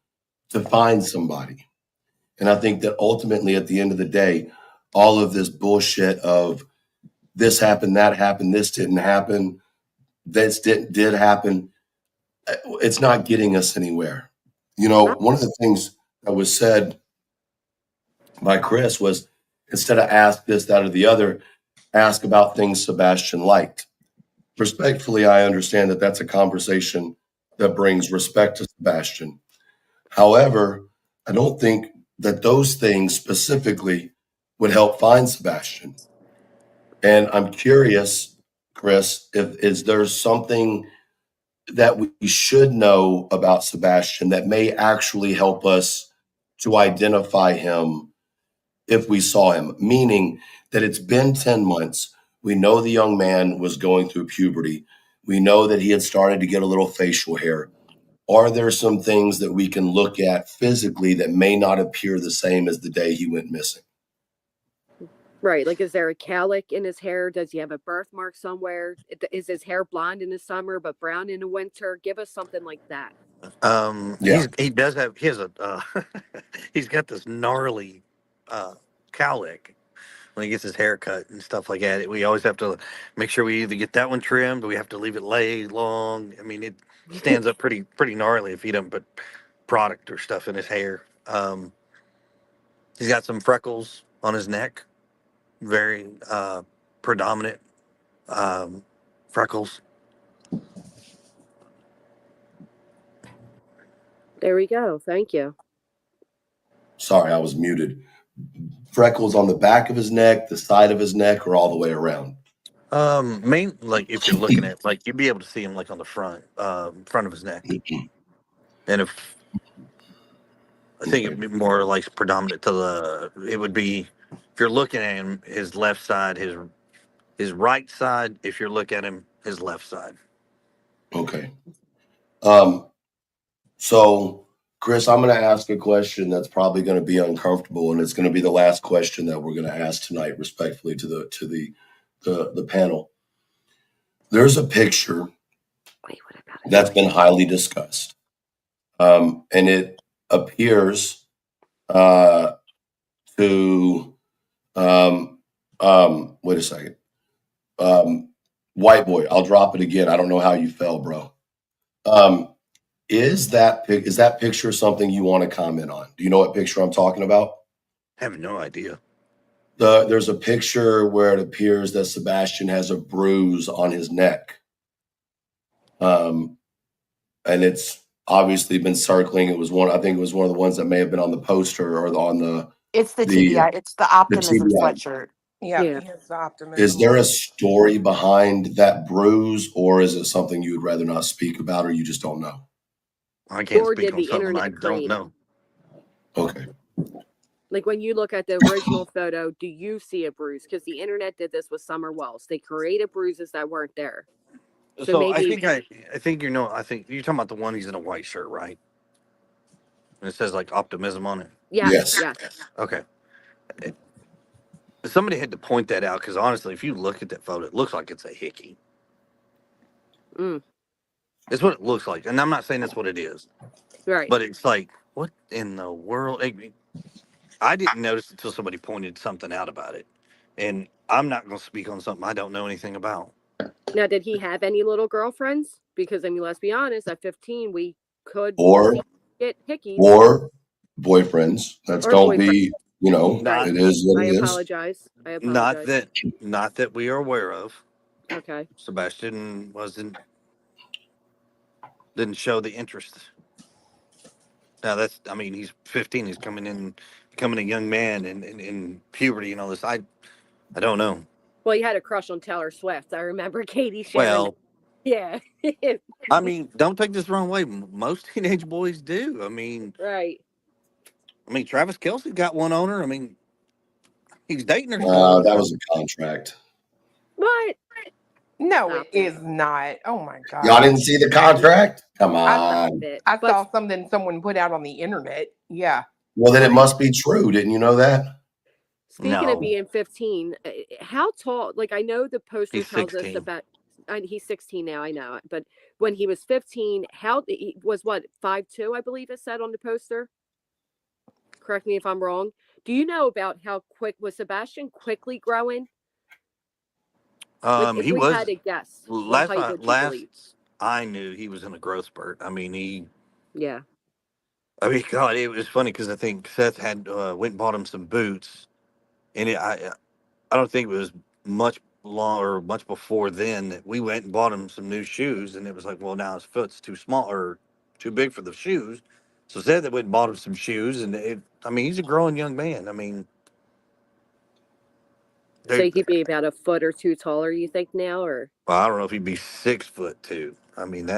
to find somebody. And I think that ultimately, at the end of the day, all of this bullshit of this happened, that happened, this didn't happen, this did happen, it's not getting us anywhere. You know, one of the things that was said by Chris was, instead of ask this, that, or the other, ask about things Sebastian liked. Respectfully, I understand that that's a conversation that brings respect to Sebastian. However, I don't think that those things specifically would help find Sebastian. And I'm curious, Chris, if is there something that we should know about Sebastian that may actually help us to identify him if we saw him? Meaning that it's been 10 months. We know the young man was going through puberty. We know that he had started to get a little facial hair. Are there some things that we can look at physically that may not appear the same as the day he went missing? Right. Like, is there a cowlick in his hair? Does he have a birthmark somewhere? Is his hair blonde in the summer but brown in the winter? Give us something like that. Yeah. He has a he's got this gnarly cowlick when he gets his hair cut and stuff like that. We always have to make sure we either get that one trimmed or we have to leave it lay long. I mean, it stands up pretty gnarly if he doesn't put product or stuff in his hair. He's got some freckles on his neck, very predominant freckles. There we go. Thank you. Sorry, I was muted. Freckles on the back of his neck, the side of his neck, or all the way around? Like if you're looking at, like, you'd be able to see him like on the front of his neck. And if I think it'd be more like predominant to it would be, if you're looking at him, his left side, his right side. If you're looking at him, his left side. Okay. So, Chris, I'm going to ask a question that's probably going to be uncomfortable, and it's going to be the last question that we're going to ask tonight, respectfully to the panel. There's a picture that's been highly discussed, and it appears to wait a second. White boy, I'll drop it again. I don't know how you fell, bro. Is that picture something you want to comment on? Do you know what picture I'm talking about? I have no idea. There's a picture where it appears that Sebastian has a bruise on his neck. And it's obviously been circling. I think it was one of the ones that may have been on the poster or on the. It's the TBI. It's the Optimism TBI. sweatshirt. Yeah, Yeah. he has the optimism. Is there a story behind that bruise, or is it something you would rather not speak about, or you just don't know? I can't Or speak did on the something I internet don't create know. Okay. Like, when you look at the original photo, do you see a bruise? Because the internet did this with Summer Wells. They created bruises that weren't there. So maybe I think you're talking about the one he's in a white shirt, right? And it says like optimism on it. Yes. Okay. Somebody had to point that out, because honestly, if you look at that photo, it looks like it's a hickey. Mm. It's what it looks like, and I'm not saying that's what it is, Right. but it's like, what in the world? I didn't notice until somebody pointed something out about it, and I'm not going to speak on something I don't know anything about. Now, did he have any little girlfriends? Because, I mean, let's be honest, at 15, we could get hickeys. Or boyfriends. Let's don't be, Not, it is what I it is. apologize. Not that we are aware of. Okay. Sebastian didn't show the interest. Now he's 15. He's becoming a young man in puberty and all this. I don't know. Well, he had a crush on Taylor Swift. I remember Katie sharing. Well, yeah. I mean, don't take this the wrong way. Most teenage boys do. I mean, right. Travis Kelce got one on her. I mean, he's dating her still. That was a contract. What? No, it is not. Oh my God. Y'all didn't see the contract? Come on. I saw something someone put out on the internet. Yeah. Well, then it must be true. Didn't you know that? Speaking of No, being 15, how tall? Like, I know the poster he's tells us 16. about, and he's 16 now, I know, but when he was 15, how he was what 5'2", I believe it said on the poster. Correct me if I'm wrong. Do you know about how quick was Sebastian quickly growing? Like, if He we had was to guess, what height would you believe? last I knew he was in a growth spurt. I mean, Yeah. God, it was funny because I think Seth had went and bought him some boots, and I don't think it was much long or much before then that we went and bought him some new shoes, and it was like, well, now his foot's too small or too big for the shoes. So Seth that went and bought him some shoes, and I mean, he's a growing young man. I mean, So they, he could be about a foot or two taller, you think now, or? well, I don't know if he'd be 6 foot two. I mean,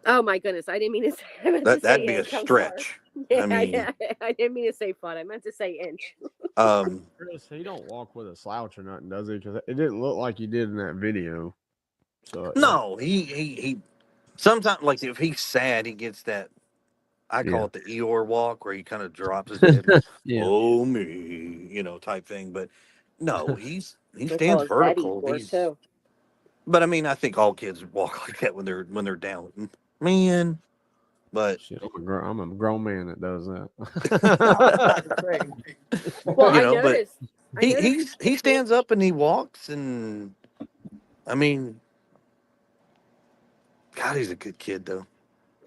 Oh my goodness, I didn't mean to say. I meant to that'd say be a inch. I'm sorry. stretch. Yeah, I mean, yeah. I didn't mean to say foot. I meant to say inch. um, Chris, he don't walk with a slouch or nothing, does he? Because it didn't look like he did in that video. So no, he sometimes like if he's sad, he gets that. I call yeah, it the Eeyore walk, where he kind of drops his head, yeah. "Oh me," type thing. But no, he I call stands his dad vertical. Igor too. But I mean, I think all kids walk like that when they're down, man. But Shit, I'm a grown man that does Oh, that. that's great. Well, but I noticed he stands up and he walks, and I mean, God, he's a good kid though.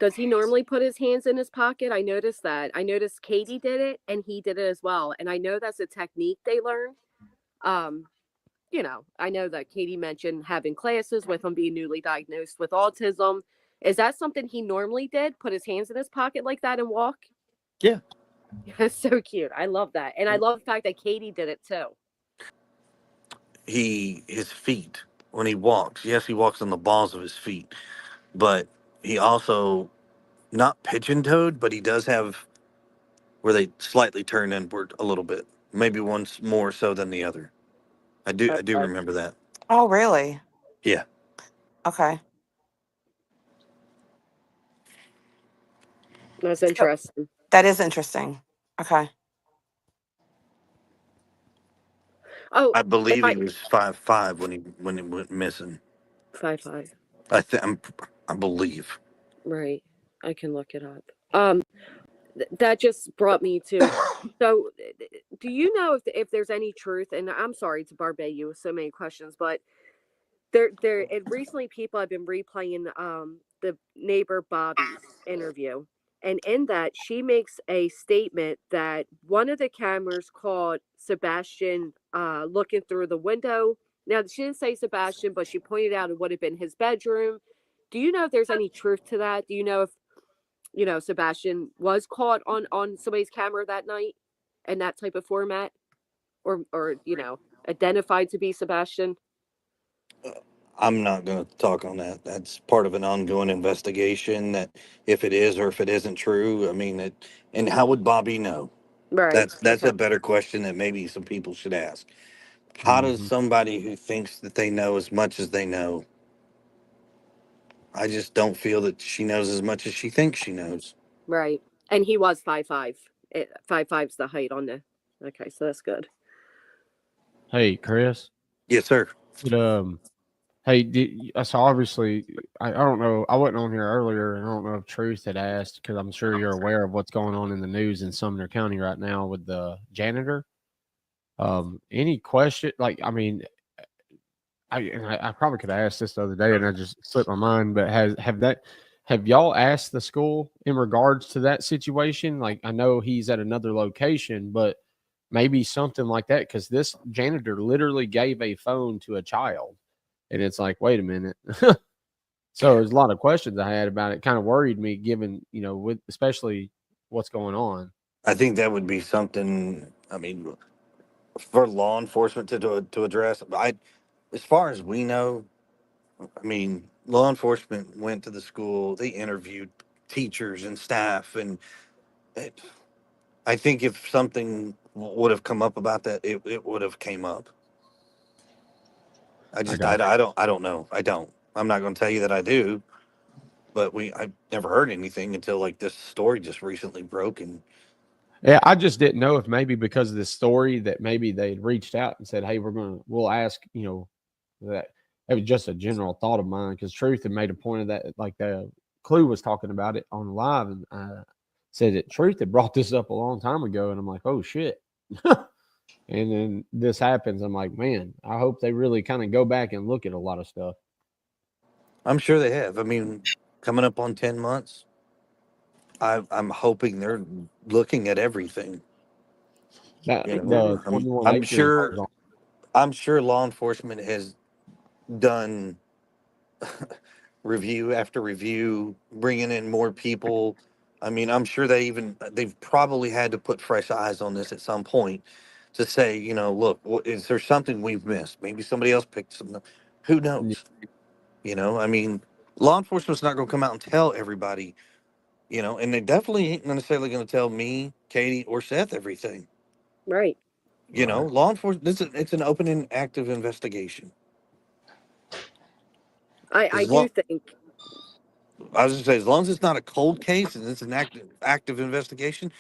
does he normally put his hands in his pocket? I noticed that. I noticed Katie did it and he did it as well. And I know that's a technique they learn. Um, I know that Katie mentioned having classes with him being newly diagnosed with autism. Is that something he normally did? Put his hands in his pocket like that and walk? Yeah, That's so cute. I love that. And I love the fact that Katie did it too. his feet when he walks. Yes, he walks on the balls of his feet, but he also not pigeon toed, but he does have where they slightly turn inward a little bit, maybe once more so than the other. I do Okay. remember that. Oh, really? Yeah, Okay. That's So interesting. that is interesting. Okay. Oh, I if believe he I was 5'5" when he went missing. 5'5". I believe. Right. I can look it up. That just brought me to. So, do you know if there's any truth? And I'm sorry to barbe you with so many questions, but recently people have been replaying the neighbor Bobby's interview, and in that she makes a statement that one of the cameras caught Sebastian looking through the window. Now she didn't say Sebastian, but she pointed out it would have been his bedroom. Do you know if there's any truth to that? Do you know if Sebastian was caught on somebody's camera that night in that type of format, or identified to be Sebastian? I'm not going to talk on that. That's part of an ongoing investigation. That if it is or if it isn't true, I mean it. And how would Bobby know? Right. That's Okay. a better question that maybe some people should ask. How does Hmm. somebody who thinks that they know as much as they know? I just don't feel that she knows as much as she thinks she knows. Right. And he was 5'5". 5'5's the height on the. Okay, so that's good. Hey, Chris. Yes, sir. But, hey, so obviously, I don't know. I wasn't on here earlier, and I don't know if Truth had asked because I'm sure you're aware of what's going on in the news in Sumner County right now with the janitor. Any question? Like, I mean, I probably could have asked this the other day, and I just slipped my mind. But have y'all asked the school in regards to that situation? Like, I know he's at another location, but maybe something like that because this janitor literally gave a phone to a child, and it's like, wait a minute. So there's a lot of questions I had about it. Kind of worried me, given with especially what's going on. I think that would be something. I mean, for law enforcement to address. As far as we know, I mean, law enforcement went to the school. They interviewed teachers and staff, and it, I think if something would have come up about that, it would have came up. I got you. I don't know. I don't. I'm not going to tell you that I do, but I never heard anything until like this story just recently broke, and Yeah, I just didn't know if maybe because of this story that maybe they'd reached out and said, "Hey, we'll ask," that it was just a general thought of mine because Truth had made a point of that, like the Clue was talking about it on live, and said that Truth had brought this up a long time ago, and I'm like, oh shit. And then this happens. I'm like, man, I hope they really kind of go back and look at a lot of stuff. I'm sure they have. I mean, coming up on 10 months, I'm hoping they're looking at everything. That You the know, 21 I'm acres sure. goes on. I'm sure law enforcement has done review after review, bringing in more people. I mean, I'm sure they've probably had to put fresh eyes on this at some point to say, look, is there something we've missed? Maybe somebody else picked something up. Who knows? I mean, law enforcement's not going to come out and tell everybody, and they definitely ain't necessarily going to tell me, Katie, or Seth everything. Right. Law enforcement, it's an open and active investigation. I do think. I was going to say, as long as it's not a cold case and it's an active investigation,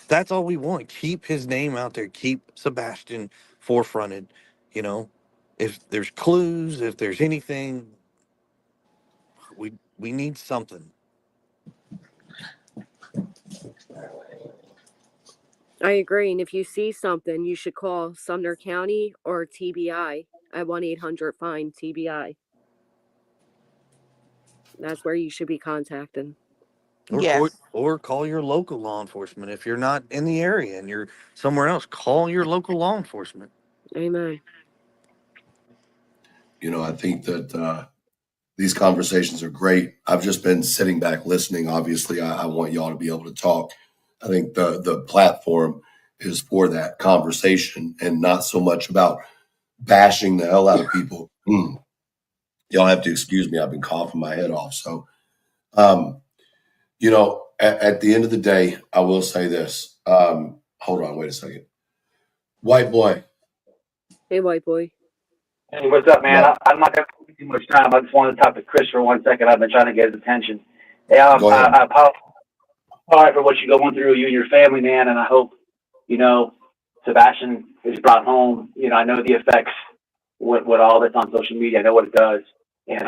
that's all we want. Keep his name out there. Keep Sebastian forefronted. If there's clues, if there's anything, we need something. I agree. And if you see something, you should call Sumner County or TBI at 1-800-FIND-TBI. That's where you should be contacting. Or call your local law enforcement. If you're not in the area and you're somewhere else, call your local law enforcement. Amen. I think that these conversations are great. I've just been sitting back listening. Obviously, I want y'all to be able to talk. I think the platform is for that conversation and not so much about bashing the hell out of people. Y'all have to excuse me. I've been coughing my head off. So, at the end of the day, I will say this. Hold on, wait a second. White boy. Hey, white boy. Hey, what's up, man? Yeah. I'm not going to take too much time. I just want to talk to Chris for 1 second. I've been trying to get his attention. Hey, Go ahead. I apologize for what you're going through, you and your family, man, and I hope, Sebastian is brought home. I know the effects with all this on social media. I know what it does. And,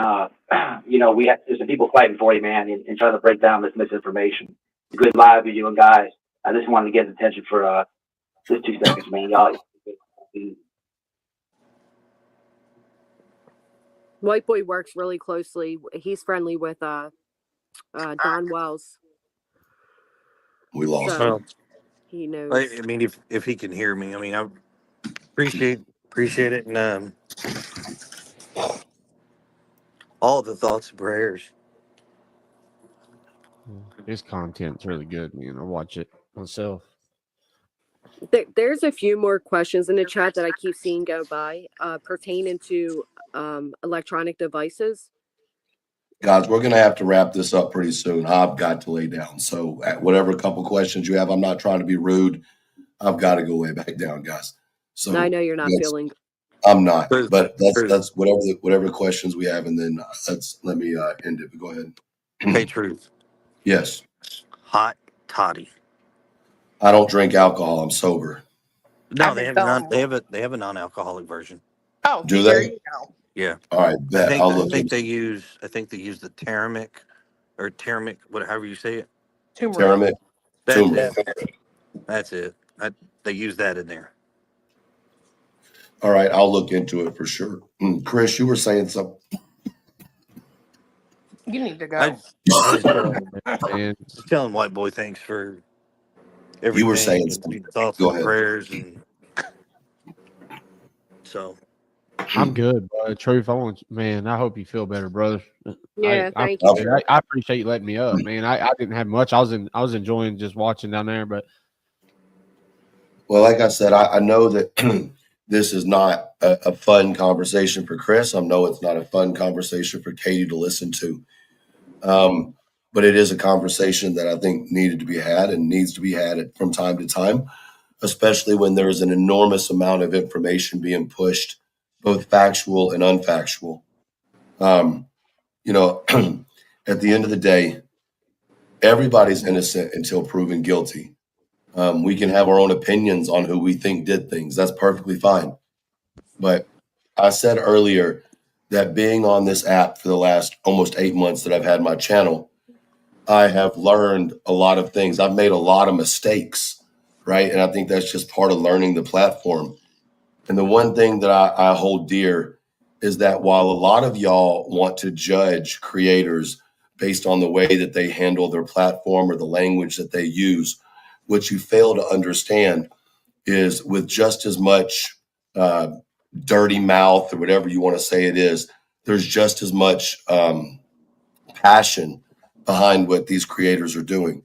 there's some people fighting for you, man, and trying to break down this misinformation. Good live with you and guys. I just wanted to get his attention for just 2 seconds, man. Y'all. White boy works really closely. He's friendly with Don Wells. We lost So him. he knows. I mean, if he can hear me, I mean, I appreciate it, and all the thoughts and prayers. His content's really good, man. I watch it myself. There's a few more questions in the chat that I keep seeing go by pertaining to electronic devices. Guys, we're going to have to wrap this up pretty soon. I've got to lay down. So at whatever couple questions you have, I'm not trying to be rude. I've got to go way back down, guys. So I know you're not feeling good. I'm not, but that's whatever questions we have, and then let me end it. But go ahead. Hey, Truth. Yes. Hot toddy. I don't drink alcohol. I'm sober. No, they have a non-alcoholic version. Oh, Do see, they? there you go. Yeah. All right, bet. I'll look I into think they use the Taramic or Taramic, whatever you say it. Taramic. That's it. They use that in there. All right, I'll look into it for sure. Chris, you were saying something. You need to go. I was telling White Boy thanks for everything. You were saying something. Thoughts Go and ahead. prayers, and so I'm good, bro. Truth, I hope you feel better, brother. Yeah, thank you. I appreciate you letting me up, man. I didn't have much. I was enjoying just watching down there, but well, like I said, I know that this is not a fun conversation for Chris. I know it's not a fun conversation for Katie to listen to. But it is a conversation that I think needed to be had and needs to be had from time to time, especially when there is an enormous amount of information being pushed, both factual and unfactual. At the end of the day, Everybody's innocent until proven guilty. We can have our own opinions on who we think did things. That's perfectly fine. But I said earlier that being on this app for the last almost 8 months that I've had my channel, I have learned a lot of things. I've made a lot of mistakes, right? And I think that's just part of learning the platform. And the one thing that I hold dear is that while a lot of y'all want to judge creators based on the way that they handle their platform or the language that they use, what you fail to understand is with just as much dirty mouth or whatever you want to say it is, there's just as much passion behind what these creators are doing.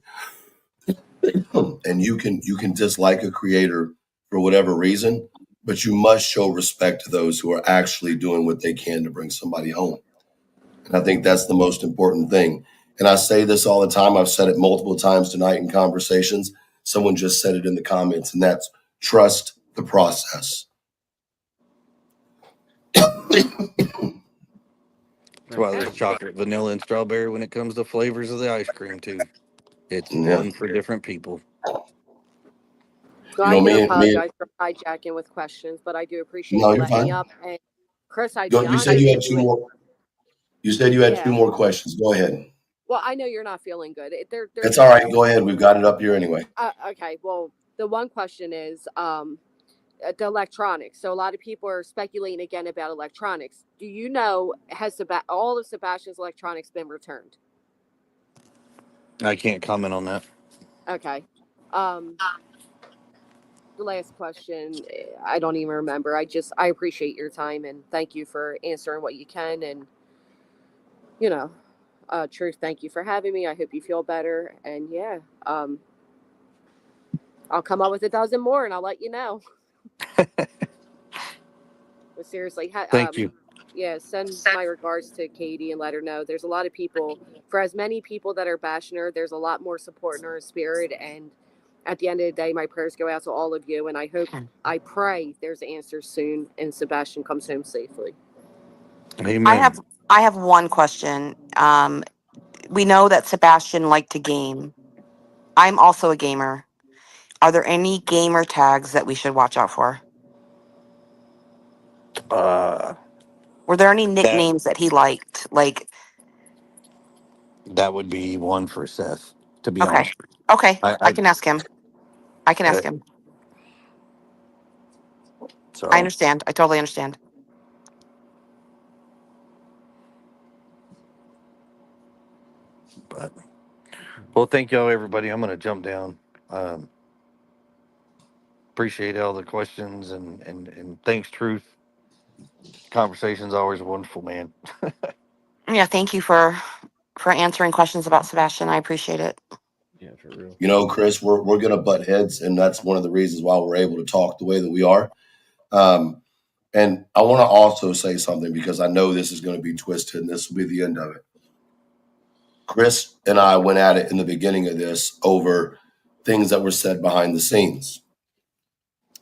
And you can dislike a creator for whatever reason, but you must show respect to those who are actually doing what they can to bring somebody home. And I think that's the most important thing. And I say this all the time. I've said it multiple times tonight in conversations. Someone just said it in the comments, and that's trust the process. That's why there's chocolate, vanilla, and strawberry when it comes to flavors of the ice cream too. It's Yeah. one for different people. So You I know, do me, apologize for hijacking with questions, but I do appreciate no, you you're letting me fine. up. And Chris, I'd Go, be you said honest you with had two you. more. You said you had two Yeah. more questions. Go ahead. Well, I know you're not feeling good. They're It's all right. Go ahead. We've got it up here anyway. okay. Well, the one question is the electronics. So a lot of people are speculating again about electronics. Do you know, has all of Sebastian's electronics been returned? I can't comment on that. Okay. The last question, I don't even remember. I appreciate your time and thank you for answering what you can. And, you know, Truth, thank you for having me. I hope you feel better. And yeah, I'll come up with a dozen more and I'll let you know. But seriously, Thank you. yeah, send my regards to Katie and let her know there's a lot of people. For as many people that are bashing her, there's a lot more support in her spirit. And at the end of the day, my prayers go out to all of you. And I pray there's answers soon and Sebastian comes home safely. Amen. I have one question. We know that Sebastian liked to game. I'm also a gamer. Are there any gamer tags that we should watch out for? Uh, Were there any that nicknames that he liked? Like, that would be one for Seth. To be okay, honest, okay, I, I I can ask him. I can ask him. I so understand. I totally understand. but well, thank y'all, everybody. I'm gonna jump down. Um, appreciate all the questions and thanks, Truth. Conversation's always wonderful, man. Yeah, thank you for answering questions about Sebastian. I appreciate it. Yeah, for real. You know, Chris, we're gonna butt heads, and that's one of the reasons why we're able to talk the way that we are. And I want to also say something because I know this is going to be twisted, and this will be the end of it. Chris and I went at it in the beginning of this over things that were said behind the scenes.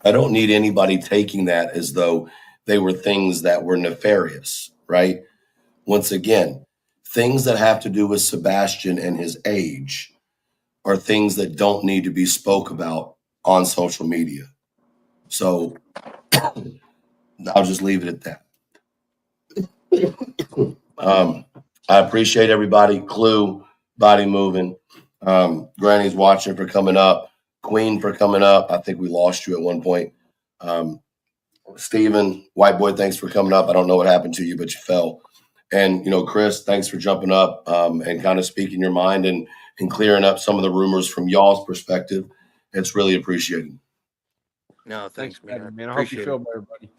I don't need anybody taking that as though they were things that were nefarious, right? Once again, things that have to do with Sebastian and his age are things that don't need to be spoke about on social media. So I'll just leave it at that. I appreciate everybody. Clue, body moving. Granny's watching for coming up. Queen for coming up. I think we lost you at one point. Steven, white boy, thanks for coming up. I don't know what happened to you, but you fell. And Chris, thanks for jumping up and kind of speaking your mind and clearing up some of the rumors from y'all's perspective. It's really appreciated. No, Thanks thanks, for man. having I me, man. I hope you appreciate feel it. better, buddy.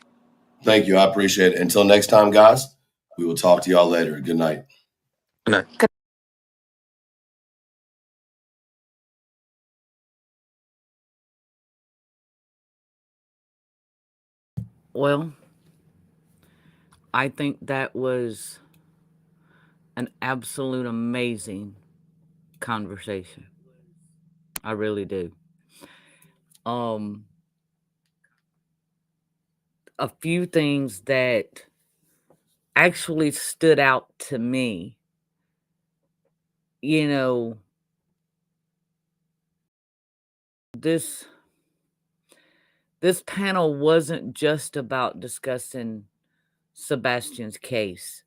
Thank you. I appreciate it. Until next time, guys, we will talk to y'all later. Good night. No. Well, I think that was an absolute amazing conversation. I really do. Um, a few things that actually stood out to me, you know, this panel wasn't just about discussing Sebastian's case.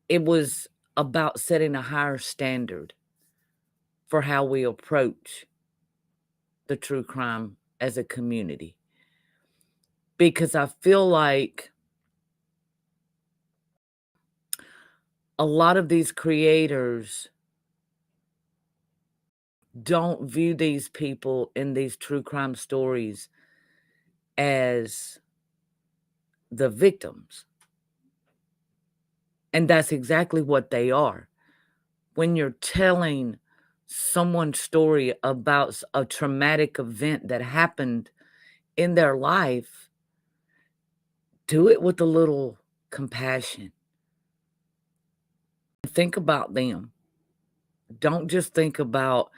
It was about setting a higher standard for how we approach the true crime as a community. Because I feel like a lot of these creators don't view these people in these true crime stories as the victims. And that's exactly what they are. When you're telling someone's story about a traumatic event that happened in their life, do it with a little compassion. Think about them. Don't just think about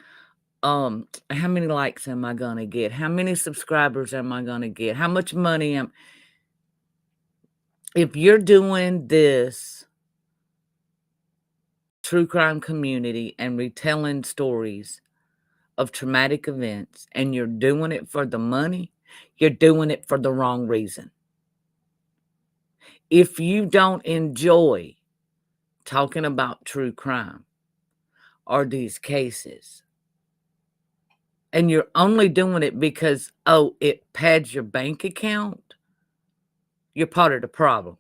how many likes am I gonna get? How many subscribers am I gonna get? How much money am... If you're doing this true crime community and retelling stories of traumatic events and you're doing it for the money, you're doing it for the wrong reason. If you don't enjoy talking about true crime or these cases, and you're only doing it because, oh, it pads your bank account, you're part of the problem.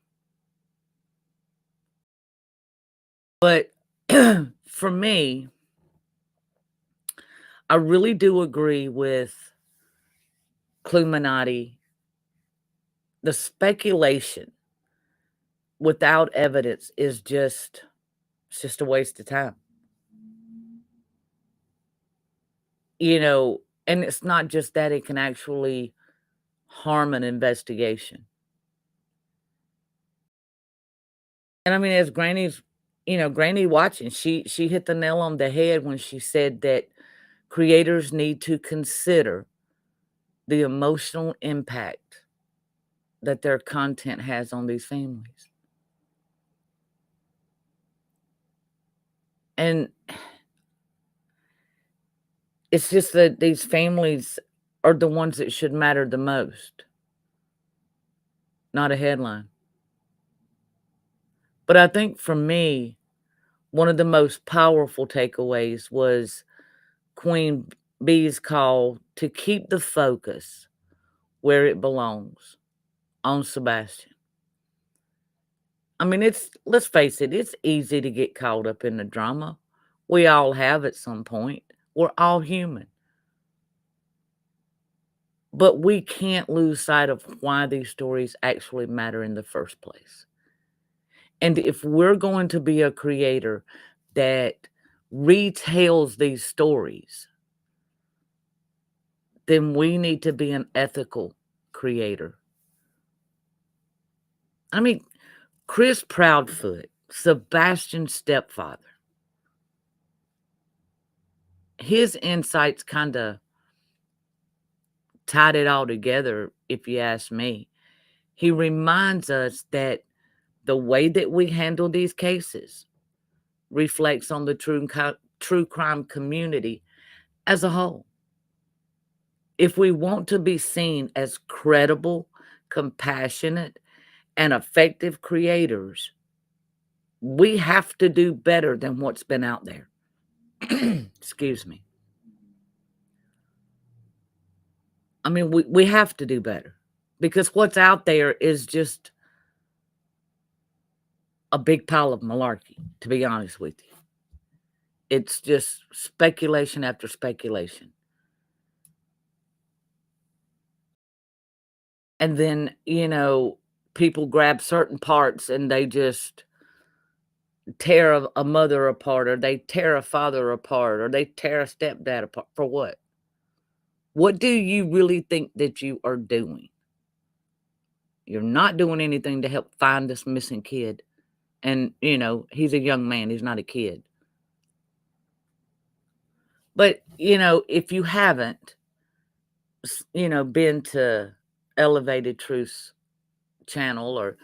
But for me, I really do agree with CLUEmanaiti. The speculation without evidence is just a waste of time. You know, and it's not just that, it can actually harm an investigation. And I mean, as Granny's, Granny watching, she hit the nail on the head when she said that creators need to consider the emotional impact that their content has on these families. And it's just that these families are the ones that should matter the most, not a headline. But I think for me, one of the most powerful takeaways was Queen Bee's call to keep the focus where it belongs, on Sebastian. I mean, let's face it, it's easy to get caught up in the drama. We all have at some point. We're all human. But we can't lose sight of why these stories actually matter in the first place. And if we're going to be a creator that retells these stories, then we need to be an ethical creator. I mean, Chris Proudfoot, Sebastian's stepfather, his insights kind of tied it all together, if you ask me. He reminds us that the way that we handle these cases reflects on the true crime community as a whole. If we want to be seen as credible, compassionate, and effective creators, we have to do better than what's been out there. Excuse me. I mean, we have to do better, because what's out there is just a big pile of malarkey, to be honest with you. It's just speculation after speculation. And then, people grab certain parts and they just tear a mother apart, or they tear a father apart, or they tear a stepdad apart. For what? What do you really think that you are doing? You're not doing anything to help find this missing kid. And, he's a young man. He's not a kid. But, if you haven't, been to Elevated Truth's channel or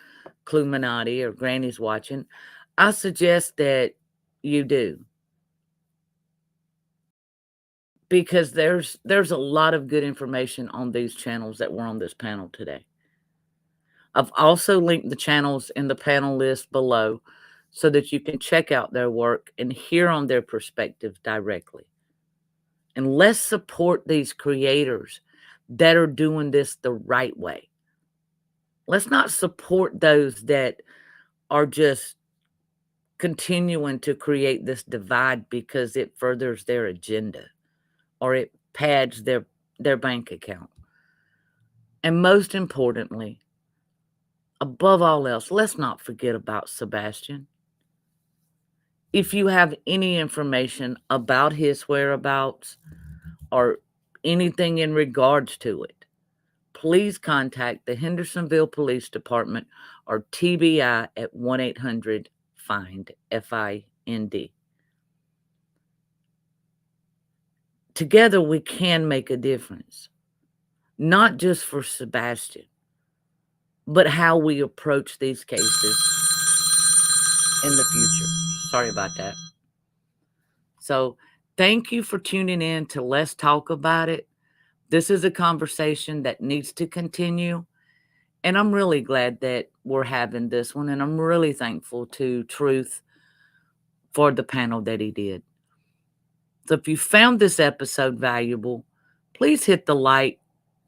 CLUEmanaiti or Granny's Watching, I suggest that you do. because there's a lot of good information on these channels that were on this panel today. I've also linked the channels in the panel list below so that you can check out their work and hear on their perspective directly. And let's support these creators that are doing this the right way. Let's not support those that are just continuing to create this divide because it furthers their agenda or it pads their bank account. And most importantly, above all else, let's not forget about Sebastian. If you have any information about his whereabouts or anything in regards to it, please contact the Hendersonville Police Department or TBI at 1-800-FIND, FIND. Together we can make a difference, not just for Sebastian, but how we approach these cases in the future. Sorry about that. So thank you for tuning in to Let's Talk About It. This is a conversation that needs to continue. And I'm really glad that we're having this one. And I'm really thankful to Truth for the panel that he did. So if you found this episode valuable, please hit the like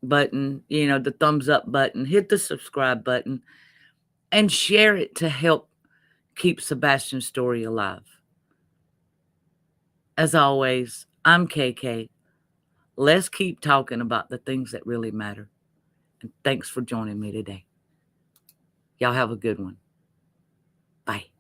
button, the thumbs up button, hit the subscribe button, and share it to help keep Sebastian's story alive. As always, I'm KK. Let's keep talking about the things that really matter. And thanks for joining me today. Y'all have a good one. Bye.